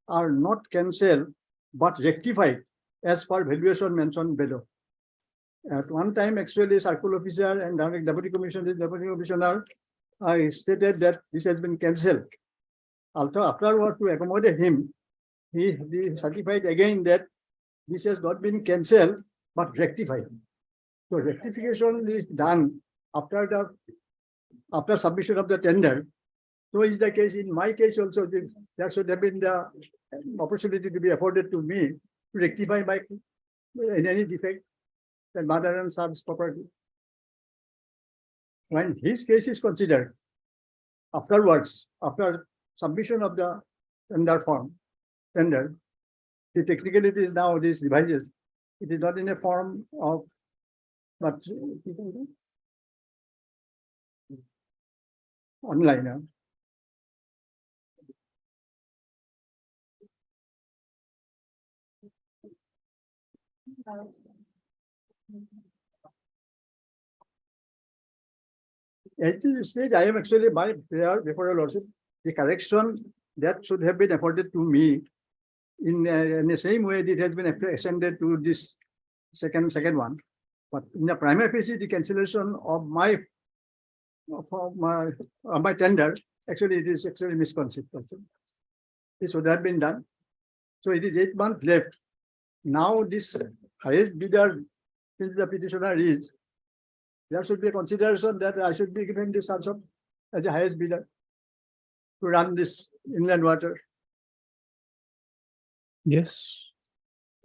are not cancelled but rectified as per valuation mentioned below. At one time, actually, circle officer and deputy commissioner stated that this has been cancelled. Also, afterward, to accommodate him, he certified again that this has not been cancelled but rectified. So rectification is done after submission of the tender. So is the case in my case also. There should have been the opportunity to be afforded to me to rectify my in any defect that mother and son's property. When his case is considered afterwards, after submission of the tender, the technicality is now this devices. It is not in a form of, but online. At this stage, I am actually by prayer before your lordship, the correction that should have been afforded to me in the same way it has been extended to this second one. But in the primary facie, the cancellation of my tender, actually it is actually misconception. This would have been done. So it is 8 months left. Now this highest bidder, since the petitioner is, there should be a consideration that I should be given this also as the highest bidder to run this inland water. Yes.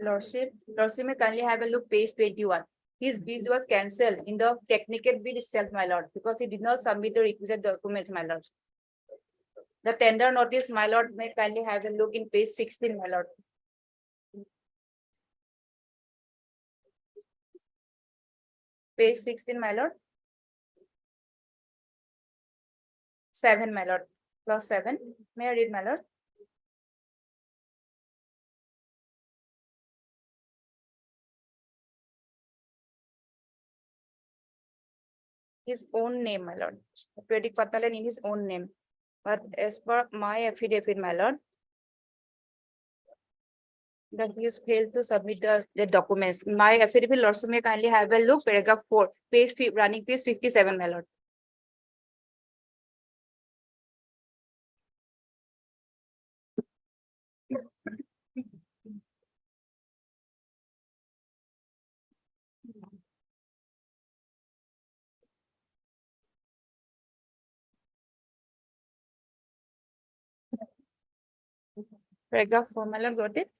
Lordship, may kindly have a look, page 21. His bid was cancelled in the technical bid itself, my lord, because he did not submit the requisite documents, my lord. The tender notice, my lord, may kindly have a look in page 16, my lord. Page 16, my lord. 7, my lord. Clause 7. May I read, my lord? His own name, my lord. Pratik Patalan in his own name. But as per my affidavit, my lord, that he has failed to submit the documents. My affidavit, lordship, may kindly have a look, paragraph 4, running page 57, my lord. Paragraph 4, my lord, got it?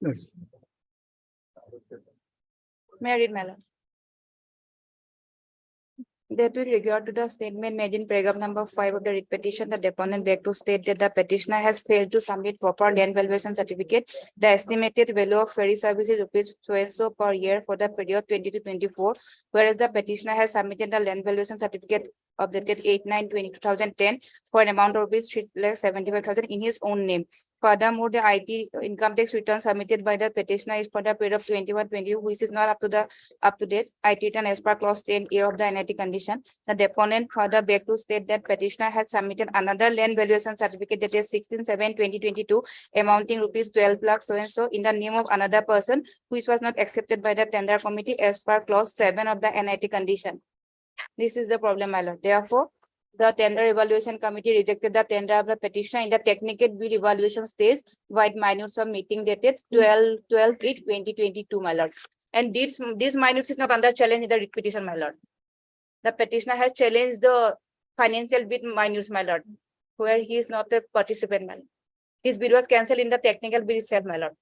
Yes. May I read, my lord? That with regard to the statement made in paragraph number 5 of the writ petition, the deponent beg to state that the petitioner has failed to submit proper land valuation certificate. The estimated value of ferry service is rupees so per year for the period 20 to 24, whereas the petitioner has submitted the land valuation certificate of the date 8/9/2010 for an amount of rupees 3,75,000 in his own name. Furthermore, the IT income tax return submitted by the petitioner is for the period of 21-22, which is not up to date. IT return as per clause 10A of the NIT condition. The deponent further beg to state that petitioner had submitted another land valuation certificate that is 16/7/2022, amounting rupees 12 lakh so and so in the name of another person, which was not accepted by the tender committee as per clause 7 of the NIT condition. This is the problem, my lord. Therefore, the tender evaluation committee rejected the tender of the petitioner in the technical bid evaluation stage with minutes of meeting dated 12/8/2022, my lord. And this minutes is not under challenge in the writ petition, my lord. The petitioner has challenged the financial bid minutes, my lord, where he is not a participant, my lord. His bid was cancelled in the technical bid itself, my lord.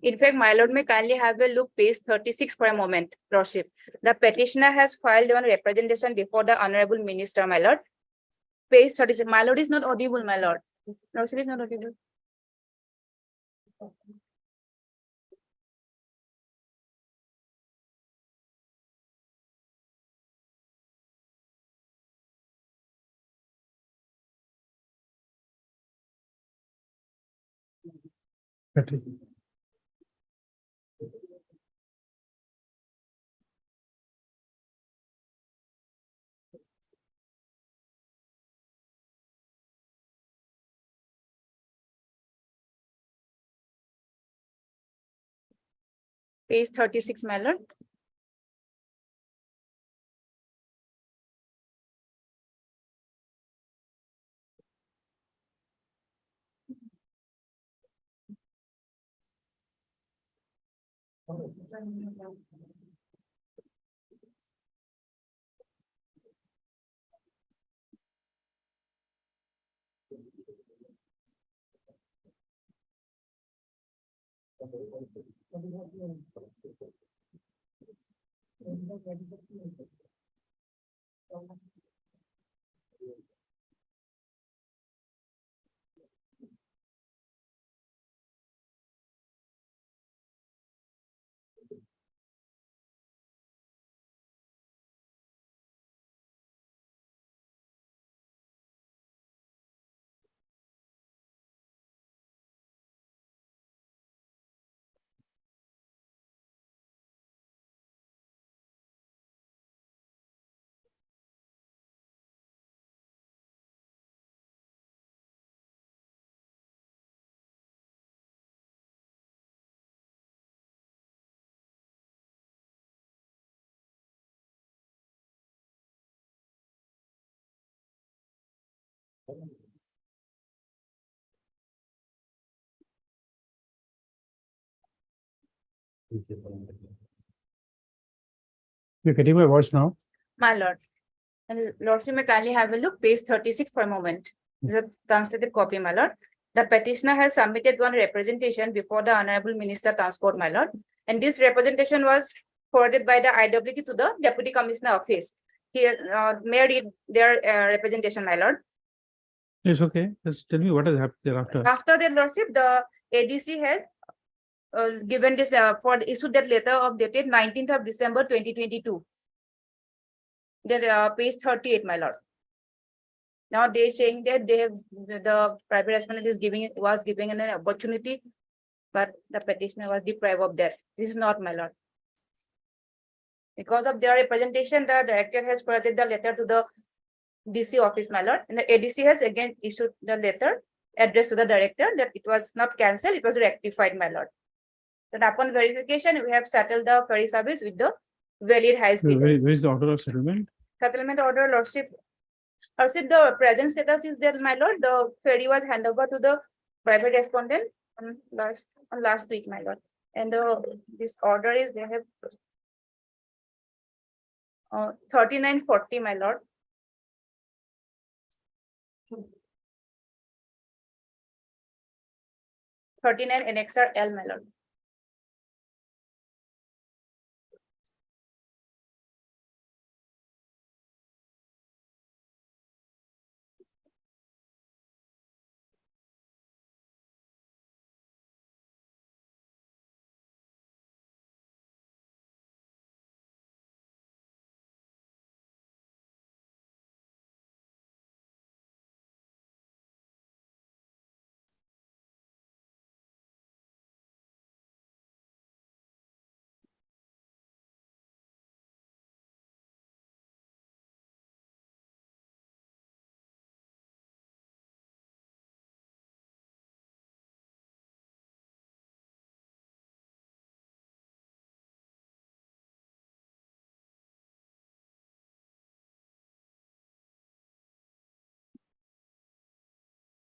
In fact, my lord, may kindly have a look page 36 for a moment, lordship. The petitioner has filed one representation before the honorable minister, my lord. Page 36, my lord is not audible, my lord. Lordship is not audible. Page 36, my lord. You're getting my voice now? My lord. And lordship may kindly have a look, page 36 for a moment. This is a translated copy, my lord. The petitioner has submitted one representation before the Honorable Minister Transport, my lord. And this representation was forwarded by the IWT to the Deputy Commissioner Office. Here, may I read their representation, my lord. It's okay. Just tell me what has happened thereafter. After that, lordship, the ADC has given this issued that letter of dated 19th of December 2022. That page 38, my lord. Now they saying that they have the private respondent was giving an opportunity, but the petitioner was deprived of that. This is not, my lord. Because of their representation, the director has forwarded the letter to the DC office, my lord, and the ADC has again issued the letter addressed to the director that it was not cancelled, it was rectified, my lord. Then upon verification, we have settled the ferry service with the valid highest bidder. Where is the order of settlement? Settlement order, lordship. Lordship, the present status is that, my lord, the ferry was handed over to the private respondent on last week, my lord. And this order is they have 3940, my lord. '39 Annexure L, my lord.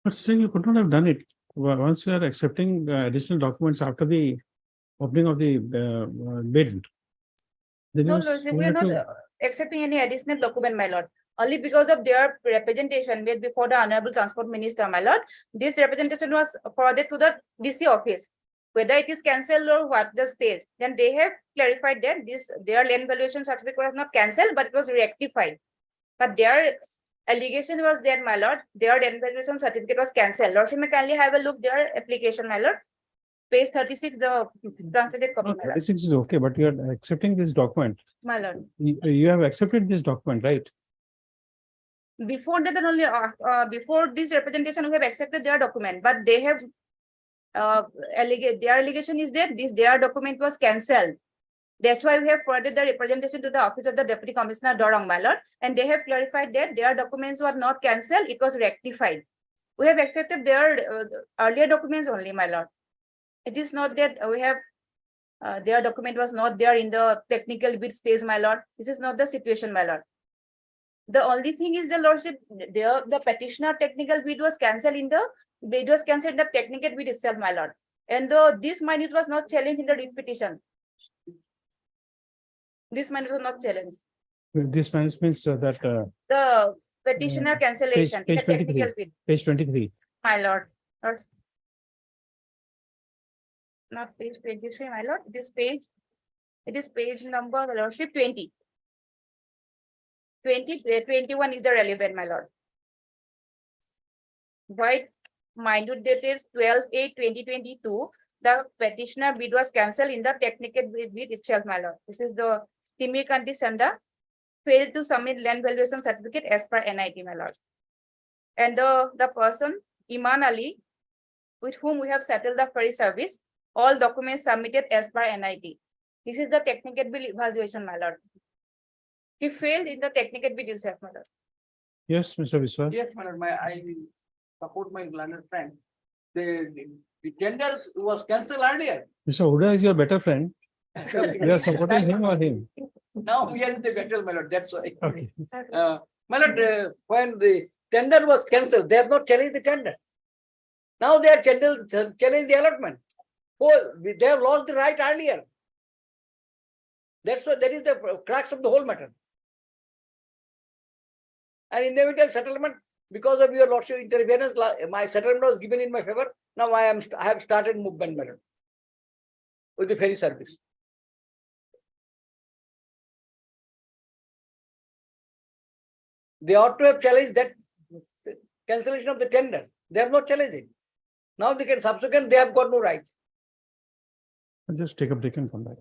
But still, you could not have done it. Once you are accepting additional documents after the opening of the bid. then No, you Lordship, you we are have not to- accepting any additional document, my lord. Only because of their representation made before the Honorable Transport Minister, my lord. This representation was forwarded to the DC office. Whether it is cancelled or what the stage, then they have clarified that their land valuation certificate was not cancelled, but it was rectified. But their allegation was that, my lord, their land valuation certificate was cancelled. Lordship, may kindly have a look their application, my lord. Page 36, the translated copy, No, my lord. 36 is okay, but you are accepting this document. My lord. You have accepted this document, right? Before that, only before this representation, we have accepted their document, but they have their allegation is that their document was cancelled. That's why we have forwarded the representation to the office of the Deputy Commissioner Dorong, my lord, and they have clarified that their documents were not cancelled, it was rectified. We have accepted their earlier documents only, my lord. It is not that we have their document was not there in the technical bid stage, my lord. This is not the situation, my lord. The only thing is the lordship, the petitioner technical bid was cancelled in the technical bid itself, my lord. And this minute was not challenged in the writ petition. This minute was not challenged. This means that The petitioner cancellation in page the technical 23. bid, Page 23. my lord. Not page 23, my lord. It is page number, lordship, 20. 21 is the relevant, my lord. White minute date is 12/8/2022. The petitioner bid was cancelled in the technical bid itself, my lord. This is the Timikanti Sanda failed to submit land valuation certificate as per NIT, my lord. And the person, Iman Ali, with whom we have settled the ferry service, all documents submitted as per NIT. This is the technical bill evaluation, my lord. He failed in the technical bid itself, my lord. Yes, Mr. Viswas. Yes, my lord, I will support my learned friend. The tender was cancelled earlier. Mr. Huda is your better friend. You are supporting him or him? Now we are in the battle, my lord, that's why. Okay. My lord, when the tender was cancelled, they have not challenged the tender. Now they are challenged the allotment. Oh, they have lost the right earlier. That's why that is the crux of the whole matter. And in the meantime, settlement, because of your lordship interference, my settlement was given in my favor. Now I have started movement, madam, with the ferry service. They ought to have challenged that cancellation of the tender. They have not challenged it. Now they can subsequent, they have got no right. I'll just take a break and come back.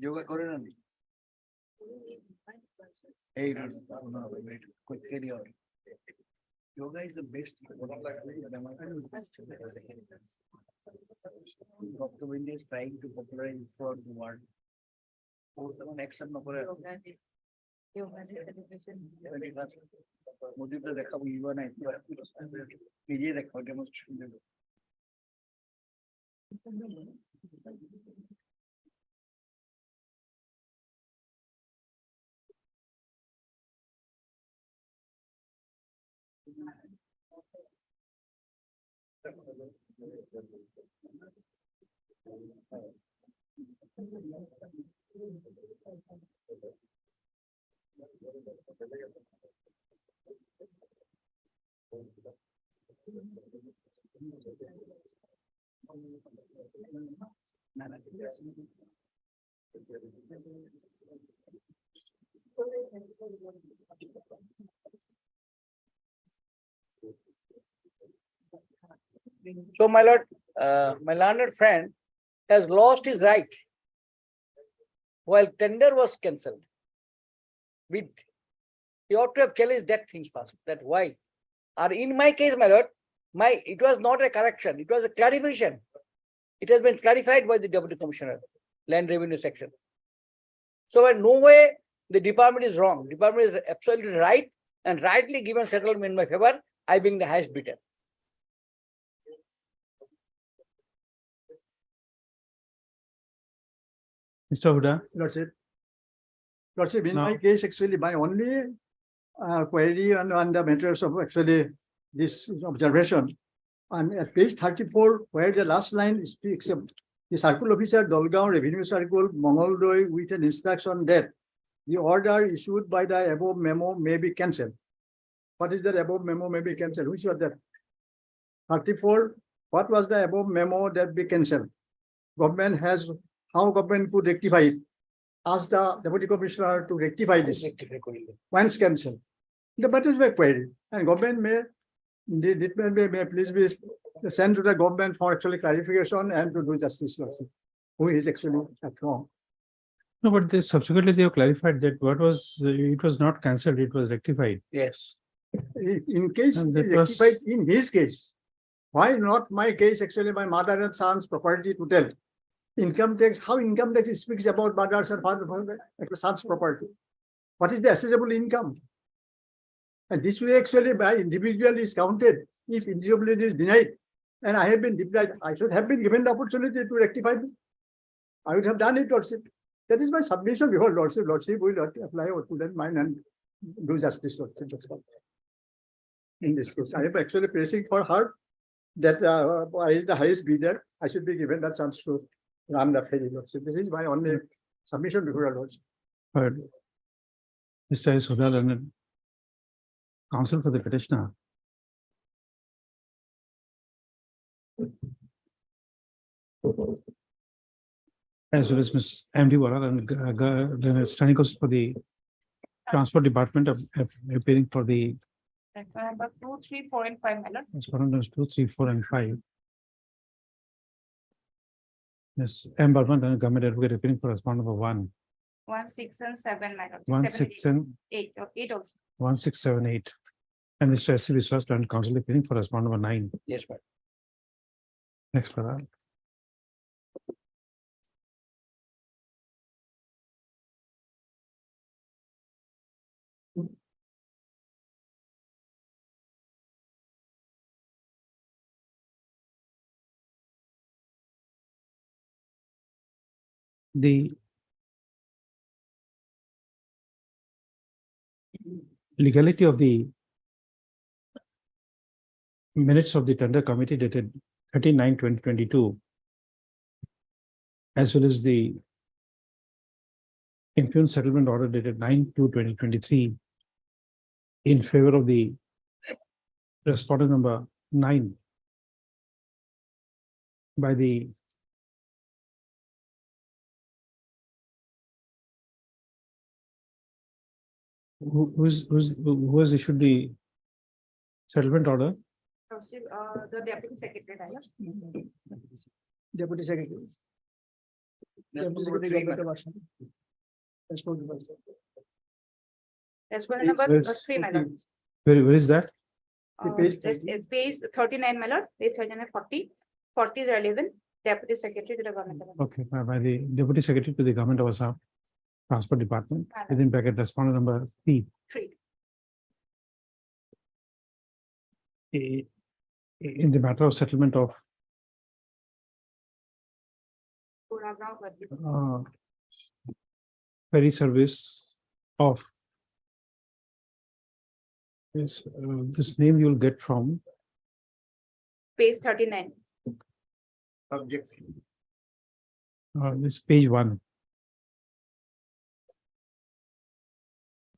Yoga করে না এই quick career. Yoga is the best. Dr. India is trying to popularize for the world. Action মজুরটা দেখাবো ইভা নাই নিজে দেখাবো demonstration দেবো না না ঠিক আছে So, my lord, my learned friend has lost his right while tender was cancelled. He ought to have challenged that things first. That why? Or in my case, my lord, it was not a correction; it was a clarification. It has been clarified by the Deputy Commissioner, Land Revenue Section. So, in no way the department is wrong. Department is absolutely right and rightly given settlement in my favor. I being the highest bidder. Mr. Huda, Lordship. Lordship, in No. my case, actually, my only query on the matters of actually this observation. And at page 34, where the last line speaks of the circle officer, Dolgaon Revenue Circle, Mongoldoi, with an instruction that the order issued by the above memo may be cancelled. What is that above memo may be cancelled? Which was that? 34, what was the above memo that be cancelled? Government has, how government could rectify it? Ask the Deputy Commissioner to rectify this. Once cancelled. The matter is my query, and government may, may please be sent to the government for actually clarification and to do justice. Lordship. Who is actually at wrong? no, but they subsequently they have clarified that it was not cancelled, it was rectified. Yes. In case And it that is was- rectified in his case, why not my case, actually my mother and son's property to tell? Income tax, how income tax speaks about mothers and son's property? What is the assessable income? And this way actually by individual is counted if eligibility is denied. And I have been deprived, I should have been given the opportunity to rectify it. I would have done it, Lordship. That is my submission before Lordship. Lordship will apply or to that mind and do justice, Lordship. That's all. In this case, I am actually pressing for her that I is the highest bidder. I should be given the chance to run the ferry, Lordship. This is my only submission before the Lordship. But Mr. S. Huda, learned counsel for the petitioner. As well as Ms. MD Vora and standing counsel for the Transport Department of appearing for the Number 2, 3, 4, and 5, my lord. Correspondence 2, 3, 4, and 5. Yes, M. Barman and Government Advocate appearing for respondent number 1, 1, 6, and 7, my lord. 1, 7, 6, and 8, 8 also. 1, 6, 7, 8. And Mr. S. C. Viswas and counsel appearing for respondent number 9. Yes, madam. Next, Parag. The legality of the minutes of the tender committee dated 13/9/2022, as well as the impugned settlement order dated 9/2/2023, in favor of the respondent number 9 by the who has issued the settlement order? The deputy secretary. Deputy Secretary. Deputy Secretary, Government of Assam. Respondent number Yes. 3, my lord. Where is that? Page 39, my lord, page 3940, 40 is relevant, deputy secretary to the government. of Assam. Okay, by the deputy secretary to the government of Assam, transport department, Madam. within bracket respondent number P. 3. In the matter of settlement of ferry service of this name you will get from Page 39. Objection. this page 1.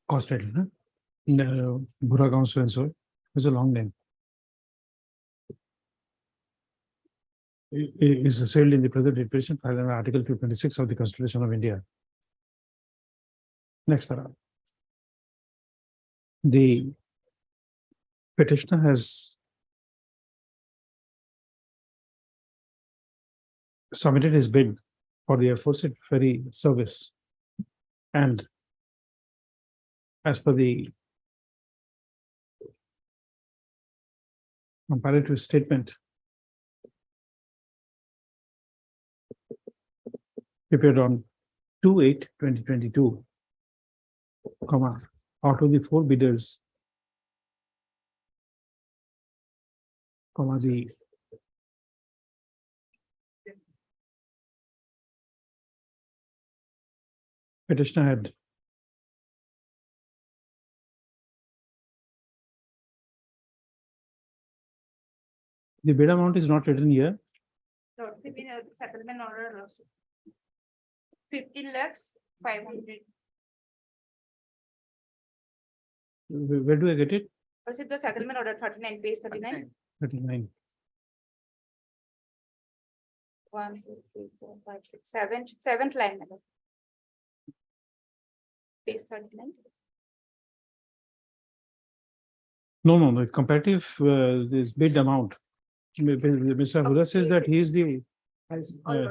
Cost title, huh? No, Buragaon so and so. It's a long name. It is assailed in the present iteration filed under Article 226 of the Constitution of India. Next paragraph. The petitioner has submitted his bid for the aforesaid ferry service, and as per the comparative statement prepared on 2/8/2022, out of the 4 bidders, the petitioner had the bid amount is not written here. So, settlement order also. 15 lakhs 500. Where do I get it? Proceed the settlement order 39, page 39. 39. 1, 2, 3, 4, 5, 6, 7, 7th line. madam. Page 39. No. Comparative, this bid amount. Mr. Hura says that he is the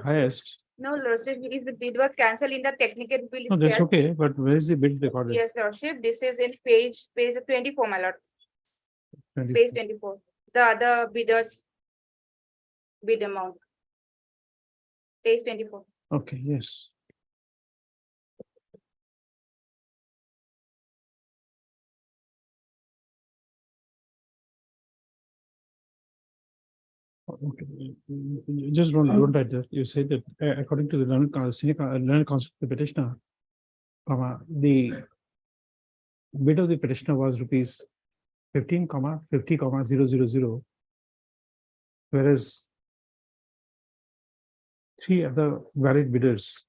highest. No, Lordship, if the bid was cancelled in the technical bill. No, is that's there. okay, but where is the bid recorded? Yes, Lordship, this is in page 24, my lord, 20. page 24. The other bidders bid amount. Page 24. Okay, yes. Okay, you just don't write that. You say that according to the learned counsel, the petitioner, the bid of the petitioner was rupees 15, 50,000, whereas 3 other valid bidders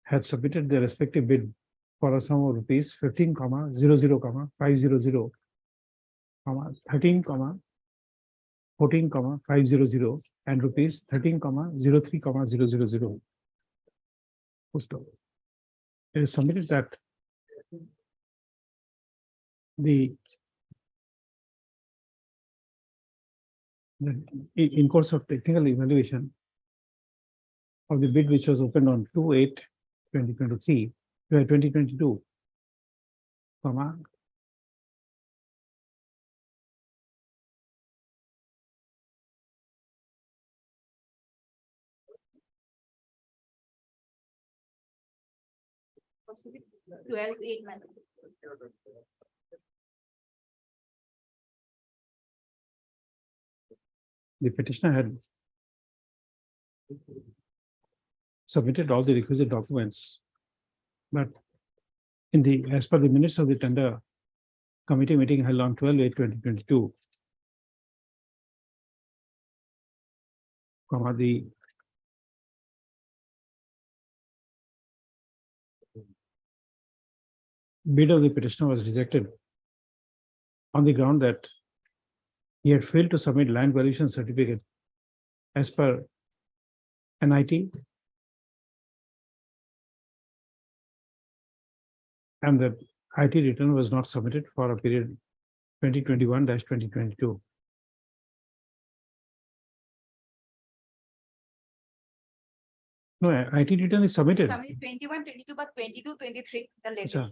had submitted their respective bid for a sum of rupees 15, 00, 500, 13, 14, 500, and rupees 13, 03, 000. Full stop. It is submitted that in course of technical evaluation of the bid which was opened on 2/8/2023, 2022, Proceed 12/8, my lord. the petitioner had submitted all the requisite documents, but as per the minutes of the tender committee meeting held on 12/8/2022, the bid of the petitioner was rejected on the ground that he had failed to submit land valuation certificate as per NIT, and the IT return was not submitted for a period 2021-2022. No, IT return is submitted. 21, 22, but 22, 23, the latest. Sir.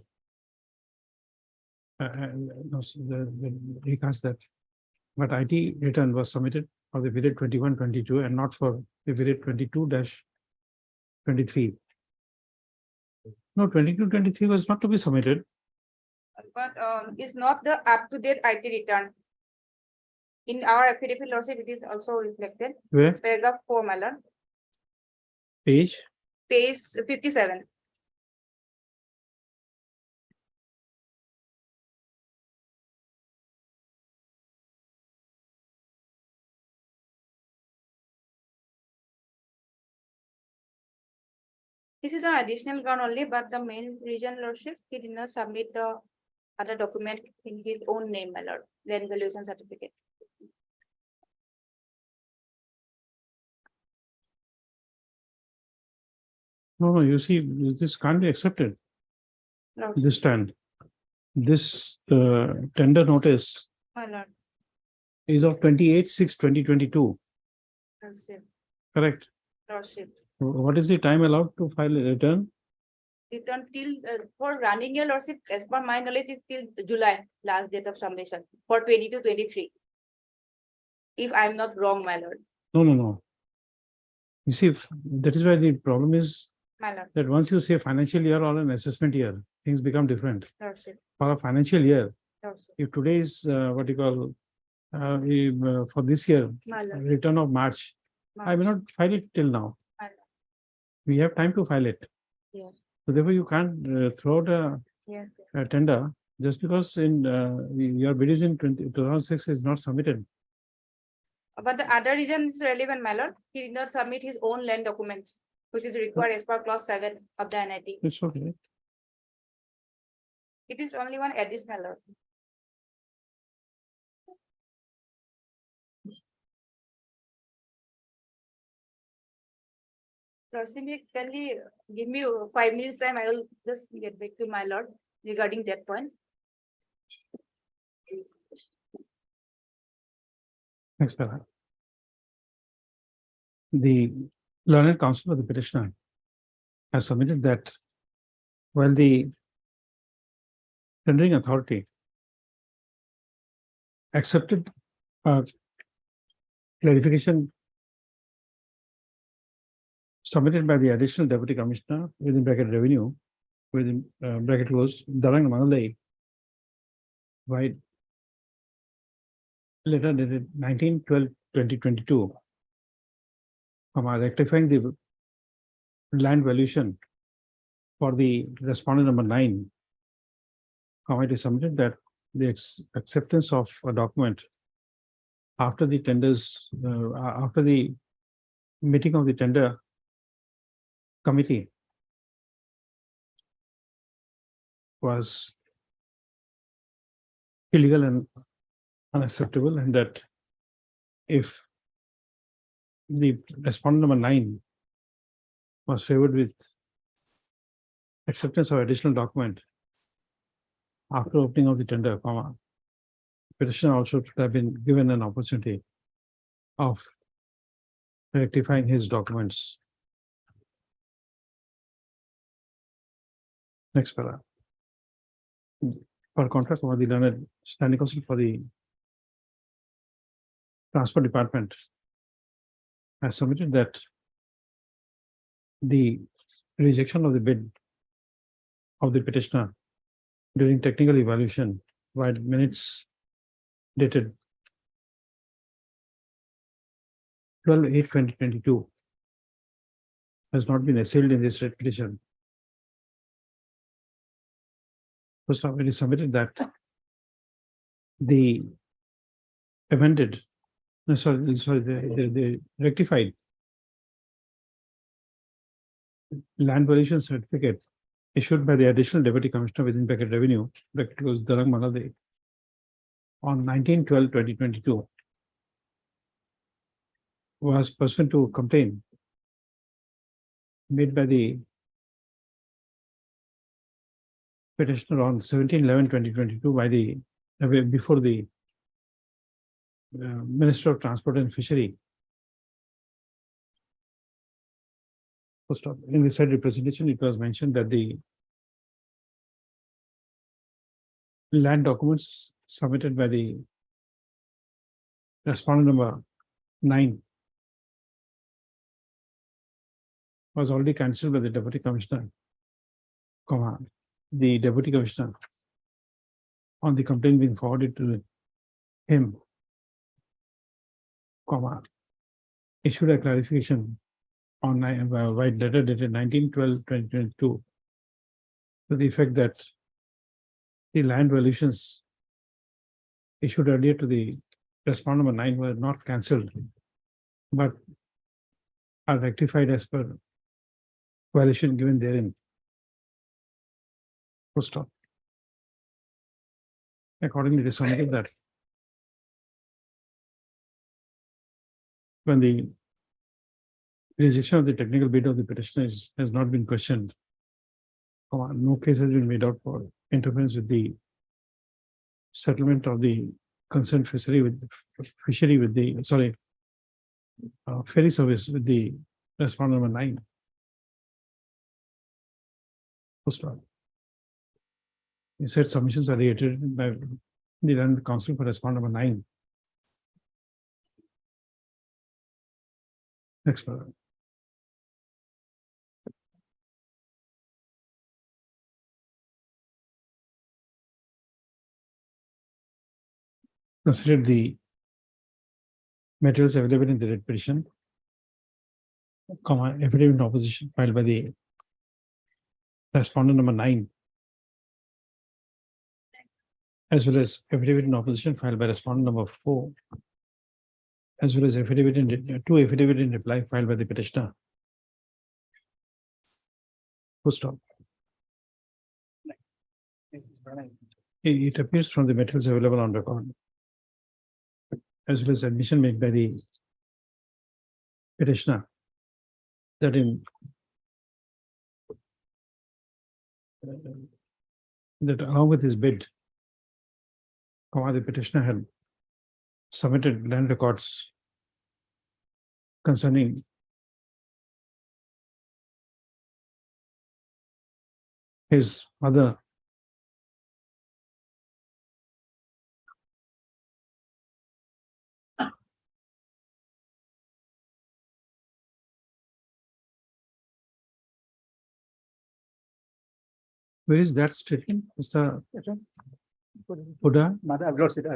No, so the regards that, but IT return was submitted for the period 21-22 and not for the period 22-23. No, 22-23 was not to be submitted. But it's not the up-to-date IT return. In our affidavit lordship, it is also reflected. Where? Paragraph 4, my lord, Page? page 57. This is an additional ground only, but the main region lordship, he did not submit the other document in his own name, my lord, land valuation certificate. No, you see, this can't be accepted. No, This time, this tender notice my lord, is of 28/6/2022, lordship, correct? lordship. What is the time allowed to file a return? Return till for running your lordship, as per my knowledge, is till July, last date of submission for 22-23. If I'm not wrong, my lord, No. You see, that is why the problem is my lord, that once you say financial year or an assessment year, things become different. lordship, For a financial year, lordship, if today is what you call for this year, my lord, return of March, I may not file it till now. my lord. We have time to file it. Yes, So therefore, you can't throw out yes, a tender just because in your bid is in 2006 is not submitted. but the other reason is relevant, my lord, he did not submit his own land documents, which is required as per clause 7 of the NIT. It's okay. It is only one additional, lord. Lordship, can you give me 5 minutes time? I will just get back to my lord regarding that point. Next paragraph. The learned counsel of the petitioner has submitted that while the tendering authority accepted clarification submitted by the additional deputy commissioner within bracket revenue, within bracket close, Darang Mangalai, by letter dated 19/12/2022, rectifying the land valuation for the respondent number 9, it is submitted that the acceptance of a document after the tenders, after the meeting of the tender committee was illegal and unacceptable, and that if the respondent number 9 was favored with acceptance of additional document after opening of the tender, petitioner also should have been given an opportunity of rectifying his documents. Next paragraph. For contrast, over the learned standing counsel for the transport department has submitted that the rejection of the bid of the petitioner during technical evaluation, while minutes dated 12/8/2022 has not been assailed in this writ petition. First of all, it is submitted that the amended, the rectified land valuation certificate issued by the additional deputy commissioner within bracket revenue, bracket close Darang Manade, on 19/12/2022 was pursuant to complaint made by the petitioner on 17/11/2022 by the before the Minister of Transport and Fishery. First off, in the said representation, it was mentioned that the land documents submitted by the respondent number 9 was already cancelled by the deputy commissioner, the deputy commissioner on the complaint being forwarded to him, issued a clarification on white letter dated 19/12/2022 to the effect that the land valuations issued earlier to the respondent number 9 were not cancelled, but are rectified as per valuation given therein. Full stop. Accordingly, it is submitted that when the rejection of the technical bid of the petitioner has not been questioned, no case has been made out for interference with the settlement of the concerned fishery with the ferry service with the respondent number 9. Full stop. He said submissions are reiterated by the land council for respondent number 9. Next paragraph. Consider the materials available in the writ petition, affidavit in opposition filed by the respondent number 9, as well as affidavit in opposition filed by respondent number 4, as well as two affidavit in reply filed by the petitioner. Full stop. It appears from the materials available on record, as well as admission made by the petitioner, that along with his bid, the petitioner had submitted land records concerning his mother Where is that statement, Mr. Buddha? I've lost it.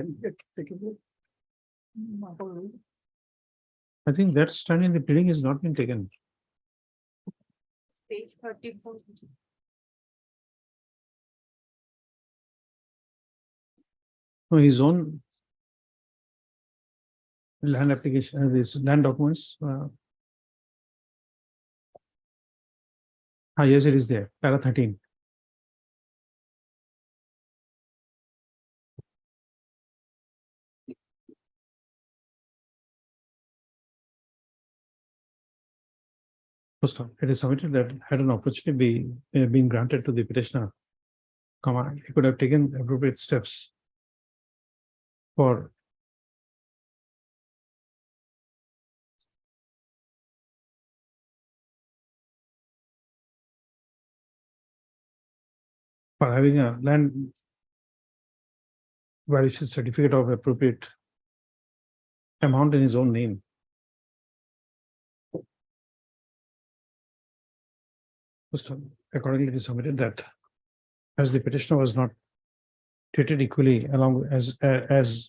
I think that stand in the pleading has not been taken. Page 34. No, his own land application, these land documents. Yes, it is there, para 13. First off, it is submitted that had an opportunity been granted to the petitioner, he could have taken appropriate steps for having a land valuation certificate of appropriate amount in his own name. Accordingly, it is submitted that as the petitioner was not treated equally along as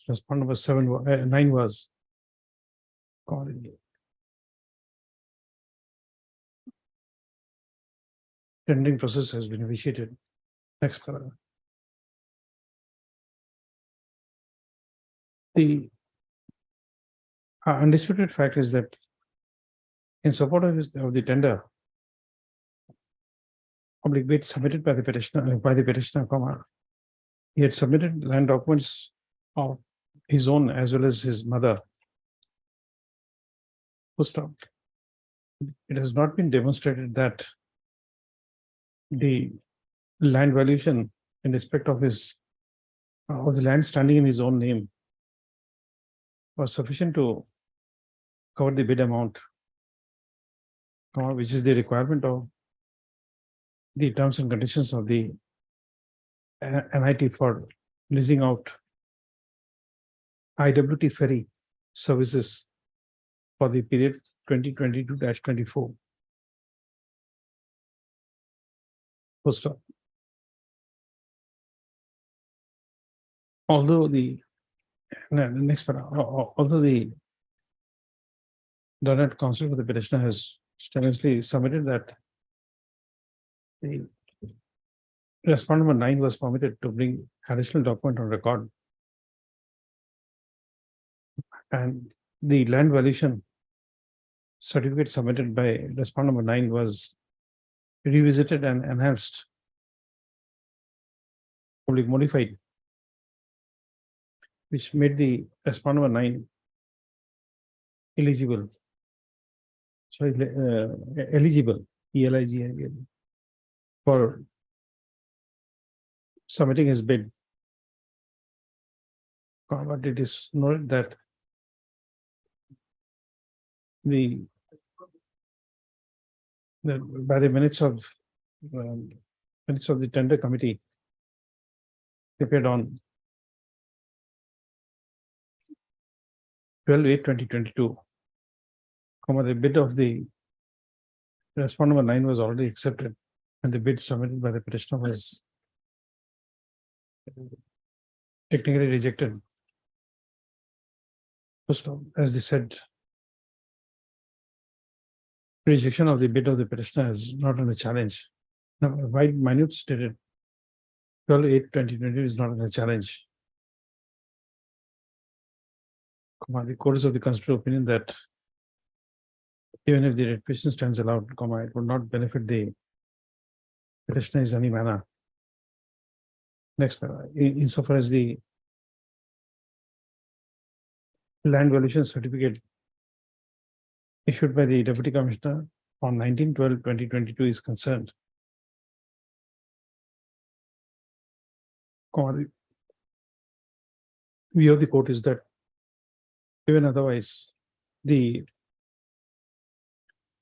respondent number 9 was, tendering process has been initiated. Next paragraph. The undisputed fact is that in support of the tender, oblique bid submitted by the petitioner, comma. He had submitted land documents of his own as well as his mother. Full stop. It has not been demonstrated that the land valuation in respect of his of the land standing in his own name was sufficient to cover the bid amount, which is the requirement of the terms and conditions of the NIT for leasing out IWT ferry services for the period 2022-24. Full stop. Although the next part, although the Dornat counsel for the petitioner has strenuously submitted that the respondent number 9 was permitted to bring additional document on record, and the land valuation certificate submitted by respondent number 9 was revisited and enhanced, probably modified, which made the respondent number 9 eligible. Sorry, eligible, ELIGIBLE, for submitting his bid. But it is noted that by the minutes of the tender committee prepared on 12/8/2022, the bid of the respondent number 9 was already accepted, and the bid submitted by the petitioner was technically rejected. First of all, as they said, rejection of the bid of the petitioner is not on the challenge. Now, why minute stated 12/8/2020 is not on the challenge. The court is of the considered opinion that even if the petition stands allowed, it would not benefit the petitioner in any manner. Next, insofar as the land valuation certificate issued by the Deputy Commissioner on 19/12/2022 is concerned, the view of the court is that even otherwise, the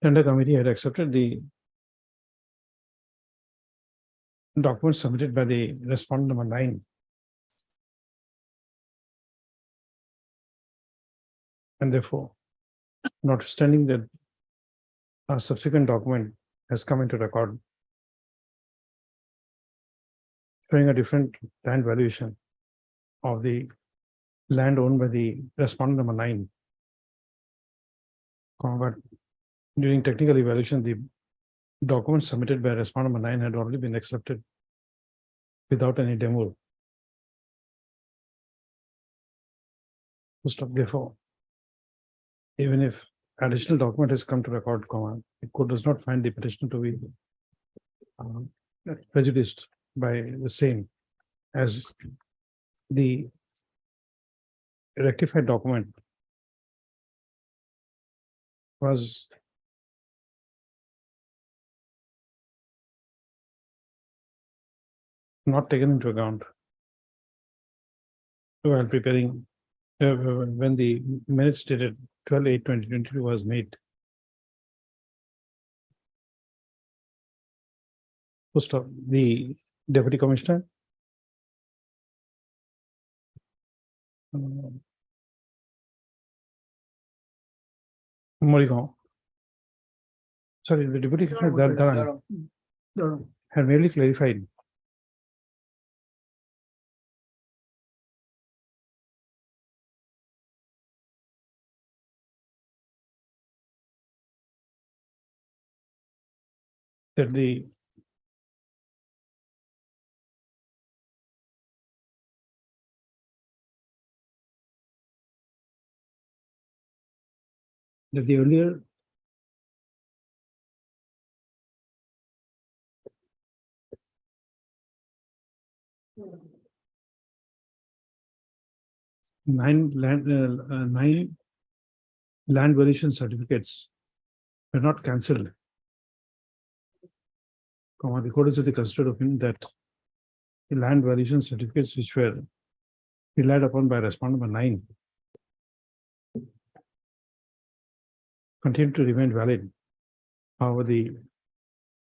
tender committee had accepted the document submitted by the respondent number 9, and therefore, notwithstanding that a subsequent document has come into record showing a different land valuation of the land owned by the respondent number 9, but during technical evaluation, the documents submitted by respondent number 9 had already been accepted without any demur. Therefore, even if additional document has come to record, the court does not find the petitioner to be prejudiced by the same, as the rectified document was not taken into account while preparing when the minutes dated 12/8/2022 was made. First of the Deputy Commissioner Morigaon. Sorry, the Deputy Commissioner Dharan had merely clarified that the earlier Nine land valuation certificates were not cancelled. The court is of the considered opinion that the land valuation certificates which were relied upon by respondent number 9 continue to remain valid. However, the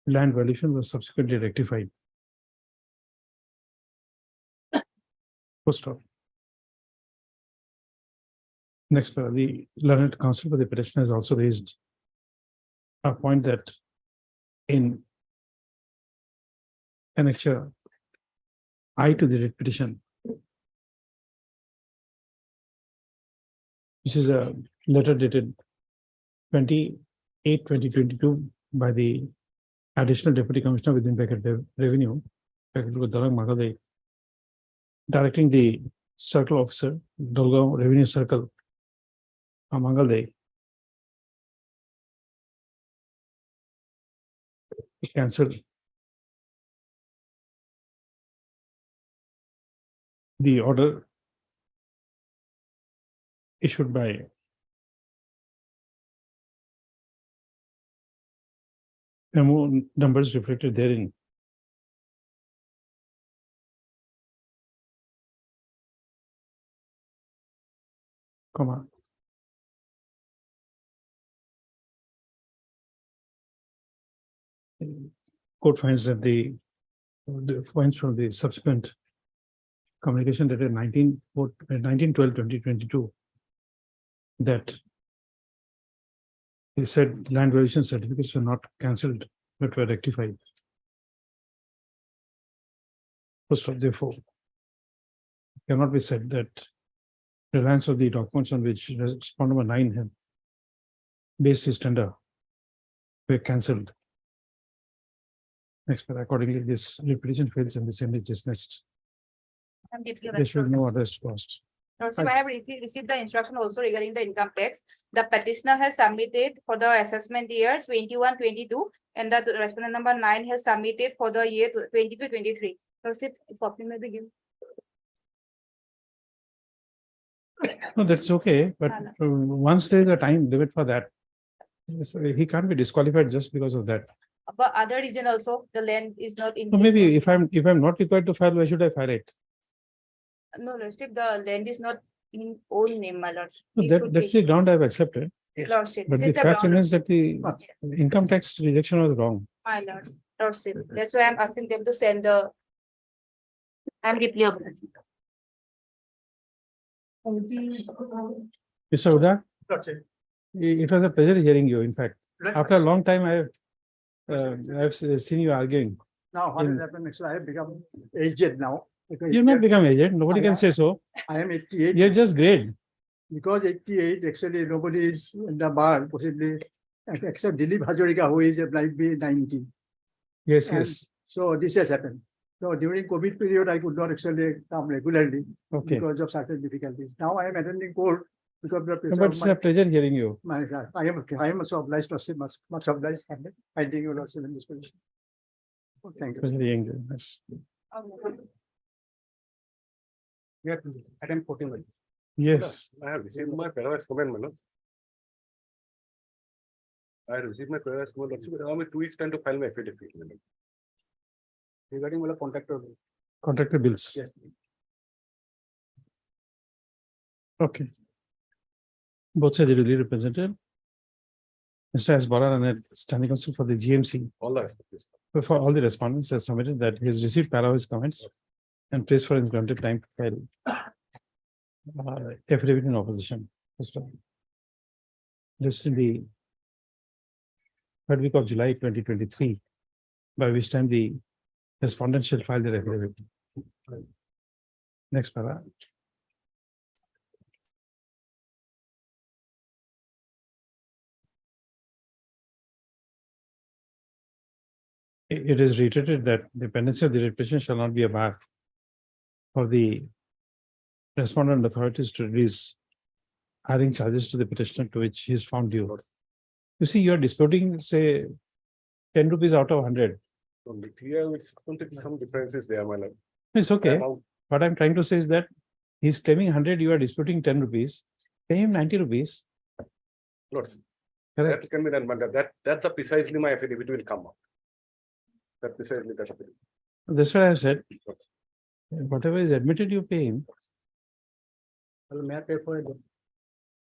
land valuation was subsequently rectified. Full stop. Next, the learned counsel for the petitioner has also raised a point that in annexure I to the writ petition, which is a letter dated 28/2022 by the additional deputy commissioner within bracket revenue, Dalang Magadai, directing the circle officer, Dolgaon Revenue Circle, Mangalday, cancelled the order issued by memo numbers reflected therein. Comma. Court finds that the points from the subsequent communication dated 19/12/2022 that he said land valuation certificates were not cancelled but were rectified. First of therefore, cannot be said that reliance of the documents on which respondent number 9 had based his tender were cancelled. Next, accordingly, this repetition fails and the same is dismissed. There should be no others cost. Lordship, I have received the instruction also regarding the income tax. The petitioner has submitted for the assessment year 21-22, and the respondent number 9 has submitted for the year 22-23. Lordship, copy may be given. No, that's okay, but once there is a time limit for that, so he can't be disqualified just because of that. But other region also, the land is not in. So maybe if I'm not required to file, why should I file it? No, Lordship, the land is not in own name, my lord. No, It should that's be. the ground I've accepted. Lordship, But this the is the fact ground, remains that the income tax rejection was wrong. my lord. Lordship, that's why I'm asking them to send the. I'm deeply obliged. Mr. Uda, Lordship. it was a pleasure hearing you. In fact, after a long time, I've seen you arguing. Now, what has in- happened, actually, I have become aged now. because You've not become aged. Nobody can say so. I am 88. You're just great. Because 88, actually, nobody is in the bar, possibly, except Dilip Hazarika, who is might be 90. Yes, And yes. So this has happened. So during COVID period, I could not actually come regularly Okay. because of certain difficulties. Now I am attending court because of the No, pressure but of it's a pleasure hearing you. I am also obliged, Lordship, much obliged, and finding you, Lordship, in this position. Thank you. Pleasure hearing you. Yes. Attempt 14. Yes. I have received my Paradise comment, madam. I received my Paradise comment, Lordship, allow me 2 weeks time to file my affidavit, madam. Regarding the contractor. Contractor bills. Yes. Okay. Both sides are duly represented. Mr. S. Balaran, standing counsel for the GMC, All the aspects. for all the respondents has submitted that he has received para his comments and praised for his granted time to file affidavit in opposition. Just in the third week of July 2023, by which time the respondent shall file their affidavit. Next para. It is reiterated that the pendency of the writ petition shall not be a bar for the respondent authorities to release adding charges to the petitioner to which he is found due. You see, you are disputing, say, 10 rupees out of 100. Only here, it's going to be some differences there, my lord. It's okay. amount. What I'm trying to say is that he's claiming 100, you are disputing 10 rupees. Pay him 90 rupees. Lords, Correct. that can be done, but that's a precisely my affidavit will come up. That precisely that affidavit. That's what I said. Whatever is admitted, you pay him. Well, may I pay for it?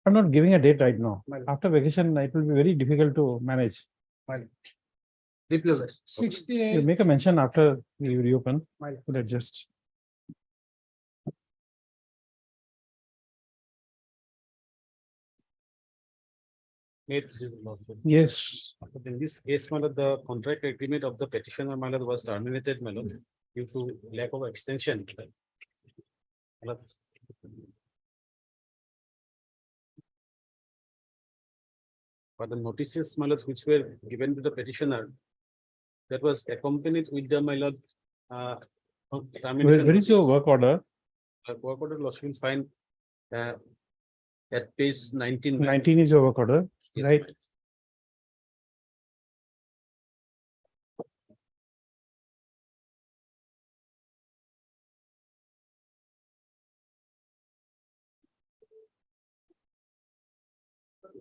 I'm not giving a date right now. Well- After vacation, it will be very difficult to manage. You 68. make a mention after we reopen. Well- We'll adjust. Yes. But in this case, my lord, the contract agreement of the petitioner, my lord, was terminated, my lord, due to lack of extension. My lord, for the notices, my lord, which were given to the petitioner, that was accompanied with the, my lord, termination Where is your notice. work order? Work order, loss will find at page 19. 19 is your work order, Yes, right?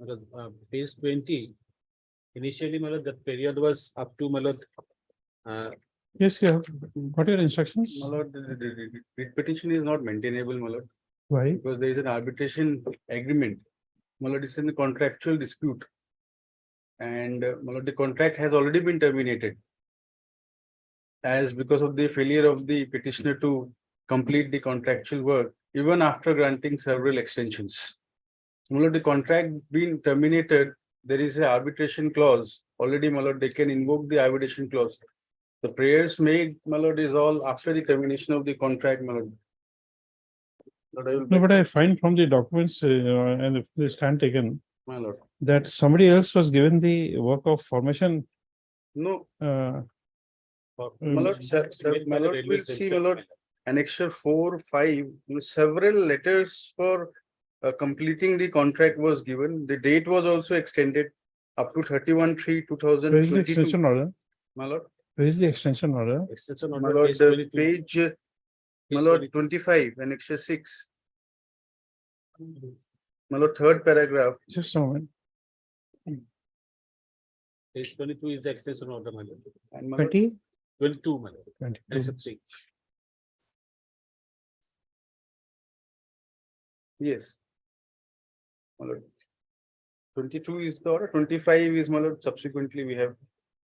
my lord. Page 20. Initially, my lord, that period was up to, my lord, Yes, you have. What are your instructions? my lord, the writ petition is not maintainable, my lord, Why? because there is an arbitration agreement. My lord, it's in a contractual dispute. And my lord, the contract has already been terminated. As because of the failure of the petitioner to complete the contractual work, even after granting several extensions. My lord, the contract being terminated, there is an arbitration clause. Already, my lord, they can invoke the arbitration clause. The prayers made, my lord, is all after the termination of the contract, my lord. Lord, I will No, beg- but I find from the documents and the stand taken My lord, that somebody else was given the work of formation. no. Mm, My lord, will see, my lord, annexure 4, 5, several letters for completing the contract was given. The date was also extended up to 31/3/2022. Where is the extension order? My lord, Where is the extension order? extension My order lord, page the 22. page, my Page lord, 22. 25, annexure 6. My lord, third paragraph. Just a moment. Page 22 is the extension order, my lord. And my lord, 20? 22, my lord, 22. annexure 3. Yes. My lord. 22 is the order, 25 is, my lord, subsequently we have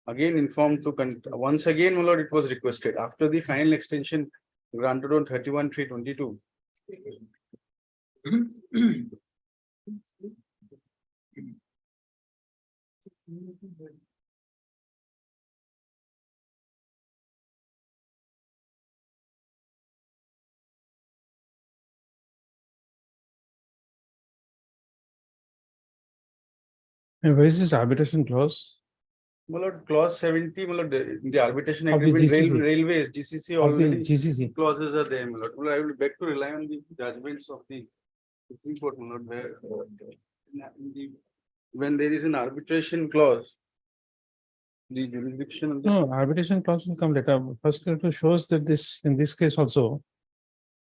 again informed to, once again, my lord, it was requested after the final extension granted on 31/3/22. And where is this arbitration clause? My lord, clause 70, my lord, the arbitration Of the agreement, GCC. railways, GCC Of the already. GCC. Clauses are there, my lord. Well, I will beg to rely on the judgments of the Supreme Court, my lord, where when there is an arbitration clause, the jurisdiction of the. No, arbitration clause will come later. First, it shows that this, in this case also,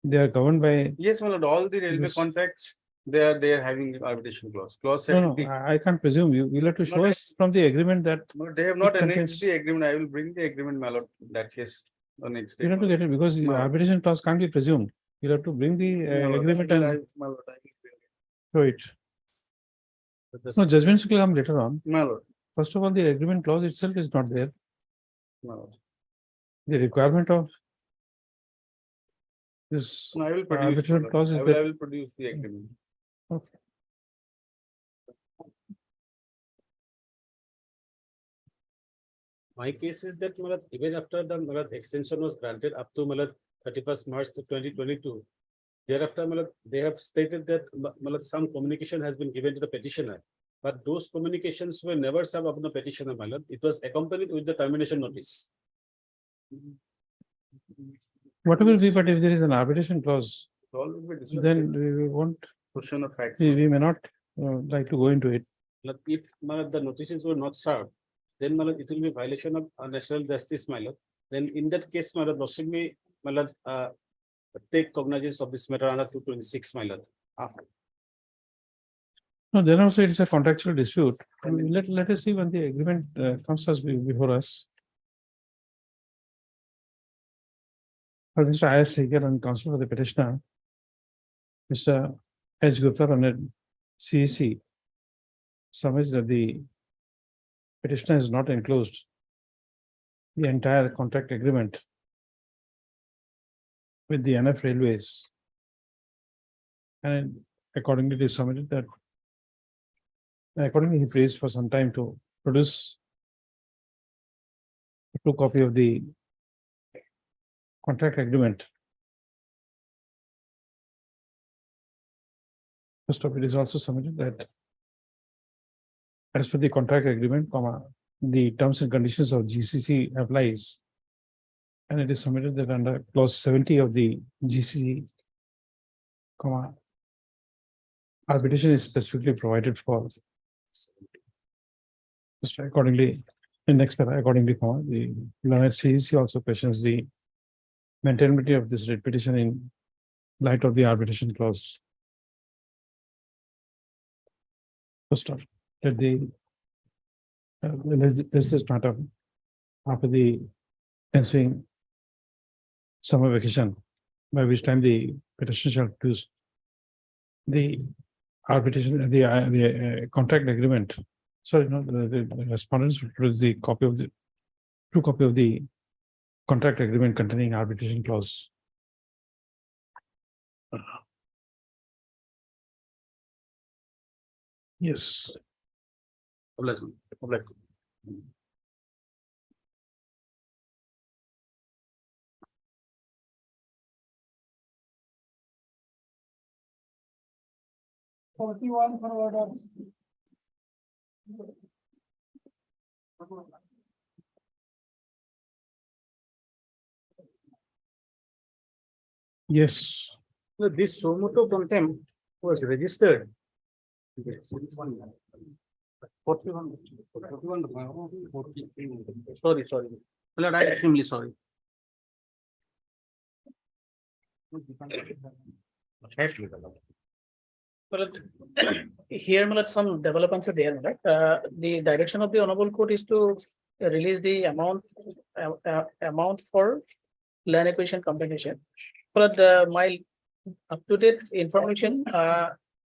they are governed by. Yes, my lord, all the railway This- contracts, they are having arbitration clause, clause No, 70. no, I can't presume. You have to show Not us from the agreement that No, they have not it annexed contains- the agreement. I will bring the agreement, my lord, that case on next day. you have to get it because the No. arbitration clause can't be presumed. You have to bring the agreement and My lord, I will bring it. show it. But the No, judgments will come later on. My lord, First of all, the agreement clause itself is not there. my lord. The requirement of this No, I will produce. my arbitration lord. clause is I that. will produce the agreement. Okay. My case is that, my lord, even after the, my lord, extension was granted up to, my lord, 31st March 2022. Thereafter, my lord, they have stated that, my lord, some communication has been given to the petitioner. But those communications were never served upon the petitioner, my lord. It was accompanied with the termination notice. Whatever will be, but if there is an arbitration clause, All will be discussed. then we won't, Question of fact. we may not like to go into it. Like, if, my lord, the notices were not served, then, my lord, it will be violation of national justice, my lord. Then in that case, my lord, lordship may my lord, take cognizance of this matter under 226, my lord. No, then also it is a contractual dispute. Let us see when the agreement comes us before us. Mr. I.S. Segar and counsel for the petitioner, Mr. S. Gupta and CEC submits that the petitioner is not enclosed the entire contract agreement with the NF Railways. And accordingly, it is submitted that accordingly, he prays for some time to produce a true copy of the contract agreement. First of it is also submitted that as per the contract agreement, the terms and conditions of GCC applies. And it is submitted that under clause 70 of the GCC, arbitration is specifically provided for. Just accordingly, in next paragraph, accordingly, the learned CEC also questions the maintainability of this writ petition in light of the arbitration clause. First off, that the this matter after the ensuing summer vacation, by which time the petition shall produce the arbitration, the contract agreement. Sorry, no, the respondents will produce the copy of the true copy of the contract agreement containing arbitration clause. Yes. Forty-one for order. Yes. So this Somoto contempt was registered. 41. Sorry. My lord, I am extremely sorry. Well, here, my lord, some developments are there, right? The direction of the honorable court is to release the amount for land acquisition compensation. But my up-to-date information,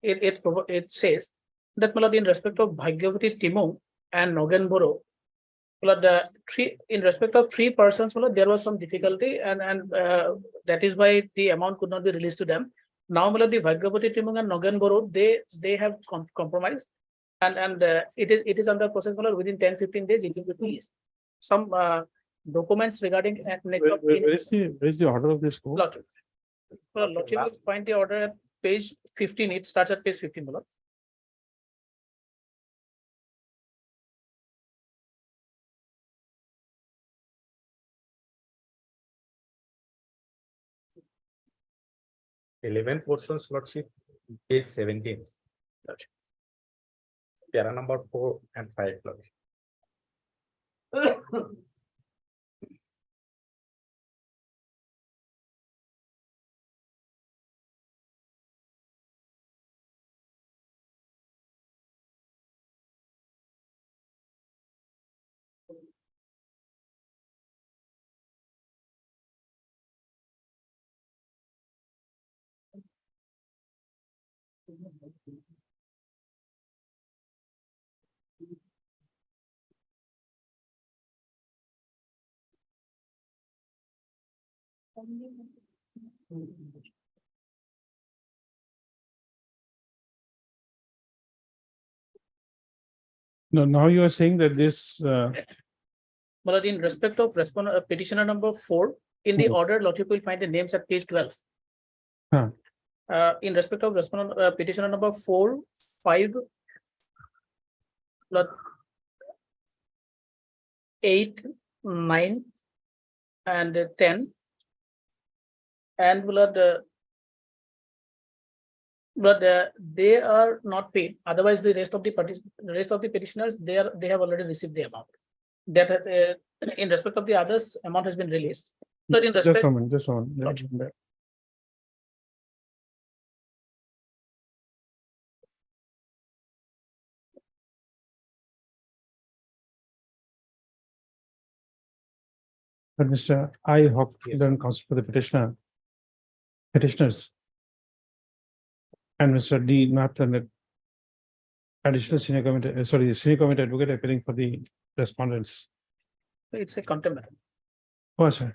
it says that, my lord, in respect of Bhagyavati Timung and Nogen Boro, in respect of 3 persons, my lord, there was some difficulty, and that is why the amount could not be released to them. Now, my lord, the Bhagyavati Timung and Nogen Boro, they have compromised, and it is under process, my lord. Within 10-15 days, it will be released. Some documents regarding Where is the order of this court? Lordship. Well, Lordship will find the order at page 15. It starts at page 15, my lord. Eleven portions, lordship, page 17. Lordship. Para number 4 and 5, lordship. No, now you are saying that this, Well, in respect of petitioner number 4, in the Mhm. order, Lordship will find the names at page 12. Huh. In respect of petitioner number 4, 5, Lord, 8, 9, and 10, and they are not paid. Otherwise, the rest of the petitioners, they have already received the amount. That in respect of the others, amount has been released. But in Just respect, a moment, just a moment. But Mr. I Hawk, then counsel for the petitioners. And Mr. D. Nathan, additional senior committee, senior committee advocate appearing for the respondents. it's a contempt matter. Oh, sorry.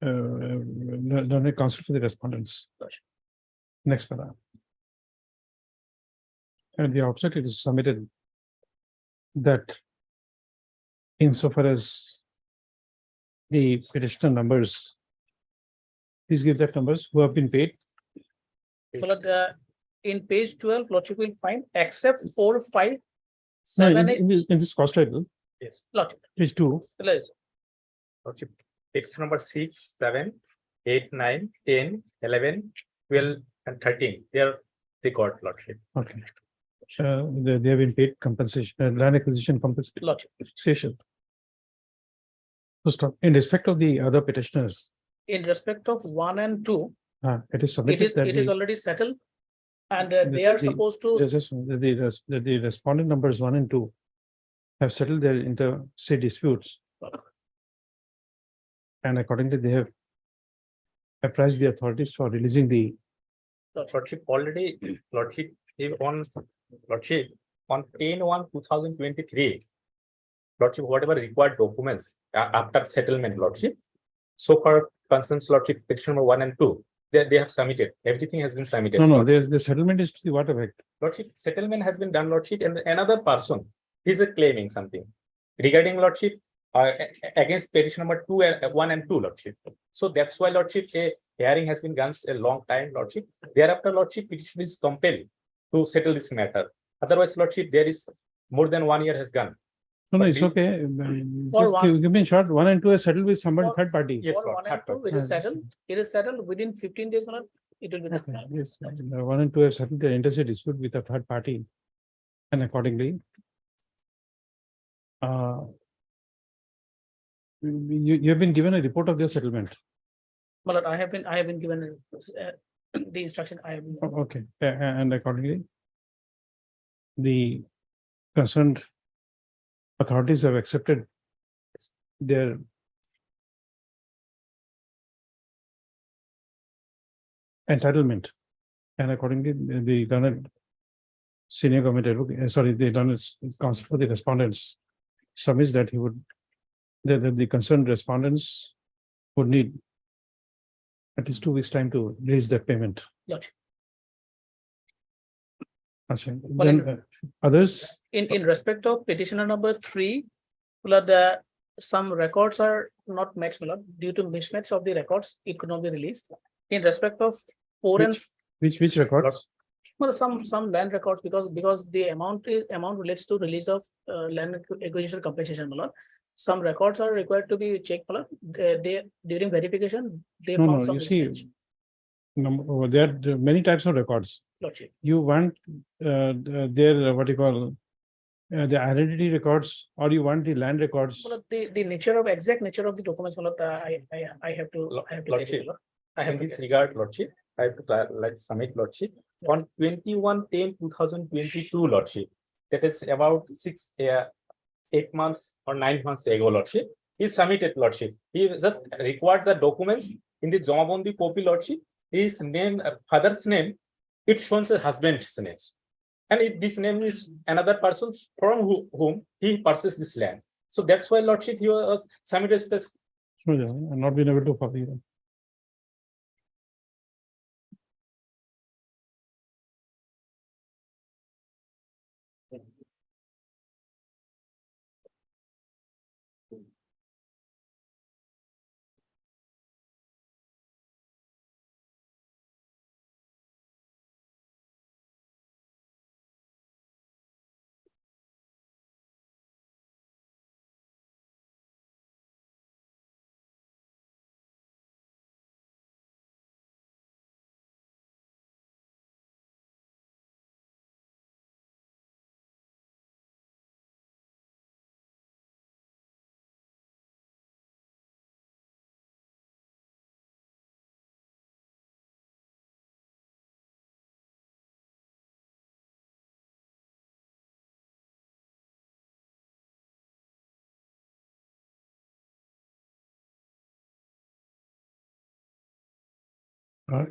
Don't counsel for the respondents. Gotcha. Next para. And the object it is submitted that insofar as the petitioner numbers, please give that numbers who have been paid. Well, in page 12, Lordship will find except 4, 5, No, 7, 8. in this cost title, Yes. Lordship. page 2. Lordship, page number 6, 7, 8, 9, 10, 11, 12, and 13. They are record, Lordship. Okay. They have been paid compensation, land acquisition Lordship. compensation. So stop. In respect of the other petitioners, In respect of 1 and 2, it is submitted that it is the- already settled. And they are the- supposed to, Yes, yes, the respondent numbers 1 and 2 have settled their inter-state disputes. And accordingly, they have apprised the authorities for releasing the Lordship already, Lordship, Lordship, on 10/1/2023. Lordship, whatever required documents after settlement, Lordship. So far, concerns Lordship, petition number 1 and 2, they have submitted. Everything has been submitted. No, Lordship. the settlement is to the what effect? Lordship, settlement has been done, Lordship, and another person is claiming something regarding Lordship against petition number 2 and 1 and 2, Lordship. So that's why, Lordship, a hearing has been gone a long time, Lordship. Thereafter, Lordship, petition is compelled to settle this matter. Otherwise, Lordship, there is more than 1 year has gone. No, But it's we- okay. For Just one- give me in short, 1 and 2 are settled with someone For- third party. Yes, for Lord, 1 and third 2, party. it is settled. It is settled within 15 days, Lord, it will be. Okay, yes, 1 and 2 have settled their interstate dispute with a third party. And accordingly, you have been given a report of their settlement. My lord, I have been given the instruction I have been. Okay, and accordingly, the concerned authorities have accepted their entitlement. And accordingly, the Learned Senior Committee, the Learned Counsel for the respondents submits that he would, that the concerned respondents would need at least 2 weeks' time to release their payment. Lordship. Achha, Well, then others, In respect of petitioner number 3, my lord, some records are not matched, my lord, due to mismatch of the records, it could not be released. In respect of 4 and which records? well, some land records, because the amount relates to release of land acquisition compensation, my lord. Some records are required to be checked, my lord. They during verification, they No, found no, some you see, mismatch. there are many types of records. Lordship. You want their what you call the identity records, or you want the land records? Well, the exact nature of the documents, my lord, I have to get it, Lordship, my lord. I have in to this get it. regard, Lordship, I have to like submit, Lordship, on 21/10/2022, Lordship, that is about 8 months or 9 months ago, Lordship, he submitted, Lordship. He just required the documents in the Jamabandi copy, Lordship. His name, father's name, it shows a husband's name. And this name is another person from whom he purchased this land. So that's why, Lordship, he was submitted this. I'm not been able to copy them.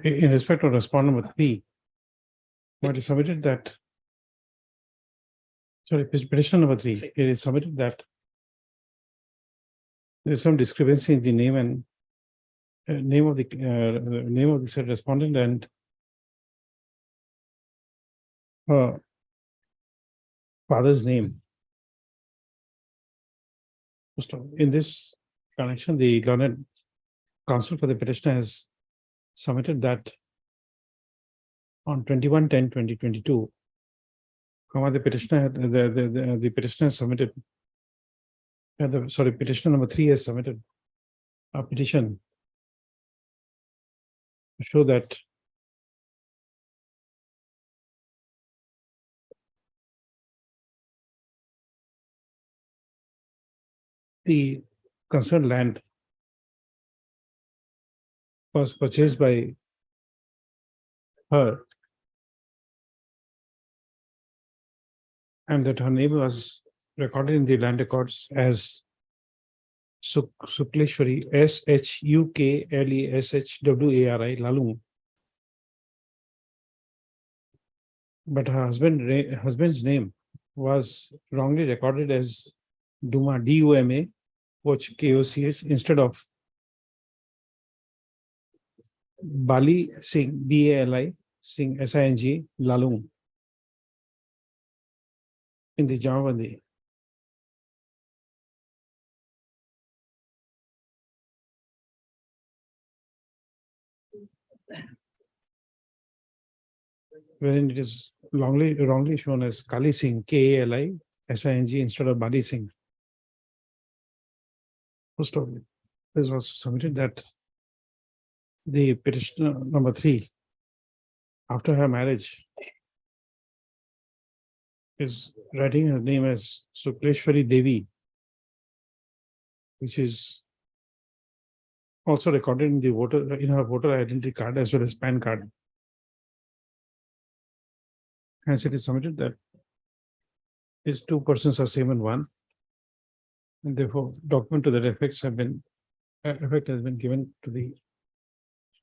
In respect of respondent number 3, what is submitted that. Sorry, petition number 3, it is submitted that. There's some discrepancy in the name and name of the said respondent and father's name. In this connection, the learned counsel for the petitioner has submitted that on 21/10/2022, the petitioner the petitioner submitted. Petitioner number 3 has submitted a petition to show that the concerned land was purchased by her and that her name was recorded in the land records as Sukleshwari, SHUKLESHWARI Lalung. But her husband's name was wrongly recorded as Duma, DUMA, KOCH instead of Bali Singh, BALI Singh, SING, Lalung in the Jamabandi. Wherein it is wrongly shown as Kali Singh, KALI SING instead of Bali Singh. First of all, this was submitted that the petitioner number 3, after her marriage, is writing her name as Sukleshwari Devi, which is also recorded in the her voter identity card as well as PAN card. Hence, it is submitted that these two persons are same in one, and therefore document to that effect has been given to the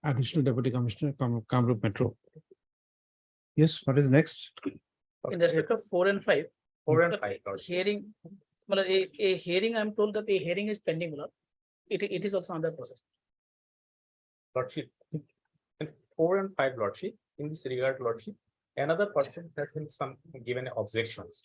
Additional Deputy Commissioner, Kamrup Metro. Yes, what is next? In respect of 4 and 5. 4 and 5. Hearing, well, a hearing, I'm told that a hearing is pending, Lord. It is also under process. Lordship. In 4 and 5, Lordship, in this regard, Lordship, another person has been given objections.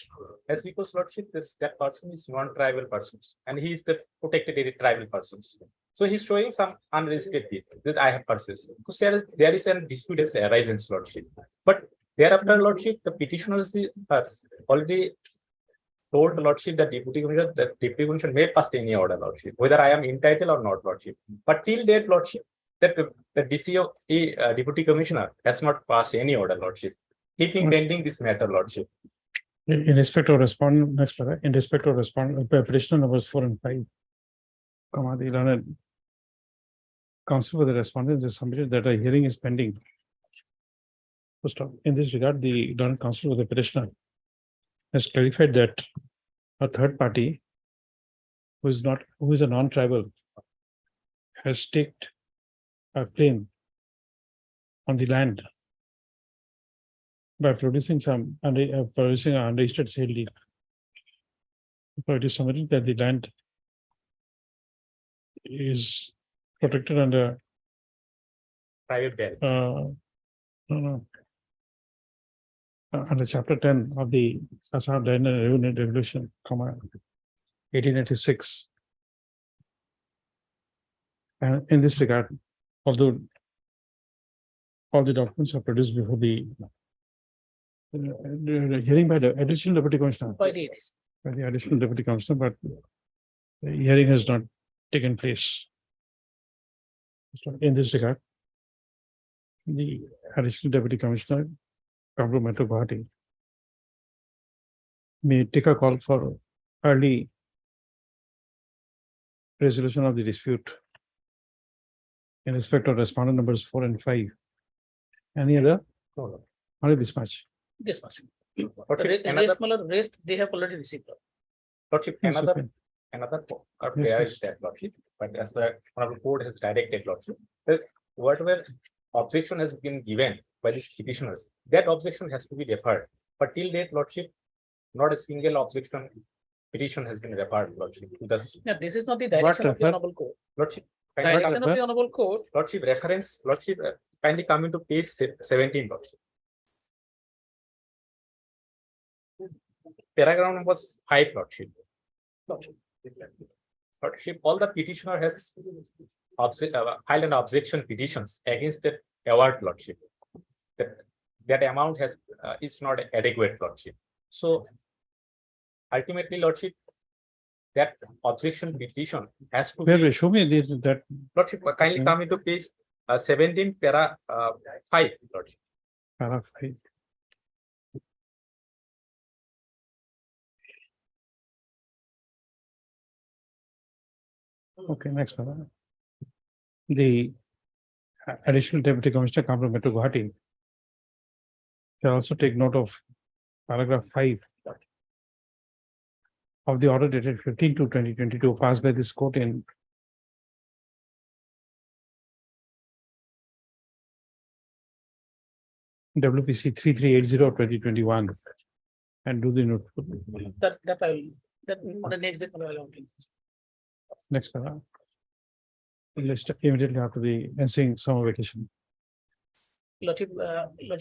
As because, Lordship, that person is non-tribal persons and he is the protected area tribal persons. So he's showing some unregistered deed that I have purchased. Because there is a dispute that arises, Lordship. But thereafter, Lordship, the petitioner has already told Lordship that Deputy Commissioner may pass any order, Lordship, whether I am entitled or not, Lordship. But till date, Lordship, that the DCO, Deputy Commissioner, has not passed any order, Lordship. Keeping pending this matter, Lordship. In respect of respondent, next, in respect of respondent, petitioner numbers 4 and 5, the learned counsel for the respondents has submitted that a hearing is pending. First off, in this regard, the learned counsel for the petitioner has clarified that a third party who is a non-tribal has staked a claim on the land by producing an unregistered sale deed. So it is submitted that the land is protected under Private bell. Under Chapter 10 of the Assam Land and Revenue Regulation, 1886. And in this regard, although all the documents are produced before the hearing by the Additional Deputy Commissioner. By the ADC. By the Additional Deputy Commissioner, but the hearing has not taken place. So in this regard, the Additional Deputy Commissioner, Kamrup Metro Guwahati, may take a call for early resolution of the dispute in respect of respondent numbers 4 and 5. Any other? Only this much. This much. Lordship, Rest they have already received. Lordship, Yes, another prayer yes. is that, Lordship, but as the Honorable Court has directed, Lordship, that whatever objection has been given by these petitioners, that objection has to be deferred. But till date, Lordship, not a single objection petition has been referred, Lordship. No, this is not the direction of the refer? honorable court. Lordship, Direction of the honorable court. Lordship reference, Lordship, kindly come into page 17, Lordship. Paragraph number 5, Lordship. Lordship, all the petitioner has filed an objection petitions against that award, Lordship. That amount has is not adequate, Lordship. So ultimately, Lordship, that objection petition has to be. Show me that. Lordship, kindly come into page 17, para 5, Lordship. Para 5. Okay, next one. The additional deputy commissioner, Kampur Metro Guwahati, shall also take note of paragraph 5 of the order dated 15/2/2022 passed by this court in WPC 3380/2021 and do the note. That I will, that on the next day. I will. Next paragraph. List immediately after the ensuing summer vacation. Lordship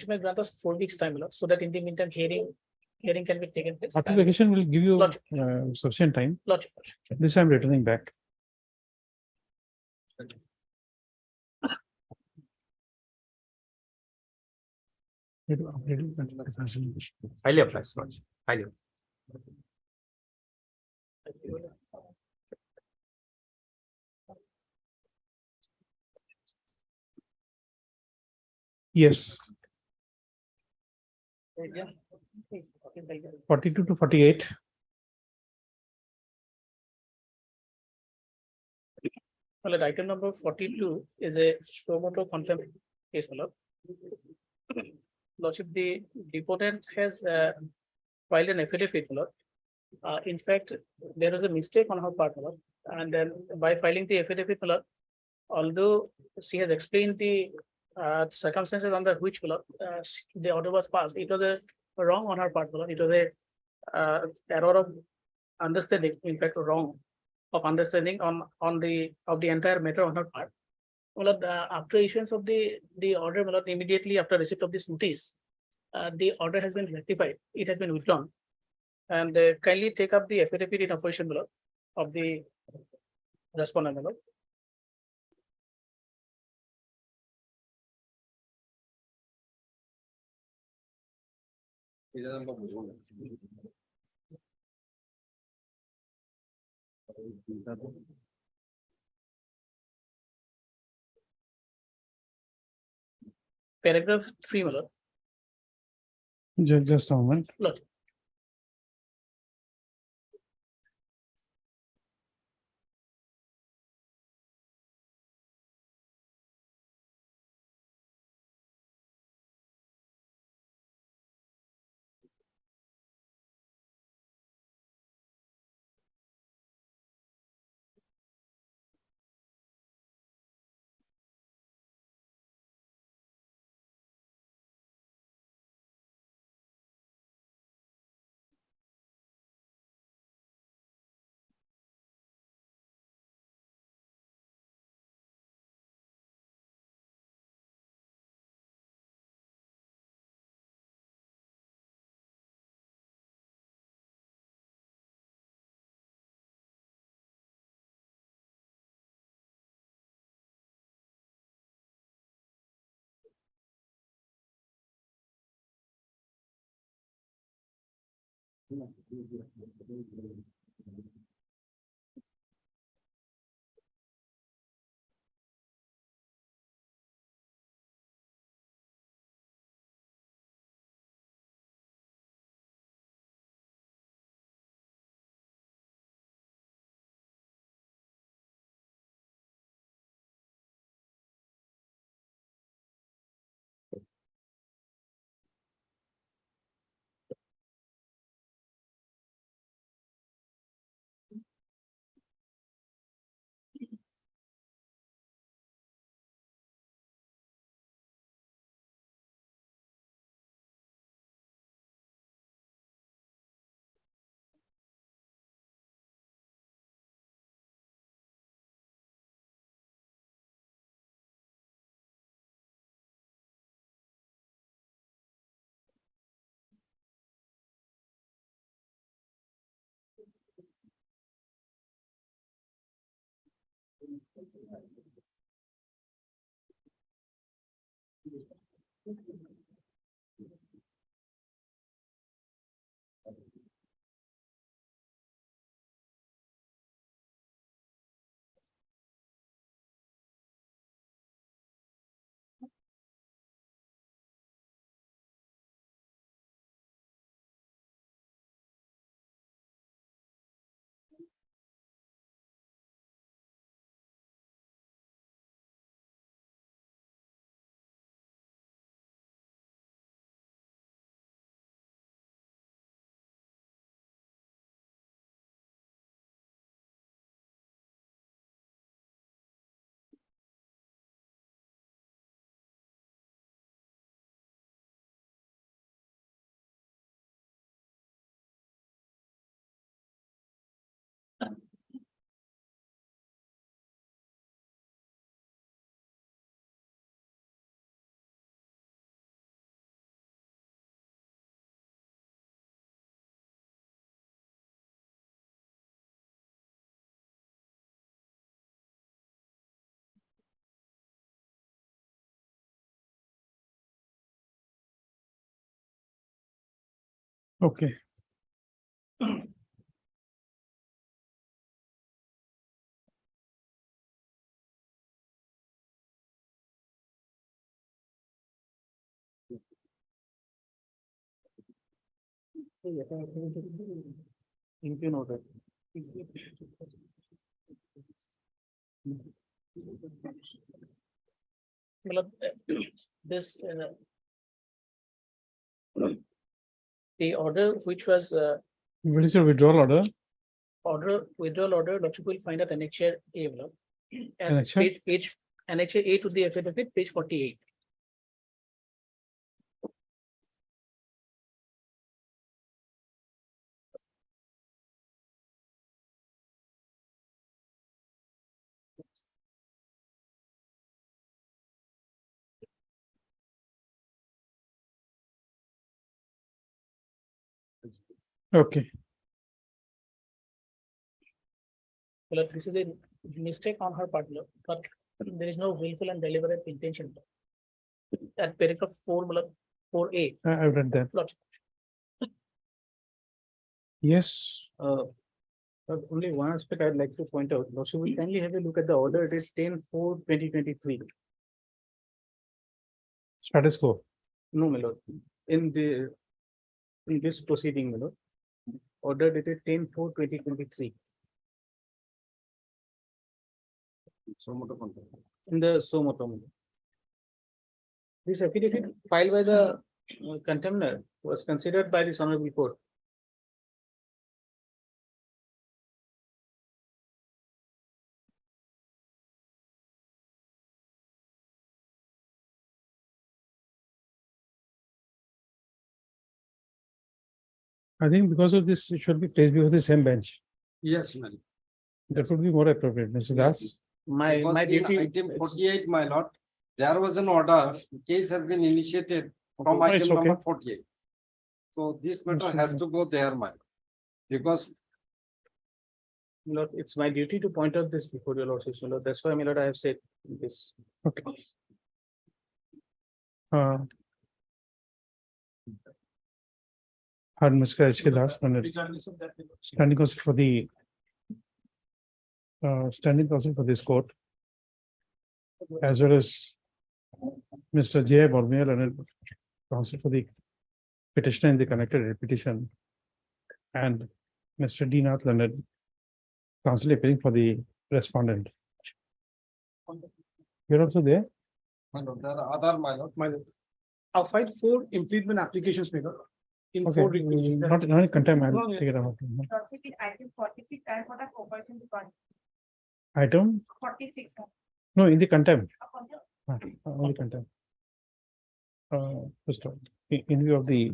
may grant us 4 weeks time, Lord, so that in the meantime, hearing can be taken place. After vacation will give you Lordship. sufficient time. Lordship. This I'm returning back. Highly applies, Lordship. Highly. Yes, 42 to 48. Well, item number 42 is a suo motu contempt case, my lord. Lordship, the deponent has filed an affidavit, my lord. In fact, there was a mistake on her part, my lord, and then by filing the affidavit, my lord, although she has explained the circumstances under which, my lord, the order was passed, it was a wrong on her part, my lord. It was a error of understanding, in fact, wrong of understanding on the entire matter on her part. Well, after issuance of the order, well, immediately after receipt of this notice, the order has been rectified. It has been withdrawn, and kindly take up the affidavit in opposition, well, of the respondent, well. Paragraph 3, my lord. Just a moment. Lord. Okay. Impugn order. This the order which was What is your withdrawal order? withdrawal order, Lordship will find at annexure A. Lord. And Annexure? page annexure A to the affidavit, page 48. Okay. Well, this is a mistake on her part, Lord, but there is no willful and deliberate intention. At paragraph 4, Lord, 4A. I've read that. Lordship. Yes. But only one aspect I'd like to point out. Lordship will kindly have a look at the order. It is 10/4/2023. Status quo. No, my lord. In this proceeding, my lord. Order dated 10/4/2023. In the Somoto. This affidavit filed by the contemner was considered by this honorable court. I think because of this, it should be placed before the same bench. Yes, ma'am. That would be more appropriate, Mr. Das. My Because in duty. item 48, my lord, there was an order, case has been initiated from Okay, it's item number okay. 48. So this matter That's has okay. to go there, my lord. Because My lord, it's my duty to point out this before your lordship, my lord. That's why, my lord, I have said this. Okay. Pardon, Mr. H.K. Das, standing counsel for the standing counsel for this court, as well as Mr. J. Bormier and counsel for the petitioner in the connected petition, and Mr. D. Nath Leonard, counsel appearing for the respondent. You're also there? my lord, there are other, my lord. I'll fight 4 implement applications, Major. In Okay, 4 requisitions. not in contempt, I'll take it out. Item 46 and for the corporation department. Item, 46. no, in the contempt. Only contempt. First of all, in view of the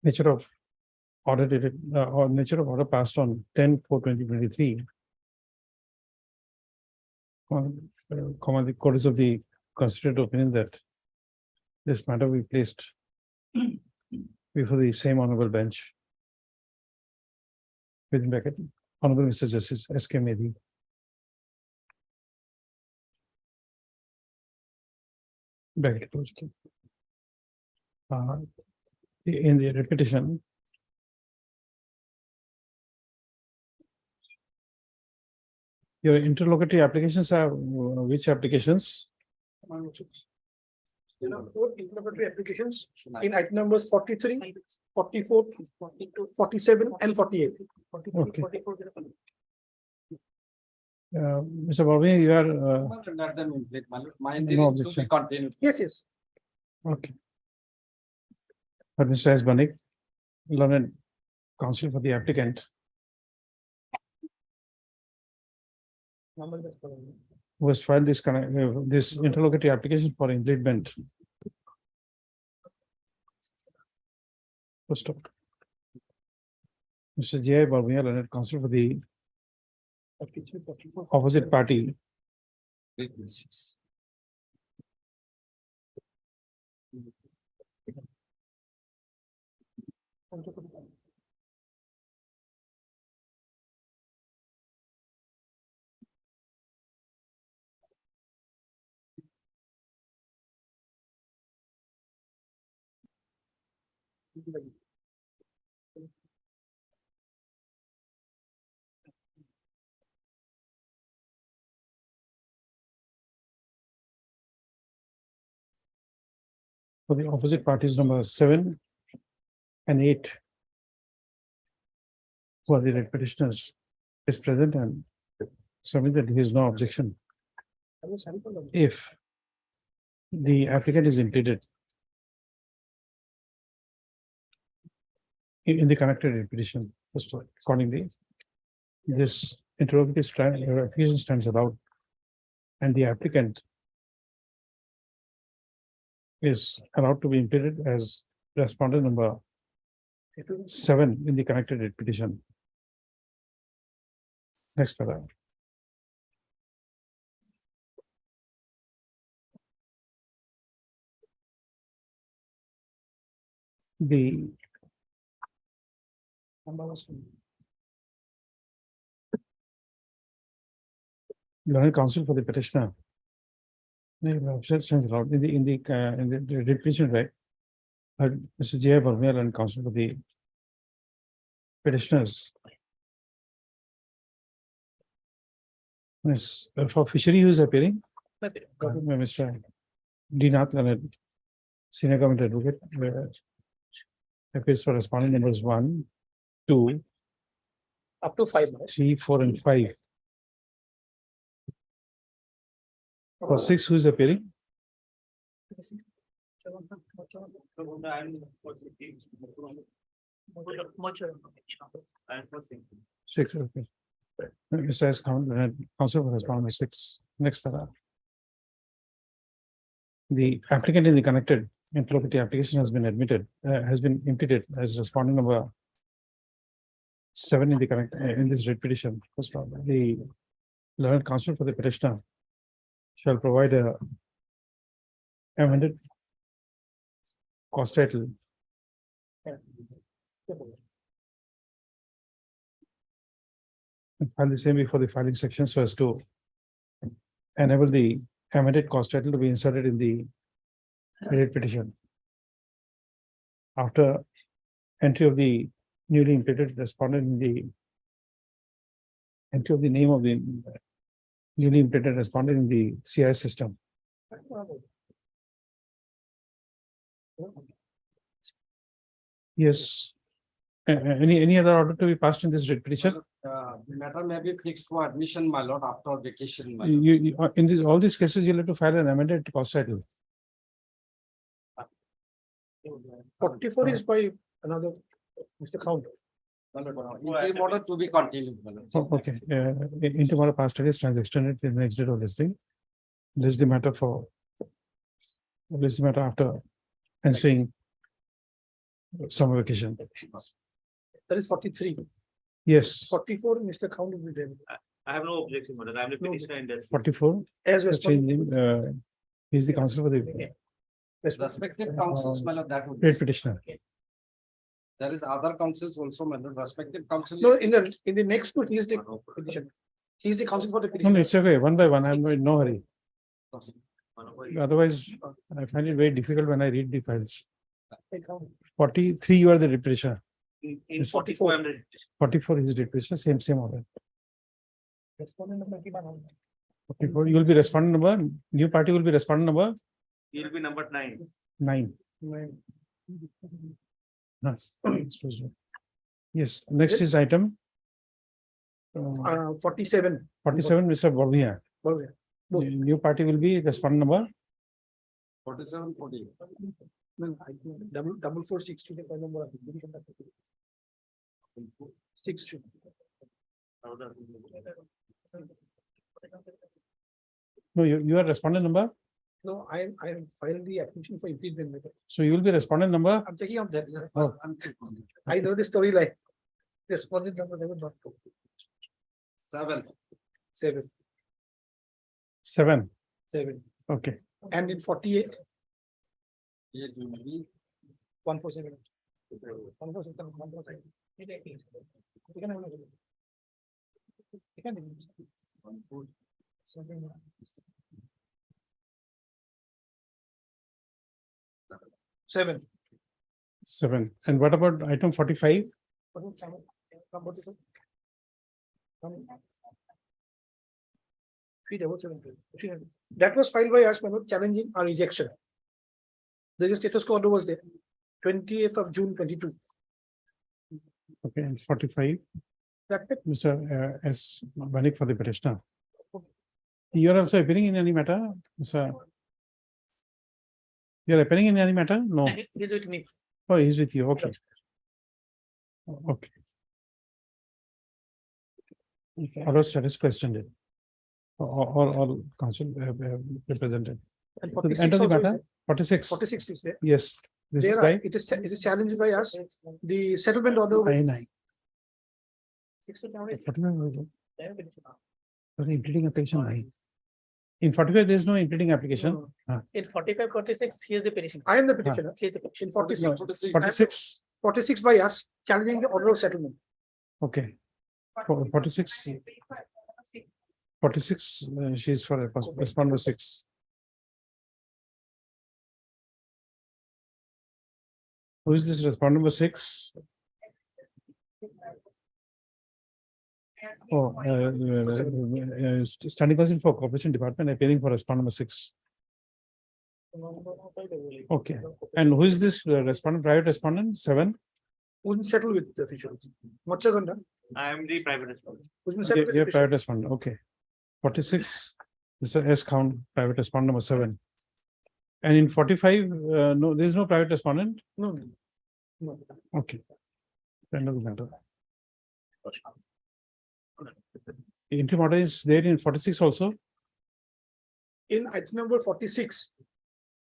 nature of order dated, or nature of order passed on 10/4/2023. The court is of the considered opinion that this matter be placed before the same honorable bench. Within bracket, Honorable Mr. Justice S.K. Mehdi. Bracket closed. In the repetition. Your interlocutory applications are which applications? There are 4 interlocutory applications in item numbers 43, 44, 47, and 48. Okay. Mr. Bobby, you are, Let them in, my lord. My No intent is to objection. be continued. Yes, yes. okay. But Mr. S. Banik, learned counsel for the applicant, who has filed this this interlocutory application for implement. First stop. Mr. J. Barbia, learned counsel for the opposite party. For the opposite parties number 7 and 8. For the red petitioners is present and submit that there is no objection. If the applicant is impeded in the connected petition, first of all, accordingly, this interrogative application stands allowed, and the applicant is allowed to be impeded as respondent number 7 in the connected petition. Next paragraph. The learned counsel for the petitioner. Stands allowed in the petition, right? Mr. J. Barbia and counsel for the petitioners. Yes, for fishery, who is appearing? Mr. D. Nath, senior government advocate, appears for responding numbers 1, 2, Up to 5. 3, 4, and 5. For 6, who is appearing? 6, okay. Mr. S. Counsel for responding 6. Next paragraph. The applicant in the connected interlocutory application has been admitted, has been impeded as responding number 7 in the connect in this writ petition. First of all, the learned counsel for the petitioner shall provide a amended cost title and file the same before the filing section so as to enable the amended cost title to be inserted in the writ petition. After entry of the newly impeded respondent in the entry of the name of the newly impeded respondent in the CIS system. Yes. Any other order to be passed in this writ petition? The matter may be fixed for admission, my lord, after vacation. My lord. In this, all these cases, you'll have to file an amended cost title. 44 is by another Mr. Count. My lord, in order to be continued. My lord. Oh, okay, in tomorrow past days stands extended to the next date of listing. List the matter for. List the matter after ensuing summer vacation. That is 43. Yes, 44, Mr. Count will be there. I have no objection, madam. I am the petitioner in that. 44. As Just changing, he's the counsel for the Respective councils, my lord, that would. writ petitioner. There is other councils also, my lord, respective council. No, in the next one, he is the petition. He is the counsel for the No, petition. it's okay, one by one, I'm in no hurry. Otherwise, I find it very difficult when I read the files. 43, you are the petitioner. In 44. 44 is the petitioner, same order. Respondent number 44, you will be respondent number, new party will be respondent number He'll be number 9. 9. Yes, next is item 47. 47, Mr. Bobia. Okay. New party will be respondent number 47, 40. No, I think double 460 the number of the petition. 60. No, you are respondent number, No, I filed the application for impeachment matter. so you will be respondent number. I'm checking on that. Oh. I know the storyline. Respondent number they would not go. 7. 7. 7. Okay, And in 48, It will be 147. 147, 147. You can have a look. You can have a look. 7. 7. And what about item 45? That was filed by us, Manoj, challenging our rejection. The status quo order was there, 28th of June 22. Okay, and 45, That it, Mr. S. Banik for the petitioner. You are also appearing in any matter, sir? You are appearing in any matter? No. He's with me. Oh, he's with you, okay. Okay. Other status questioned. All council represented. And So the 46 end of the also is matter, there. 46. 46 is there. Yes, this is There, by it is challenged by us, the settlement order. with- I9. 45, the implementing application 9. In 45, there is no implementing application. In 45, 46, he is the petitioner. I am the petitioner. He is the petitioner. 46. 46, 46 by us, challenging the order of settlement. okay. 46. 46, she's for responder 6. Who is this respondent number 6? Oh, standing counsel for corporation department appearing for respondent number 6. Okay, and who is this respondent, private respondent 7? Who's been settled with the officials? Machaganda. I am the private respondent. Who's been settled with the You're officials? private respondent, okay. 46, Mr. S count, private respondent number 7. And in 45, no, there is no private respondent, No. No. okay. End of the matter. Interim order is there in 46 also. In item number 46,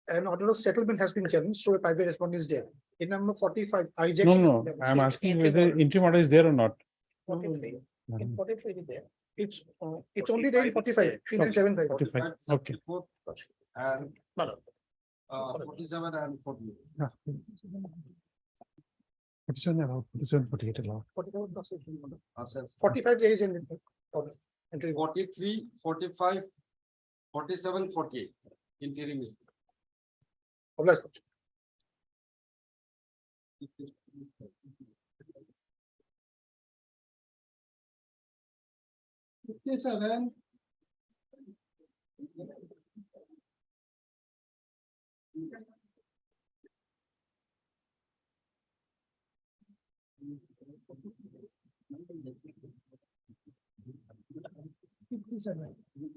an order of settlement has been challenged, so a private respondent is there. In number 45, I reject. No, I'm asking whether interim order is there or not. In 43 is there. It's only there in 45, 3975. 45, okay. And No. 47 and 40. 47 allowed, 47, 48 allowed. 45 there is in. Entry. 43, 45, 47, 48. Interim is. Obliged. 57.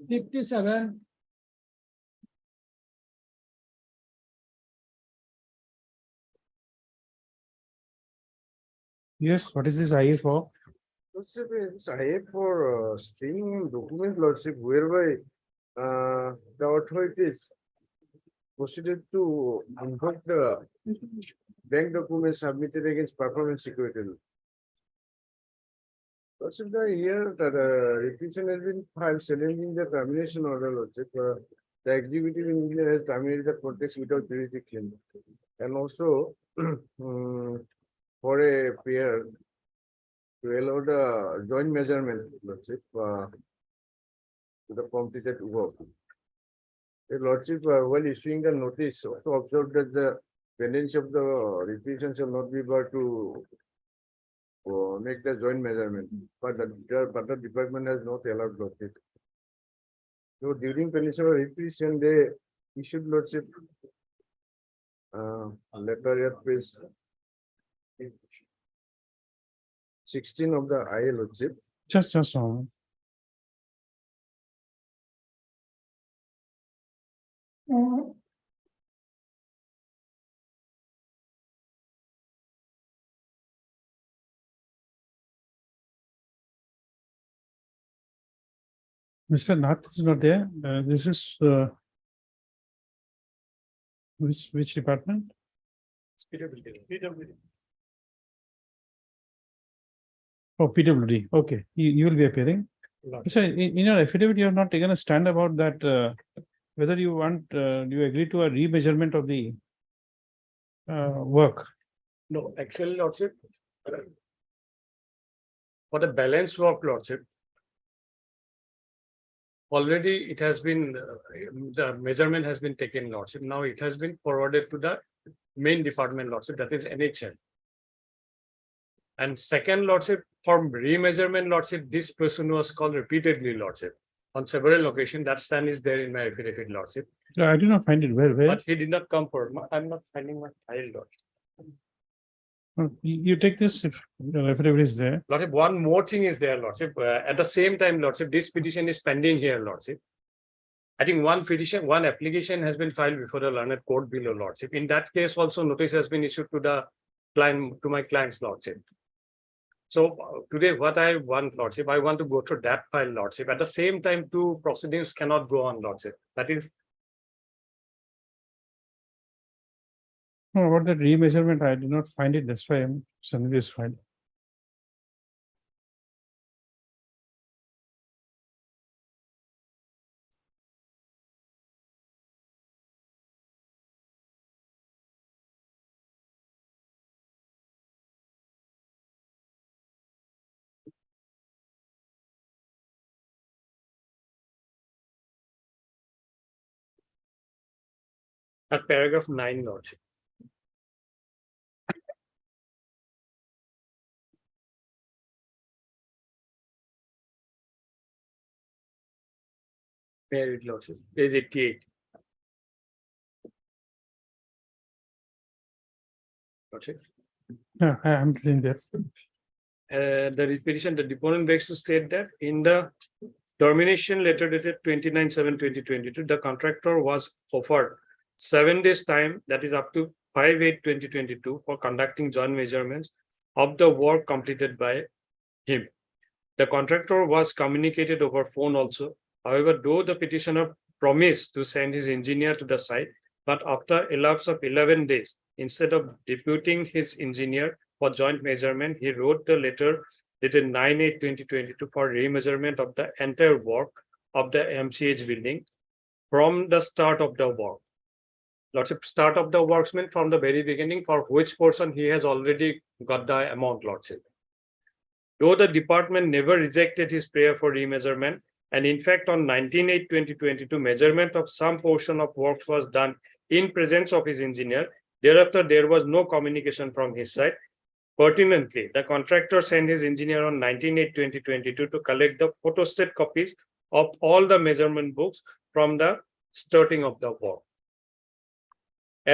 Fifty-seven. Yes, what is this IA for? Lordship, it's I for staying document lordship whereby the authorities proceeded to invoke the bank documents submitted against performance security. Lordship, here that requisition has been filed challenging the termination order. Lordship, the executive engineer has terminated the contest without jurisdiction, and also for a pair to allow the joint measurement, Lordship, to the completed work. The Lordship, while issuing the notice, also observed that the pendency of the requisition shall not be able to make the joint measurement, but the department has not allowed Lordship. So during pendency of requisition, they issued Lordship letter at page 16 of the IA Lordship. Just a moment. Mr. Nath is not there. This is which department? Oh, PWD. Okay, you will be appearing. So in your affidavit, you have not taken a stand about that, whether you want, you agree to a remeasurement of the work. No, actually, Lordship. For the balance work, Lordship. Already it has been, the measurement has been taken, Lordship. Now it has been forwarded to the main department, Lordship, that is NHL. And second, Lordship, for remeasurement, Lordship, this person was called repeatedly, Lordship. On several occasions, that stand is there in my affidavit, Lordship. No, I do not find it. Where? But he did not come for, I'm not finding my file, Lordship. You take this if your affidavit is there. Lordship, one more thing is there, Lordship. At the same time, Lordship, this petition is pending here, Lordship. I think one petition, one application has been filed before the learned court below, Lordship. In that case, also notice has been issued to the client, to my client's Lordship. So today, what I want, Lordship, I want to go through that file, Lordship. At the same time, two proceedings cannot go on, Lordship. That is. No, about that remeasurement, I do not find it. That's why I'm sending this file. At paragraph 9, Lordship. Where it, Lordship? Page 88. Lordship. Yeah, I'm doing that. The petition, the deponent begs to state that in the termination letter dated 29/7/2022, the contractor was offered 7 days time, that is up to 5/8/2022, for conducting joint measurements of the work completed by him. The contractor was communicated over phone also. However, though the petitioner promised to send his engineer to the site, but after a lapse of 11 days, instead of deputing his engineer for joint measurement, he wrote the letter dated 9/8/2022 for remeasurement of the entire work of the MCH building from the start of the work. Lordship, start of the works meant from the very beginning, for which portion he has already got the amount, Lordship. Though the department never rejected his prayer for remeasurement, and in fact on 19/8/2022, measurement of some portion of works was done in presence of his engineer. Thereafter, there was no communication from his side. Pertinently, the contractor sent his engineer on 19/8/2022 to collect the photostat copies of all the measurement books from the starting of the work.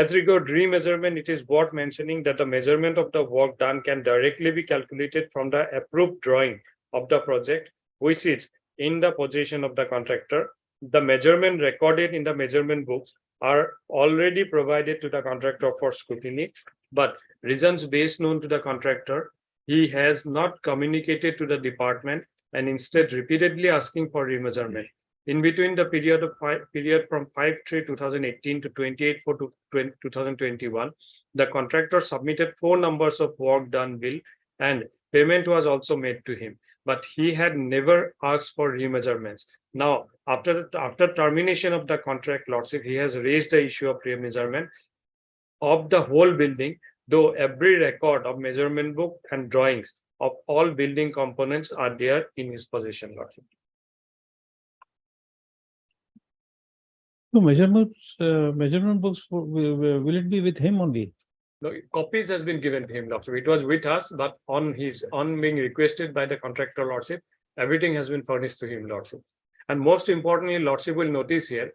As regard remeasurement, it is worth mentioning that the measurement of the work done can directly be calculated from the approved drawing of the project, which is in the possession of the contractor. The measurement recorded in the measurement books are already provided to the contractor for scrutiny, but reasons based known to the contractor, he has not communicated to the department and instead repeatedly asking for remeasurement. In between the period from 5/3/2018 to 28/4/2021, the contractor submitted 4 numbers of work done bill and payment was also made to him, but he had never asked for remeasurements. Now, after termination of the contract, Lordship, he has raised the issue of remeasurement of the whole building, though every record of measurement book and drawings of all building components are there in his possession, Lordship. So measurement books, will it be with him only? No, copies has been given to him, Lordship. It was with us, but on being requested by the contractor, Lordship, everything has been furnished to him, Lordship. And most importantly, Lordship will notice here,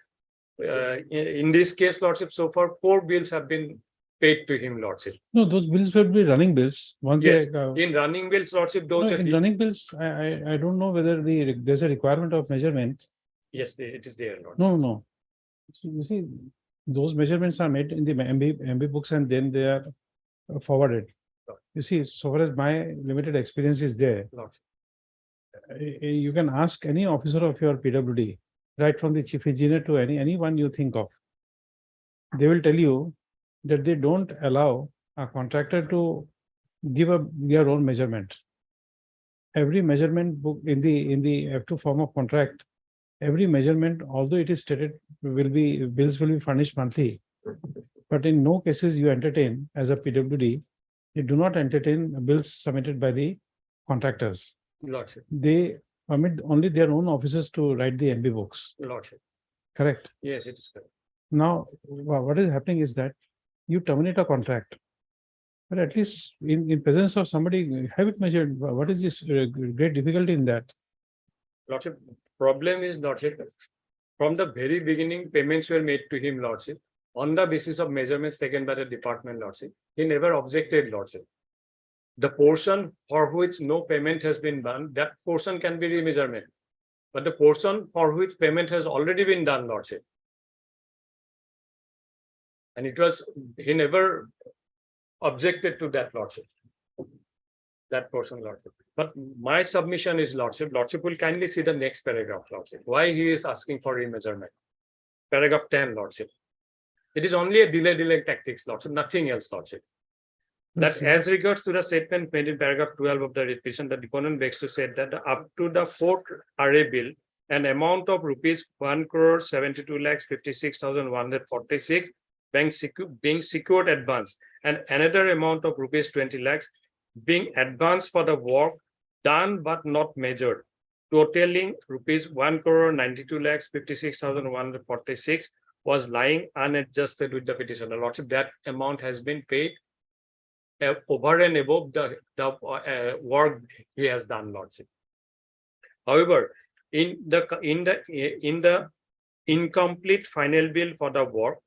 in this case, Lordship, so far 4 bills have been paid to him, Lordship. No, those bills will be running bills. Once Yes, they, in running bills, Lordship, no, those in running bills, I don't know whether there's a requirement of measurement. yes, it is there, Lord. No. So you see, those measurements are made in the MB books and then they are forwarded. You see, so far as my limited experience is there, Lordship. you can ask any officer of your PWD, right from the chief engineer to anyone you think of. They will tell you that they don't allow a contractor to give up their own measurement. Every measurement book in the F2 form of contract, every measurement, although it is stated bills will be furnished monthly, but in no cases you entertain as a PWD, you do not entertain bills submitted by the contractors. Lordship, They permit only their own officers to write the MB books. Lordship. Correct. Yes, it is correct. Now, what is happening is that you terminate a contract, but at least in presence of somebody, have it measured. What is this great difficulty in that? Lordship, problem is, Lordship, from the very beginning, payments were made to him, Lordship, on the basis of measurements taken by the department, Lordship. He never objected, Lordship. The portion for which no payment has been done, that portion can be remeasurement. But the portion for which payment has already been done, Lordship. And he never objected to that, Lordship. That portion, Lordship. But my submission is, Lordship will kindly see the next paragraph, Lordship. Why he is asking for remeasurement. Paragraph 10, Lordship. It is only a delay tactics, Lordship, nothing else, Lordship. That as regards to the statement made in paragraph 12 of the petition, the deponent begs to say that up to the 4th RA bill, an amount of rupees 1,72,56,146 being secured advance, and another amount of rupees 20 lakhs being advanced for the work done but not measured, totaling rupees 1,92,56,146 was lying unadjusted with the petitioner. Lordship, that amount has been paid over and above the work he has done, Lordship. However, in the incomplete final bill for the work,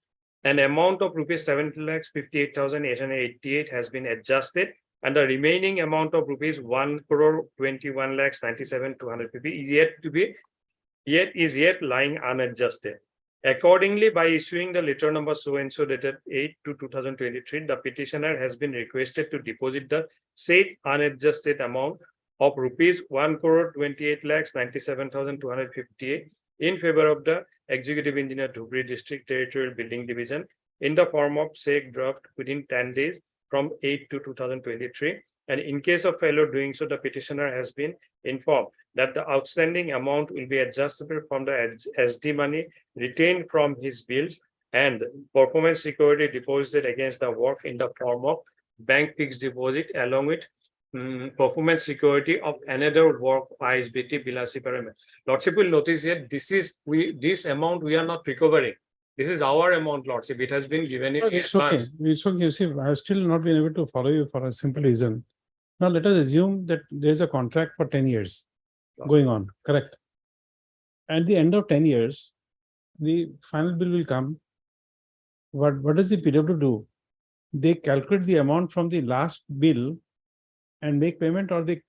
an amount of rupees 70,58,888 has been adjusted, and the remaining amount of rupees 1,21,97,250 is yet lying unadjusted. Accordingly, by issuing the letter number so and so dated 8/2/2023, the petitioner has been requested to deposit the said unadjusted amount of rupees 1,28,97,258 in favor of the Executive Engineer, Dhubri District Territorial Building Division, in the form of said draft within 10 days from 8/2/2023. And in case of failure doing so, the petitioner has been informed that the outstanding amount will be adjustable from the SD money retained from his bills and performance security deposited against the work in the form of bank fixed deposit, along with performance security of another work ISBT Bilasi Pyramid. Lordship will notice here, this amount we are not recovering. This is our amount, Lordship. It has been given in It's okay. advance. It's okay. You see, I have still not been able to follow you for a simple reason. Now, let us assume that there is a contract for 10 years going on, correct? At the end of 10 years, the final bill will come. What does the PW do? They calculate the amount from the last bill and make payment, or they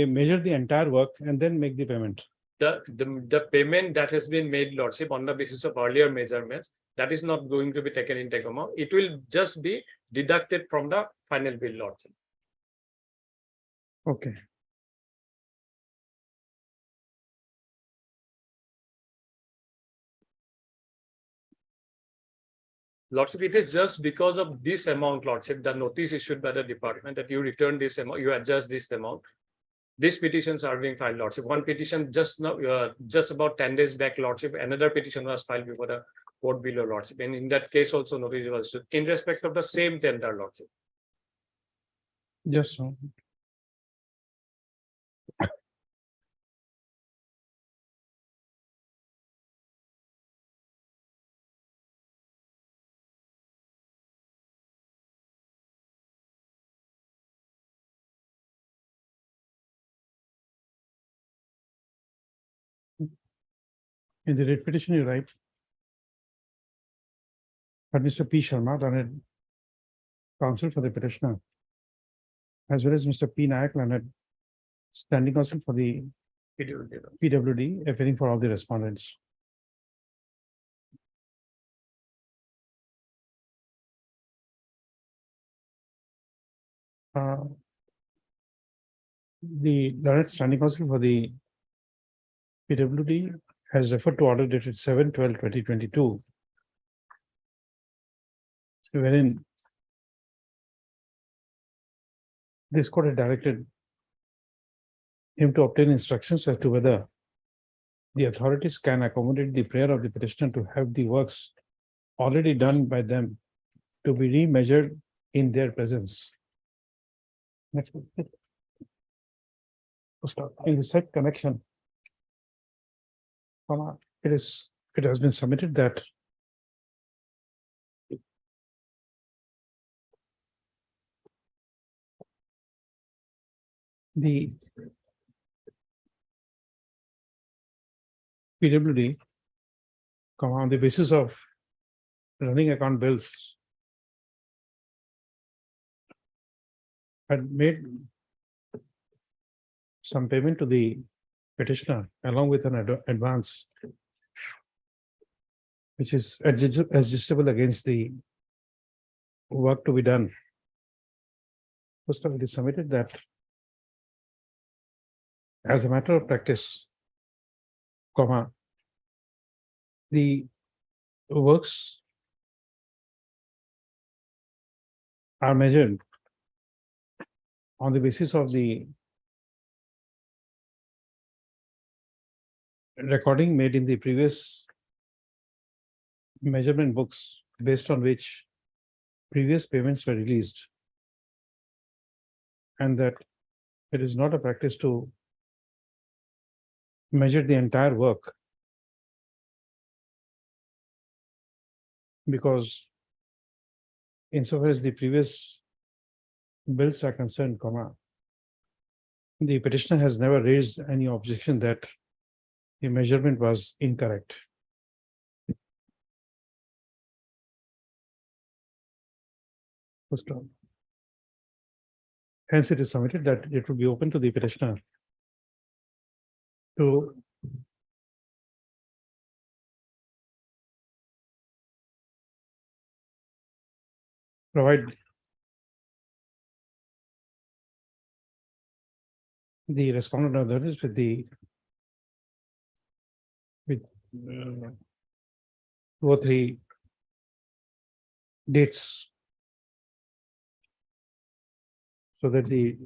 measure the entire work and then make the payment. The payment that has been made, Lordship, on the basis of earlier measurements, that is not going to be taken into account. It will just be deducted from the final bill, Lordship. Okay. Lordship, it is just because of this amount, Lordship, the notice issued by the department that you return this amount, you adjust this amount. These petitions are being filed, Lordship. One petition just now, just about 10 days back, Lordship, another petition was filed before the court below lordship, and in that case also notice was issued in respect of the same tender lordship. Just so. In the writ petition, you write that Mr. P. Sharma, learned counsel for the petitioner, as well as Mr. P. Nayak, learned standing counsel for the PWD, appearing for all the respondents. The learned standing counsel for the PWD has referred to order dated 7/12/2022, wherein this court had directed him to obtain instructions as to whether the authorities can accommodate the prayer of the petitioner to have the works already done by them to be remeasured in their presence. Next one. In the said connection, it has been submitted that the PWD, on the basis of running account bills, had made some payment to the petitioner along with an advance, which is adjustable against the work to be done. First of all, it is submitted that as a matter of practice, the works are measured on the basis of the recording made in the previous measurement books, based on which previous payments were released, and that it is not a practice to measure the entire work, because insofar as the previous bills are concerned, the petitioner has never raised any objection that the measurement was incorrect. Hence, it is submitted that it will be open to the petitioner to provide the respondent or others with two or three dates, so that the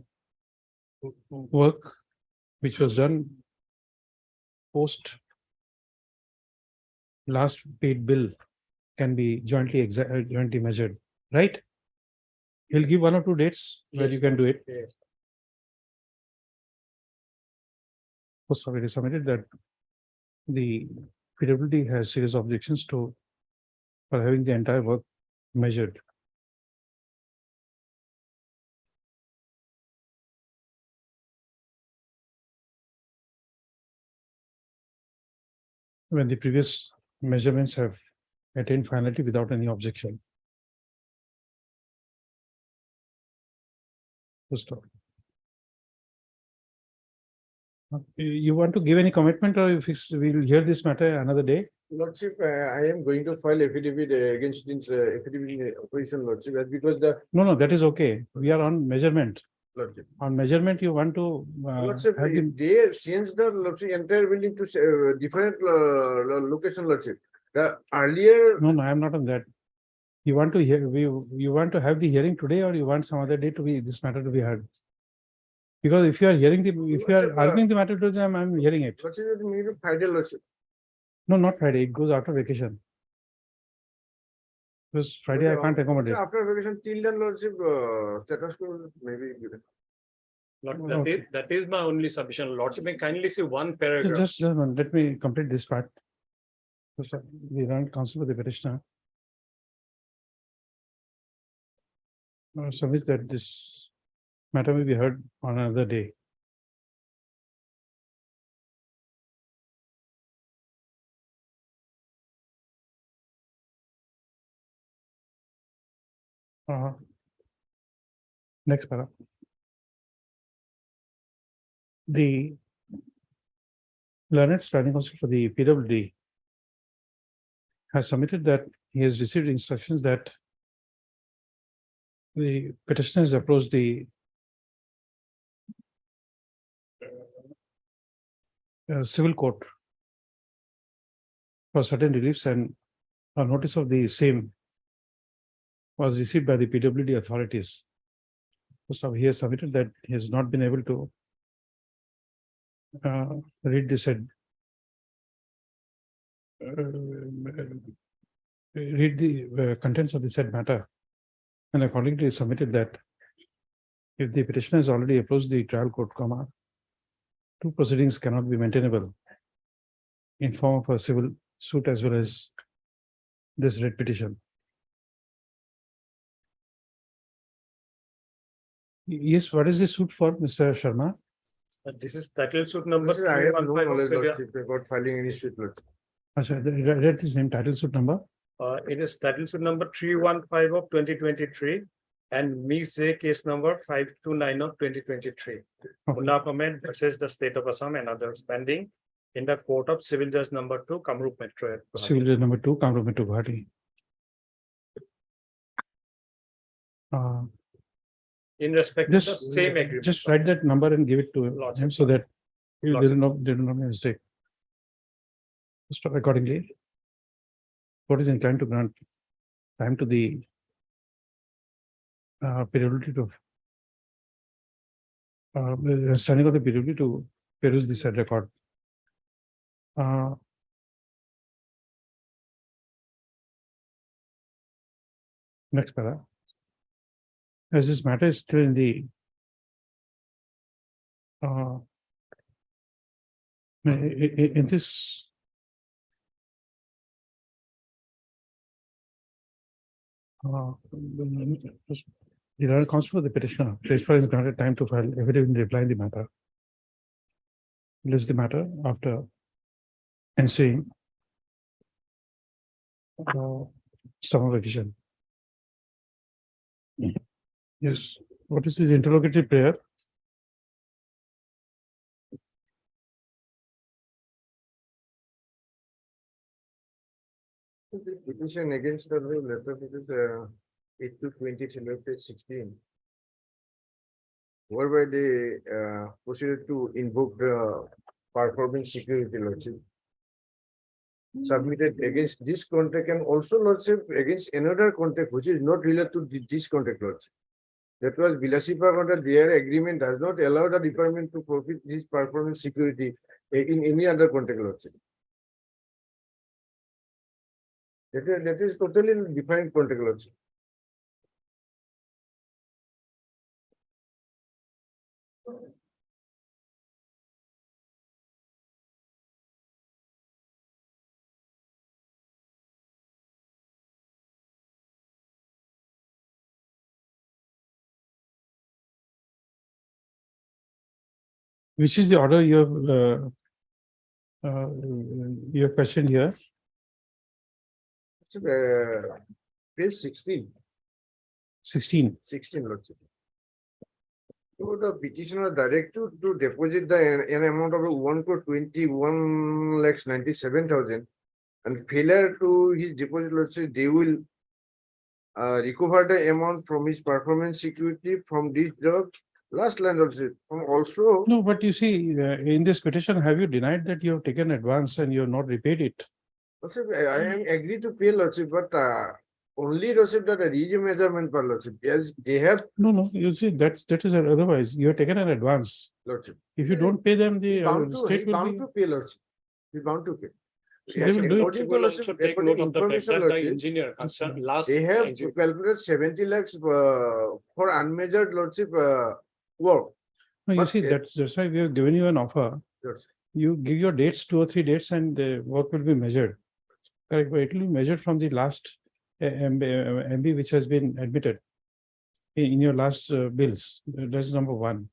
work which was done post last paid bill can be jointly measured, right? He'll give one or two dates where you can do it. Also, it is submitted that the PWD has serious objections for having the entire work measured. When the previous measurements have attained finality without any objection. You want to give any commitment, or if we'll hear this matter another day? Lordship, I am going to file affidavit against this affidavit opposition, Lordship, because the No, that is okay. We are on measurement. Lordship. On measurement, you want to Lordship, have the- they changed the Lordship entire building to different location, Lordship. The earlier, No, I am not on that. You want to hear, you want to have the hearing today, or you want some other day to be, this matter to be heard? Because if you are hearing if you are arguing the matter to them, I am hearing it. Lordship, we need to Friday, Lordship. No, not Friday. It goes after vacation. Because Friday I can't accommodate. After vacation, till then, Lordship, status quo maybe given. Okay. That is my only submission. Lordship, may kindly see one Ju- paragraph. Just a minute, let me complete this part. So, we run counsel with the petitioner. Submit that this matter may be heard on another day. Next paragraph. The learned standing counsel for the PWD has submitted that he has received instructions that the petitioner has approached the civil court for certain reliefs, and a notice of the same was received by the PWD authorities. First of all, he has submitted that he has not been able to read the said read the contents of the said matter, and accordingly he submitted that if the petitioner has already approached the trial court, two proceedings cannot be maintainable in form of a civil suit as well as this writ petition. Yes, what is the suit for, Mr. Sharma? This is title suit number. Lordship, I have no 315 of knowledge, February. Lordship, about filing any suit, Lordship. Read the same title suit number. It is title suit number 315 of 2023 and Mise case number 529 of 2023. Munaf Ahmed versus the state of Assam and others pending in the court of civil judge number 2, Kamrup Metro. at Guwahati. Civil Judge number 2, Kamrup Metro, Guwahati. In respect to the Just, same agreement. just write that number and give it to Lots him of- so that he Lots didn't know, didn't make a mistake. Just accordingly, what is inclined to grant time to the PWD to standing of the PWD to peruse the said record. Next para. As this matter is still in the in this the learned counsel for the petitioner, Respondent is granted time to file affidavit in reply in the matter. Lists the matter after ensuing summer vacation. Yes, what is this interrogatory prayer? The petition against the letter, it is 8 to 20, page 16. Whereby they proceeded to invoke the performance security, Lordship. Submitted against this contract and also, Lordship, against another contract which is not related to this contract, Lordship. That was Bilasipa contract. Their agreement does not allow the department to profit this performance security in any other contract, Lordship. That is totally defined contract, Lordship. Which is the order you have questioned here? Page 16. 16. 16, Lordship. So the petitioner directed to deposit an amount of 1,21,97,000 and failure to his deposit, Lordship, they will recover the amount from his performance security from this job. Last line, Lordship. Also. No, but you see, in this petition, have you denied that you have taken advance and you have not repaid it? Lordship, I am agree to pay, Lordship, but only, Lordship, that a region measurement per, Lordship. Yes, they have. No, you see, that is otherwise, you have taken an advance. Lordship. If you don't pay them, the Bound to, state will bound be. to pay, Lordship. We bound to pay. They will do it. Lordship will also take According note of the fact information that the lordship, engineer concerned last. They have engineer- calculated 70 lakhs for unmeasured lordship work. No, you But see, it- that's why we have given you an offer. Lordship. You give your dates, 2 or 3 dates, and the work will be measured. Correct, but it will be measured from the last MB which has been admitted in your last bills. That's number one.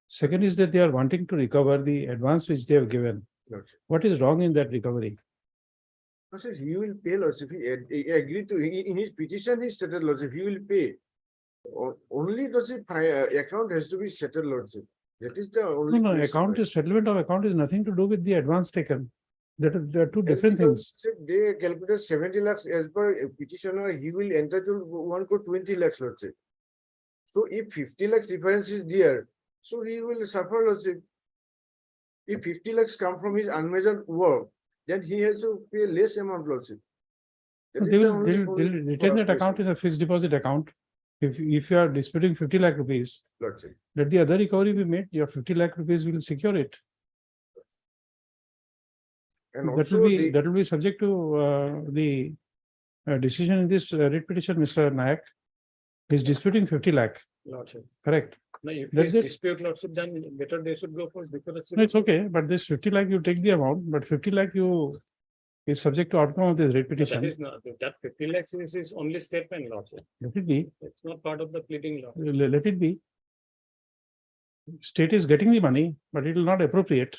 Second is that they are wanting to recover the advance which they have given. Lordship. What is wrong in that recovery? No, sir, he will pay lordship. He agreed to, in his petition, he stated lordship, he will pay. Only lordship, account has to be settled lordship. That is the only. No, question. account is settlement of account is nothing to do with the advance taken. There are two different Because, things. sir, they calculated 70 lakhs as per petitioner, he will entitle 1 crore 20 lakhs lordship. So if 50 lakhs difference is there, so he will suffer lordship. If 50 lakhs come from his unmeasured work, then he has to pay less amount lordship. That is They the will, only they'll retain that account in a fixed deposit account. If you are disputing 50 lakh rupees, Lordship. let the other recovery be made, your 50 lakh rupees will secure it. And That also will be, the, that will be subject to the decision in this writ petition, Mr. Nayak. He's disputing 50 lakh, Lordship. correct? No, if That's they it. dispute lordship, then better they should go for because. No, it's okay, but this 50 lakh, you take the amount, but 50 lakh you is subject to outcome of this writ That petition. is not, that 50 lakhs is only statement lordship. Let it be, It's not part of the pleading law. let it be. State is getting the money, but it will not appropriate.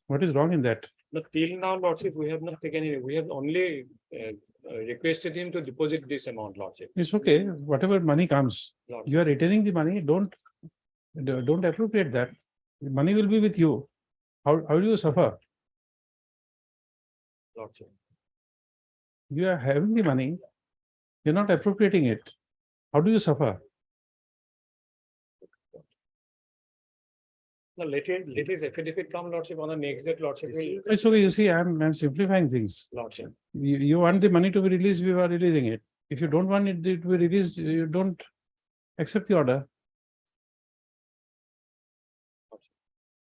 What is wrong in that? But till now, lordship, we have not taken any, we have only requested him to deposit this amount, lordship. It's okay, whatever money comes, Lordship. you are retaining the money, don't appropriate that. The money will be with you. How do you suffer? Lordship. You are having the money, you're not appropriating it. How do you suffer? No, let his affidavit come, lordship, on the next date, lordship will, It's okay, you see, I'm simplifying things. lordship. You want the money to be released, we are releasing it. If you don't want it to be released, you don't accept the order.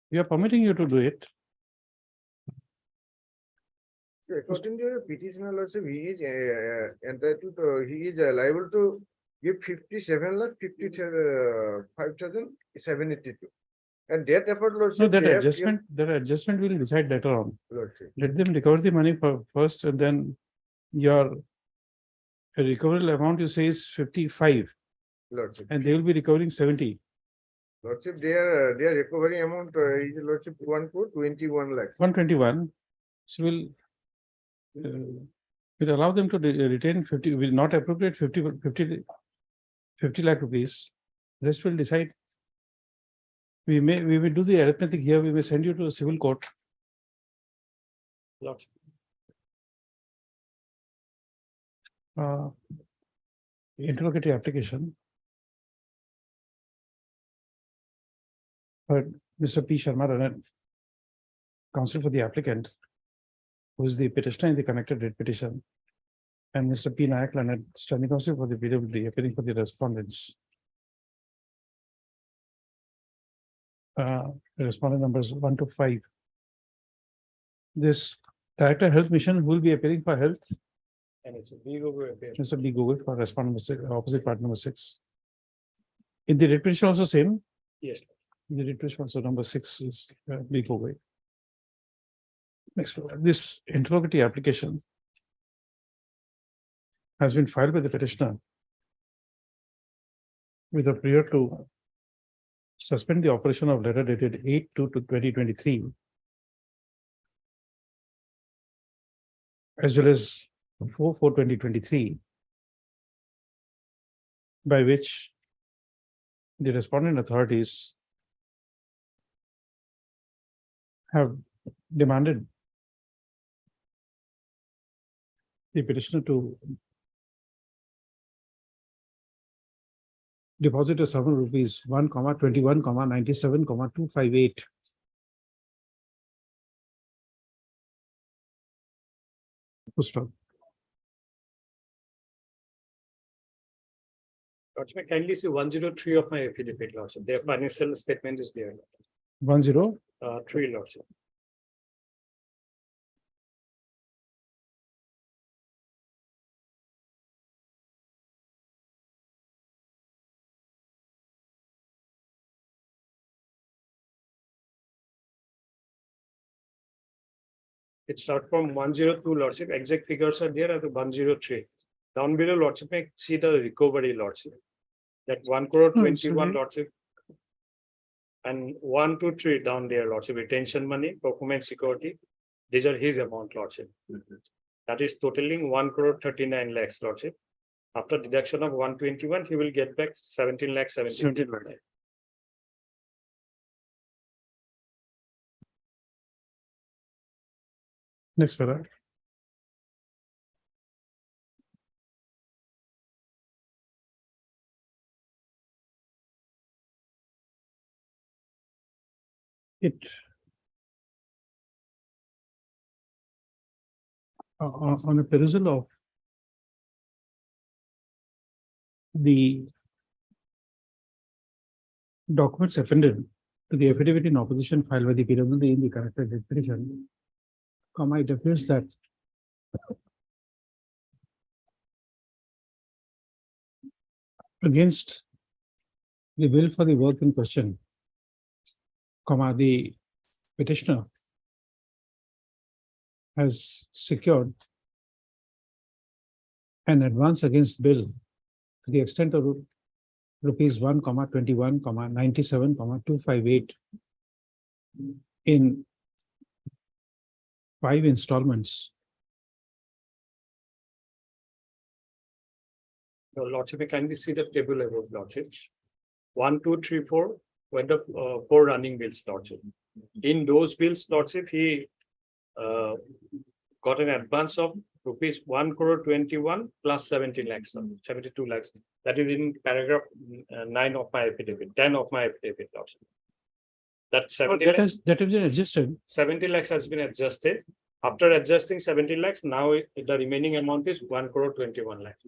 We are permitting you to do it. so according to your petitioner lordship, he is entitled, he is liable to give 57 lakh 55,782. And that effort So lordship. that they have adjustment will decide later on. given- Lordship. Let them recover the money first, and then your recoverable amount you say is 55, Lordship. and they will be recovering 70. Lordship, their recovery amount is lordship 1 crore 21 lakhs. 121. So will allow them to retain 50, will not appropriate 50 lakh rupees. Rest will decide. We will do the arithmetic here. We may send you to a civil court. Lordship. Interrogatory application. But Mr. P. Sharma, Ranat, counsel for the applicant, who is the petitioner in the connected writ petition, and Mr. P. Nayak, Leonard, standing counsel for the PWD, appearing for the respondents. Respondent numbers 1 to 5. This Director Health Mission will be appearing for health. And it's a big over. Mr. B. Google for respondent number 6, opposite part number 6. In the writ petition also same. Yes. In the writ petition also number 6 is B. Google. Next, this interrogatory application has been filed by the petitioner with a prayer to suspend the operation of letter dated 8/2/2023 as well as 4/4/2023, by which the respondent authorities have demanded the petitioner to deposit a sum of rupees 1,21,97,258. Full stop. Lordship, kindly see 103 of my affidavit, lordship. Their financial statement is there. 10. 3, lordship. It start from 102 lordship, exact figures are there at 103. Down below lordship, may see the recovery lordship. That 1 crore No, 21 sorry. lordship. And 1, 2, 3 down there lordship, retention money, performance security. These are his amount lordship. That is totaling 1 crore 39 lakhs lordship. After deduction of 121, he will get back 17 lakhs 17. Next para. It. On a perusal of the documents appended to the affidavit in opposition filed by the PWD in the corrected petition, it appears that against the bill for the work in question, the petitioner has secured an advance against bill to the extent of rupees 1, 21, 97, 258 in 5 installments. Your lordship, you kindly see the table above lordship. 1, 2, 3, 4 were the 4 running bills lordship. In those bills lordship, he got an advance of rupees 1 crore 21 plus 70 lakhs, 72 lakhs. That is in paragraph 9 of my affidavit, 10 of my affidavit lordship. That 70 That lakhs, has been adjusted. 70 lakhs has been adjusted. After adjusting 70 lakhs, now the remaining amount is 1 crore 21 lakhs.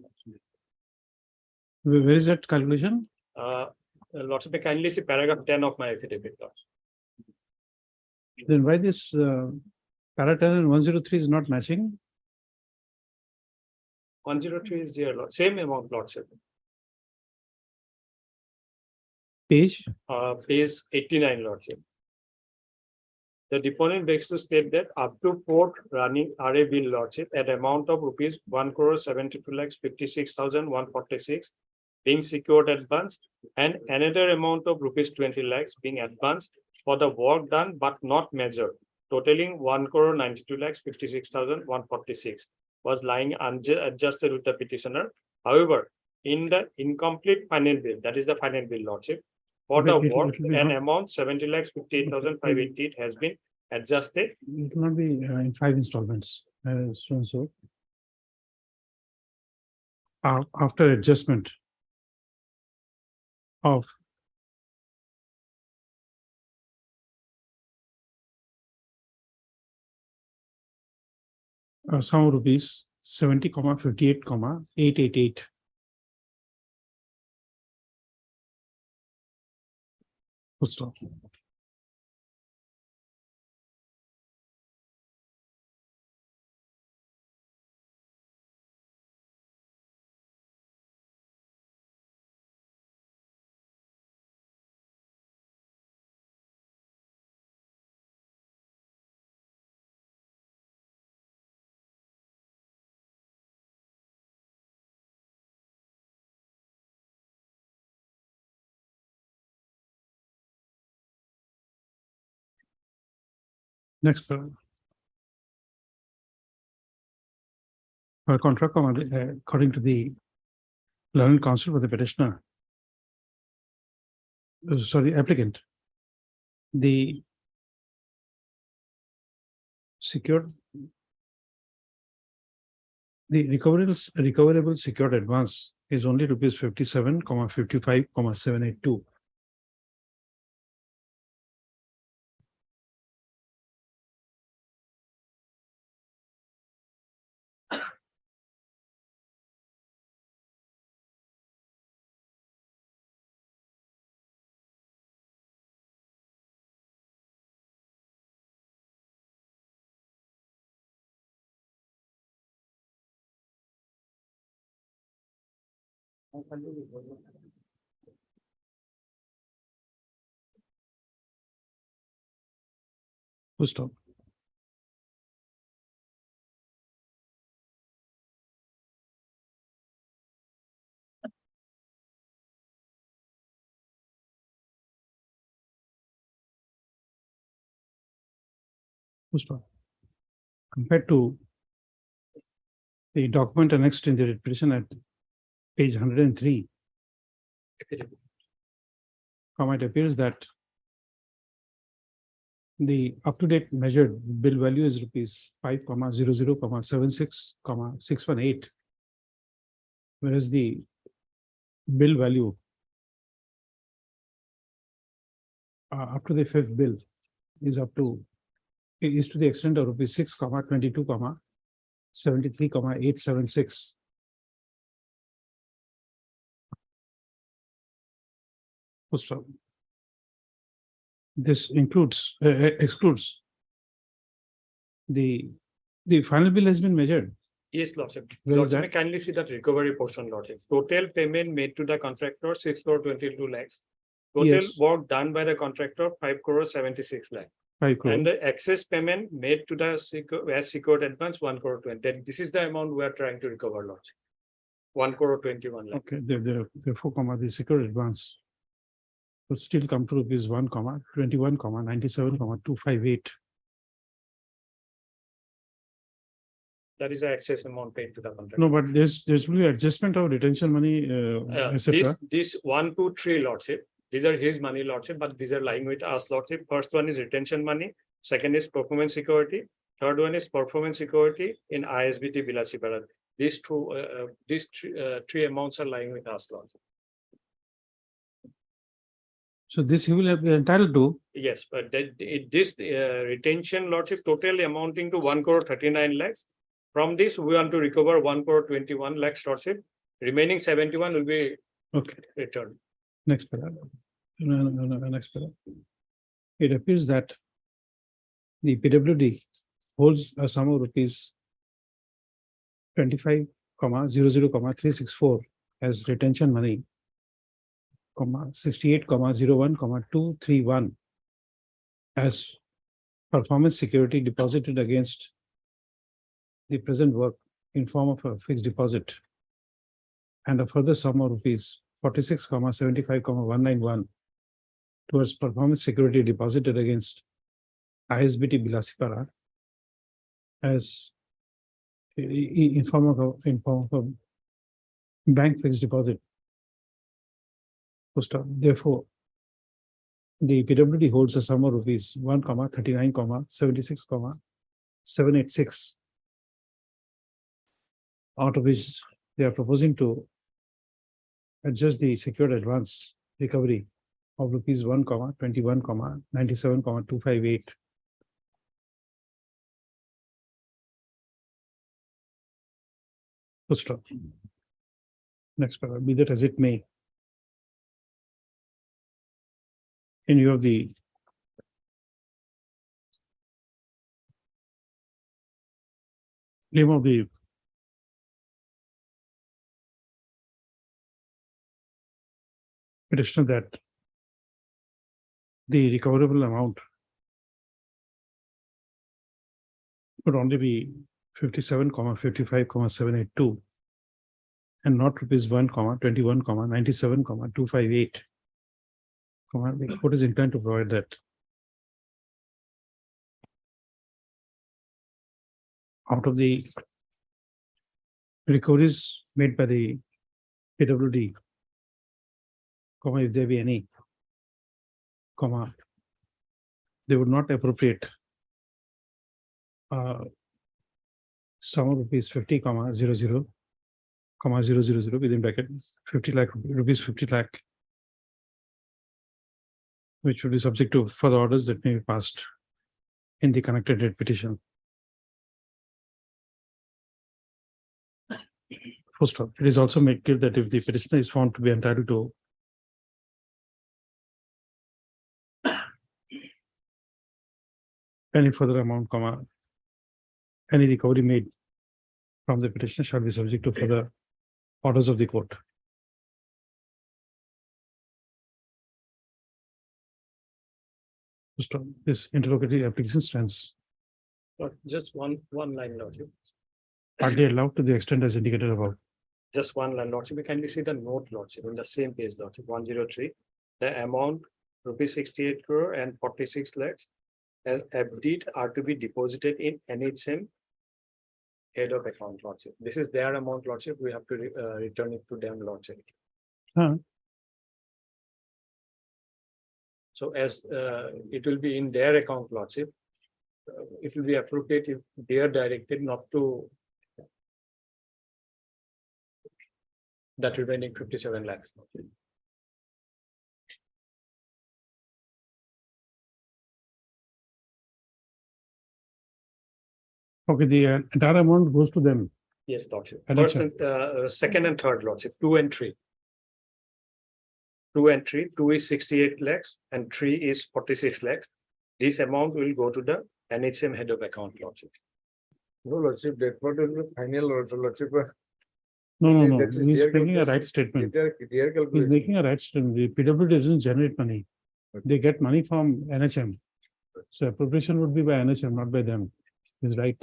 Where is that calculation? Lordship, you kindly see paragraph 10 of my affidavit lordship. Then why this para 10 and 103 is not matching? 103 is there, same amount lordship. Page? Page 89 lordship. The deponent begs to state that up to 4 running RA bill lordship at amount of rupees 1 crore 72 lakhs 56,146 being secured advance and another amount of rupees 20 lakhs being advanced for the work done but not measured, totaling 1 crore 92 lakhs 56,146 was lying adjusted with the petitioner. However, in the incomplete final bill, that is the final bill lordship, for the work, an amount 70 lakhs 58,588 has been adjusted. It will not be in 5 installments. So and so. After adjustment of some rupees 70, 58, 888. Full stop. Next. Contract according to the learned counsel for the petitioner. Sorry, applicant. The secured, the recoverable secured advance is only rupees 57, 55, 782. Full stop. Pushpa. Compared to the document annexed in the petition at page 103, it appears that the up-to-date measured bill value is rupees 5,00,76,618, whereas the bill value up to the fifth bill is to the extent of rupees 6,22,73,876. This excludes the final bill has been measured. Yes, Lordship. Where is Lordship, that? may kindly see that recovery portion, Lordship. Total payment made to the contractor, 6 crore 22 lakhs. Total Yes. work done by the contractor, 5 crore 76 lakh. 5 crore. And the excess payment made to the as secured advance, 1 crore 20. This is the amount we are trying to recover, Lordship. 1 crore 21 lakh. Okay, therefore, the secure advance would still come to rupees 1,21,97,258. That is the excess amount paid to the contractor. No, but there's will be adjustment of retention money, etc. This 1, 2, 3, Lordship. These are his money, Lordship, but these are lying with us, Lordship. First one is retention money. Second is performance security. Third one is performance security in ISBT Bilasipara. These three amounts are lying with us, Lordship. So this he will be entitled to. Yes, but this retention, Lordship, totally amounting to 1 crore 39 lakhs. From this, we want to recover 1 crore 21 lakhs, Lordship. Remaining 71 will be Okay, returned. next paragraph. No, next paragraph. It appears that the PWD holds a sum of rupees 25,00,364 as retention money, 68,01,231 as performance security deposited against the present work in form of a fixed deposit, and a further sum of rupees 46,75,191 towards performance security deposited against ISBT Bilasipara as in form of a bank fixed deposit. Therefore, the PWD holds a sum of rupees 1,39,76,786, out of which they are proposing to adjust the secured advance recovery of rupees 1,21,97,258. Full stop. Next paragraph, be that as it may. In view of the claim of the petitioner that the recoverable amount would only be 57,55,782 and not rupees 1,21,97,258. The court is intended to provide that. Out of the recoveries made by the PWD, if there be any, they would not appropriate sum of rupees 50,00,000, within bracket 50 lakh rupees, 50 lakh, which would be subject to further orders that may be passed in the connected rate petition. First off, it is also made clear that if the petitioner is found to be entitled to any further amount, any recovery made from the petitioner shall be subject to further orders of the court. This interlocutory application stands But just one line, Lordship. partly allowed to the extent as indicated above. Just one line, Lordship. We kindly see the note, Lordship, in the same page, Lordship, 103. The amount, rupees 68 crore and 46 lakhs. as FD are to be deposited in NHM head of account lordship. This is their amount lordship. We have to return it to them lordship. Huh. So as it will be in their account lordship, it will be appropriate if they are directed not to that remaining 57 lakhs. Okay, the entire amount goes to them. Yes, lordship. And First it's and second and third lordship, 2 and 3. 2 and 3, 2 is 68 lakhs and 3 is 46 lakhs. This amount will go to the NHM head of account lordship. No lordship, that part will be final lordship. No, That is he's their making a right calculation. statement. Their He's calculation. making a right statement. The PWD doesn't generate money. They get money from NHM. So appropriation would be by NHM, not by them. He's right.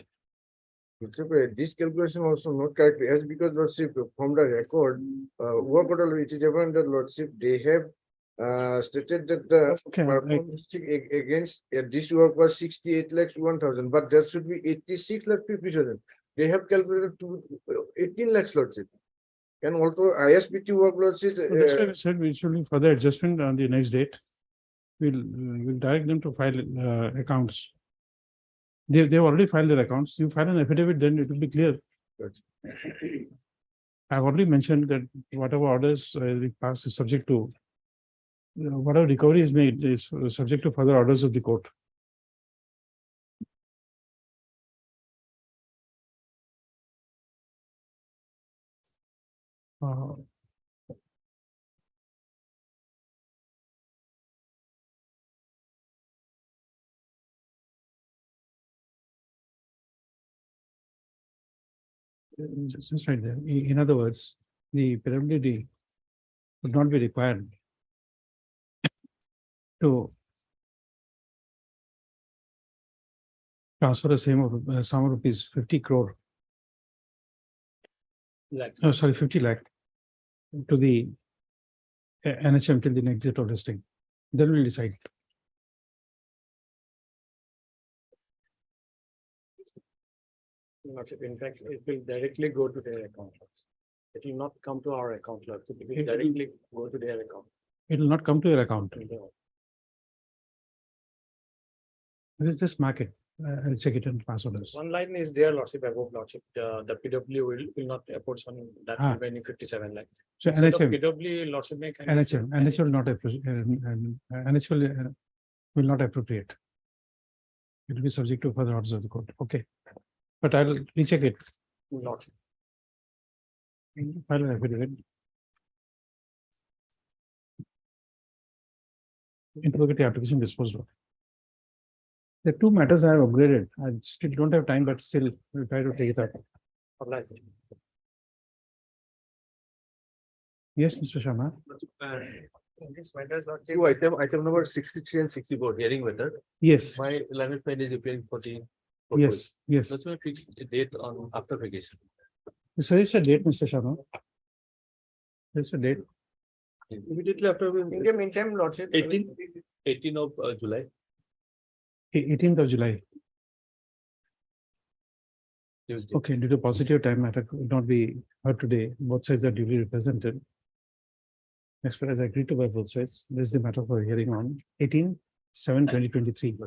Lordship, this calculation also not correct, as because lordship from the record, work order which is given the lordship, they have stated that the Okay, performance against this work was 68 lakhs 1,000, but that should be 86 lakh 50,000. They have calculated to 18 lakhs lordship. And also ISBT work lordship. So that's why we said we should be further adjustment on the next date. We'll direct them to file accounts. They've already filed their accounts. You file an affidavit, then it will be clear. I've already mentioned that whatever orders we pass is subject to, whatever recovery is made is subject to further orders of the court. Just right there. In other words, the PWD would not be required to transfer a sum of rupees 50 crore. Oh, sorry, 50 lakh to the NHM till the next date of listing. Then we'll decide. Lordship, in fact, it will directly go to their account. It will not come to our account. Lordship. It will directly go to their account. It will not come to your account. Just mark it. I'll check it and pass orders. One line is there, lordship, above lordship. The PW will not approach on that remaining 57 lakh. So Instead of NHM, PW lordship may. NHM will not NHM will not appropriate. It will be subject to further orders of the court. Okay. But I'll recheck it. Lordship. File an affidavit. Interrogatory application disposed of. The two matters I have upgraded. I still don't have time, but still we'll try to take it up. Yes, Mr. Sharma. This matters not two item number 63 and 64, hearing matter. Yes, My learned friend is appearing for the. yes, yes. That's why fix the date on after vacation. So it's a date, Mr. Sharma. There's a date. Immediately after. In the meantime, lordship. 18 of July. 18th of July. Tuesday. Okay, due to positive time matter could not be heard today. Both sides are duly represented. As far as I agreed to by both sides, this is the matter for hearing on 18/7/2023.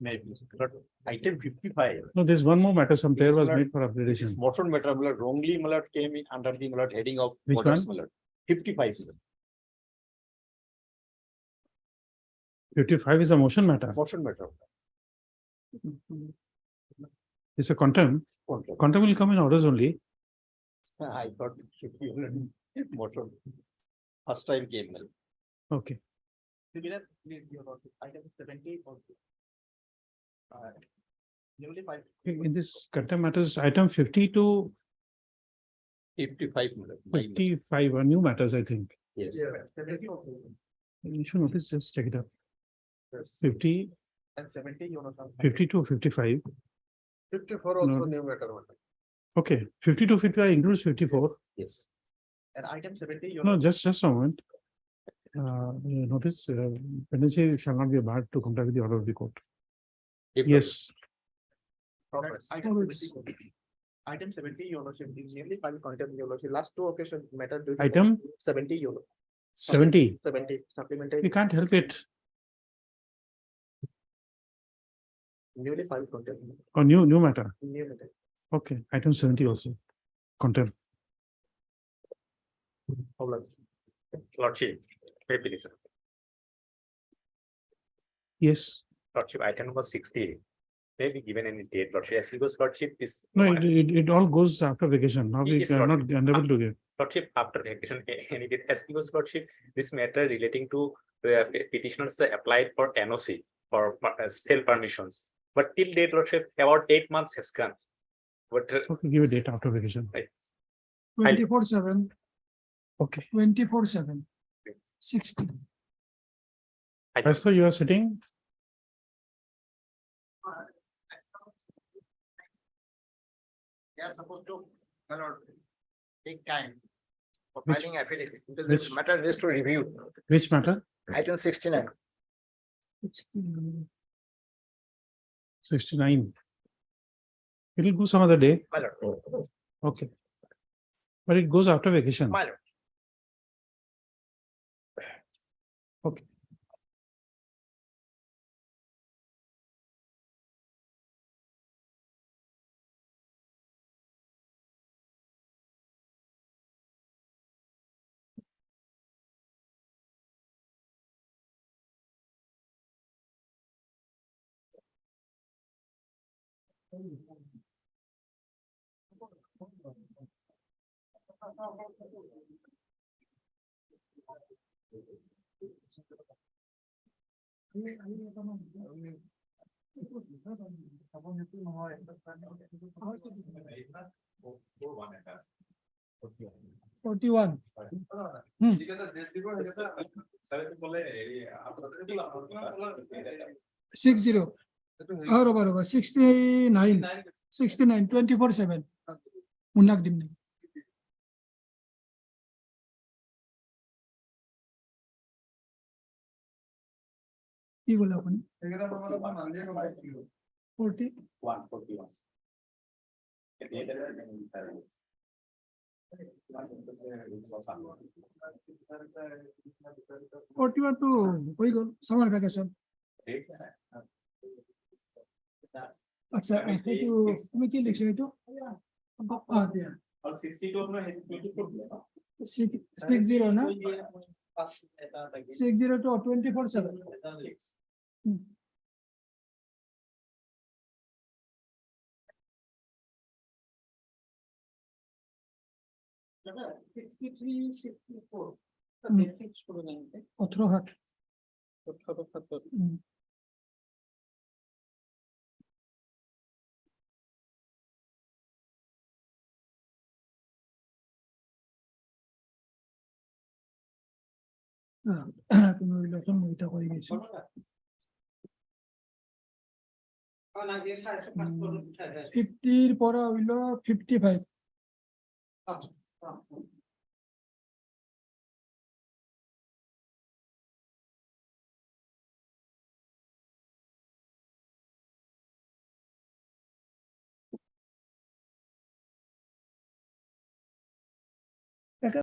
Maybe, but item 55. No, there's one more matter. Some prayer This was matter- made for This upgradation. motion matter wrongly came in under the heading of. Which orders, one? 55. 55 is a motion matter. Motion matter. It's a quantum. Quantum will come in orders only. I thought it should be motion. First time came. Okay. Similar, item 70 also. Newly filed. In this quantum matters, item 50 to 55. 55 are new matters, I think. Yes. You should notice, just check it up. 50, And 70, you know. 50 to 55. 54 also No. new matter. Okay, 50 to 55 includes 54. Yes. And item 70, you No, know. just a moment. Notice, pendency shall not be a bar to comply with the order of the court. Yes, Item 70, your lordship, is nearly filed contempt, your lordship, last two occasions matter. item 70, your 70, 70 supplementary. we can't help it. Newly filed contempt. Or new matter. New matter. Okay, item 70 also. Contempt. Lordship, very please, sir. Yes. Lordship, item number 60. May be given any date, Lordship, as because Lordship is. No, it all goes after vacation. Now we Yes, are not Lordship. unable to give. Lordship, after vacation, any date, as because Lordship, this matter relating to petitioners applied for NOC for sale permissions. But till date, Lordship, about 8 months has come. But Okay, give a date after vacation. 24/7, Okay. 24/7, 60. I saw you are sitting. They are supposed to, my lord, take time for Which- filing affidavit, because which- this matter is to review. Which matter? Item 69. 69. It'll go some other day. My lord, Okay. But it goes after vacation. my lord. Okay. Forty-one. 60. Barabar, 69. 69, 24/7. Unak dimni. কি বলে আপনি 40 41 to হয়ে গেল summer vacation আচ্ছা একটু তুমি কি লিখছো একটু দিয়া 60 না 60 to 24/7 অথরহাট তুমি ইলেকশন মুভিটা করে গেছো ফিফটির পরে হইলো 55